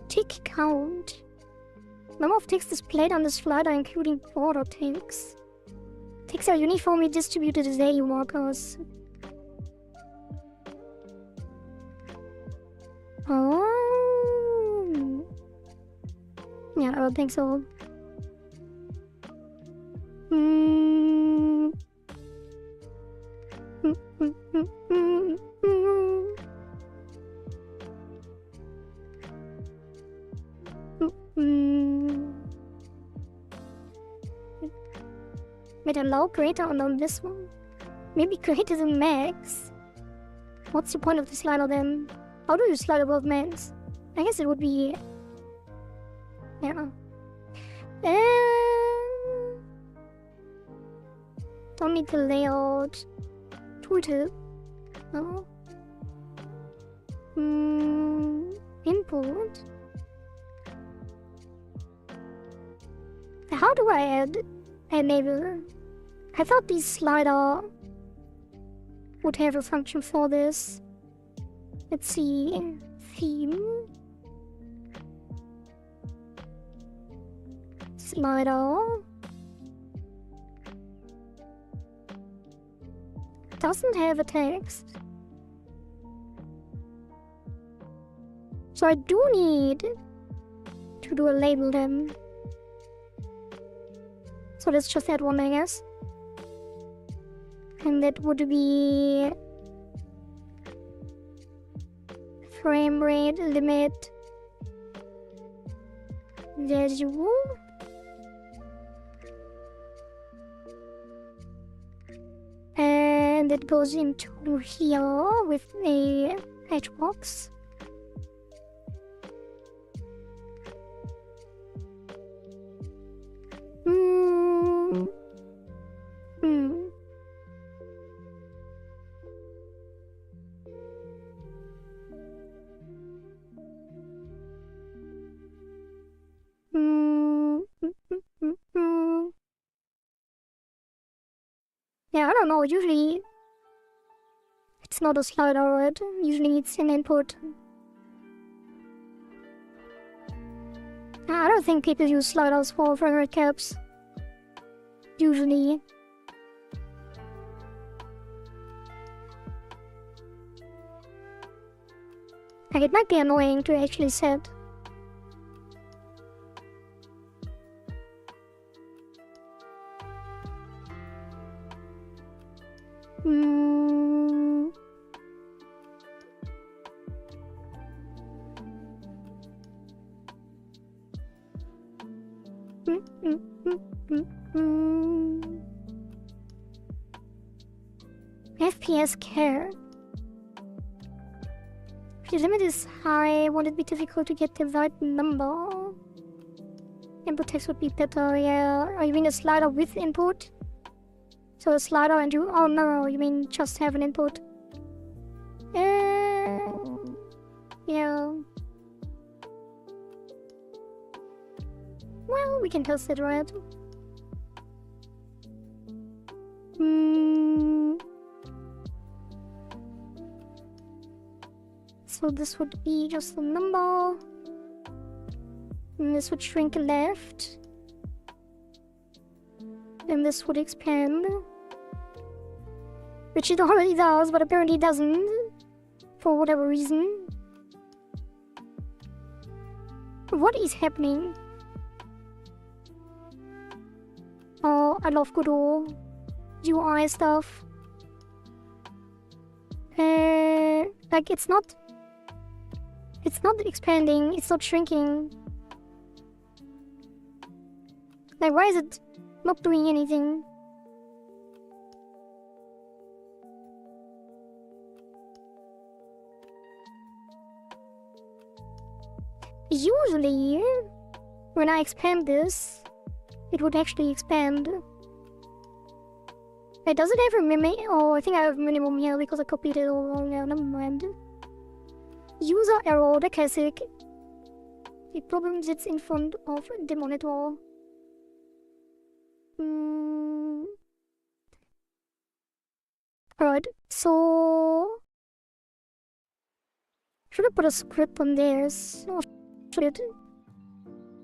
Tick count. Number of ticks displayed on the slider, including border ticks. Ticks are uniformly distributed as AU markers. Oh. Yeah, I don't think so. Wait, allow greater on this one? Maybe greater than max? What's the point of the slider then? How do you slide above max? I guess it would be... Yeah. Don't need the layout. Tooltip. No. Input. How do I add enable? I thought the slider would have a function for this. Let's see. Theme. Slider. Doesn't have a text. So I do need to do a label then. So let's just add one, I guess. And that would be frame rate limit value. And it goes into here with a hatchbox. Yeah, I don't know, usually it's not a slider, right? Usually it's an input. I don't think people use sliders for frame rate caps. Usually. Like, it might be annoying to actually set. FPS care. If the limit is high, won't it be difficult to get the right number? Input text would be better, yeah. Or you mean a slider with input? So a slider and you... Oh no, you mean just have an input. Yeah. Well, we can test it, right? So this would be just a number. And this would shrink left. And this would expand. Which it already does, but apparently doesn't. For whatever reason. What is happening? Oh, I love good old UI stuff. Like it's not expanding, it's not shrinking. Like, why is it not doing anything? Usually, when I expand this, it would actually expand. Wait, does it have a minimum? Oh, I think I have minimum here because I copied it all wrong. Yeah, never mind. User error, the classic. The problem sits in front of the monitor. Alright, so... should I put a script on this? Or should it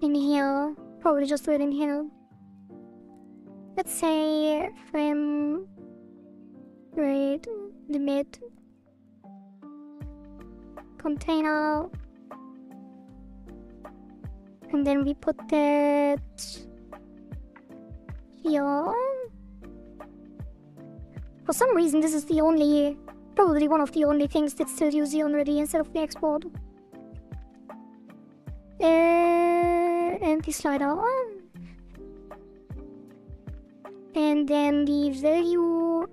in here? Probably just do it in here. Let's say frame rate limit container, and then we put that here. For some reason, this is the only, probably one of the only things that still use the already instead of the export. And the slider. And then the value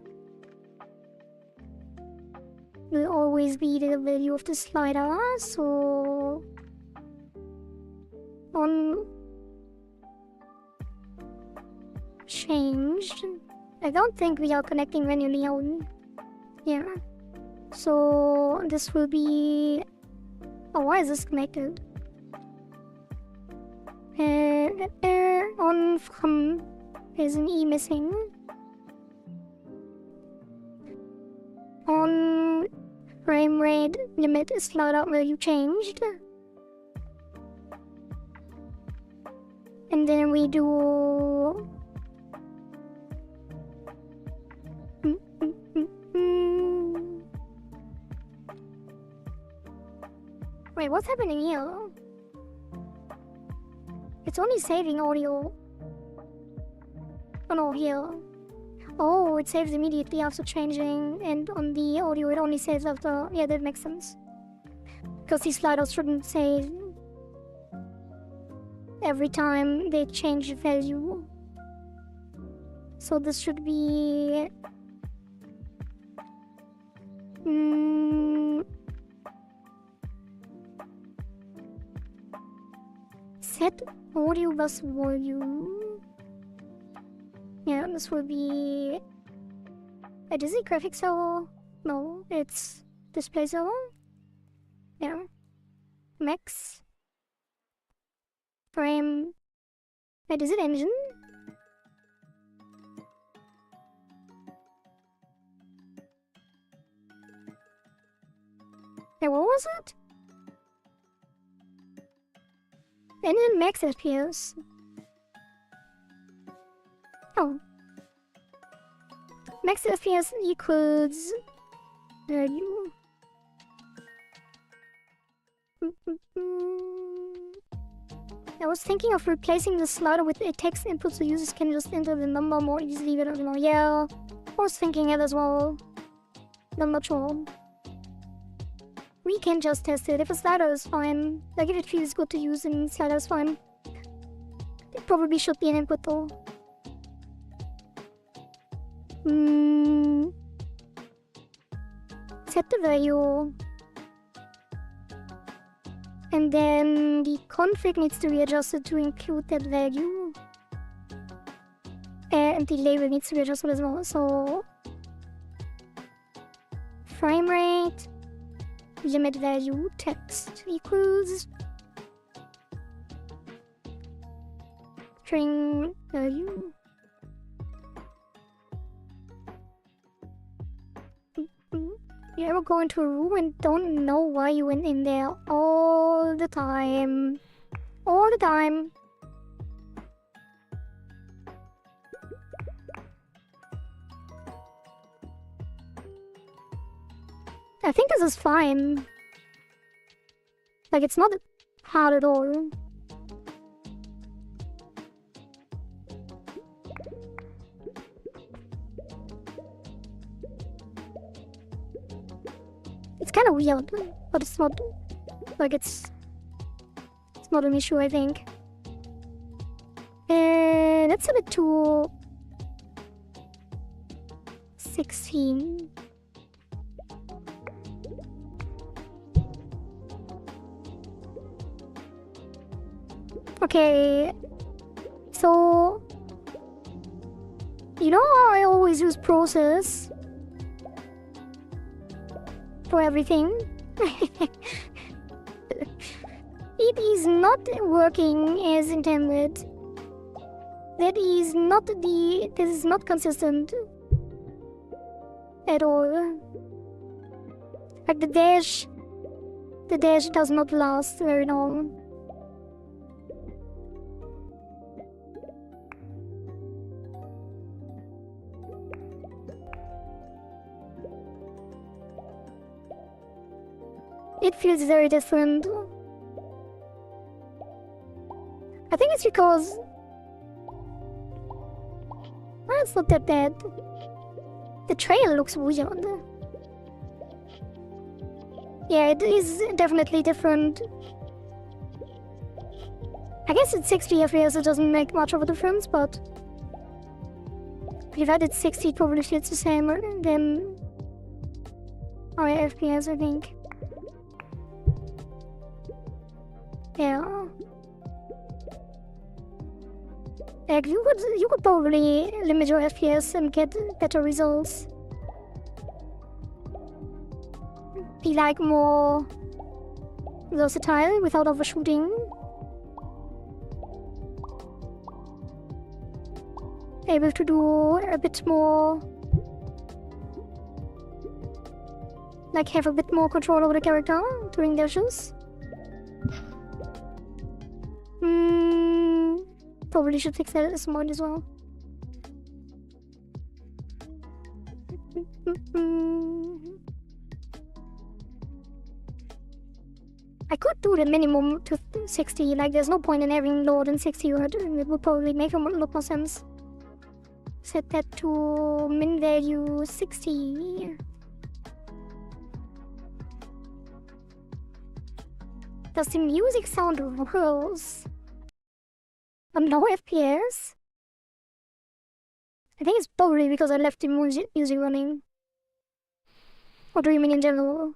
will always be the value of the slider, so on changed. I don't think we are connecting manually on. Yeah. So this will be... oh, why is this connected? On from... there's an E missing. On frame rate limit slider value changed. And then we do... Wait, what's happening here? It's only saving audio. Oh no, here. Oh, it saves immediately after changing, and on the audio it only saves after... yeah, that makes sense. Because these sliders shouldn't say every time they change the value. So this should be set audio bus volume. Yeah, this will be is it graphics level? No, it's display level. Yeah. Max frame. Is it engine? Yeah, what was it? Engine max FPS. Oh. Max FPS equals value. I was thinking of replacing the slider with a text input so users can just enter the number more easily, but I don't know. Yeah, I was thinking it as well. I'm not sure. We can just test it. If a slider is fine, like if it feels good to use, then slider is fine. It probably should be an input though. Set the value. And then the config needs to be adjusted to include that value. And the label needs to be adjusted as well. So frame rate, limit value, text equals string value. You ever go into a room and don't know why you went in there all the time? All the time. I think this is fine. Like, it's not hard at all. It's kind of weird, but it's not like it's not an issue, I think. And let's set it to 16. Okay, so you know how I always use process for everything? It is not working as intended. This is not consistent at all. Like the dash does not last very long. It feels very different. I think it's because... well, it's not that bad. The trail looks weird. Yeah, it is definitely different. I guess it's 60 FPS, it doesn't make much of a difference, but... if I did 60, it probably feels the same than... our FPS, I think. Yeah. Like, you could probably limit your FPS and get better results. Be like more versatile without overshooting. Able to do a bit more, like have a bit more control over the character during dashes. Probably should fix that at some point as well. I could do the minimum to 60, like there's no point in having lower than 60 Hz, and it would probably make a lot more sense. Set that to min value 60. Does the music sound worse on low FPS? I think it's probably because I left the music running. Or do you mean in general?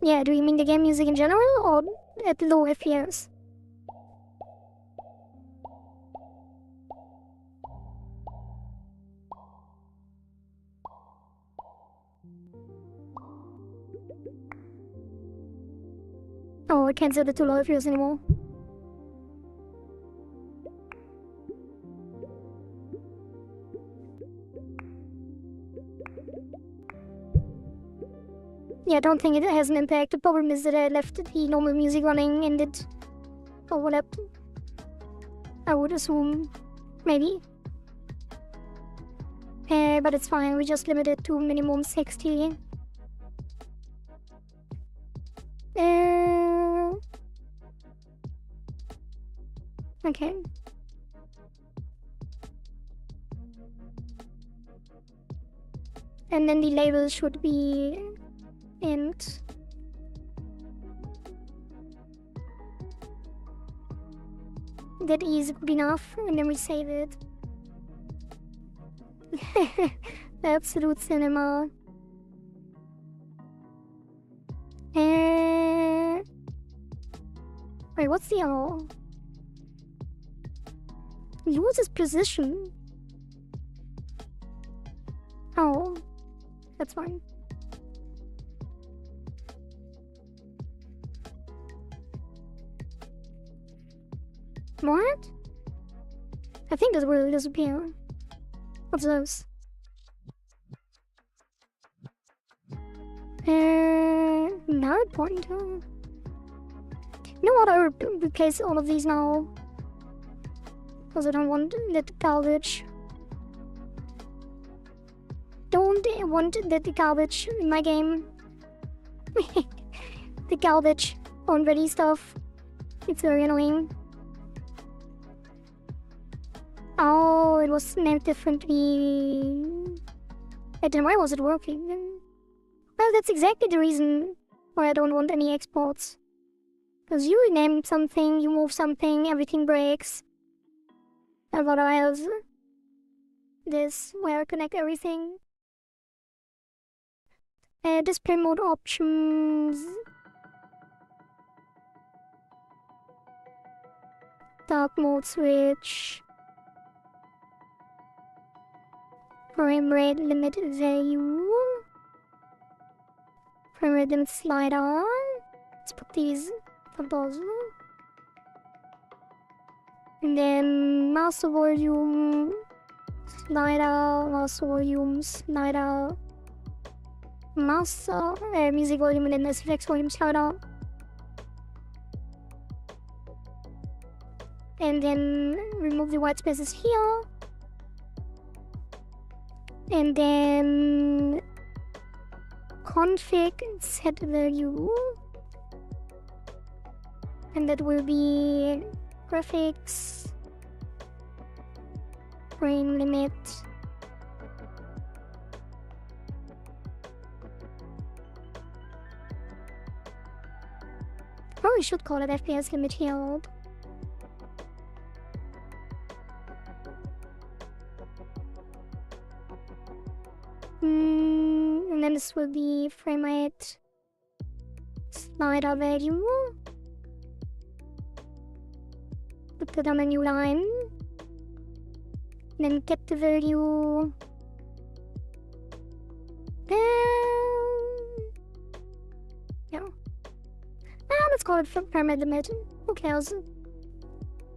Yeah, do you mean the game music in general or at low FPS? Oh, I can't set it to low FPS anymore. Yeah, I don't think it has an impact. The problem is that I left the normal music running and it overlapped. I would assume. Maybe. But it's fine, we just limit it to minimum 60. Okay. And then the label should be int. That is good enough, and then we save it. Absolute cinema. Wait, what's the error? Loses position. Oh, that's fine. What? I think that will disappear. What's those? Null pointer. No, I'll replace all of these now. Because I don't want that garbage. Don't want that garbage in my game. The garbage on ready stuff. It's very annoying. Oh, it was named differently. And then why was it working? Well, that's exactly the reason why I don't want any exports. Because you name something, you move something, everything breaks. And what else? This, where I connect everything. Display mode options. Dark mode switch. Frame rate limit value. Frame rate limit slider. Let's put these for those. And then master volume slider, master volume slider, master music volume, and then SFX volume slider. And then remove the white spaces here. And then config set value. And that will be graphics, frame limit, probably should call it FPS limit here. And then this will be frame rate slider value. Put it on a new line. Then get the value. Yeah. Let's call it frame rate limit. Who cares?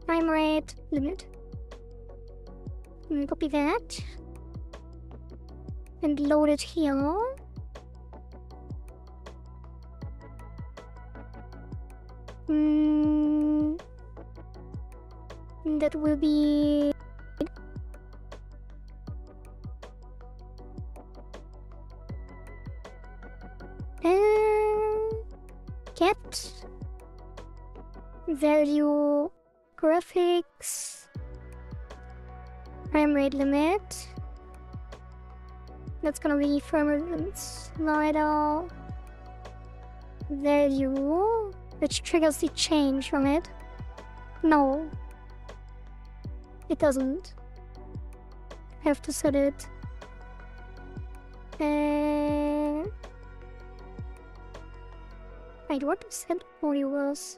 Frame rate limit. Copy that. And load it here. That will be get value graphics frame rate limit. That's gonna be frame rate limit slider value, which triggers the change from it. No, it doesn't. I have to set it. Wait, what is that audio was?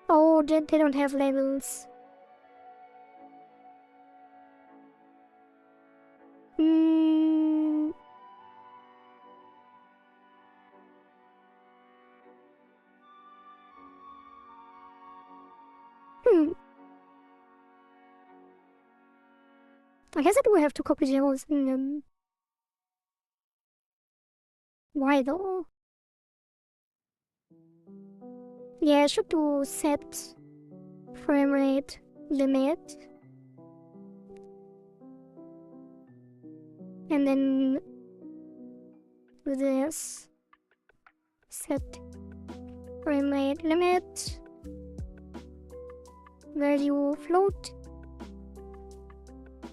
Oh, they don't have labels. I guess I do have to copy zeros in them. Why though? Yeah, I should do set frame rate limit. And then do this. Set frame rate limit. Value float.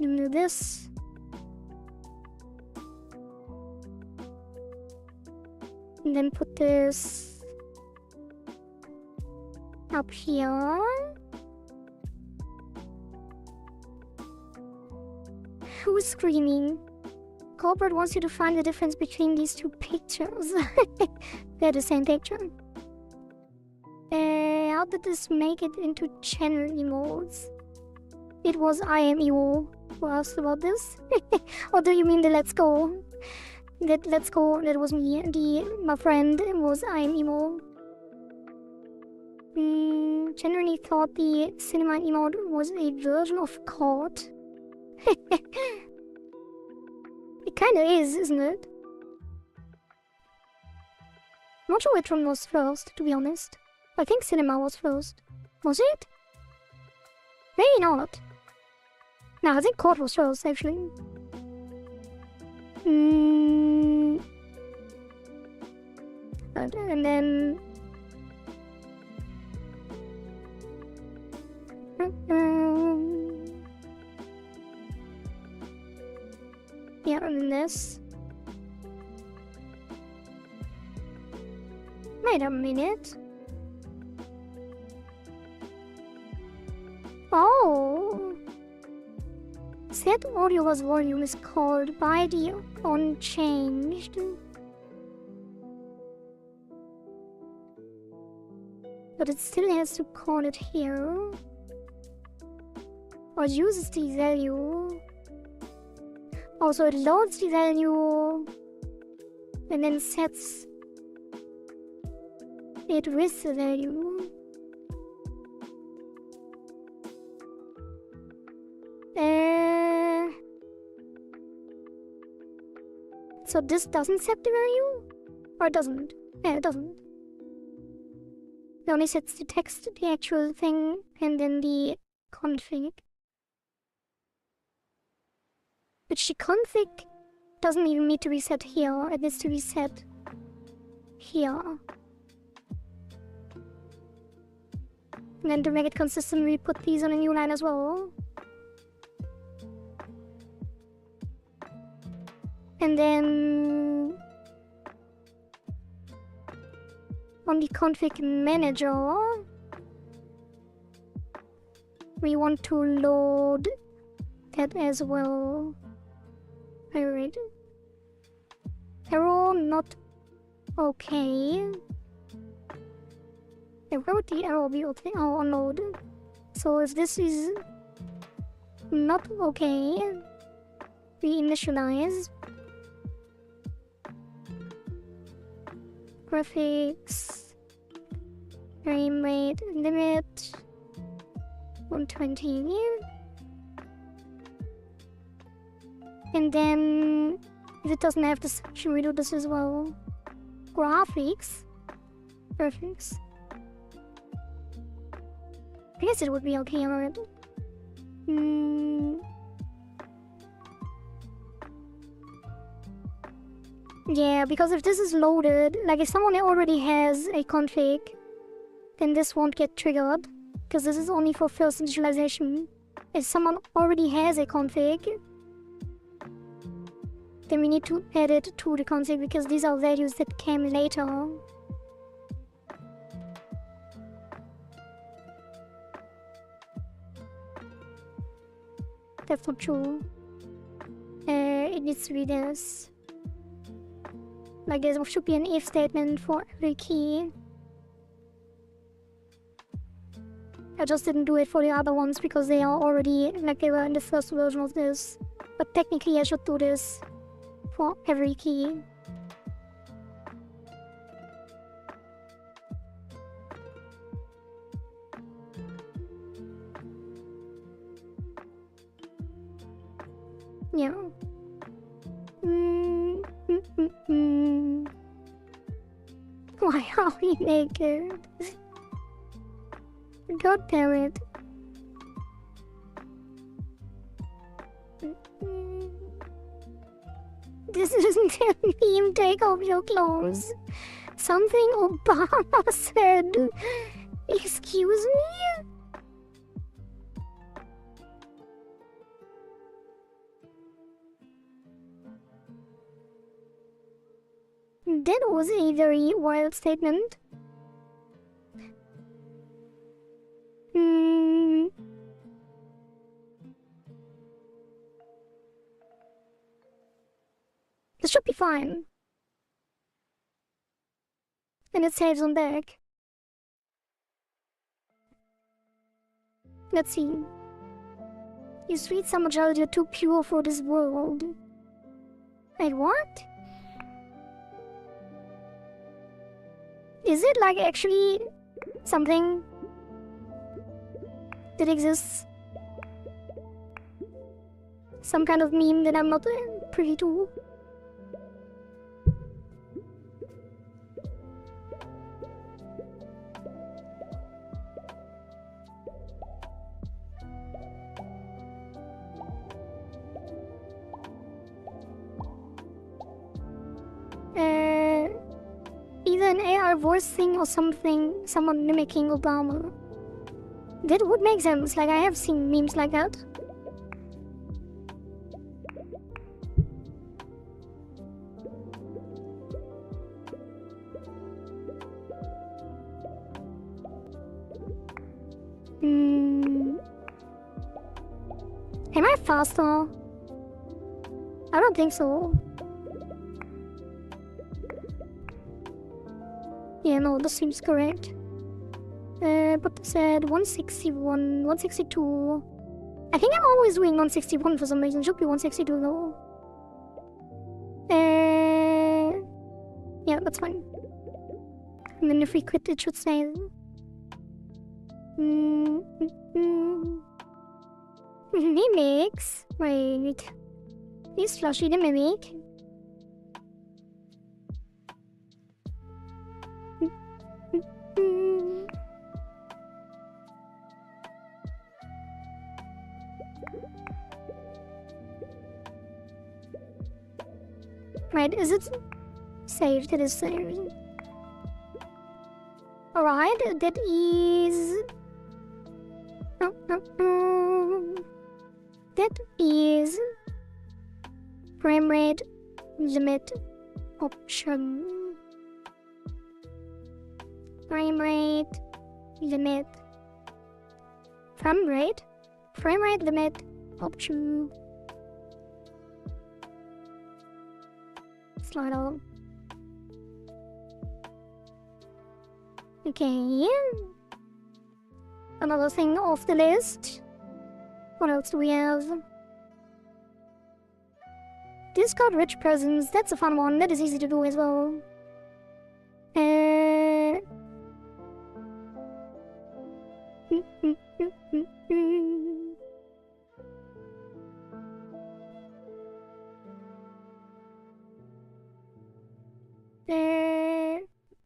And do this. And then put this up here. Who's screaming? Corporate wants you to find the difference between these two pictures. They're the same picture. How did this make it into channel emotes? It was IMEO who asked about this. Or do you mean the let's go? That let's go, that was me. My friend was IMEO. Generally thought the cinema emote was a version of COD. It kinda is, isn't it? I'm not sure which one was first, to be honest. I think cinema was first. Was it? Maybe not. No, I think COD was first, actually. And then... yeah, and then this. Wait a minute. Oh! Set audio was volume is called by the unchanged. But it still has to call it here. Or it uses the value. Also, it loads the value and then sets it with the value. So this doesn't set the value? Or it doesn't? Yeah, it doesn't. It only sets the text, the actual thing, and then the config. Which the config doesn't even need to be set here, it needs to be set here. And then to make it consistent, we put these on a new line as well. And then on the config manager, we want to load that as well. Alright. Arrow not okay. Where would the arrow be okay? Oh, on load. So if this is not okay, we initialize. Graphics, frame rate limit 120, and then if it doesn't have the section, we do this as well. Graphics, graphics. I guess it would be okay, alright. Yeah, because if this is loaded, like if someone already has a config, then this won't get triggered, because this is only for first initialization. if someone already has a config, then we need to add it to the config because these are values that came later. That's not true. It needs to be this. Like there should be an if statement for every key. I just didn't do it for the other ones because they are already, like they were in the first version of this. But technically I should do this for every key. Yeah. Why are we naked? God damn it. This isn't a meme, take off your clothes. Something Obama said. Excuse me? That was a very wild statement. This should be fine. And it saves on back. Let's see. You sweet summer child, you're too pure for this world. Wait, what? Is it like actually something that exists? Some kind of meme that I'm not privy to? Either an AR voice thing or something, someone mimicking Obama. That would make sense, like I have seen memes like that. Am I faster? I don't think so. Yeah, no, this seems correct. But they said 161, 162. I think I'm always doing 161 for some reason. It should be 162 though. Yeah, that's fine. And then if we quit, it should say. Mimics? Wait. Is Flushy the mimic? Right, is it saved? It is saved. Alright, that is... That is... frame rate limit option. Frame rate limit. Frame rate limit option. Slide on. Okay. Another thing off the list. What else do we have? Discard rich presents. That's a fun one. That is easy to do as well.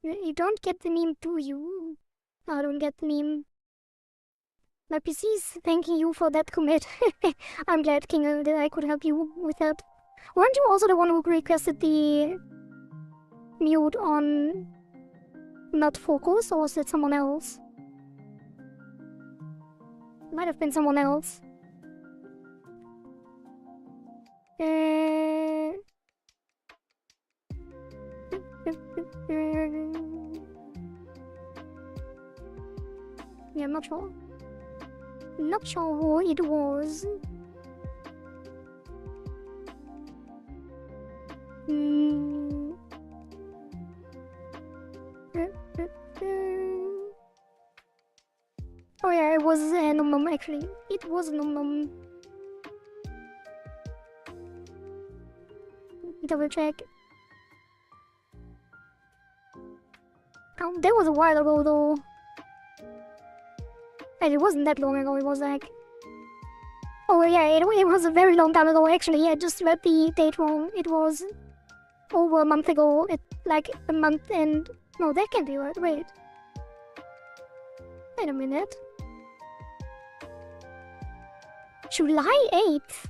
You don't get the meme, do you? I don't get the meme. My PC's thanking you for that commit. I'm glad, King, that I could help you with that. Weren't you also the one who requested the mute on not focus, or was it someone else? Might have been someone else. Yeah, I'm not sure. Not sure who it was. Oh yeah, it was Num actually. It was Num. Double check. Oh, that was a while ago though. And it wasn't that long ago, it was like... Oh yeah, it was a very long time ago actually. I just read the date wrong. It was over a month ago. Like a month and... No, that can't be right. Wait a minute. July 8th?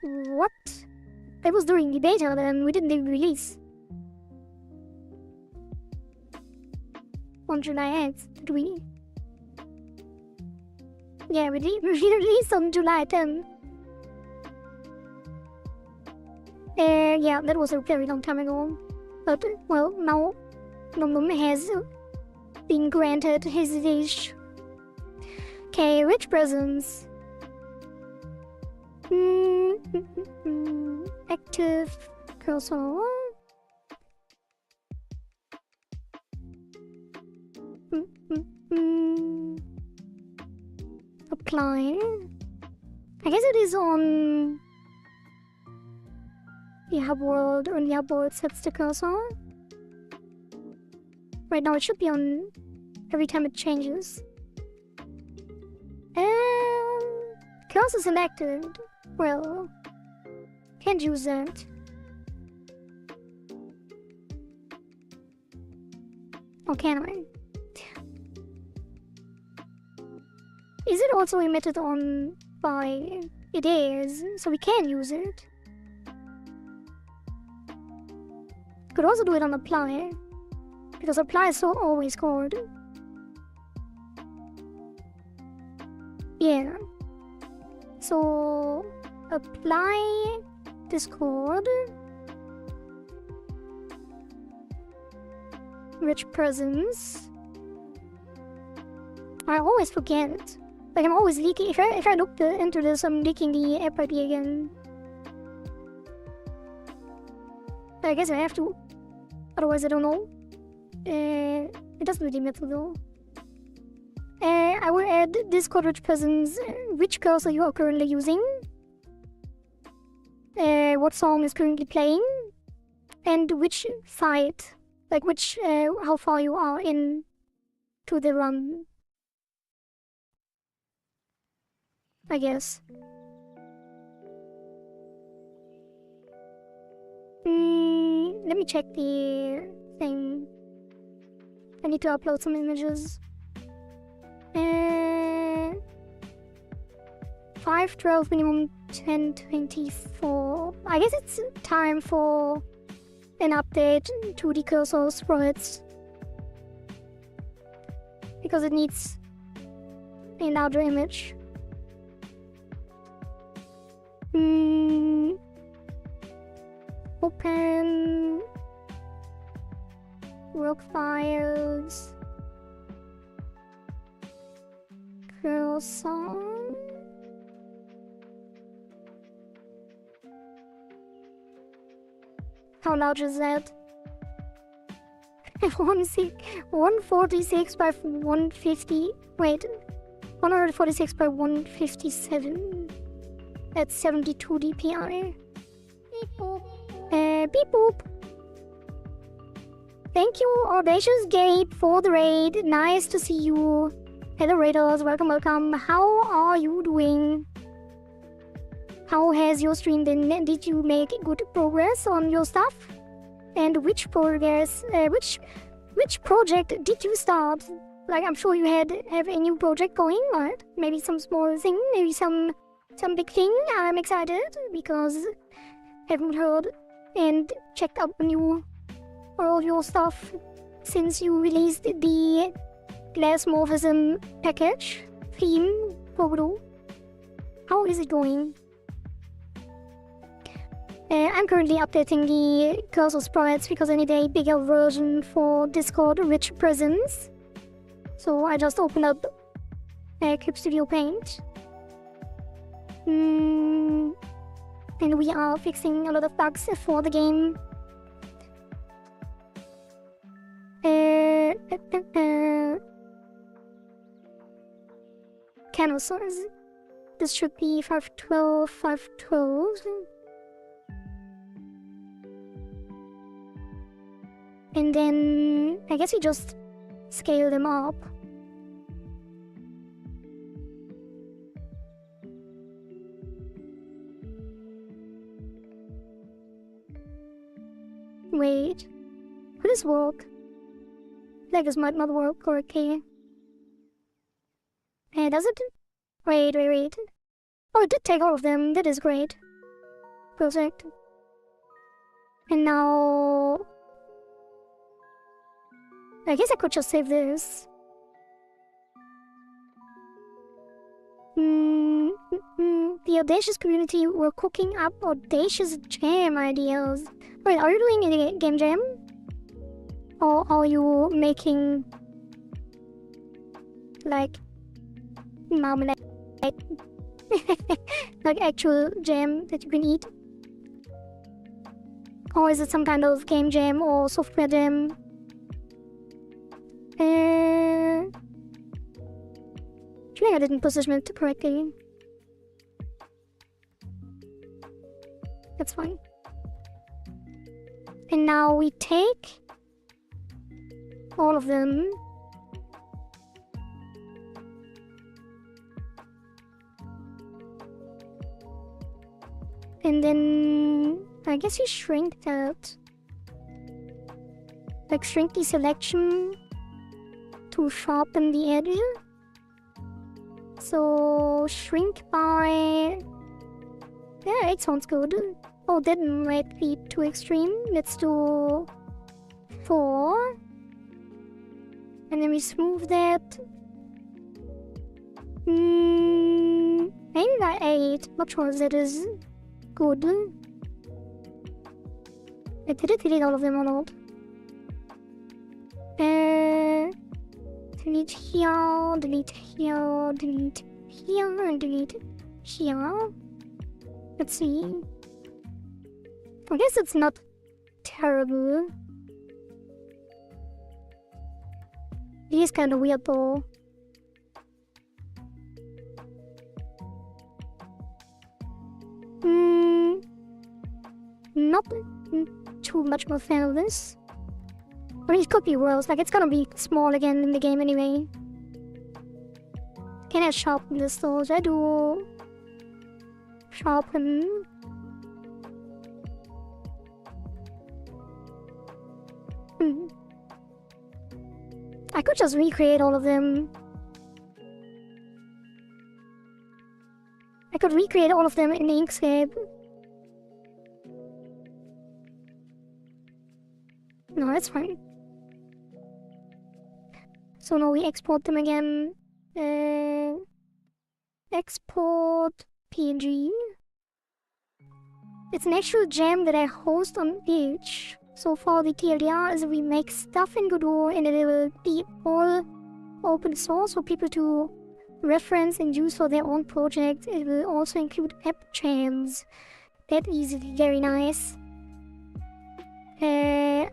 What? That was during the beta then, we didn't even release. On July 8th, did we? Yeah, we released on July 10th. Yeah, that was a very long time ago. But, well, now Num has been granted his wish. Okay, which presents? Active cursor. Apply. I guess it is on the hub world. On the hub world sets the cursor. Right now it should be on every time it changes. Cursor selected. Well, can't use that. Or can I? Is it also emitted on by... It is, so we can use it. Could also do it on apply, because apply is so always called. Yeah. So apply Discord. Rich presence. I always forget. Like I'm always leaking. If I look into this, I'm leaking the app ID again. But I guess I have to. Otherwise, I don't know. It doesn't really matter though. I will add Discord rich presence. Which cursor you are currently using? What song is currently playing? And which site? Like which, how far you are in to the run. I guess. Let me check the thing. I need to upload some images. 512 minimum 1024. I guess it's time for an update to the cursor sprites. Because it needs a larger image. Open work files. Cursor. How large is that? 146 by 150. Wait, 146 by 157. That's 72 dpi. Beep boop. Beep boop. Thank you, Audacious Gabe, for the raid. Nice to see you. Hello raiders, welcome, welcome. How are you doing? How has your stream been? Did you make good progress on your stuff? And which progress, which project did you start? Like, I'm sure you have a new project going, right? Maybe some small thing, maybe some big thing. I'm excited because I haven't heard and checked out all your stuff since you released the Glass Morphism package theme for Voodoo. How is it going? I'm currently updating the cursor sprites because I need a bigger version for Discord rich presence. So I just opened up Cube Studio Paint. And we are fixing a lot of bugs for the game. Canvases. This should be 512, 512. And then I guess we just scale them up. Wait, will this work? Like this might not work correctly. Does it? Wait. Oh, it did take all of them. That is great. Perfect. And now... I guess I could just save this. The audacious community were cooking up audacious jam ideas. Wait, are you doing a game jam? Or are you making... like... marmalade? Like actual jam that you can eat? Or is it some kind of game jam or software jam? I think I didn't position it correctly. That's fine. And now we take all of them. And then I guess you shrink that. Like shrink the selection to sharpen the edge. So shrink by... yeah, it sounds good. Oh, that might be too extreme. Let's do 4. And then we smooth that. Maybe by 8. Not sure if that is good. Did it delete all of them or not? Delete here, delete here, delete here, and delete here. Let's see. I guess it's not terrible. It is kind of weird though. Not too much of a fan of this. But it could be worse, like it's gonna be small again in the game anyway. Can I sharpen this though? Should I do... sharpen? I could just recreate all of them. I could recreate all of them in Inkscape. No, that's fine. So now we export them again. Export PNG. It's an actual gem that I host on each. So far the TLDR is we make stuff in Godot and it will be all open source for people to reference and use for their own projects. It will also include app jams. That is very nice.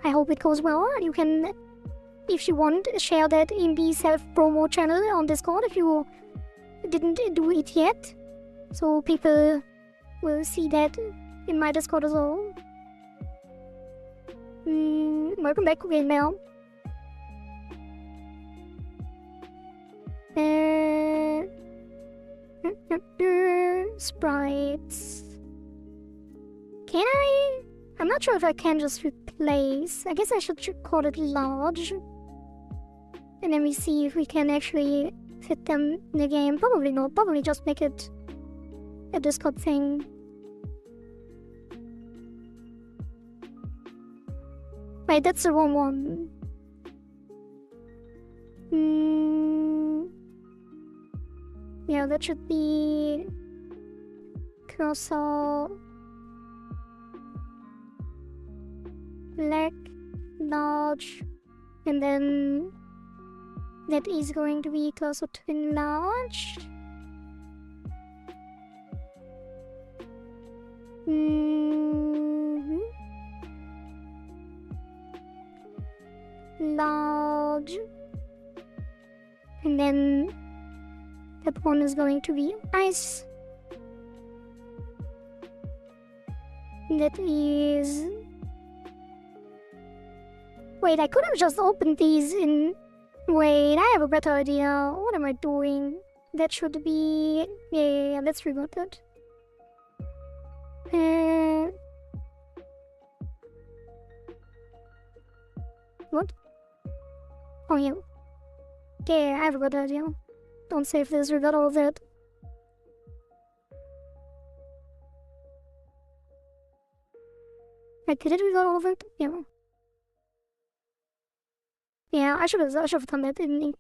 I hope it goes well. You can, if you want, share that in the self-promo channel on Discord if you didn't do it yet. So people will see that in my Discord as well. Welcome back, Green Bell. Sprites. Can I? I'm not sure if I can just replace. I guess I should call it large. And then we see if we can actually fit them in the game. Probably not. Probably just make it a Discord thing. Wait, that's the wrong one. Yeah, that should be cursor, black, large, and then that is going to be cursor to enlarge. Large, and then that one is going to be ice. That is... Wait, I could have just opened these in... Wait, I have a better idea. What am I doing? That should be... Yeah, let's reboot it. What? Oh, yeah. Yeah, I have a good idea. Don't save this, we got all of it. I did it, we got all of it? Yeah. Yeah, I should have done that in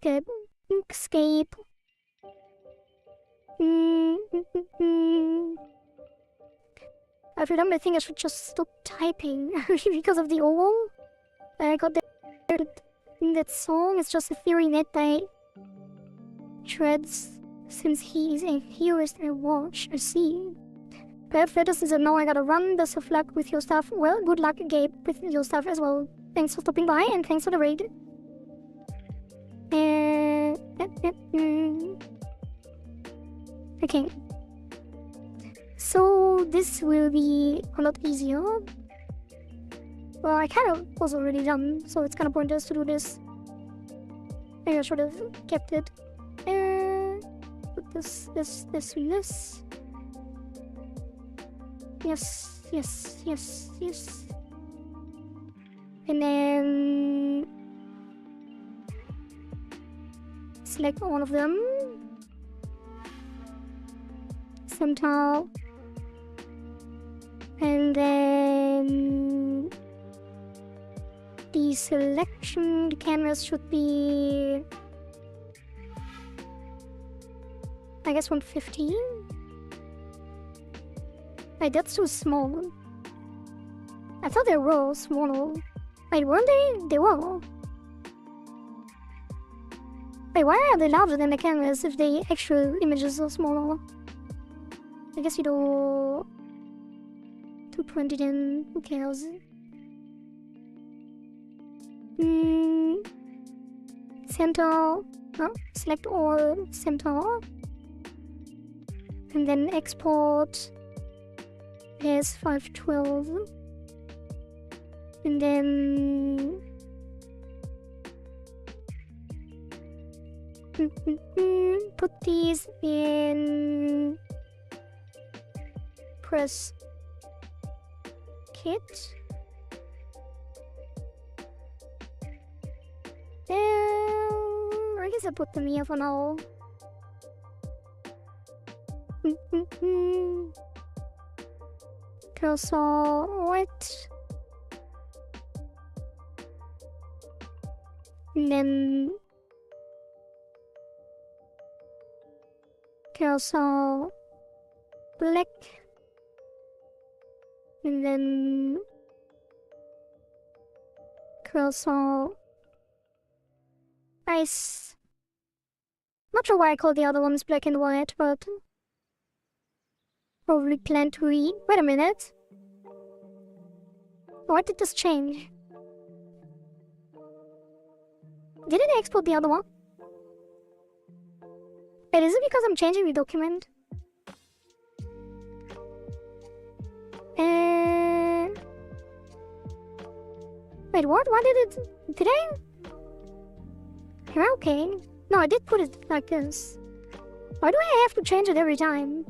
Inkscape. I remember I think I should just stop typing because of the owl. I got that in that song. It's just a theory that I treads since he is a theorist I watch, I see. Bad fetishes and now I gotta run. Best of luck with your stuff. Well, good luck, Gabe, with your stuff as well. Thanks for stopping by and thanks for the raid. Okay. So this will be a lot easier. Well, I kind of was already done, so it's kind of pointless to do this. Maybe I should have kept it. Put this. Yes. And then select all of them. Somehow. And then the selection, the canvas should be, I guess 115. Wait, that's too small. I thought they were smaller. Wait, weren't they? They were. Wait, why are they larger than the canvas if the actual images are smaller? I guess you do 220 then, who cares? Center, select all, center. And then export as 512. And then put these in press kit. I guess I put them here for now. Cursor white. And then cursor black. And then cursor ice. Not sure why I call the other ones black and white, but probably plan to read. Wait a minute. What did this change? Didn't I export the other one? Wait, is it because I'm changing the document? Wait, what? Why did it... Did I? Am I okay? No, I did put it like this. Why do I have to change it every time?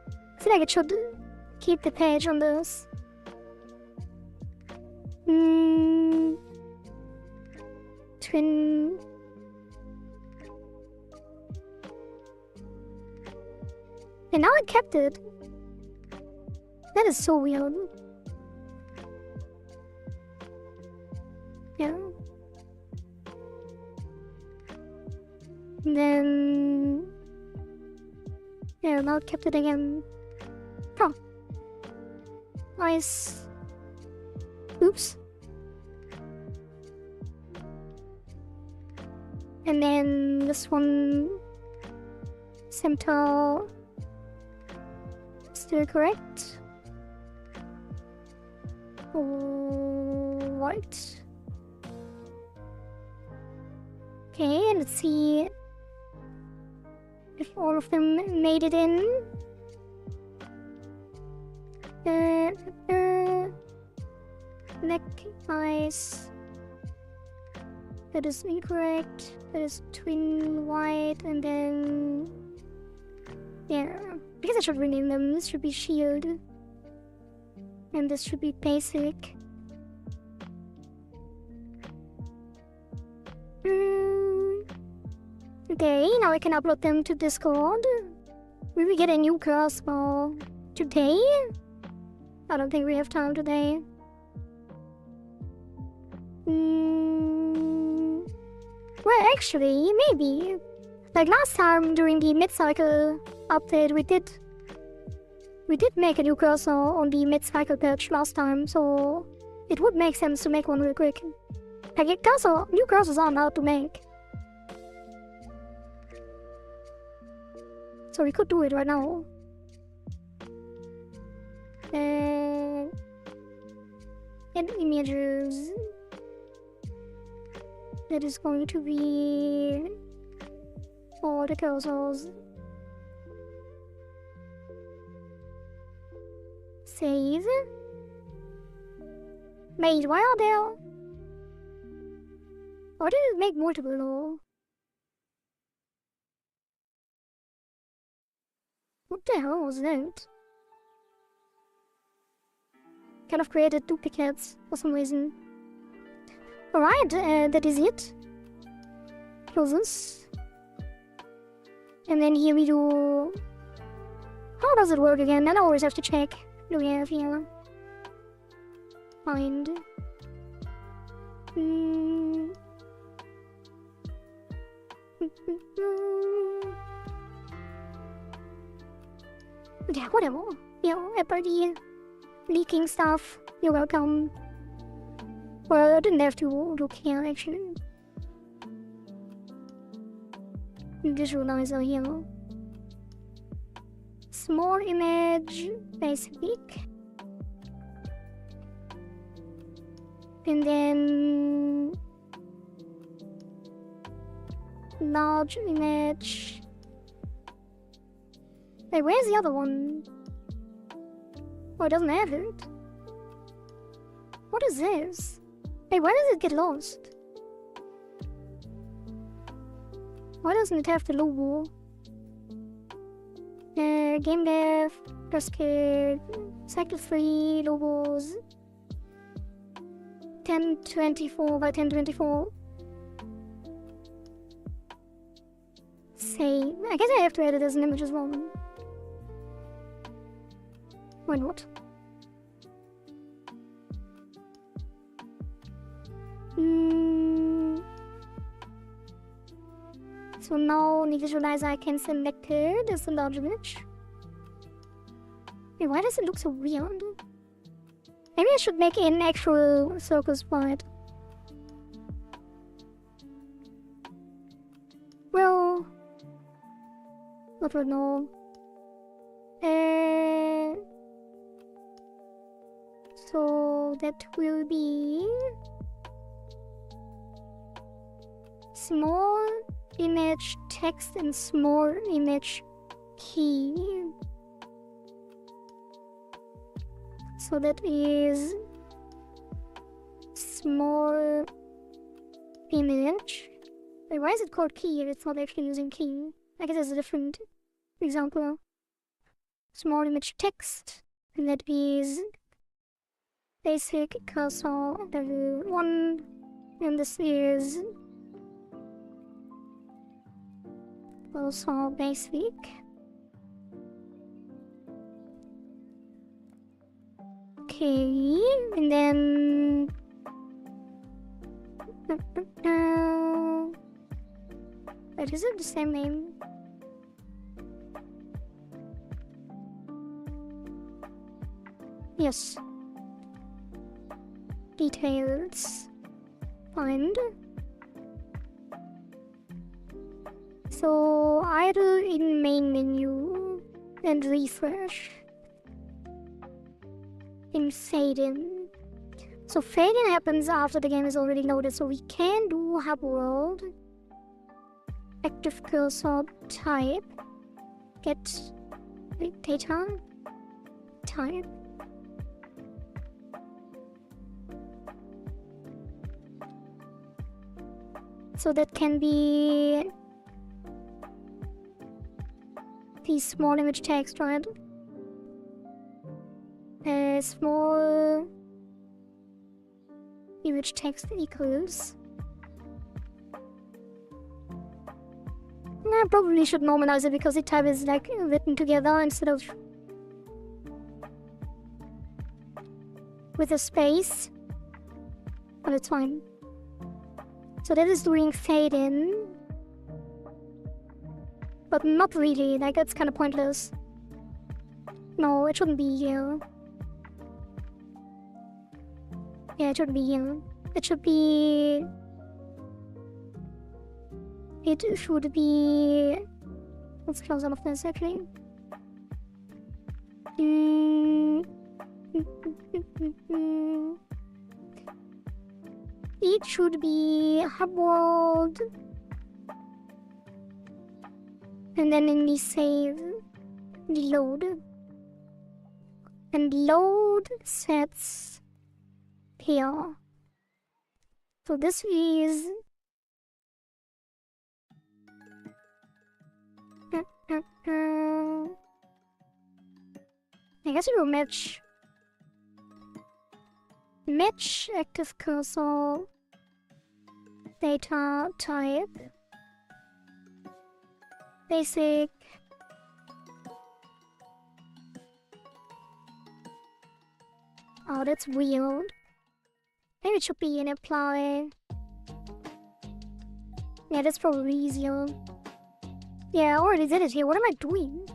I feel like it should keep the page on this. Twin... And now it kept it. That is so weird. Yeah. And then Yeah, now kept it again. Oh. Nice. Oops. And then this one, center, still correct. Right. Okay, let's see if all of them made it in. Neck, eyes. That is incorrect. That is twin white, and then yeah. I guess I should rename them. This should be shield, and this should be basic. Okay, now I can upload them to Discord. Will we get a new cursor today? I don't think we have time today. Well, actually, maybe. Like last time during the mid-cycle update, we did make a new cursor on the mid-cycle patch last time, so it would make sense to make one real quick. Like new cursors aren't hard to make. So we could do it right now. And images. That is going to be all the cursors. Save. Wait, why are there? Why did it make multiple though? What the hell was that? Kind of created duplicates for some reason. Alright, that is it. Close this. And then here we do... How does it work again? I always have to check. Do we have here? Find. Yeah, whatever. You know, everybody leaking stuff. You're welcome. Well, I didn't have to look here actually. Visualizer here. Small image, basic. And then large image. Hey, where's the other one? Oh, it doesn't have it. What is this? Hey, why does it get lost? Why doesn't it have the logo? Game dev, press kit, cycle 3, logos. 1024 by 1024. Save. I guess I have to edit as an image as well. Why not? So now in the visualizer I can select it as a large image. Wait, why does it look so weird? Maybe I should make an actual circus part. Well, not right now. So that will be small image text and small image key. So that is small image. Wait, why is it called key if it's not actually using key? I guess there's a different example. Small image text, and that is basic cursor level 1, and this is also basic. Okay, and then wait, is it the same name? Yes. Details. Find. So idle in main menu and refresh. In fade in. So fade in happens after the game is already loaded. So we can do hub world. Active cursor type. Get data type. So that can be the small image text, right? Small image text equals. I probably should normalize it because the type is like written together instead of with a space. But it's fine. So that is doing fade in. But not really, like that's kind of pointless. No, it shouldn't be here. Yeah, it shouldn't be here. It should be... Let's close all of this actually. It should be hub world. And then in the save, the load. And load sets here. So this is I guess it will match active cursor data type basic oh, that's weird. Maybe it should be an apply. Yeah, that's probably easier. Yeah, I already did it here. What am I doing?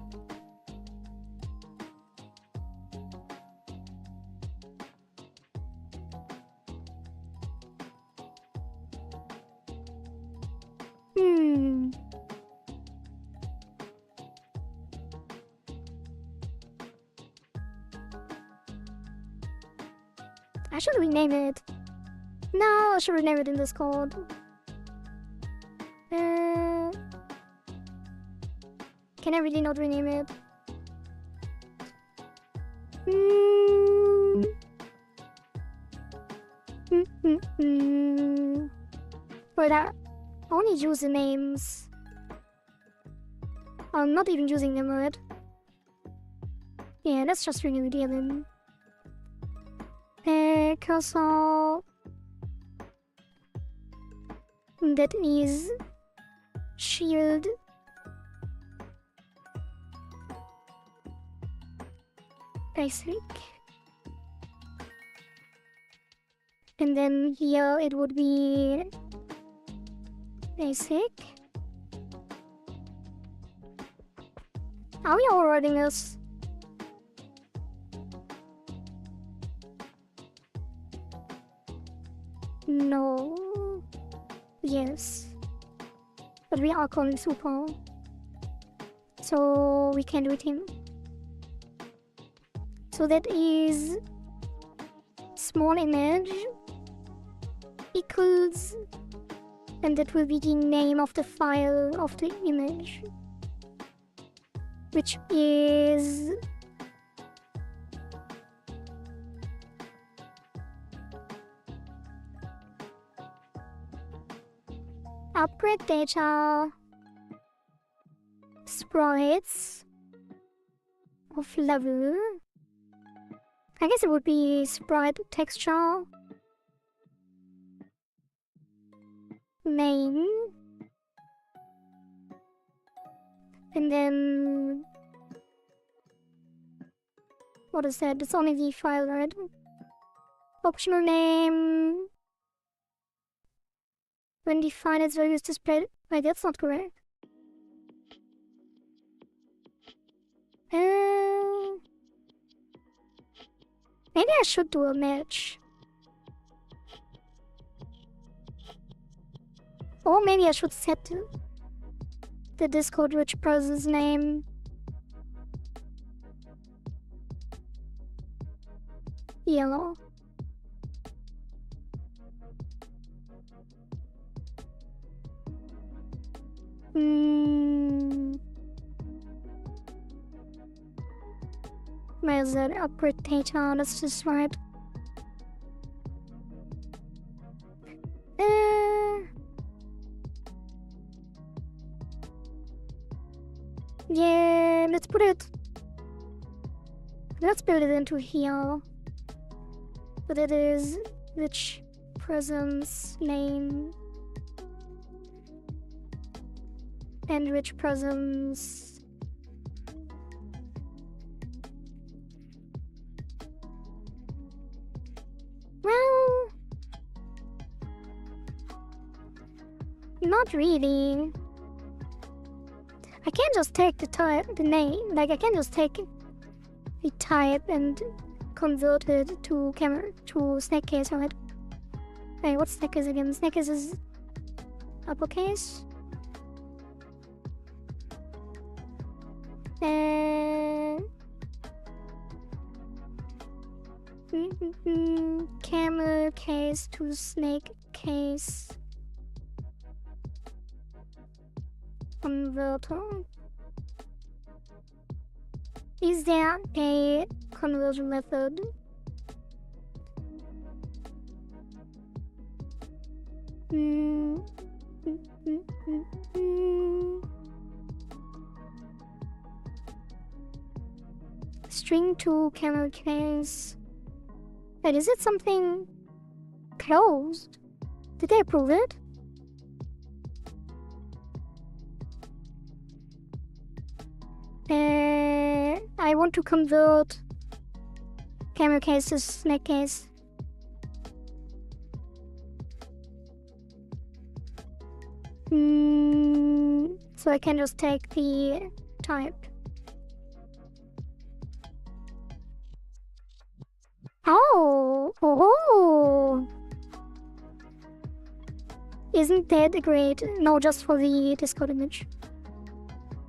I should rename it. No, I should rename it in this code. Can I really not rename it? But I only use the names. I'm not even using them, right? Yeah, let's just renew the then. Cursor. That is shield. Basic. And then here it would be basic. Are we all writing this? No. Yes. But we are calling super. So we can do it in. So that is small image equals, and that will be the name of the file of the image, which is upgrade data sprites of level. I guess it would be sprite texture main, and then what is that? It's only the file, right? Optional name. When defined as values displayed. Wait, that's not correct. Maybe I should do a match. Or maybe I should set the Discord rich person's name. Yellow. Where's that upgrade data? That's just right. Yeah, let's put it. Let's build it into here. But it is which prism's name and which prism's well, not really. I can't just take the name, like I can't just take the type and convert it to snake case, right? Hey, what's snake case again? Snake case is uppercase. Camel case to snake case converter. Is there a conversion method? String to camel case. Wait, is it something closed? Did they approve it? I want to convert camel case to snake case. So I can just take the type. Oh! Isn't that great? No, just for the Discord image.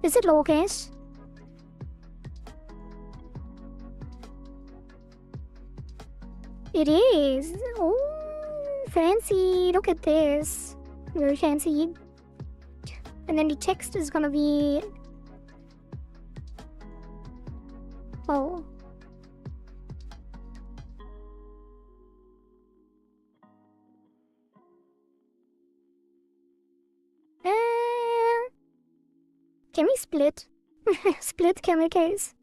Is it lowercase? It is! Oh, fancy! Look at this. Very fancy. And then the text is gonna be... oh. Can we split? Split camel case.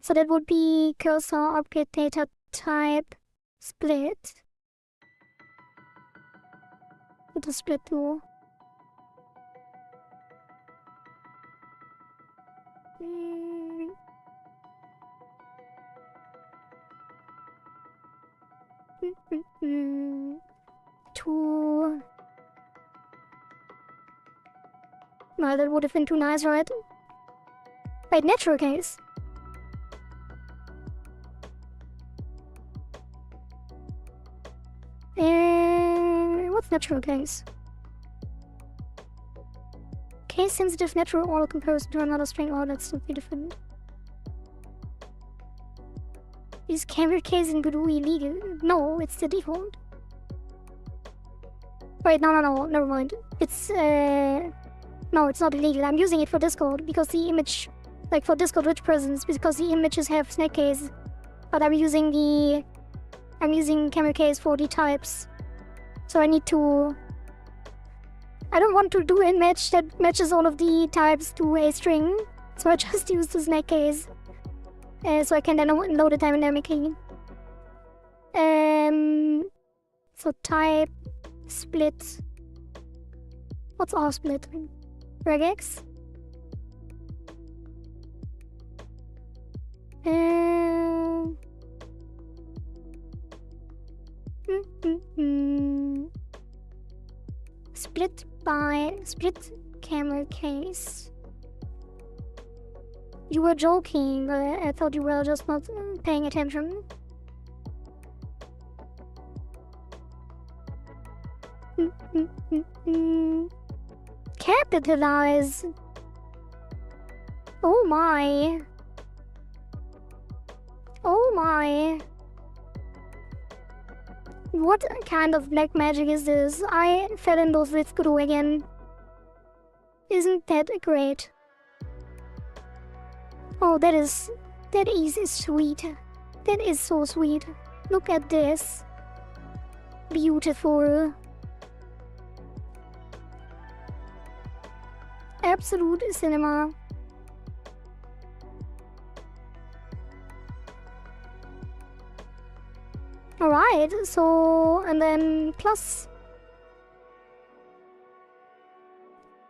So that would be cursor upgrade data type split. What does split do? Two. No, that would have been too nice, right? Wait, natural case. What's natural case? Case sensitive natural auto comparison to another string. Oh, that's something different. Is camel case in GUI illegal? No, it's the default. Wait, no, never mind. It's no, it's not illegal. I'm using it for Discord because the image, like for Discord rich presence, because the images have snake case. But I'm using camel case for the types. So I need to... I don't want to do a match that matches all of the types to a string. So I just use the snake case. So I can then load it dynamically. So type split. What's our split? Regex? Split camel case. You were joking. I thought you were just not paying attention. Capitalize. Oh my. Oh my. What kind of black magic is this? I fell in love with Guru again. Isn't that great? Oh, that is sweet. That is so sweet. Look at this. Beautiful. Absolute cinema. Alright, so, and then plus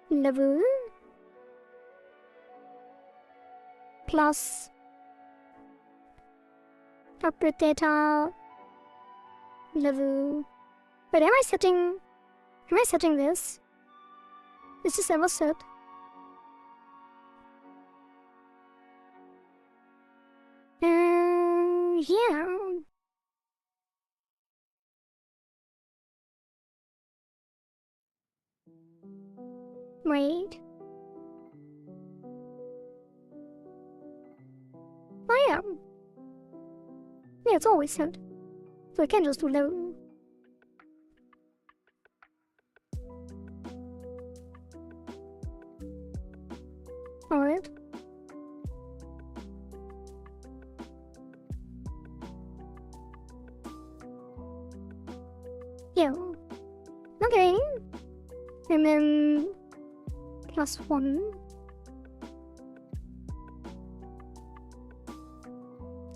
level plus upgrade data level. But am I setting this? Is this ever set? Yeah. Wait. Oh yeah. Yeah, it's always set. So I can just do level. Alright. Yeah. Okay. And then +1.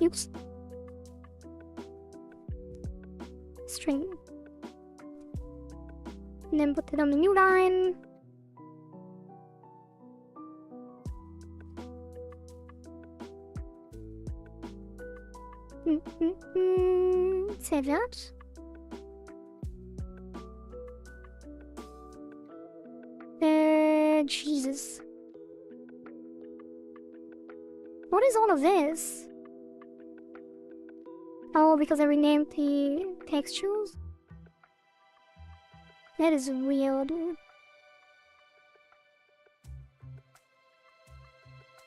Oops. String. And then put it on the new line. Save that. Jesus. What is all of this? Oh, because I renamed the textures? That is weird.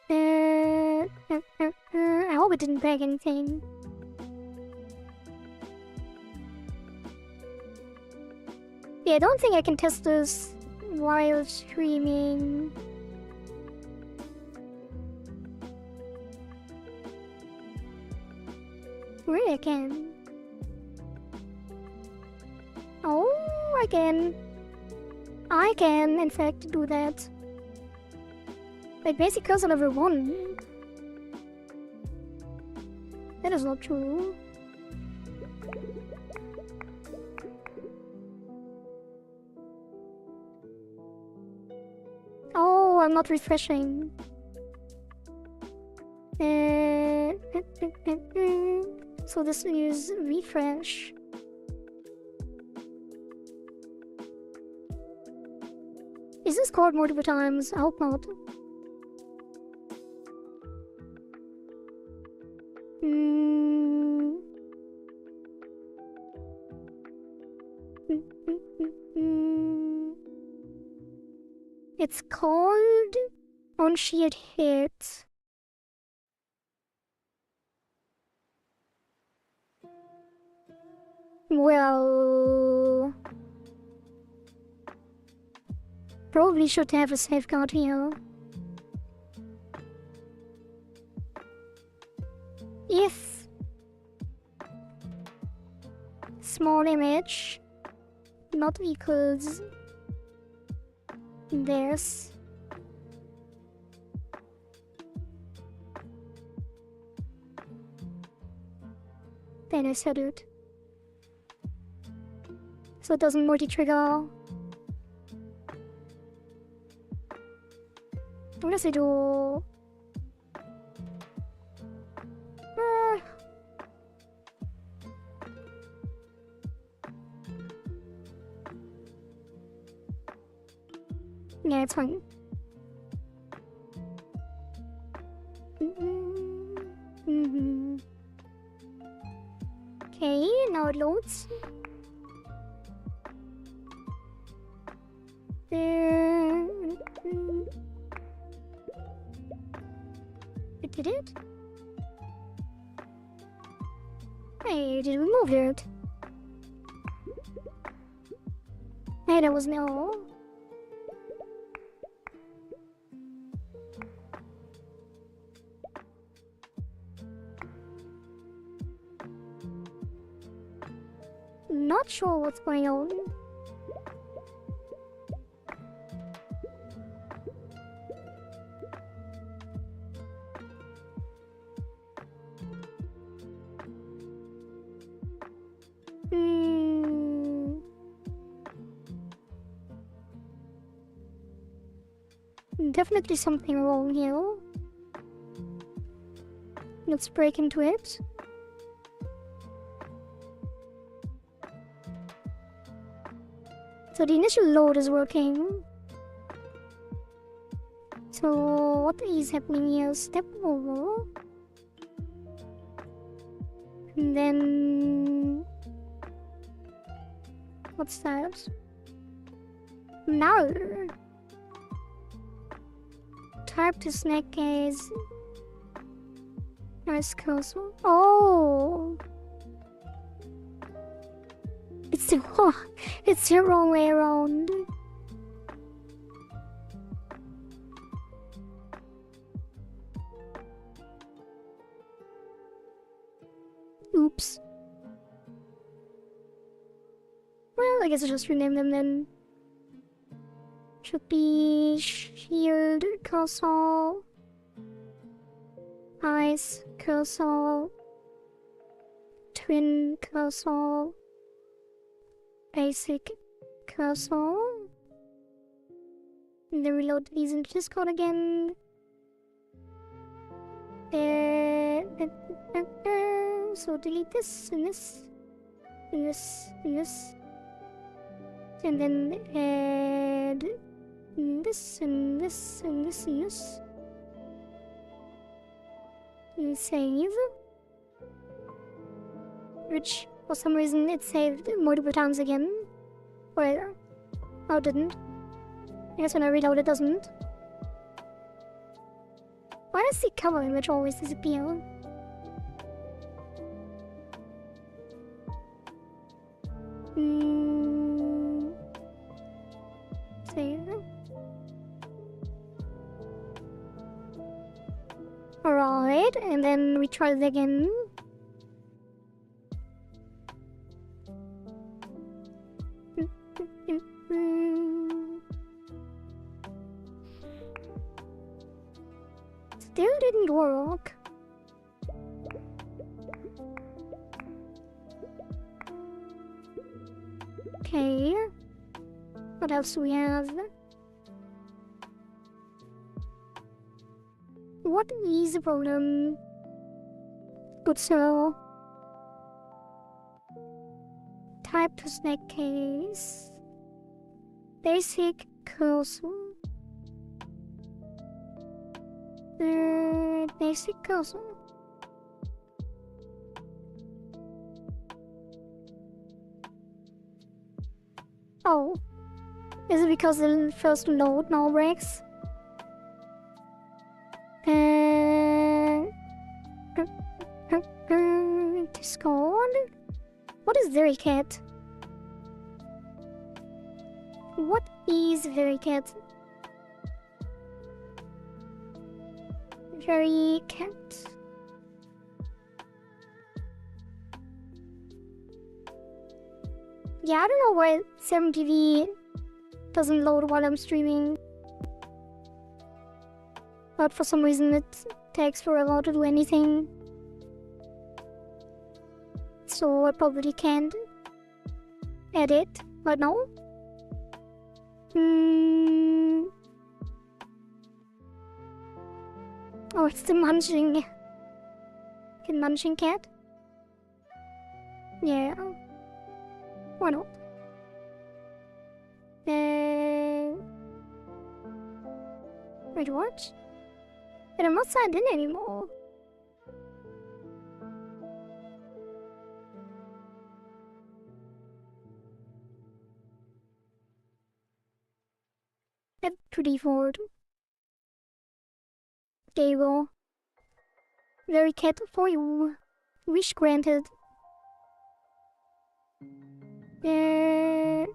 I hope it didn't break anything. Yeah, I don't think I can test this while streaming. Really, I can. Oh, I can. I can, in fact, do that. Like, basic cursor level 1. That is not true. Oh, I'm not refreshing. So this is refresh. Is this called multiple times? I hope not. It's called on-shield hit. Well, probably should have a safeguard here. If small image not equals this, then I set it. So it doesn't multi-trigger. What does it do? Yeah, it's fine. Now it loads. There. It did it? Hey, did we move it? Hey, that was no. Not sure what's going on. Definitely something wrong here. Let's break into it. So the initial load is working. So what is happening here? Step over. And then... what's that? No! Type to snack case. Nice cursor. Oh! It's the wrong way around. Oops. Well, I guess I'll just rename them then. Should be shield cursor, ice cursor, twin cursor, basic cursor. And then reload these into Discord again. So delete this and this and this and this. And then add this and this and this and this. And save. Which, for some reason, it saved multiple times again. Wait, oh, it didn't. I guess when I reload, it doesn't. Why does the cover image always disappear? Save. Alright, and then retry it again. Still didn't work. Okay. What else do we have? What is the problem? Good sir. Type to snack case. Basic cursor. Basic cursor. Oh. Is it because the first load now breaks? Discord? What is Vericat? What is Vericat? Vericat. Yeah, I don't know why 7TV doesn't load while I'm streaming. But for some reason it takes forever to do anything. So I probably can't edit right now. Oh, it's the munching cat. Yeah. Why not? Wait, what? But I'm not signed in anymore. Head to default. There you go. Very cat for you. Wish granted. Okay,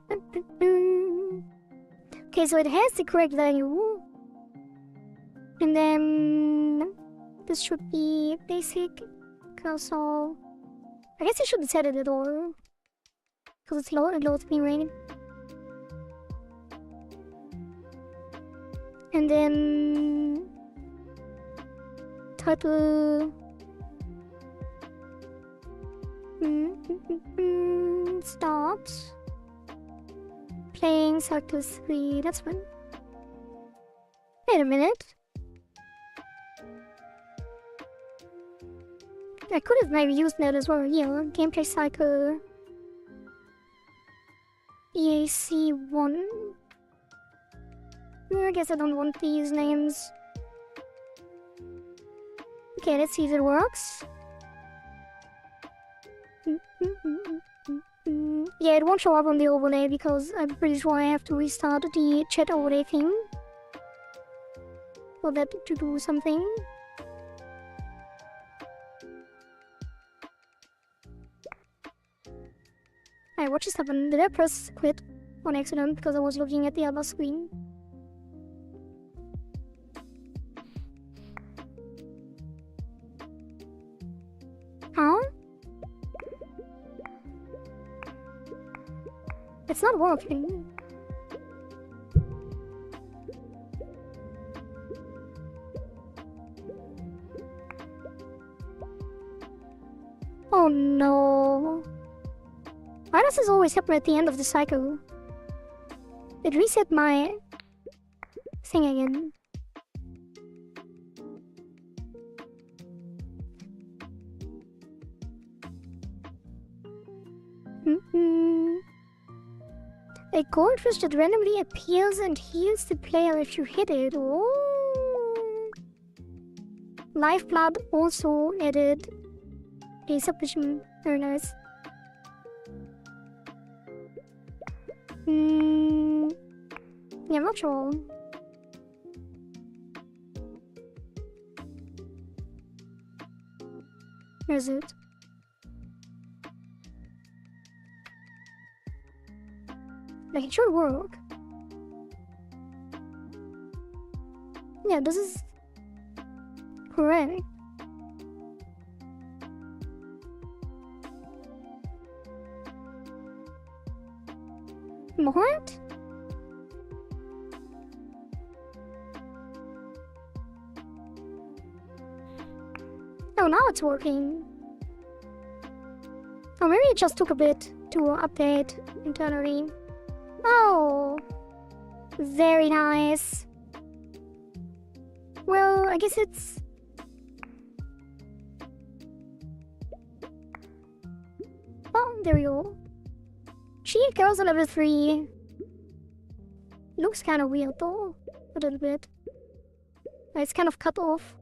so it has the correct value. And then this should be basic cursor. I guess I shouldn't set it at all. Because it's low, it loads me, right? And then title start playing Circle 3. That's fun. Wait a minute. I could have maybe used that as well. Yeah, gameplay cycle EAC1. I guess I don't want these names. Okay, let's see if it works. Yeah, it won't show up on the overlay because I'm pretty sure I have to restart the chat overlay thing for that to do something. Alright, what just happened? Did I press quit on accident because I was looking at the other screen? Huh? It's not working. Oh no. Why does this always happen at the end of the cycle? It reset my thing again. A goldfish that randomly appears and heals the player if you hit it. Oh. Lifeblood also added. A submission. Very nice. Yeah, I'm not sure. Where is it? Like, it should work. Yeah, this is correct. What? Oh, now it's working. Or maybe it just took a bit to update internally. Oh, very nice. Well, I guess it's... Oh, there we go. Shield goes on level 3. Looks kind of weird though, a little bit. It's kind of cut off.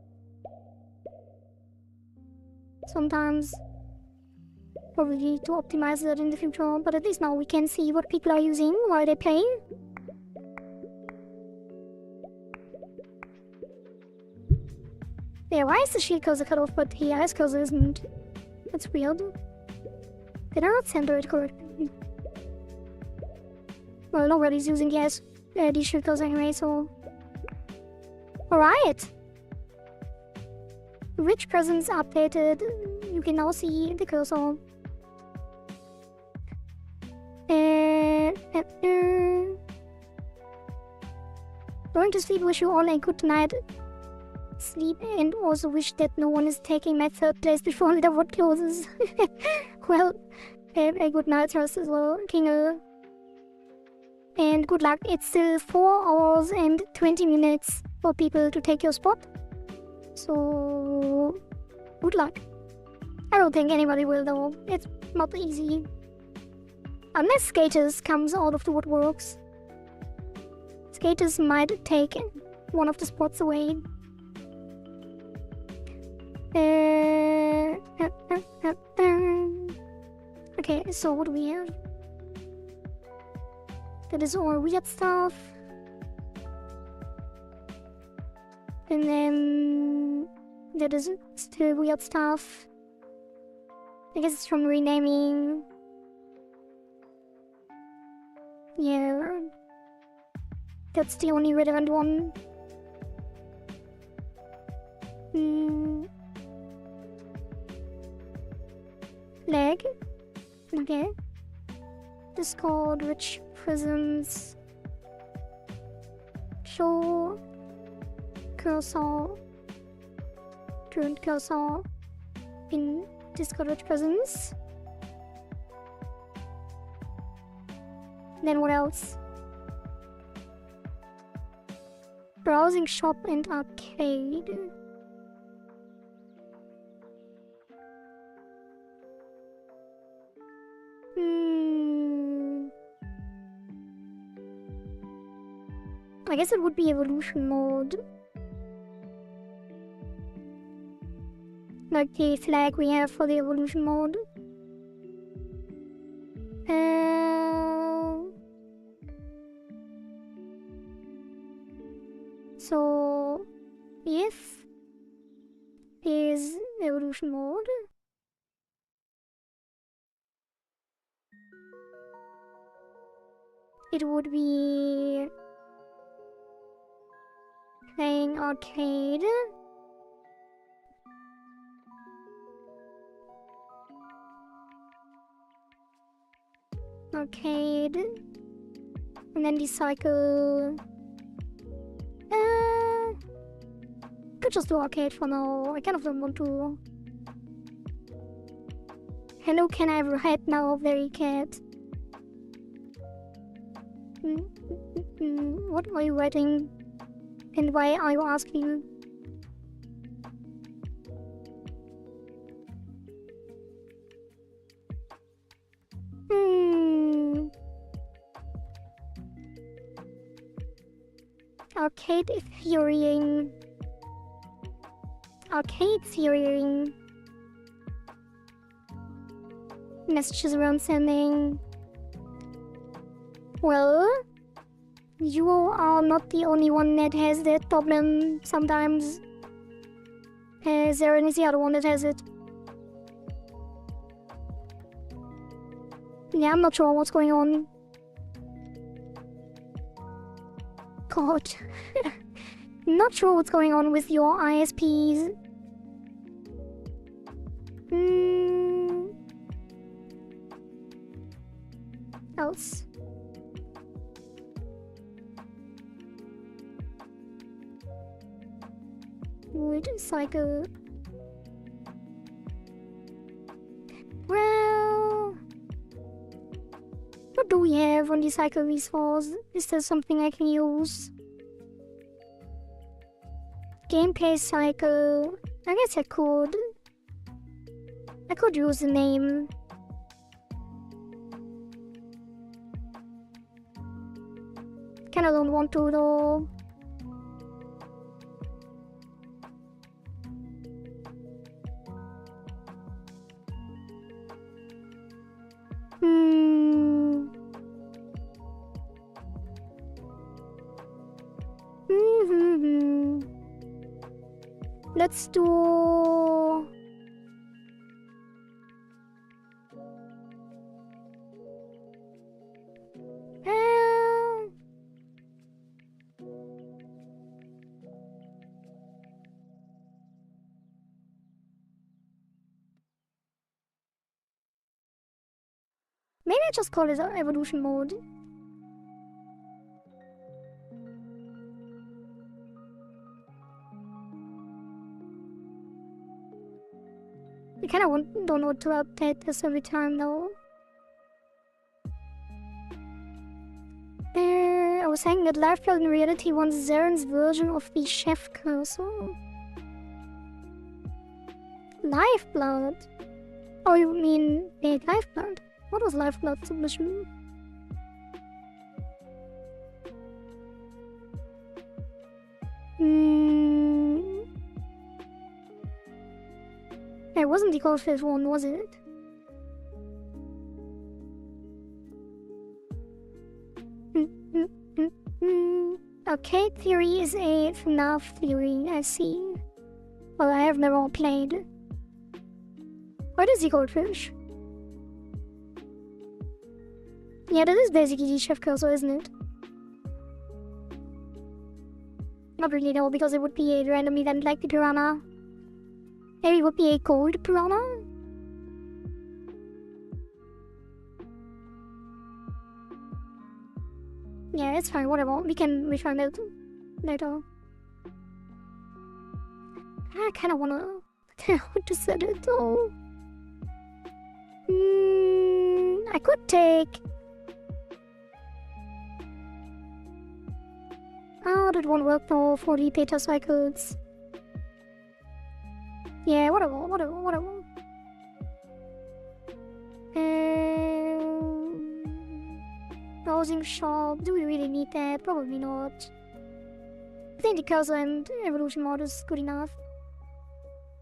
Sometimes. Probably need to optimize that in the future, but at least now we can see what people are using while they play. Yeah, why is the shield cursor cut off but the ice cursor isn't? That's weird. Did I not center it correctly? Well, nobody's using the shield cursor anyway, so... Alright! Rich presence updated. You can now see the cursor. Going to sleep, wish you all a good night. Sleep, and also wish that no one is taking my third place before the leaderboard closes. Well, a good night rest as well, Kingle. And good luck. It's still 4 hours and 20 minutes for people to take your spot. So, good luck. I don't think anybody will though. It's not easy. Unless Skaters comes out of the woodworks. Skaters might take one of the spots away. Okay, so what do we have? That is all weird stuff. And then that is still weird stuff. I guess it's from renaming. Yeah. That's the only relevant one. Leg. Okay. Discord, rich prisons. Show. Cursor. Current cursor. In Discord, rich prisons. Then what else? Browsing shop and arcade. I guess it would be evolution mode. Like the flag we have for the evolution mode. So, if is evolution mode, it would be playing arcade. Arcade. And then the cycle. Could just do arcade for now. I kind of don't want to. Hello, can I have a head now, very cat? What are you writing? And why are you asking? Arcade theorying. Arcade theorying. Messages around sending. Well, you are not the only one that has that problem sometimes. Zaren is the other one that has it. Yeah, I'm not sure what's going on. God. Not sure what's going on with your ISPs. Else. Would cycle. Well, what do we have on the cycle resource? Is there something I can use? Gameplay cycle. I guess I could. I could use the name. Kinda don't want to though. Let's do... Maybe I just call it evolution mode. I kinda don't want to update this every time though. I was saying that Lifeblood in reality wants Zaren's version of the chef cursor. Lifeblood? Oh, you mean the Lifeblood? What was Lifeblood submission? It wasn't the Goldfish one, was it? arcade theory is a FNAF theory, I see. Well, I have never played. What is the goldfish? Yeah, that is basically the chef cursor, isn't it? Not really, no, because it would be a random event like the piranha. Maybe it would be a gold piranha? Yeah, it's fine, whatever. We can refine it later. I kinda wanna... I want to set it though. I could take... Oh, that won't work though for the beta cycles. Yeah, whatever. Browsing shop, do we really need that? Probably not. I think the cursor and evolution mod is good enough.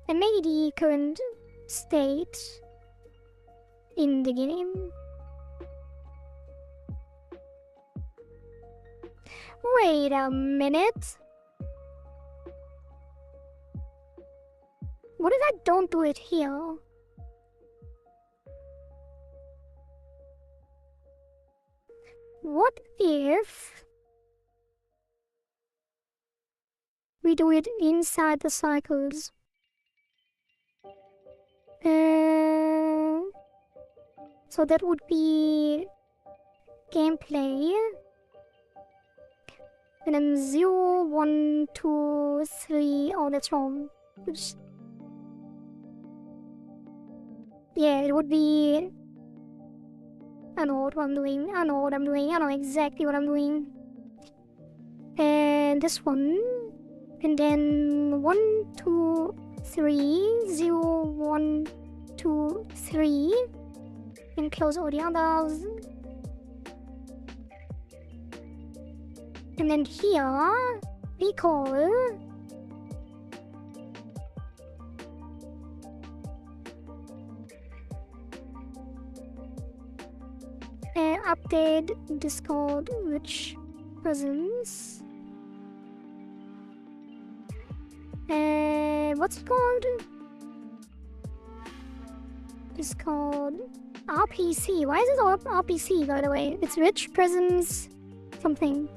And maybe the current state in the game. Wait a minute. What if I don't do it here? What if we do it inside the cycles? So that would be gameplay. And then 0, 1, 2, 3. Oh, that's wrong. Oops. Yeah, it would be... I know what I'm doing. I know exactly what I'm doing. And this one. And then 1, 2, 3. 0, 1, 2, 3. And close all the others. And then here, we call update Discord rich presence. What's it called? Discord RPC. Why is it all RPC, by the way? It's rich presence something.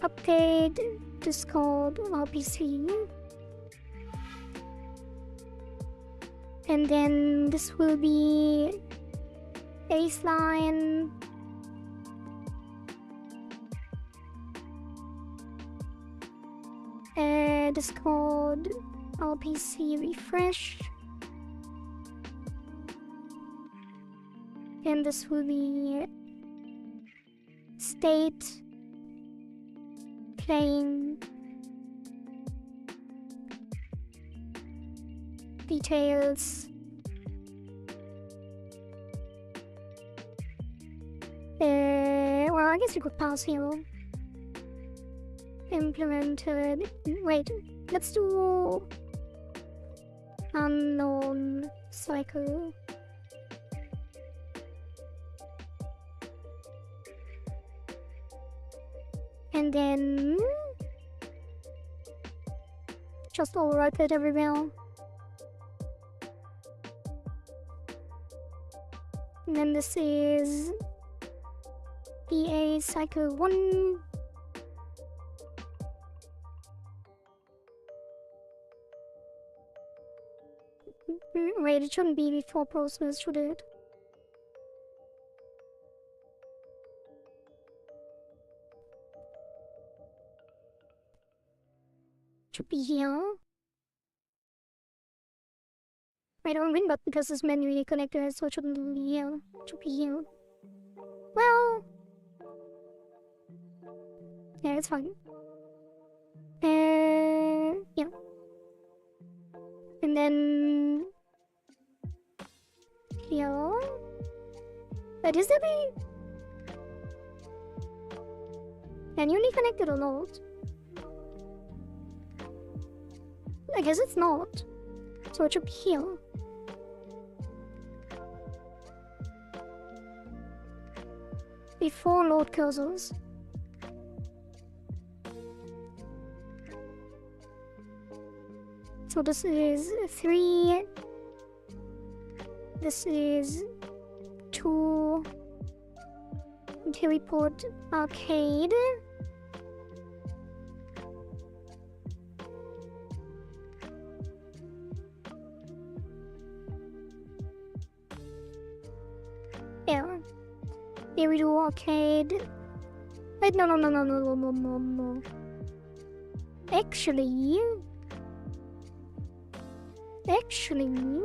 Update Discord RPC. And then this will be baseline. Discord RPC refresh. And this will be state playing details. Well, I guess we could pass here. Implemented. Wait, let's do unknown cycle. And then just overwrite it everywhere. And then this is EA cycle 1. Wait, it shouldn't be before process, should it? Should be here. I don't win, but because it's manually connected, so it shouldn't be here. It should be here. Well, yeah, it's fine. Yeah. And then here. But is there a manually connected or not? I guess it's not. So it should be here. Before load cursors. So this is 3. This is 2. And here we put arcade. Yeah. Here we do arcade. Wait, no. Actually,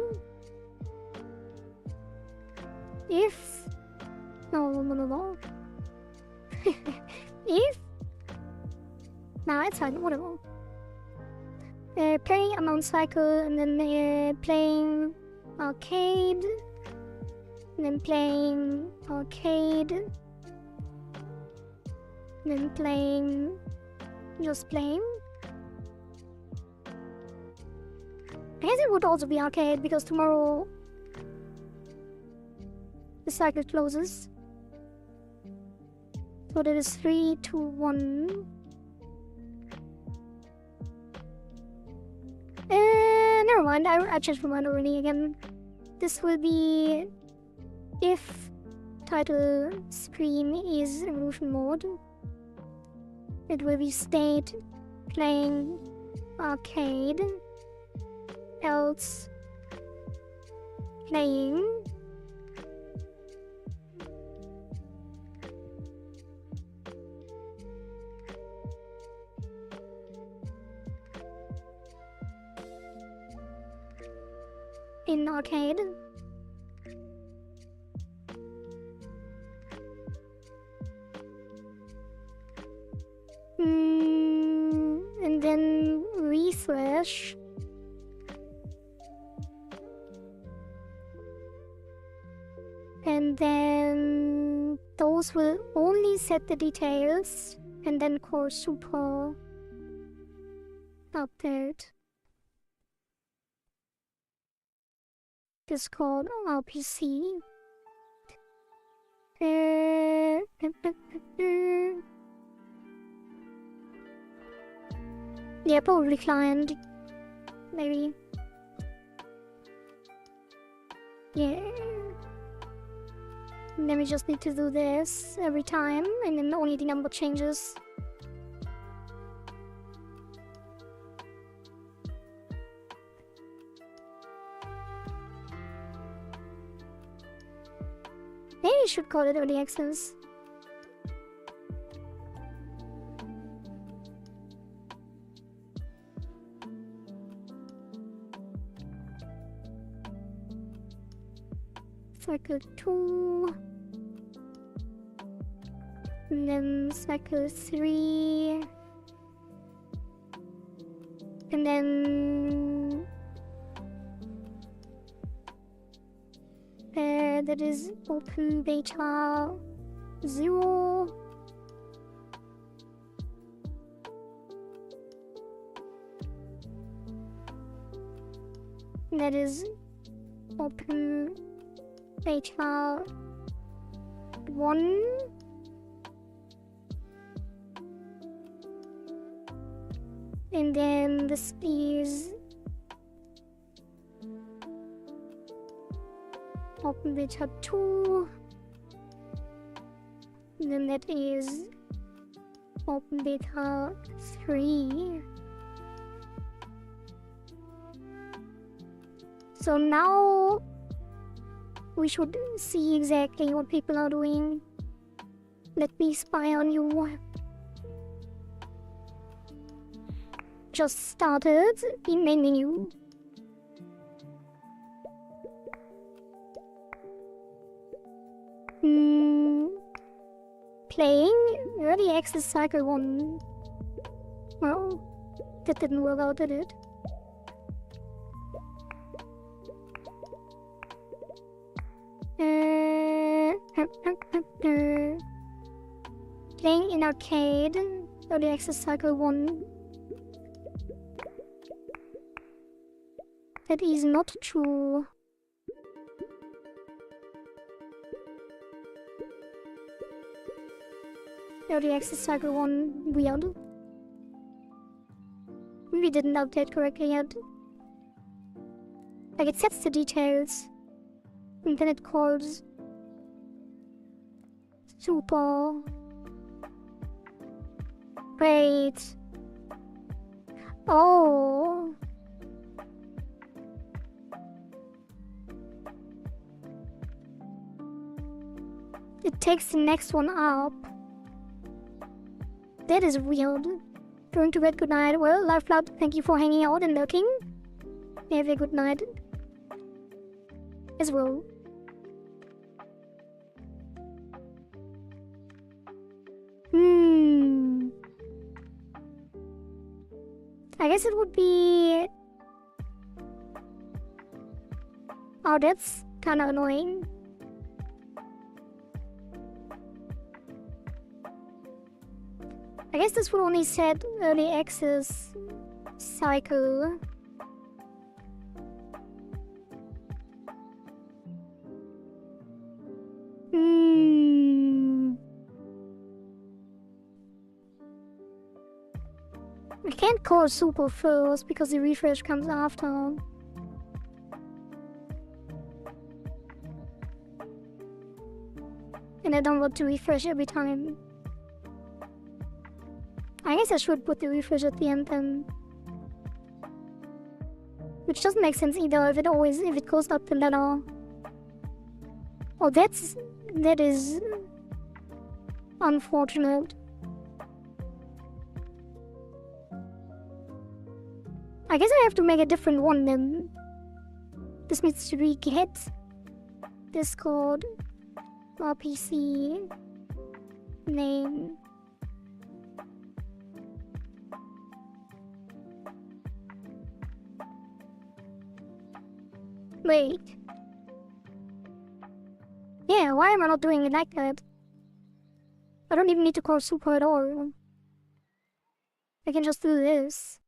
if no. If nah, it's fine. Whatever. Playing amount cycle and then playing arcade. And then playing arcade. And then playing. Just playing. I guess it would also be arcade because tomorrow the cycle closes. So that is 3, 2, 1. Never mind, I changed my mind already again. This will be if title screen is evolution mode. It will be state playing arcade, else playing in arcade. And then refresh. And then those will only set the details, and then core super update. Discord RPC. Yeah, probably client. Maybe. Yeah. And then we just need to do this every time, and then only the number changes. Maybe you should call it early access. Cycle 2. And then cycle 3. And then that is open beta 0. And that is open beta 1. And then this is open beta 2. And then that is open beta 3. So now we should see exactly what people are doing. Let me spy on you. Just started in main menu. Playing early access cycle 1. Well, that didn't work out, did it? Playing in arcade, early access cycle 1. That is not true. Early access cycle 1, weird. We didn't update correctly yet. Like it sets the details. And then it calls super. Great. Oh. It takes the next one up. That is weird. Going to bed, good night. Well, Lifeblood, thank you for hanging out and lurking. Have a good night as well. I guess it would be... Oh, that's kinda annoying. I guess this will only set early access cycle. I can't call super first because the refresh comes after. And I don't want to refresh every time. I guess I should put the refresh at the end then. Which doesn't make sense either if it goes up the ladder. Oh, that is unfortunate. I guess I have to make a different one then. This needs to be get Discord RPC name. Wait. Yeah, why am I not doing it like that? I don't even need to call super at all. I can just do this.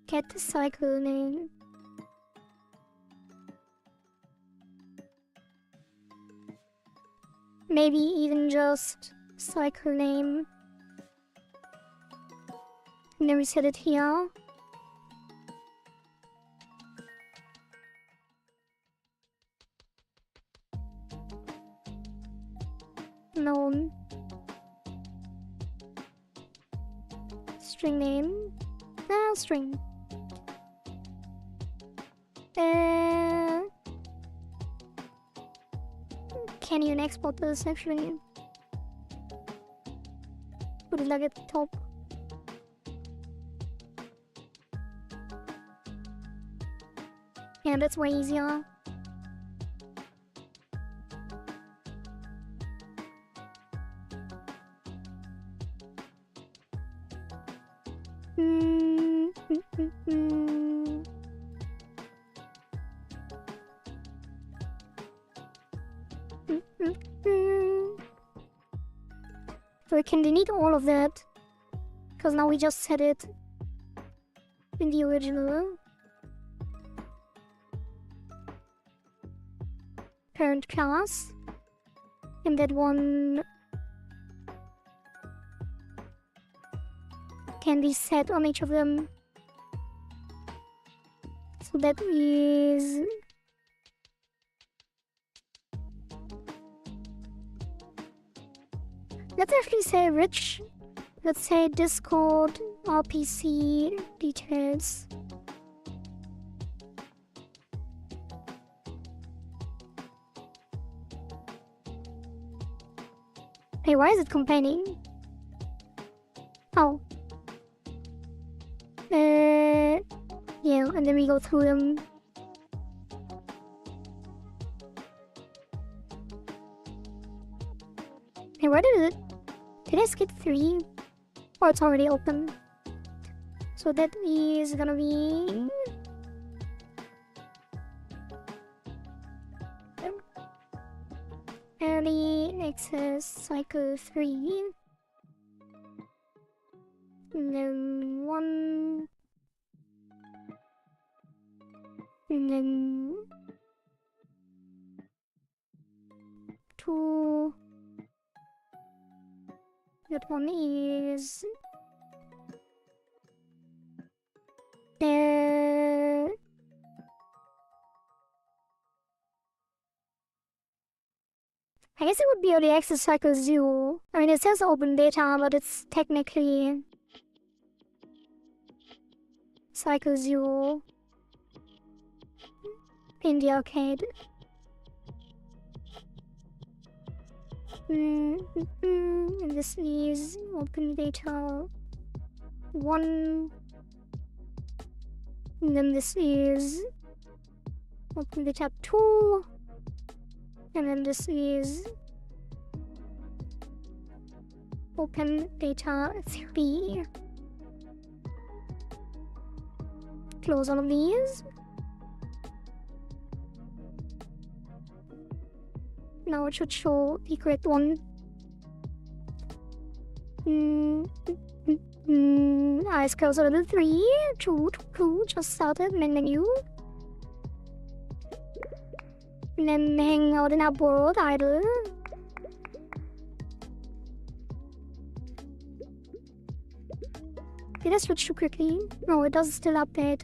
Get the cycle name. Maybe even just cycle name. And then we set it here. Known. String name. Ah, string. Can you export this actually? Put it like at the top. Yeah, that's way easier. So we can delete all of that, because now we just set it in the original. Parent class. And that one can be set on each of them. So that is... Let's actually say rich. Let's say Discord RPC details. Hey, why is it complaining? Oh. Yeah, and then we go through them. Hey, where did I skip 3? Oh, it's already open. So that is gonna be... Early access cycle 3. And then 1. And then 2. That one is... I guess it would be early access cycle 0. I mean, it says open beta, but it's technically cycle 0 in the arcade. And this is open beta 1. And then this is open beta 2. And then this is open beta 3. Close all of these. Now it should show the correct one. Ice curls a little 3. True, just started main menu. And then hang out in our world idle. Did I switch too quickly? No, it does still update.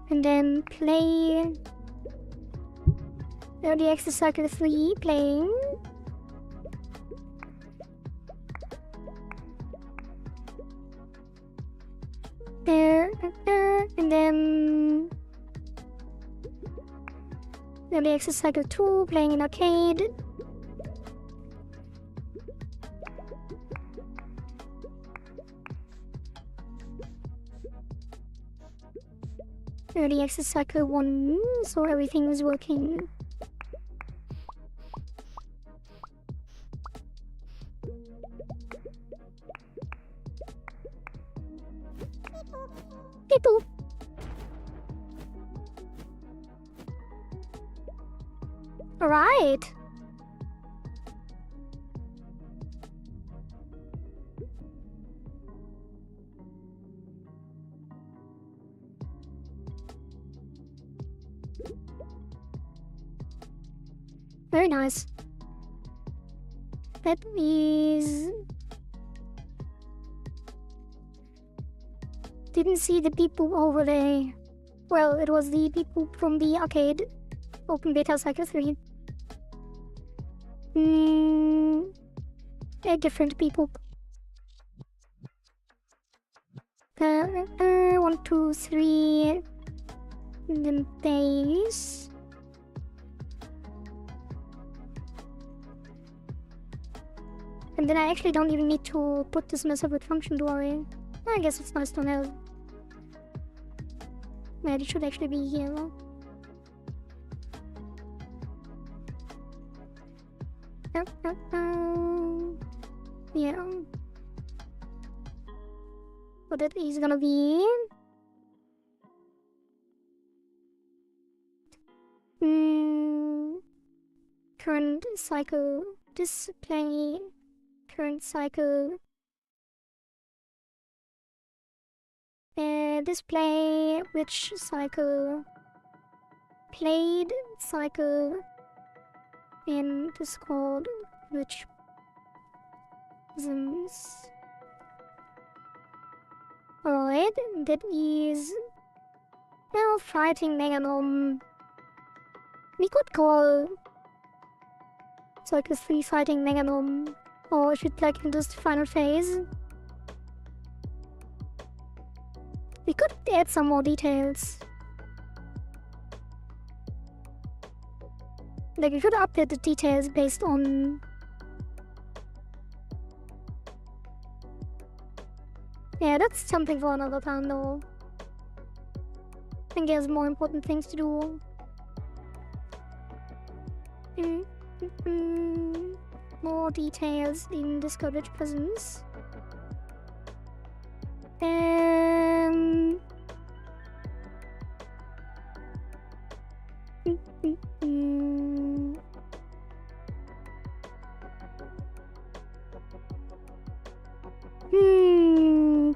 And then play early access cycle 3 playing. And then early access cycle 2 playing in arcade. Early access cycle 1, so everything is working. People. Alright. Very nice. That is... Didn't see the people overlay. Well, it was the people from the arcade. Open beta cycle 3. They're different people. 1, 2, 3. And then base. And then I actually don't even need to put this in a separate function, do I? I guess it's nice to know. Maybe it should actually be here. Yeah. What it is gonna be? Current cycle display. Current cycle. Display which cycle played cycle in Discord which zooms. Alright, that is now fighting Meganom. We could call cycle 3 fighting Meganom, or if you'd like in this final phase. We could add some more details. Like, we could update the details based on... Yeah, that's something for another time though. I think there's more important things to do. More details in Discouraged Presence.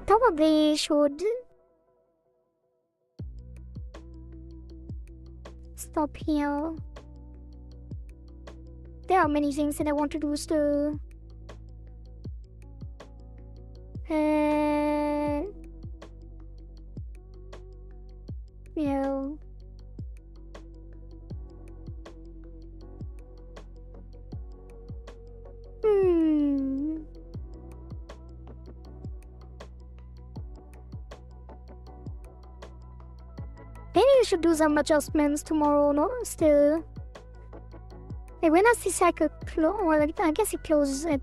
Probably should stop here. there are many things that I want to do still. Yeah. Maybe we should do some adjustments tomorrow, no? Still. Hey, when does the cycle close? Well, I guess it closes at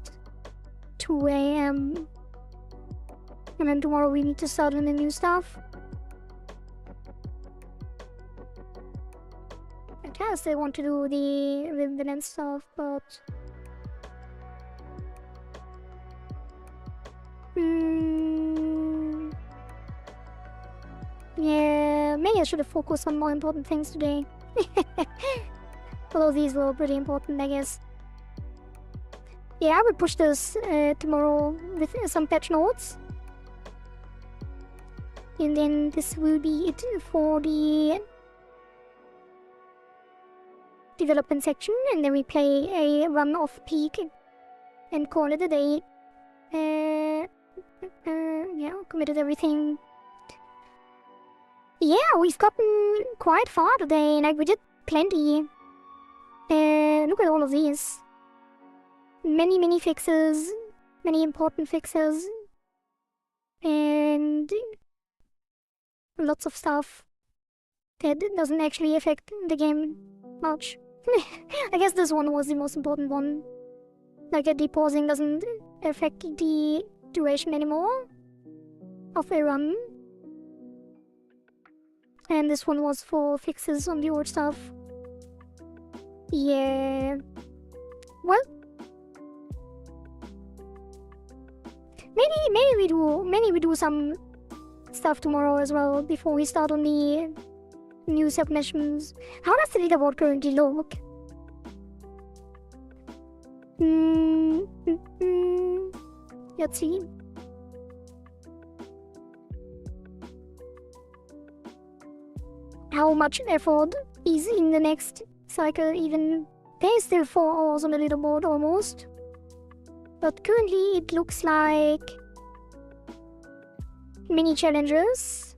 2 a.m. And then tomorrow we need to start on the new stuff. I kind of still want to do the Villain stuff, but... Yeah, maybe I should have focused on more important things today. Although these were pretty important, I guess. Yeah, I will push this tomorrow with some patch notes. And then this will be it for the development section. And then we play a run of Peak and call it a day. Yeah, committed everything. Yeah, we've gotten quite far today. Like, we did plenty. Look at all of these. Many fixes. Many important fixes. And lots of stuff that doesn't actually affect the game much. I guess this one was the most important one. Like, the pausing doesn't affect the duration anymore of a run. And this one was for fixes on the old stuff. Yeah. Well, maybe we do some stuff tomorrow as well before we start on the new submissions. How does the leaderboard currently look? Let's see. How much effort is in the next cycle even? There's still 4 hours on the leaderboard almost. But currently it looks like mini challenges.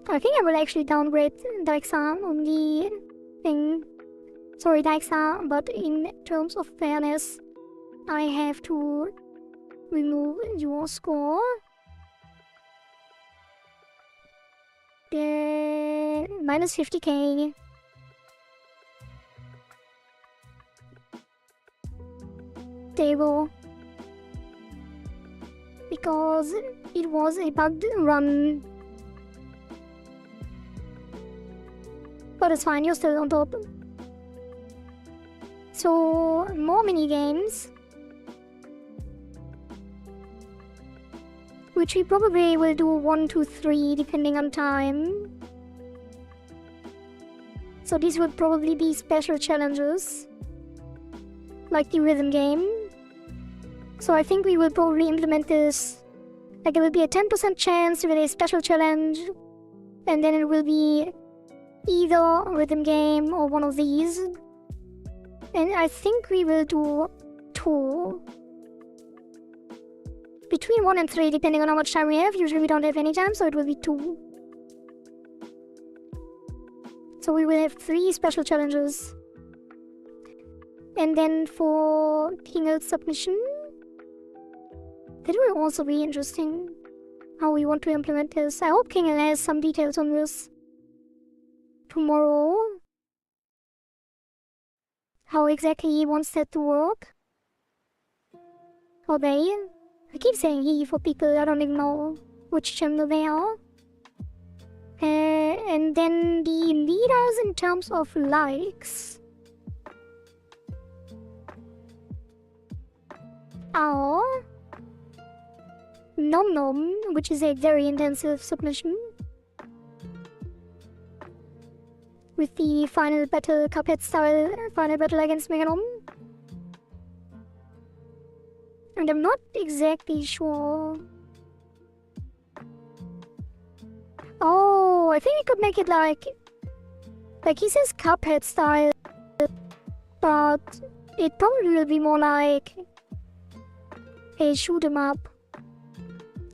I think I will actually downgrade Daixa on the thing. Sorry Daixa, but in terms of fairness, I have to remove your score. Minus 50k. Table. Because it was a bugged run. But it's fine, you're still on top. So, more mini games. Which we probably will do 1, 2, 3 depending on time. So these would probably be special challenges. Like the rhythm game. So I think we will probably implement this. Like, there will be a 10% chance to get a special challenge. And then it will be either a rhythm game or one of these. And I think we will do 2. Between 1 and 3 depending on how much time we have. Usually we don't have any time, so it will be 2. So we will have 3 special challenges. And then for King's submission, that will also be interesting. How we want to implement this. I hope King has some details on this tomorrow. How exactly he wants that to work. Or they. I keep saying he for people, I don't even know which channel they are. And then the leaders in terms of likes are Nom Nom, which is a very intensive submission, with the final battle, Cuphead style final battle against Meganom. And I'm not exactly sure. Oh, I think we could make it like Like, he says Cuphead style, but it probably will be more like a shoot 'em up.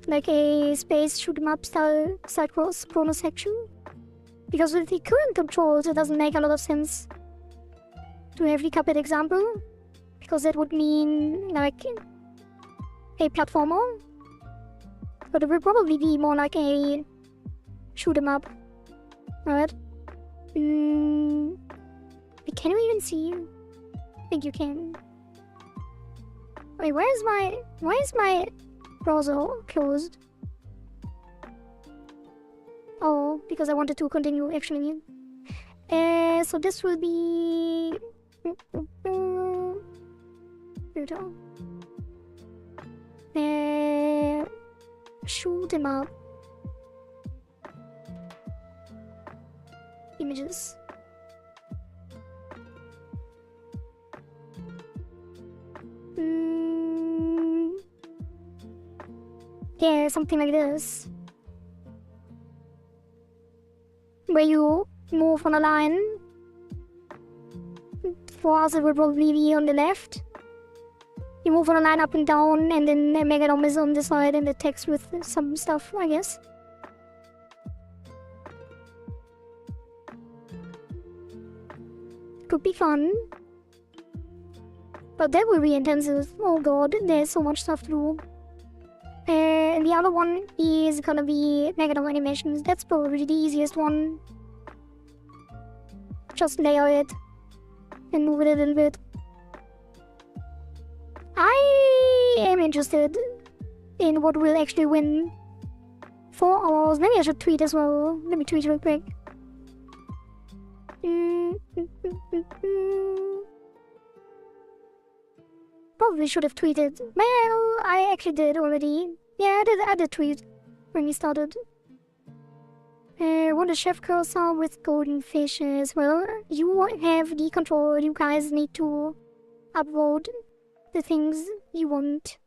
Like a space shoot 'em up style side-cross bonus section. Because with the current controls, it doesn't make a lot of sense to have the Cuphead example. Because that would mean, like, a platformer. But it will probably be more like a shoot 'em up. Alright. Can you even see? I think you can. Wait, why is my browser closed? Oh, because I wanted to continue actually. So this will be... shoot 'em up. Images. Yeah, something like this. Where you move on a line. For us, it will probably be on the left. You move on a line up and down, and then the Megadom is on the side, and the text with some stuff, I guess. Could be fun. But that will be intensive. Oh god, there's so much stuff to do. And the other one is gonna be Megadom animations. That's probably the easiest one. Just layer it and move it a little bit. I am interested in what will actually win 4 hours. Maybe I should tweet as well. Let me tweet real quick. Probably should have tweeted. Well, I actually did already. Yeah, I did tweet when we started. What a chef cursor with golden fishes. Well, you have the control. You guys need to upload the things you want.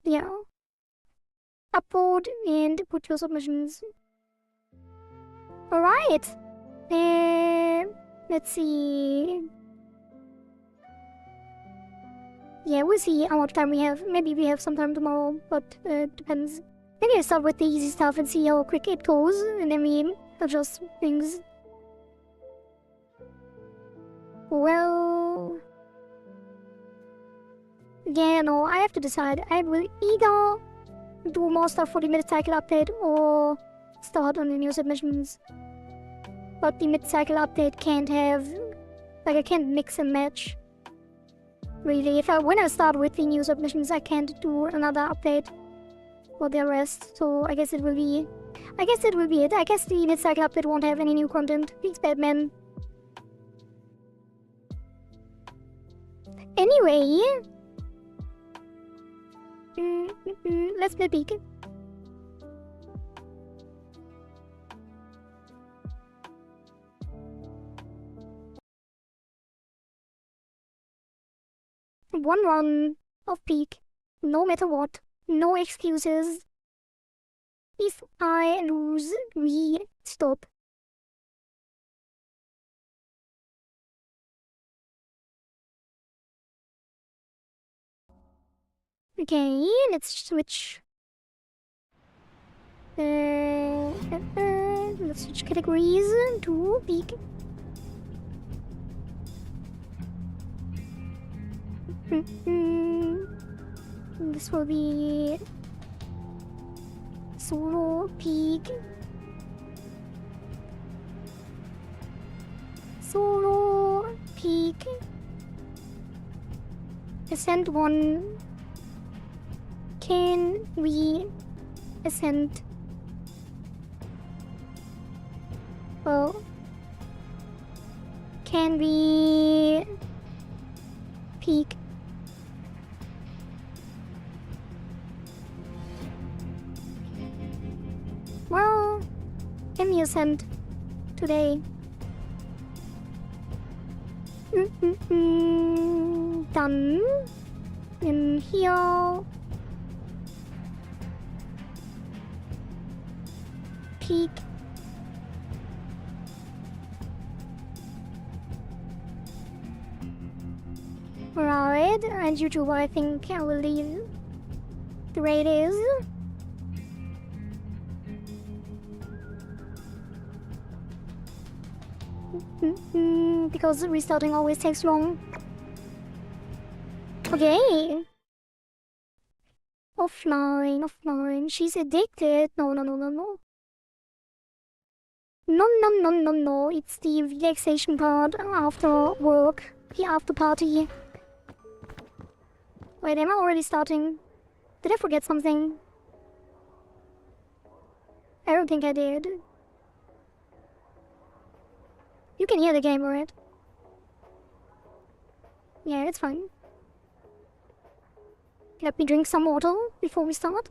Yeah. Upload and put your submissions. Alright. Let's see. Yeah, we'll see how much time we have. Maybe we have some time tomorrow, but depends. Maybe I start with the easy stuff and see how quick it goes, and then we adjust things. Well... yeah, no, I have to decide. I will either do more stuff for the mid-cycle update or start on the new submissions. But the mid-cycle update can't have... like, I can't mix and match. Really, when I start with the new submissions, I can't do another update for the rest. So I guess it will be... I guess the mid-cycle update won't have any new content. Thanks, Batman. Anyway... let's play peek. One run of peek, no matter what, no excuses. If I lose, we stop. Okay, let's switch. Let's switch categories to peek. This will be solo peek. Solo peek. Ascent 1. Can we ascend? Well, can we peek? Well, can we ascend today? Done. In here. peek. Right, and YouTuber, I think I will leave the way it is. Because restarting always takes long. Okay. Offline. She's addicted. No. No. It's the relaxation part after work. The after party. Wait, am I already starting? Did I forget something? I don't think I did. You can hear the game, right? Yeah, it's fine. Let me drink some water before we start.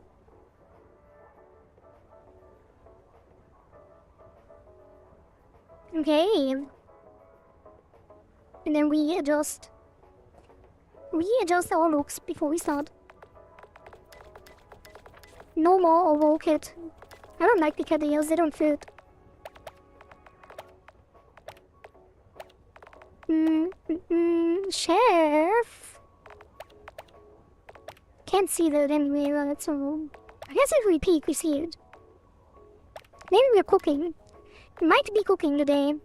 Okay. And then we adjust our looks before we start. No more oval kit. I don't like the cat ears, they don't fit. Chef. Can't see that anyway, right? So I guess if we peek, we see it. Maybe we're cooking. We might be cooking today.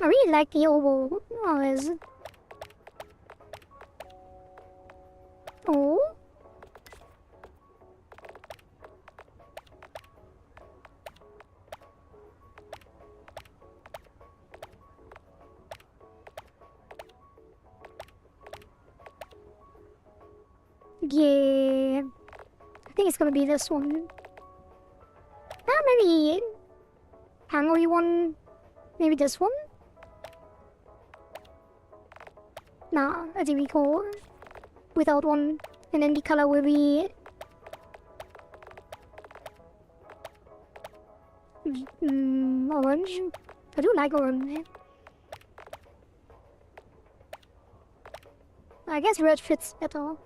I really like the oval eyes. Oh? Yeah. I think it's gonna be this one. Maybe hungry one. Maybe this one? Nah, I think we go without one. And then the color will be orange. I do like orange. I guess red fits better.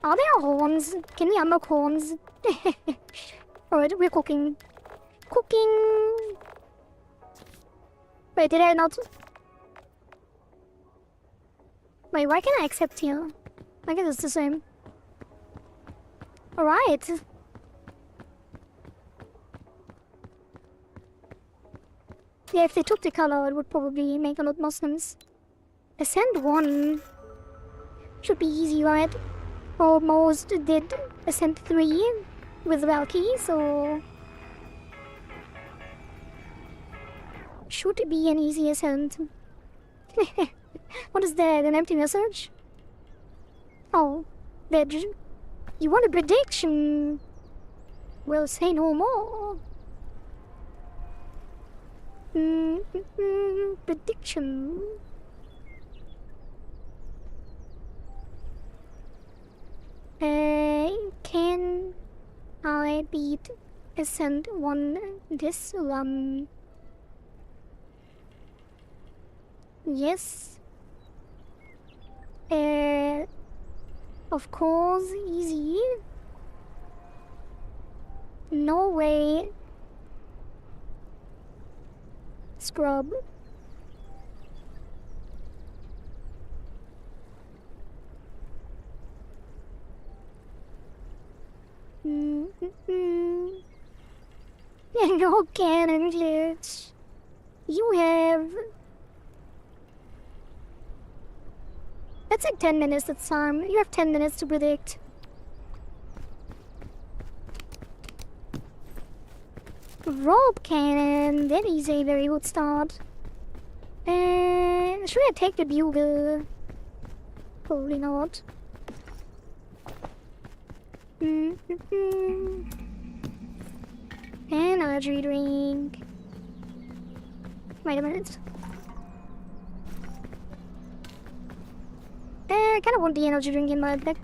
Are there horns? Can we unlock horns? Alright, we're cooking. Wait, did I not? Wait, why can't I accept here? I guess it's the same. Alright. Yeah, if they took the color, it would probably make a lot more sense. Ascent 1 should be easy, right? Almost did Ascent 3 with Valky, so should be an easy ascent. What is that? An empty message? Oh, Veg. You want a prediction? Well, say no more. Prediction. Can I beat Ascent 1 this run? Yes. Of course, easy. No way. Scrub. No cannon glitch. You have... That's like 10 minutes this time. You have 10 minutes to predict. Rope cannon. That is a very good start. Should I take the bugle? Probably not. Energy drink. Wait a minute. I kind of want the energy drink in my deck.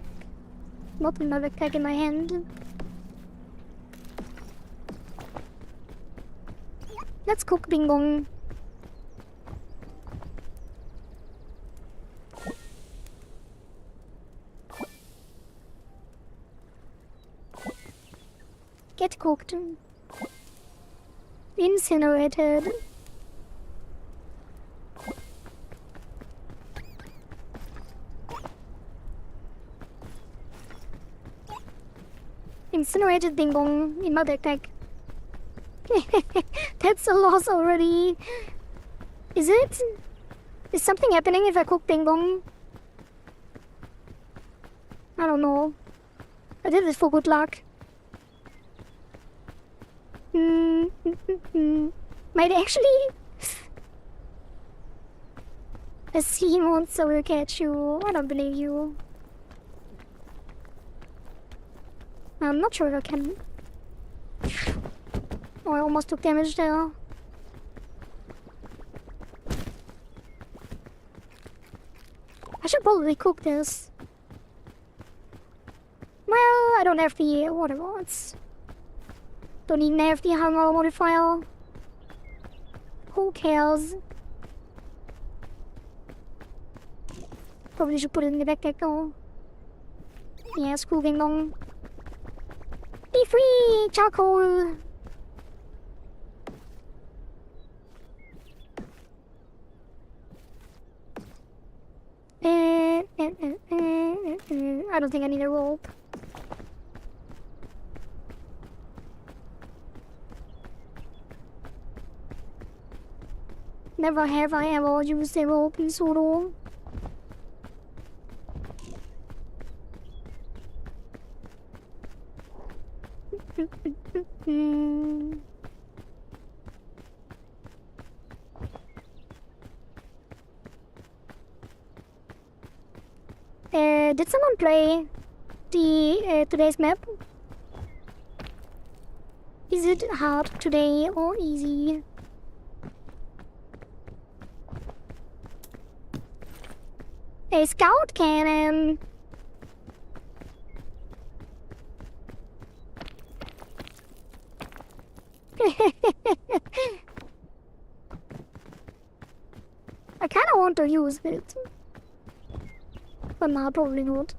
Not in my backpack, in my hand. Let's cook Bing Bong. Get cooked. Incinerated. Incinerated Bing Bong in my backpack. That's a loss already. Is it? Is something happening if I cook Bing Bong? I don't know. I did it for good luck. Might actually. A sea monster will catch you. I don't believe you. I'm not sure if I can. Oh, I almost took damage there. I should probably cook this. Well, I don't have the water mods. Don't even have the hunger modifier. Who cares? Probably should put it in the backpack though. Yeah, screw Bing Bong. Be free! Charcoal! I don't think I need a rope. Never have I ever used a rope in solo. Did someone play the today's map? Is it hard today or easy? A scout cannon! I kinda want to use it. But nah, probably not.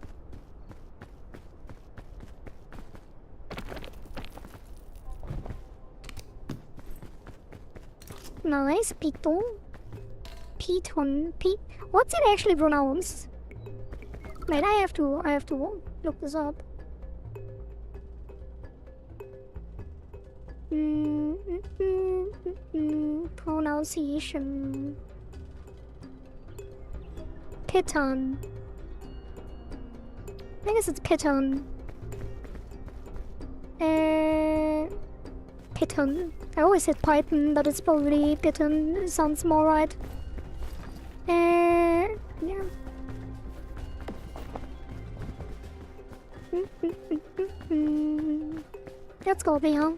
Nice, Piton. Piton. What's it actually pronounced? Wait, I have to look this up. Pronunciation. Piton. I guess it's Piton. Piton. I always said Python, but it's probably Piton. It sounds more right. Yeah. Let's go there.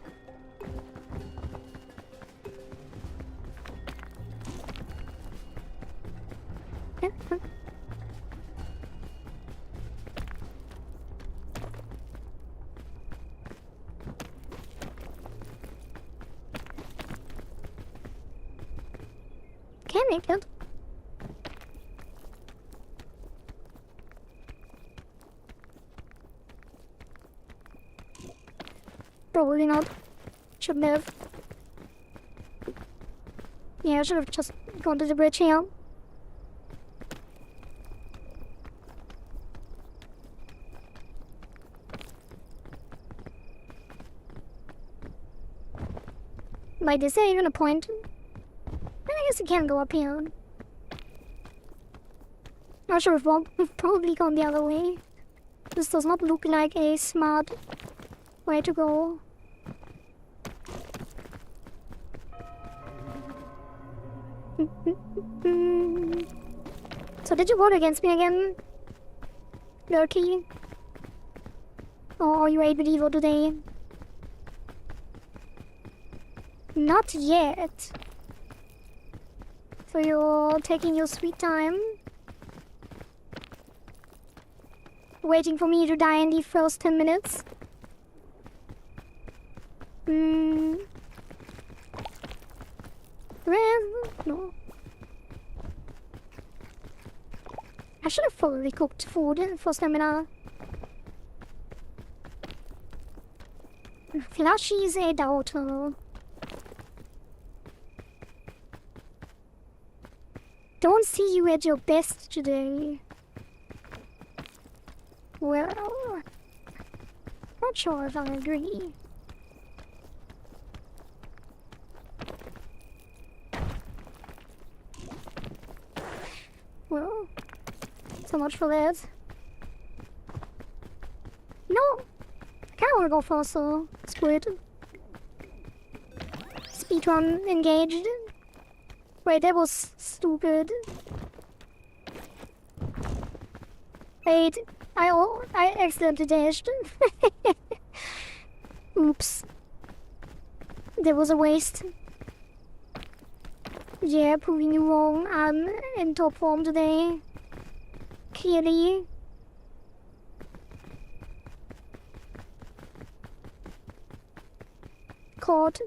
Can make it. Probably not. Shouldn't have. Yeah, I should have just gone to the bridge here. Like, is there even a point? I guess it can go up here. Not sure if we've probably gone the other way. This does not look like a smart way to go. So did you vote against me again? Lurky? Or are you able to vote today? Not yet. So you're taking your sweet time? waiting for me to die in the first 10 minutes. No. I should have fully cooked food for stamina. Flashy is a doubter. Don't see you at your best today. Well, not sure if I agree. Well, so much for that. No, I kinda wanna go faster. Squid. Speedrun engaged. Wait, that was stupid. Wait, I accidentally dashed. Oops. That was a waste. Yeah, proving you wrong. I'm in top form today. Clearly. Caught.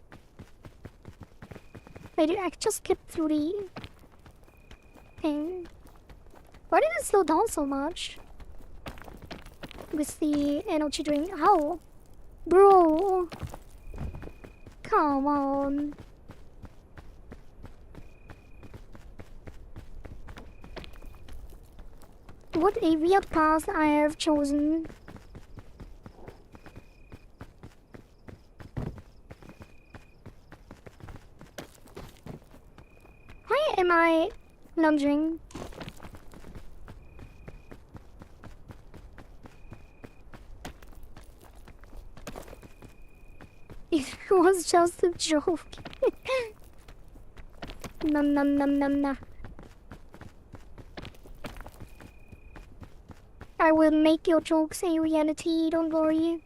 Wait, I just skipped through the thing. Why did it slow down so much? With the energy drink. How? Bro. Come on. What a weird path I have chosen. Why am I lunging? It was just a joke. Nom nom nom nom nom. I will make your jokes a reality, don't worry.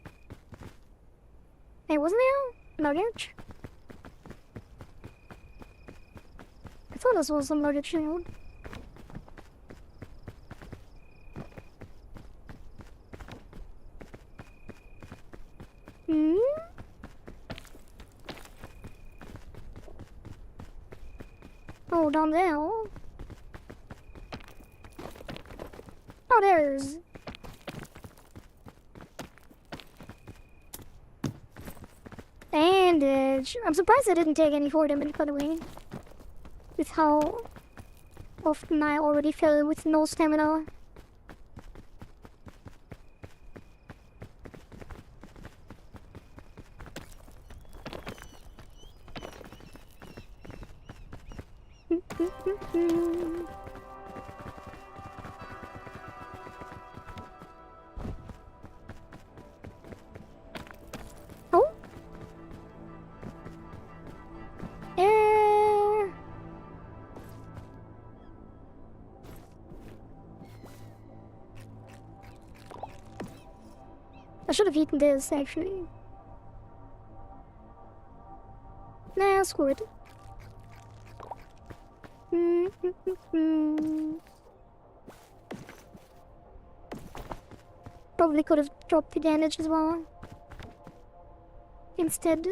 Hey, wasn't there luggage? I thought this was some luggage shield. Oh, down there. Oh, there's... Bandage. I'm surprised I didn't take any for damage, by the way. With how often I already fell with no stamina. Oh? I should have eaten this, actually. Nah, screw it. Probably could have dropped the damage as well. Instead.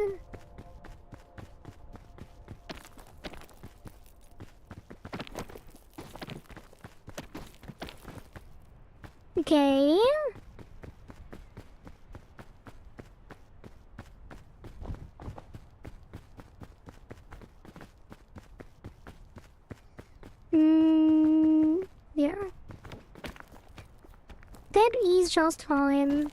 Okay. Yeah. That is just fine.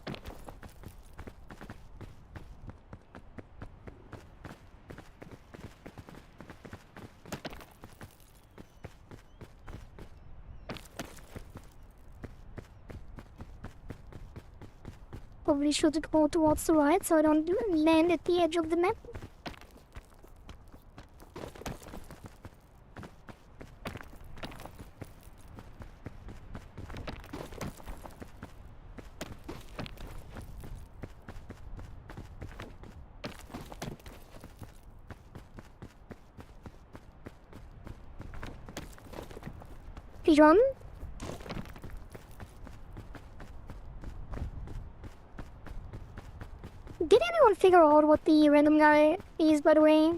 Probably should go towards the right so I don't land at the edge of the map. Speedrun. Did anyone figure out what the random guy is, by the way?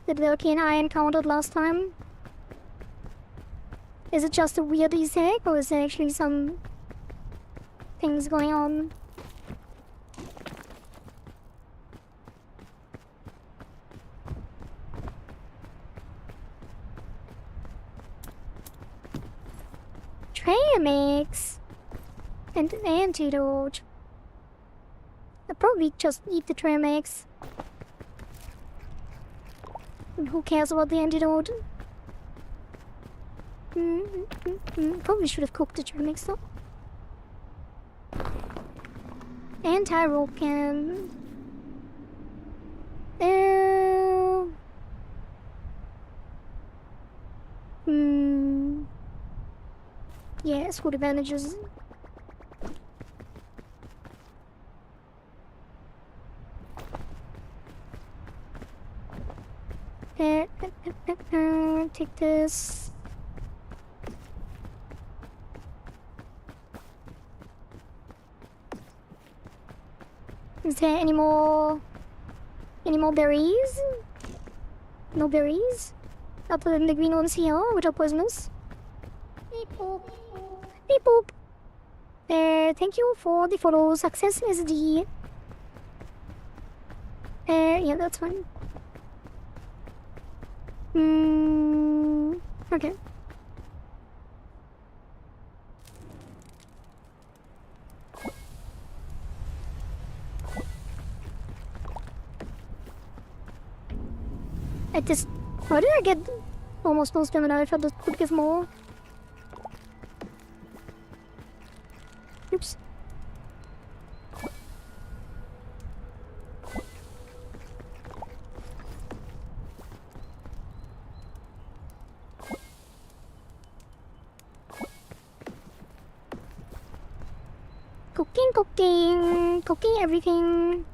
That Velky and I encountered last time? Is it just a weird Easter egg, or is there actually some things going on? Trail mix and an antidote. I'll probably just eat the trail mix. And who cares about the antidote? Probably should have cooked the trail mix though. Anti-rope can. Yes, good advantages. Take this. Is there any more berries? No berries? Other than the green ones here, which are poisonous. Beep boop. Beep boop. Thank you for the follow. Success is the... yeah, that's fine. Okay. I just... Why did I get almost no stamina? I thought that could give more. Oops. Cooking everything.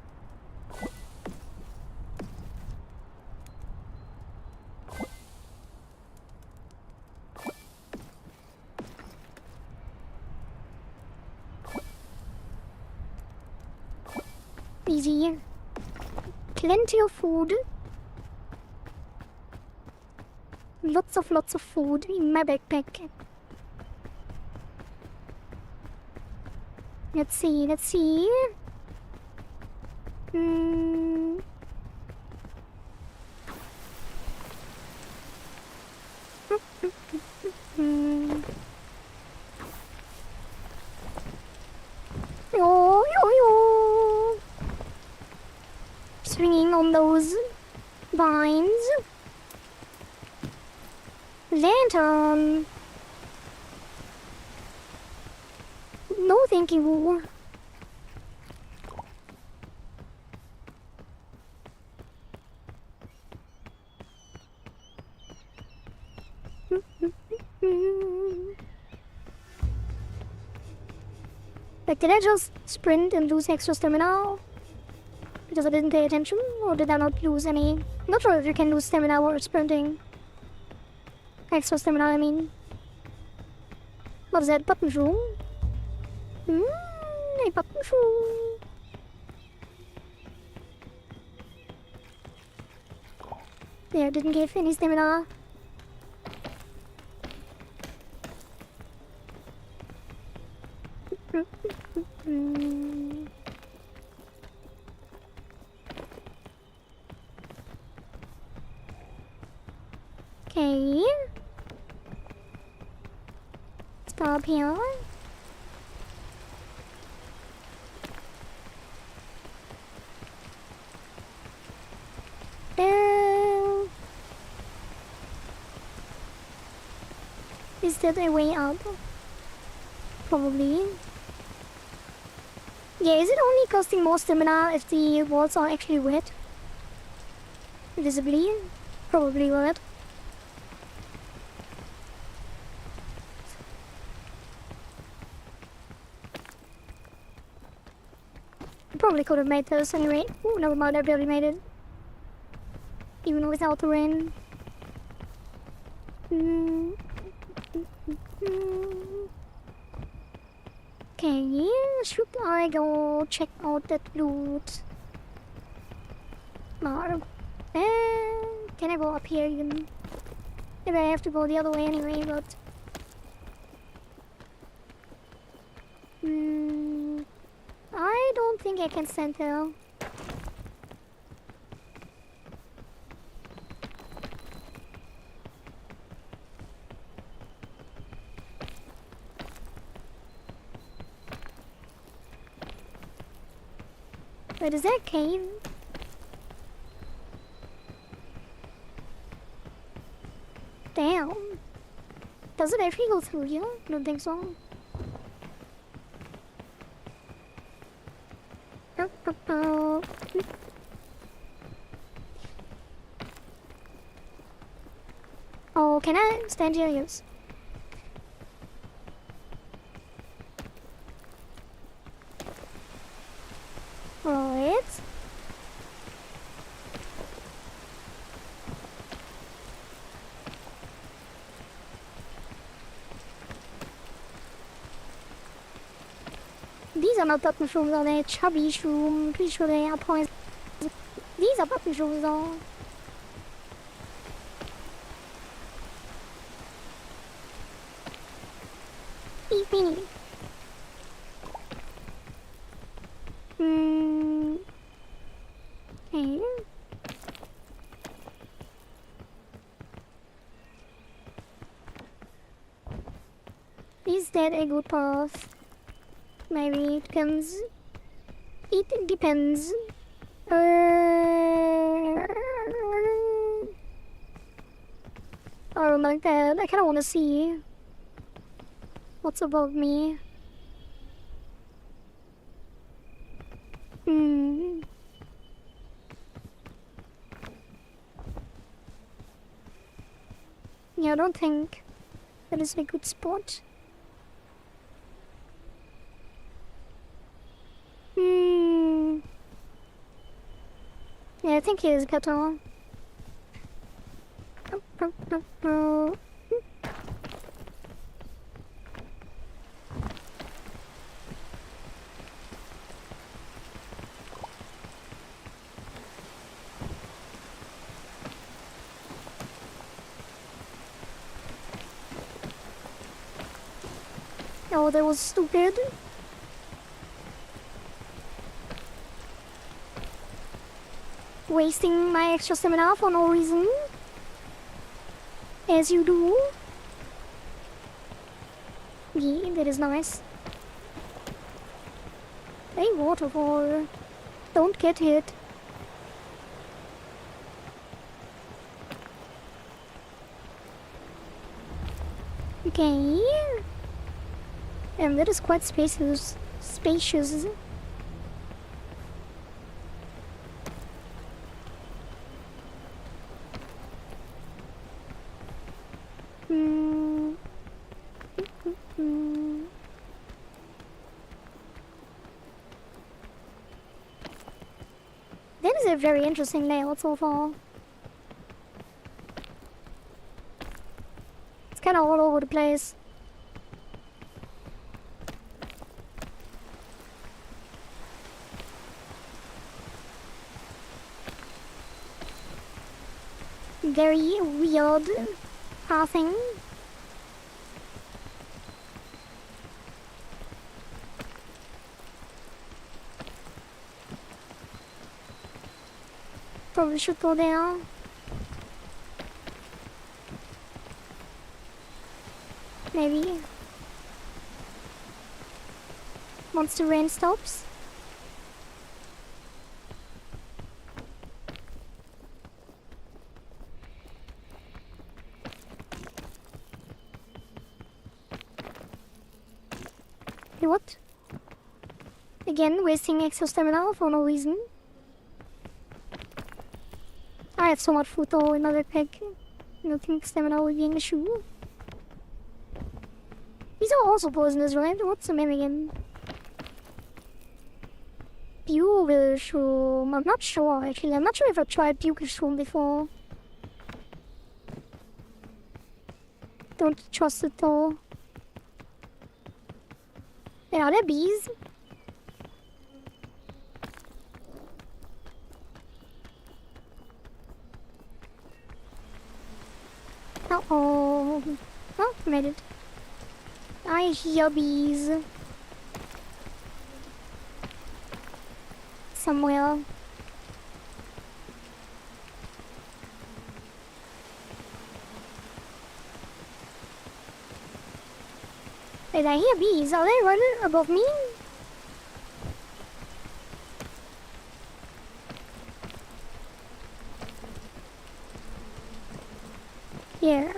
Easy. Plenty of food. Lots of food in my backpack. Let's see. Yo. Swinging on those vines. Lantern. No thank you. Like, did I just sprint and lose extra stamina? Because I didn't pay attention? Or did I not lose any? Not sure if you can lose stamina while sprinting. Extra stamina, I mean. What is that? Button room? A button room. Yeah, didn't give any stamina. Okay. Stop here. Is that a way out? Probably. Yeah, is it only costing more stamina if the walls are actually wet? Visibly? Probably wet. I probably could have made those anyway. Ooh, never mind, I barely made it. Even without the rain. Okay. Okay, should I go check out that loot? No. Can I go up here even? Maybe I have to go the other way anyway, but... I don't think I can stand there. Wait, is that a cave? Damn. Does it actually go through here? I don't think so. Oh, can I stand here? Yes. Right. These are not button shrooms, are they? Chubby shroom. Pretty sure they are poison. These are button shrooms though. Eat me. Okay. Is that a good path? Maybe it depends. It depends. Oh my god, I kinda wanna see what's above me. Yeah, I don't think that is a good spot. Yeah, I think it is better. Oh, that was stupid. Wasting my extra stamina for no reason. As you do. Yeah, that is nice. A waterfall. Don't get hit. Okay. And that is quite spacious. Spacious. That is a very interesting layout so far. It's kind of all over the place. Very weird pathing. Probably should go there. Maybe. Once the rain stops. Hey, what? Again, wasting extra stamina for no reason. I have so much food though in my backpack. I don't think stamina will be an issue. These are also poisonous, right? What's the name again? Bugle shroom. I'm not sure actually. I'm not sure if I've tried bugle shroom before. Don't trust it though. Are there bees? Uh-oh. Oh, made it. I hear bees. Somewhere. Wait, I hear bees. Are they running above me? Yeah.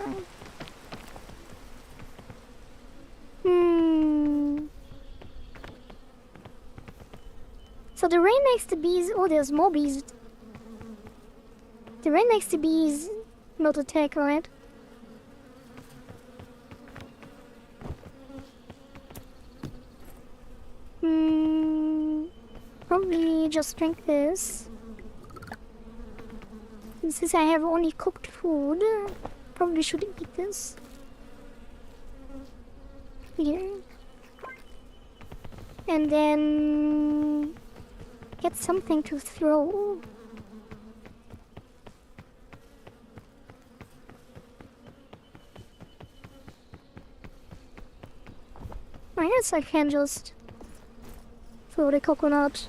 So the rain makes the bees... Oh, there's more bees. The rain makes the bees not attack, right? Probably just drink this. Since I have only cooked food, probably should eat this. Here. And then... get something to throw. I guess I can just throw the coconut.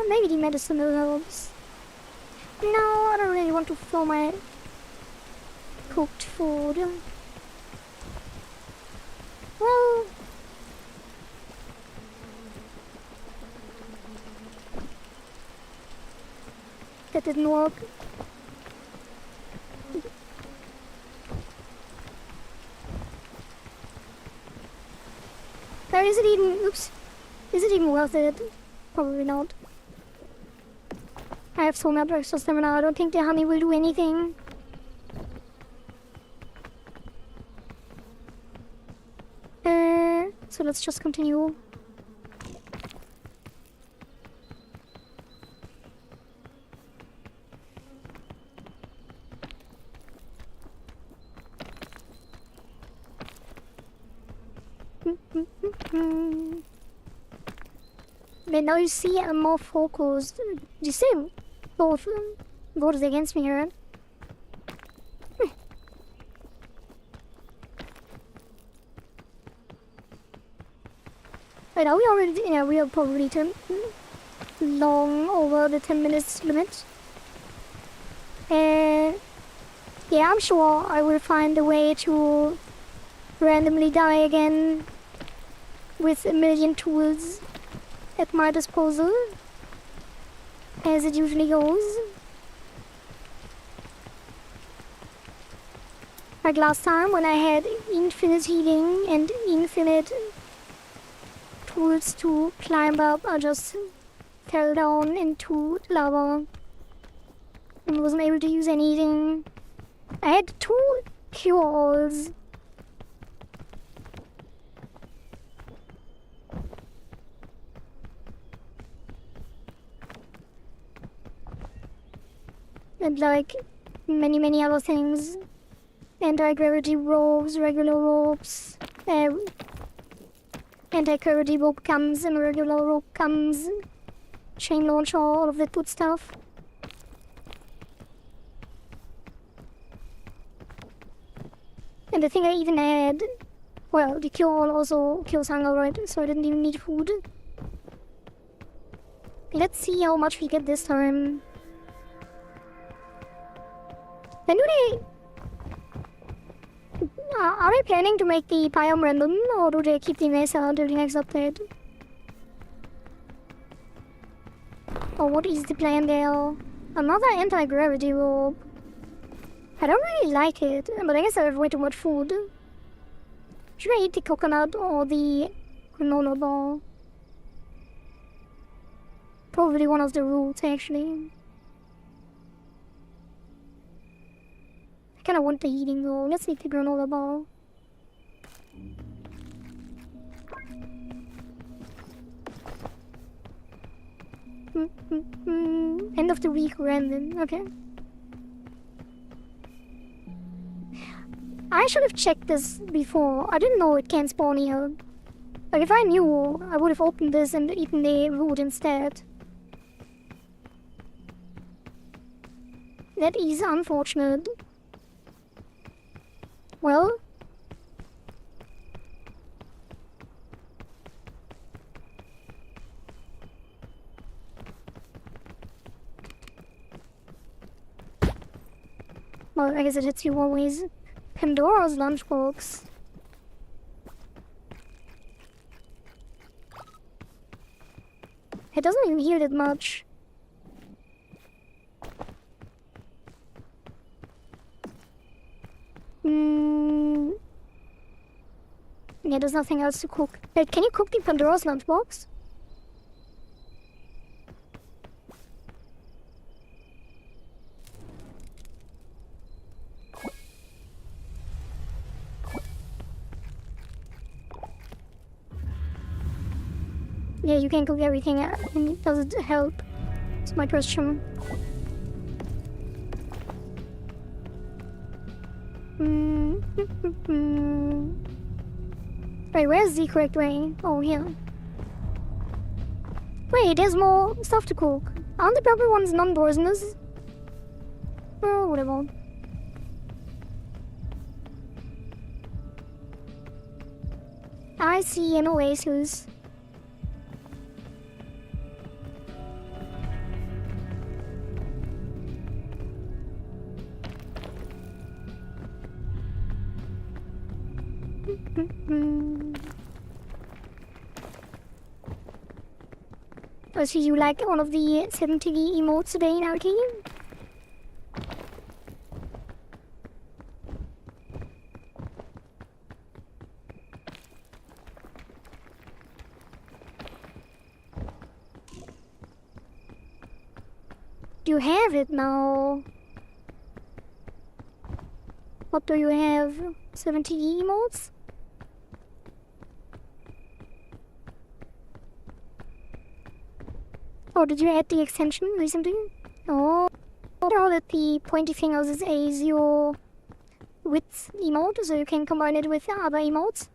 Maybe the medicine helps. No, I don't really want to throw my cooked food. Well... that didn't work. Or is it even... oops. Is it even worth it? Probably not. I have so much extra stamina, I don't think the honey will do anything. So let's just continue. But now you see I'm more focused. You see both voted against me here. Wait, are we already... yeah, we are probably long over the 10 minutes limit. Yeah, I'm sure I will find a way to randomly die again with a million tools at my disposal, as it usually goes. Like last time when I had infinite healing and infinite tools to climb up, I just fell down into lava and wasn't able to use anything. I had 2 cure-alls. And like many other things. Anti-gravity ropes, regular ropes, anti-gravity rope comes and regular rope comes, chain launcher, all of that good stuff. And I think I even had, well, the cure also kills hunger, right? So I didn't even need food. Let's see how much we get this time. When do they... are they planning to make the biome random, or do they keep the mesa until the next update? Or what is the plan there? Another anti-gravity rope. I don't really like it, but I guess I have way too much food. Should I eat the coconut or the granola bar? Probably one of the roots, actually. I kinda want the eating though. Let's eat the granola bar. End of the week random. Okay. I should have checked this before. I didn't know it can spawn here. Like, if I knew, I would have opened this and eaten the root instead. That is unfortunate. Well. Well, I guess it hits you always. Pandora's lunchbox. It doesn't even heal that much. Yeah, there's nothing else to cook. Can you cook the Pandora's lunchbox? Yeah, you can cook everything, and does it help? It's my question. Wait, where's the correct way? Oh, here. Wait, there's more stuff to cook. Aren't the purple ones non-poisonous? Well, whatever. I see an oasis. Oh, so you like all of the 70 emotes today in our game? You have it now. What do you have? 70 emotes? Oh, did you add the extension recently? Oh, now that the pointy fingers is your width emote, so you can combine it with other emotes.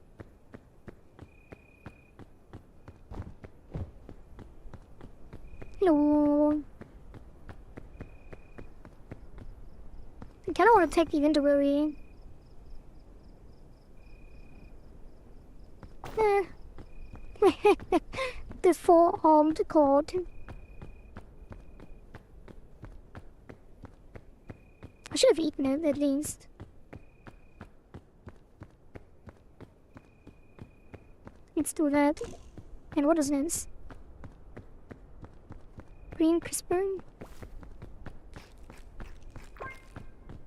Hello. I kinda wanna take the inventory. The four-armed god. I should have eaten it, at least. Let's do that. And what is this? Green crisper?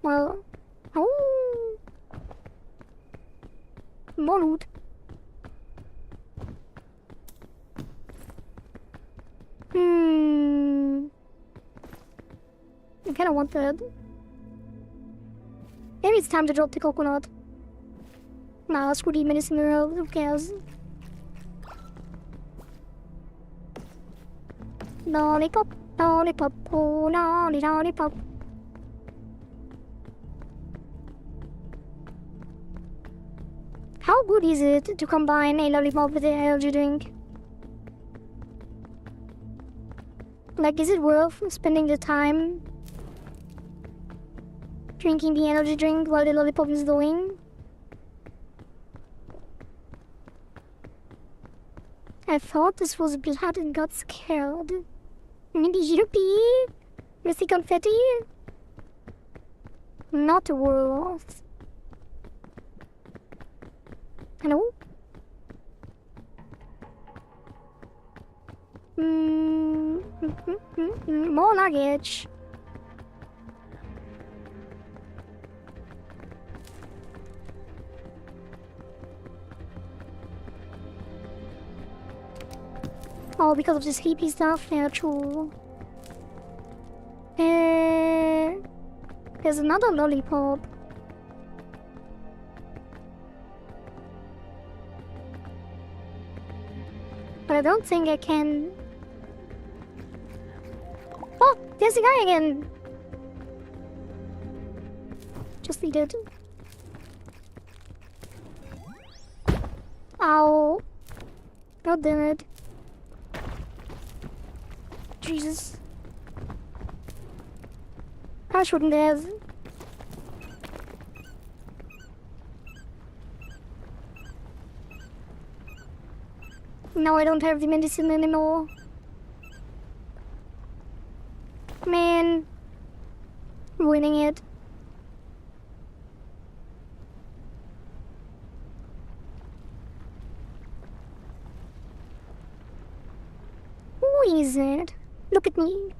Well... Oh! More loot. I kinda want that. Maybe it's time to drop the coconut. Nah, screw the medicine girl, who cares? Lollipop, lollipop, oh lolly lollipop. How good is it to combine a lollipop with an energy drink? Like, is it worth spending the time drinking the energy drink while the lollipop is doing? I thought this was blood and got scared. Yippee! With the confetti? Not worth. Hello? More luggage. Oh, because of the sleepy stuff? Yeah, true. There's another lollipop. But I don't think I can... Oh! There's the guy again! Just eat it. Ow. God damn it. Jesus. I shouldn't have. Now I don't have the medicine anymore. Man. Ruining it. Who is it? Look at me.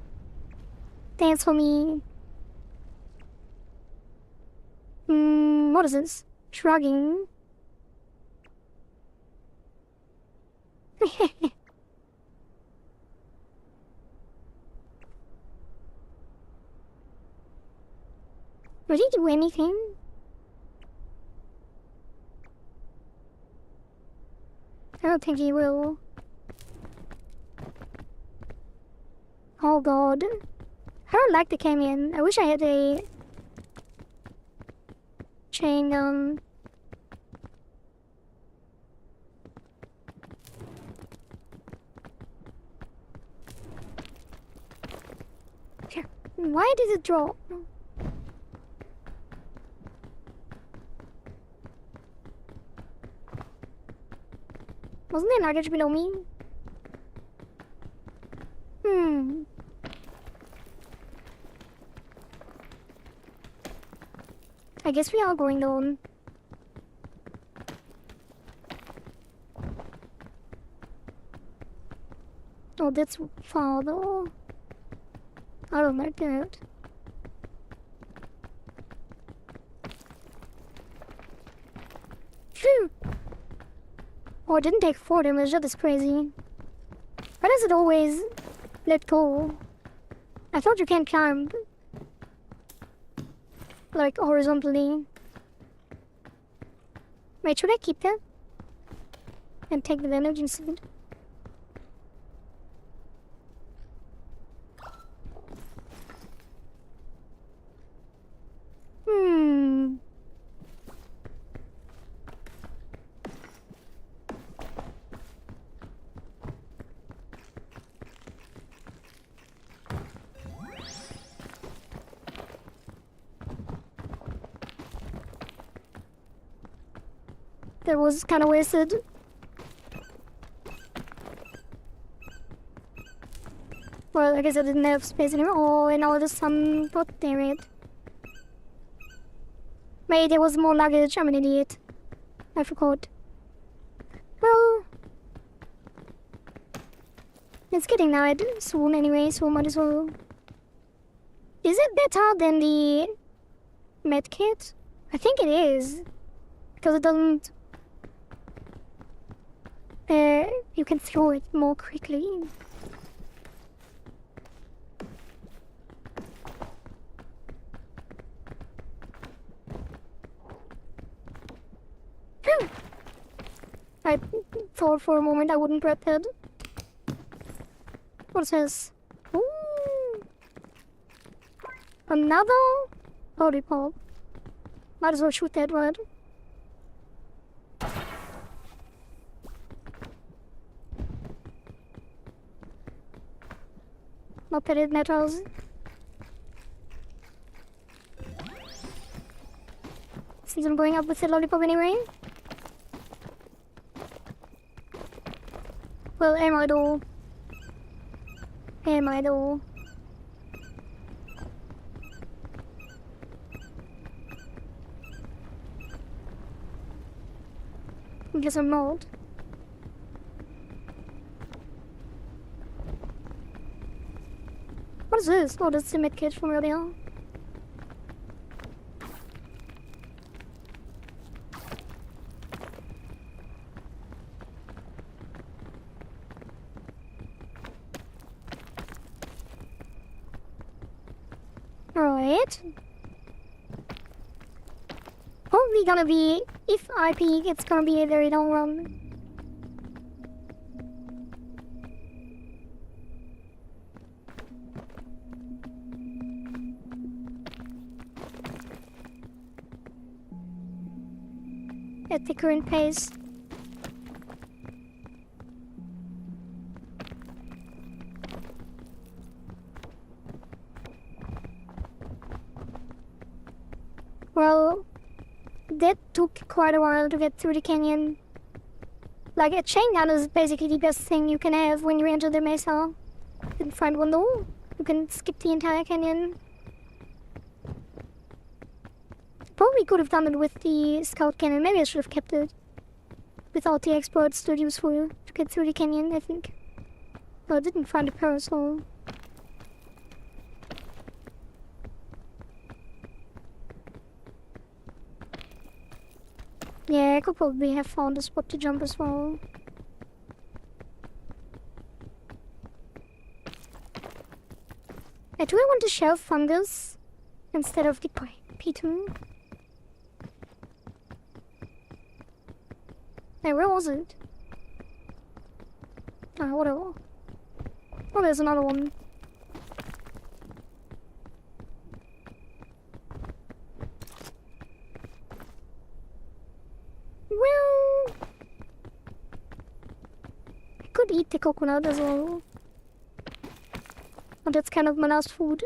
Dance for me. What is this? Shrugging. Would he do anything? I don't think he will. Oh god. I don't like the canyon. I wish I had a chain gun. Why did it drop? Wasn't there luggage below me? I guess we are going down. Oh, that's far though. I don't like that. Phew! Oh, I didn't take 4 damage, that is crazy. Why does it always let go? I thought you can't climb. Like horizontally. Wait, should I keep that? And take the damage instead? That was kind of wasted. Well, I guess I didn't have space anymore. Oh, and now the sun. God damn it. Wait, there was more luggage. I'm an idiot. I forgot. Well, it's getting night soon anyway, so might as well. Is it better than the medkit? I think it is. Because it doesn't. You can throw it more quickly. I thought for a moment I wouldn't prep it. What's this? Ooh. Another lollipop. Might as well shoot that one. Not that it matters. Since I'm going up with the lollipop anyway. Well, am I though? Am I though? I guess I'm not. What is this? Oh, that's the medkit from earlier. Alright. Hopefully gonna be, if I peek, it's gonna be a very long run. At the current pace. that took quite a while to get through the canyon. Like, a chain gun is basically the best thing you can have when you enter the mesa. Didn't find one though. You can skip the entire canyon. Probably could have done it with the scout cannon. Maybe I should have kept it. Without the expert, still useful to get through the canyon, I think. No, I didn't find a parasol. Yeah, I could probably have found a spot to jump as well. Do I want to shelf fungus instead of the P2? Hey, where was it? Ah, whatever. Oh, there's another one. Well, I could eat the coconut as well. But that's kind of my last food.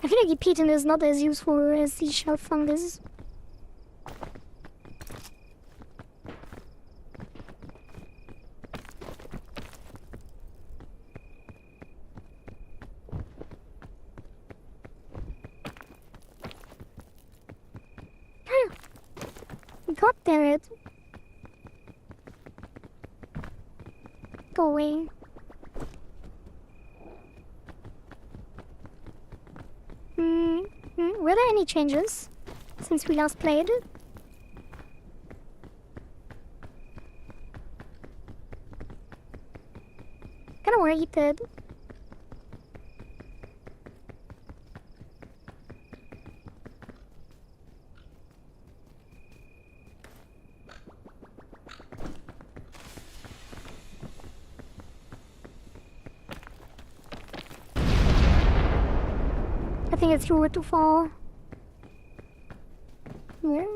I feel like the peatin is not as useful as the shelf fungus. God damn it. Go away. Were there any changes since we last played? Kinda worried that I think I threw it too far. Yeah.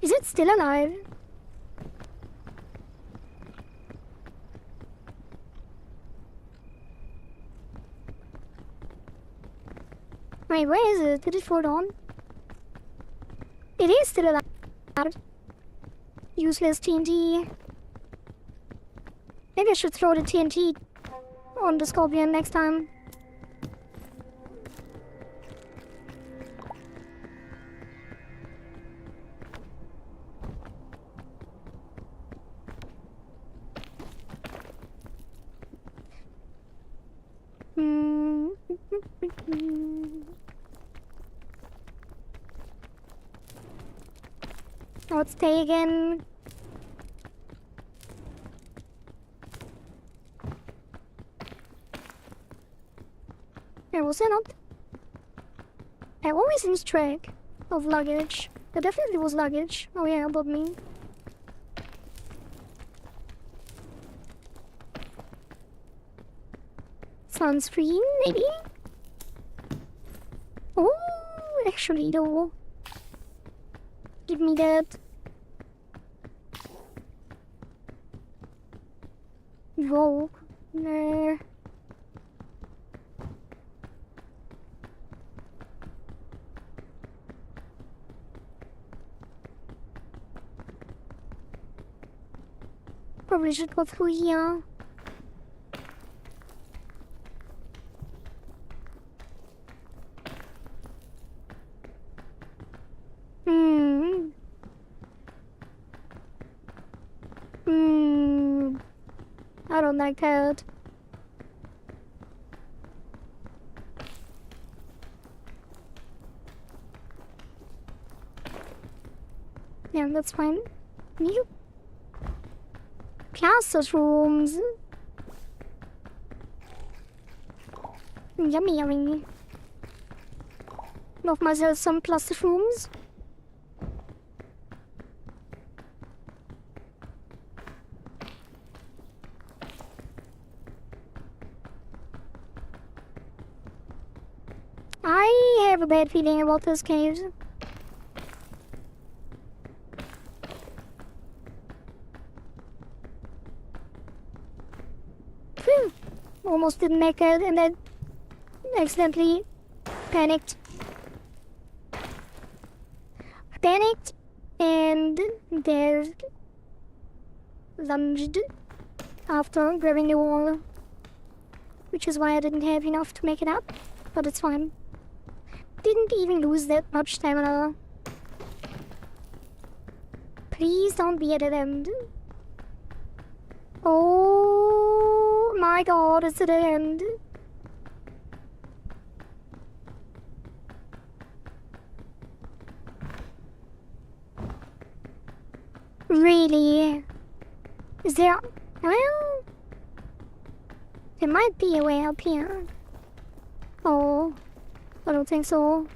Is it still alive? Wait, where is it? Did it fall down? It is still alive. Useless TNT. Maybe I should throw the TNT on the scorpion next time. Let's stay again. There was it not? I always lose track of luggage. There definitely was luggage. Oh yeah, above me. Sunscreen, maybe? Oh, actually though. Give me that. Whoa. Nah. Probably should go through here. I don't like that. Yeah, that's fine. You classrooms. Yummy, yummy. Love myself some classrooms. I have a bad feeling about this cave. Phew. Almost didn't make it and then accidentally panicked. Panicked and there lunged after grabbing the wall. Which is why I didn't have enough to make it up, but it's fine. Didn't even lose that much stamina. Please don't be at the end. Oh my god, it's at the end. Really? Is there... well... there might be a way up here. Oh, I don't think so.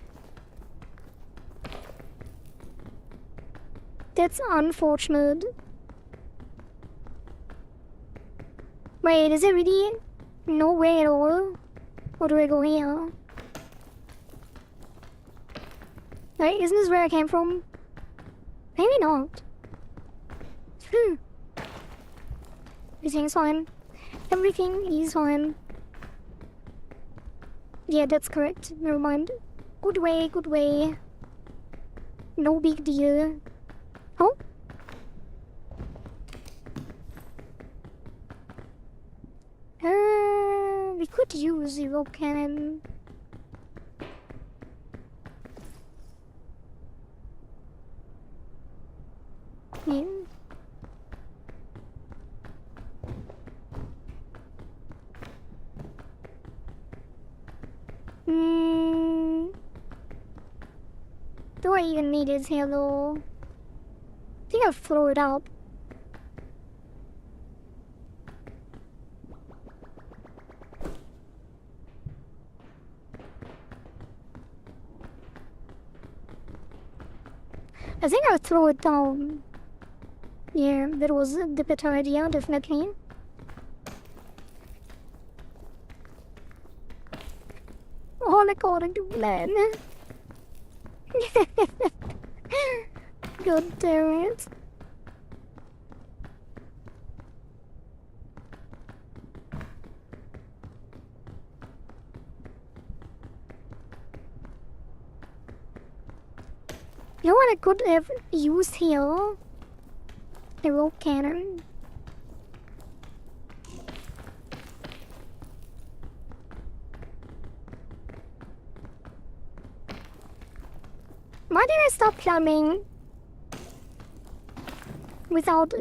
That's unfortunate. Wait, is there really no way at all? Or do I go here? Wait, isn't this where I came from? Maybe not. Everything's fine. Everything is fine. Yeah, that's correct. Never mind. Good way, good way. No big deal. Oh? We could use the rope cannon. Yeah. Do I even need it here though? I think I'll throw it up. I think I'll throw it down. Yeah, that was the better idea, definitely. All according to plan. God damn it. You know what I could have used here? The rope cannon. Why did I stop climbing without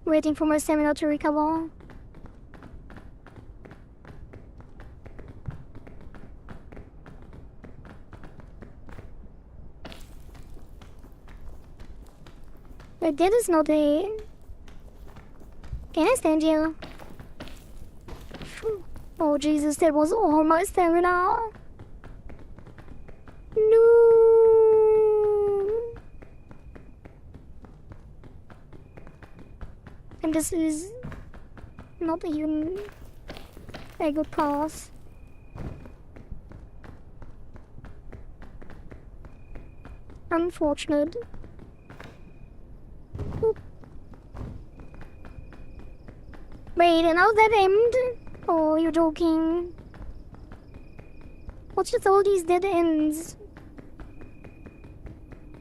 waiting for my stamina to recover? But that is not a... Can I stand here? Oh Jesus, that was all my stamina. No. And this is not even a good pass. Unfortunate. Oop. Wait, and now that end? Oh, you're joking. What's with all these dead ends?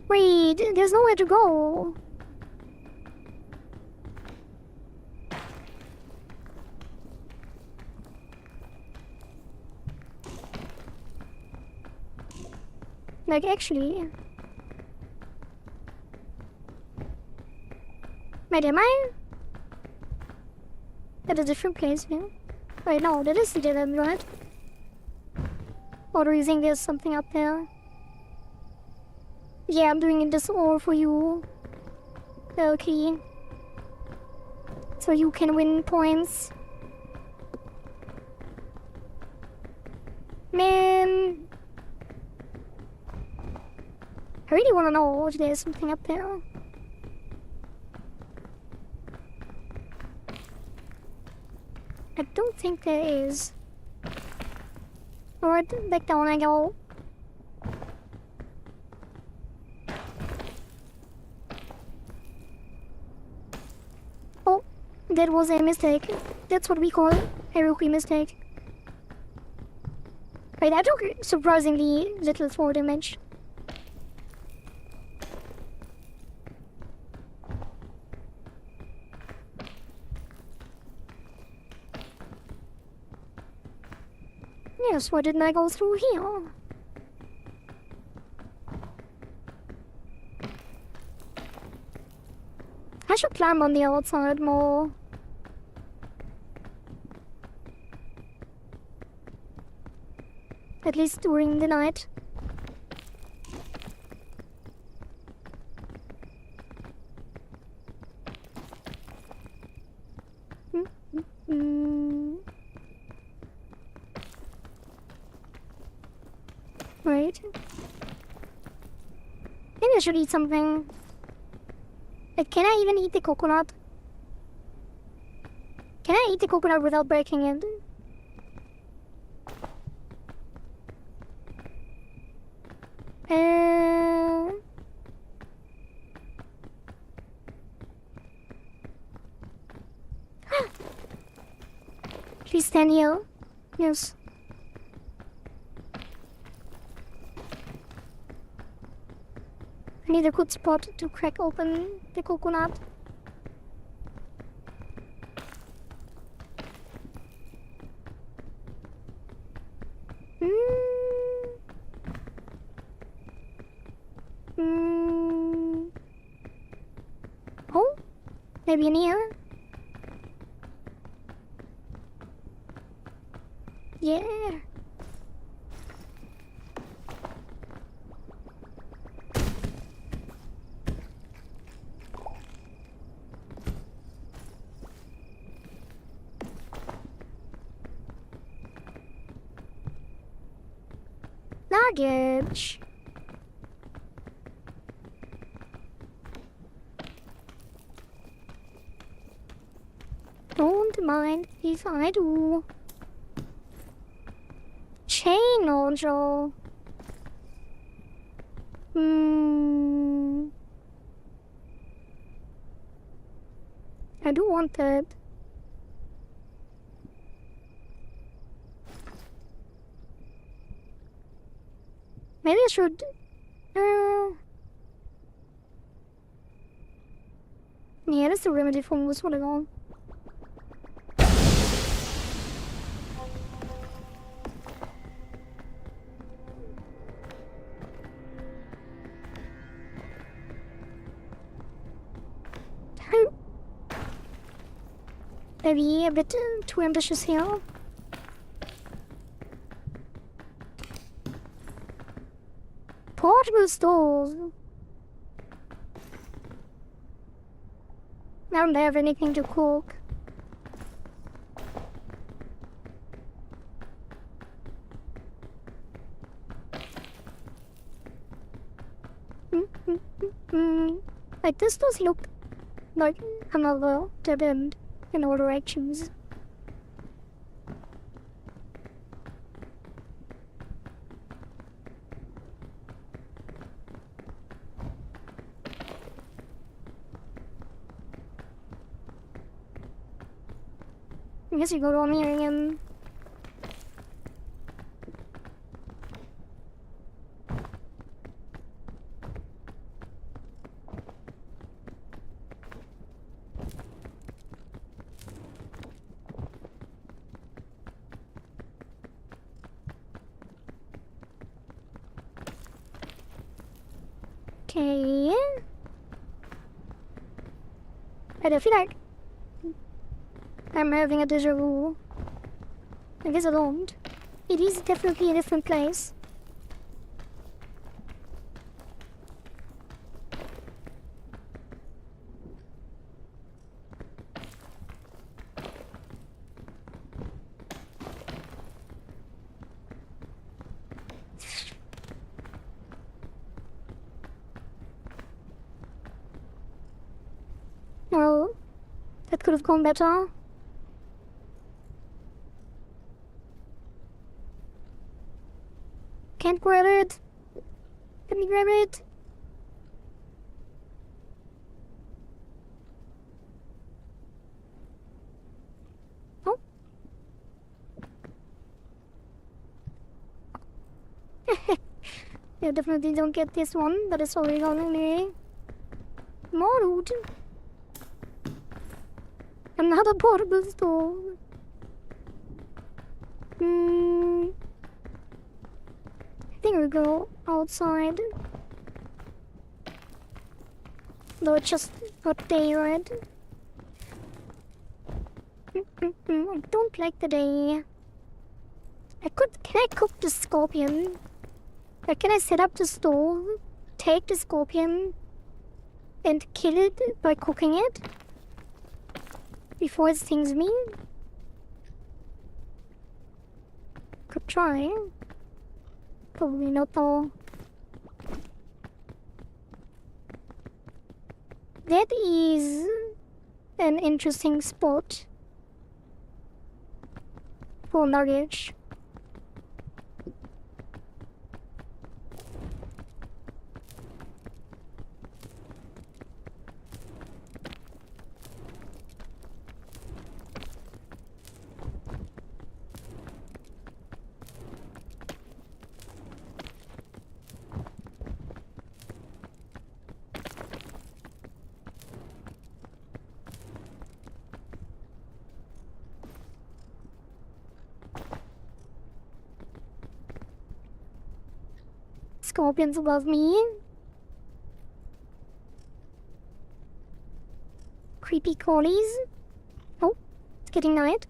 Wait, there's nowhere to go. Like, actually... Wait, am I at a different place now? Wait, no, that is the dead end, right? Or do you think there's something up there? Yeah, I'm doing this all for you. Okay. So you can win points. Man. I really want to know if there's something up there. I don't think there is. Alright, back down I go. That was a mistake. That's what we call a rookie mistake. Wait, I took surprisingly little fall damage. Yes, why didn't I go through here? I should climb on the outside more. At least during the night. Right. Maybe I should eat something. Like, can I even eat the coconut? Can I eat the coconut without breaking it? Please stand here. Yes. I need a good spot to crack open the coconut. Oh, maybe in here. Yeah. Luggage. Don't mind if I do. Chain launcher. I do want that. Maybe I should... Yeah, that's the remedy for most what I want. Maybe a bit too ambitious here. Portable stove. I don't have anything to cook. Like, this does look like another dead end in all directions. I guess you go down here again. Okay. I feel like I'm having a deja vu. I guess I don't. It is definitely a different place. Well, that could have gone better. Can't grab it. Let me grab it. Yeah, definitely don't get this one, but it's already gone anyway. More loot. Another portable stove. I think we'll go outside. Though it's just got daylight. I don't like the day. Can I cook the scorpion? Like, can I set up the stove, take the scorpion, and kill it by cooking it? Before it stings me? Could try. Probably not though. That is an interesting spot for luggage. Scorpions above me. Creepy crawlies. Oh, it's getting night.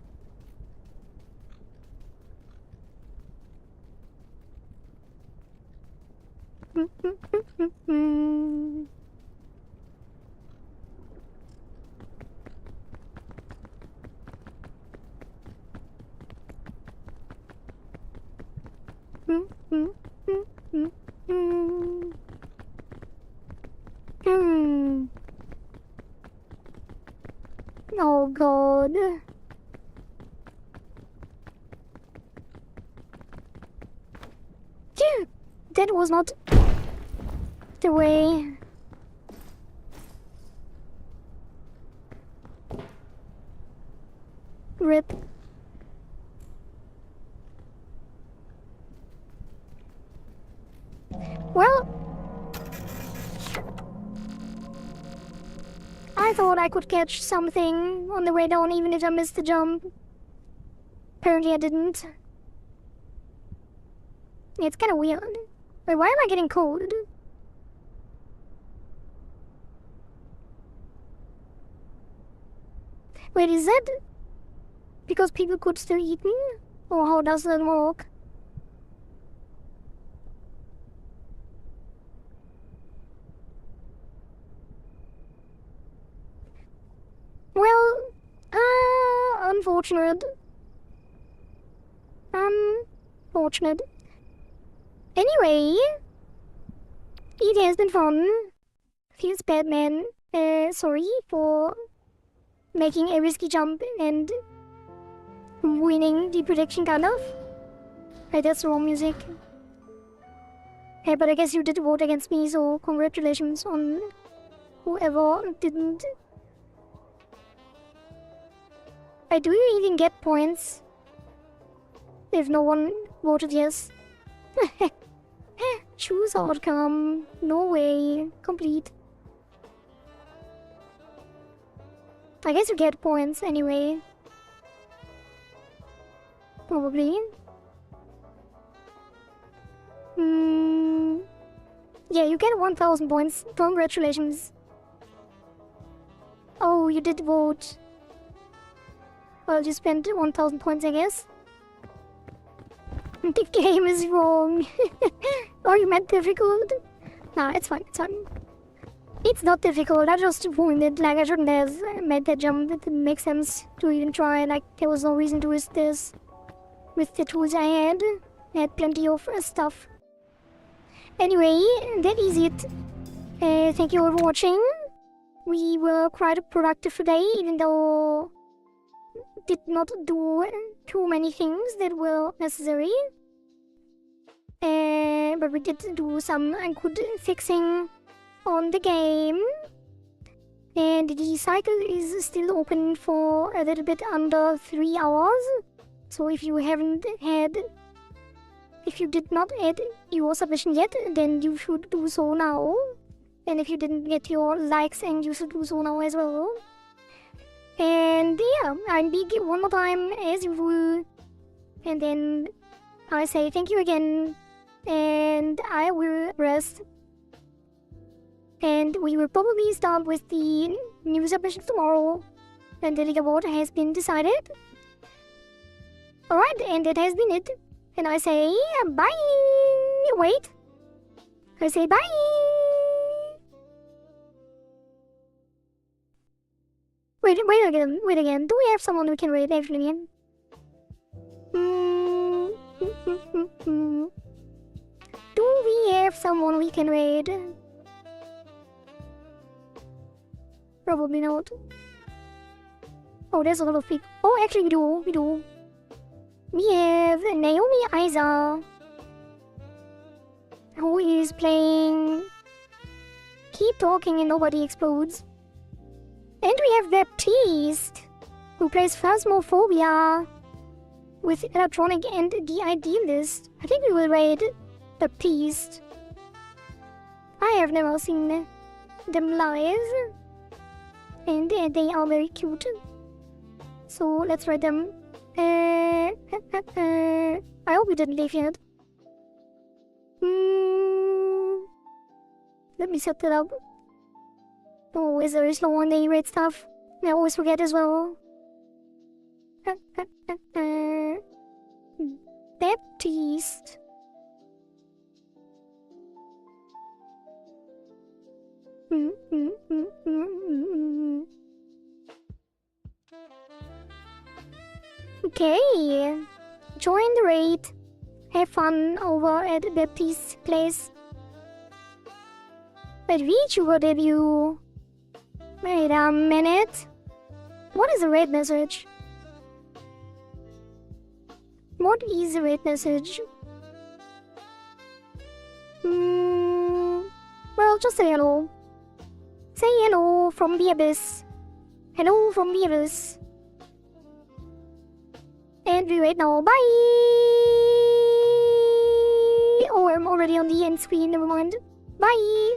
Oh god. Dude, that was not the way. Rip. Well, I thought I could catch something on the way down even if I missed the jump. Apparently I didn't. It's kinda weird. Wait, why am I getting cold? Wait, is that because people could still eat me? Or how does that work? Well, unfortunate. Unfortunate. Anyway, it has been fun. Feels bad, man. Sorry for making a risky jump and winning the prediction, kind of. Right, that's the wrong music. Hey, but I guess you did vote against me, so congratulations on whoever didn't. Do you even get points if no one voted yes? Choose outcome. No way. Complete. I guess you get points anyway. Probably. Yeah, you get 1000 points. Congratulations. Oh, you did vote. Well, you spent 1000 points, I guess. The game is wrong. Oh, you meant difficult? Nah, it's fine, it's fine. It's not difficult, I just ruined it. Like, I shouldn't have made that jump. It didn't make sense to even try. Like, there was no reason to risk this. With the tools I had plenty of stuff. Anyway, that is it. Thank you all for watching. We were quite productive today, even though did not do too many things that were necessary. But we did do some good fixing on the game. And the cycle is still open for a little bit under 3 hours. So if you haven't had If you did not add your submission yet, then you should do so now. And if you didn't get your likes, and you should do so now as well. And yeah, I'm big one more time as usual. And then I say thank you again. And I will rest. And we will probably start with the new submissions tomorrow. And the leaderboard has been decided. Alright, and that has been it. And I say bye. Wait. I say bye. Wait again. Do we have someone we can raid actually? Do we have someone we can raid? Probably not. Oh, there's a lot of people. Oh, actually we do. We have Naomi Aiza, who is playing Keep Talking and Nobody Explodes. And we have Baptiste, who plays Phasmophobia with Electronic and the Idealist. I think we will raid Baptiste. I have never seen them live, and they are very cute. So let's raid them. I hope we didn't leave yet. Let me set that up. Oh, is very slow on the raid stuff. I always forget as well. Baptiste. Okay. Join the raid. Have fun over at Baptiste's place. But VTuber debut. Wait a minute. What is a raid message? What is a raid message? Well, just say hello. Say hello from the abyss. Hello from the abyss. And we wait now. Bye! Oh, I'm already on the end screen. Never mind. Bye!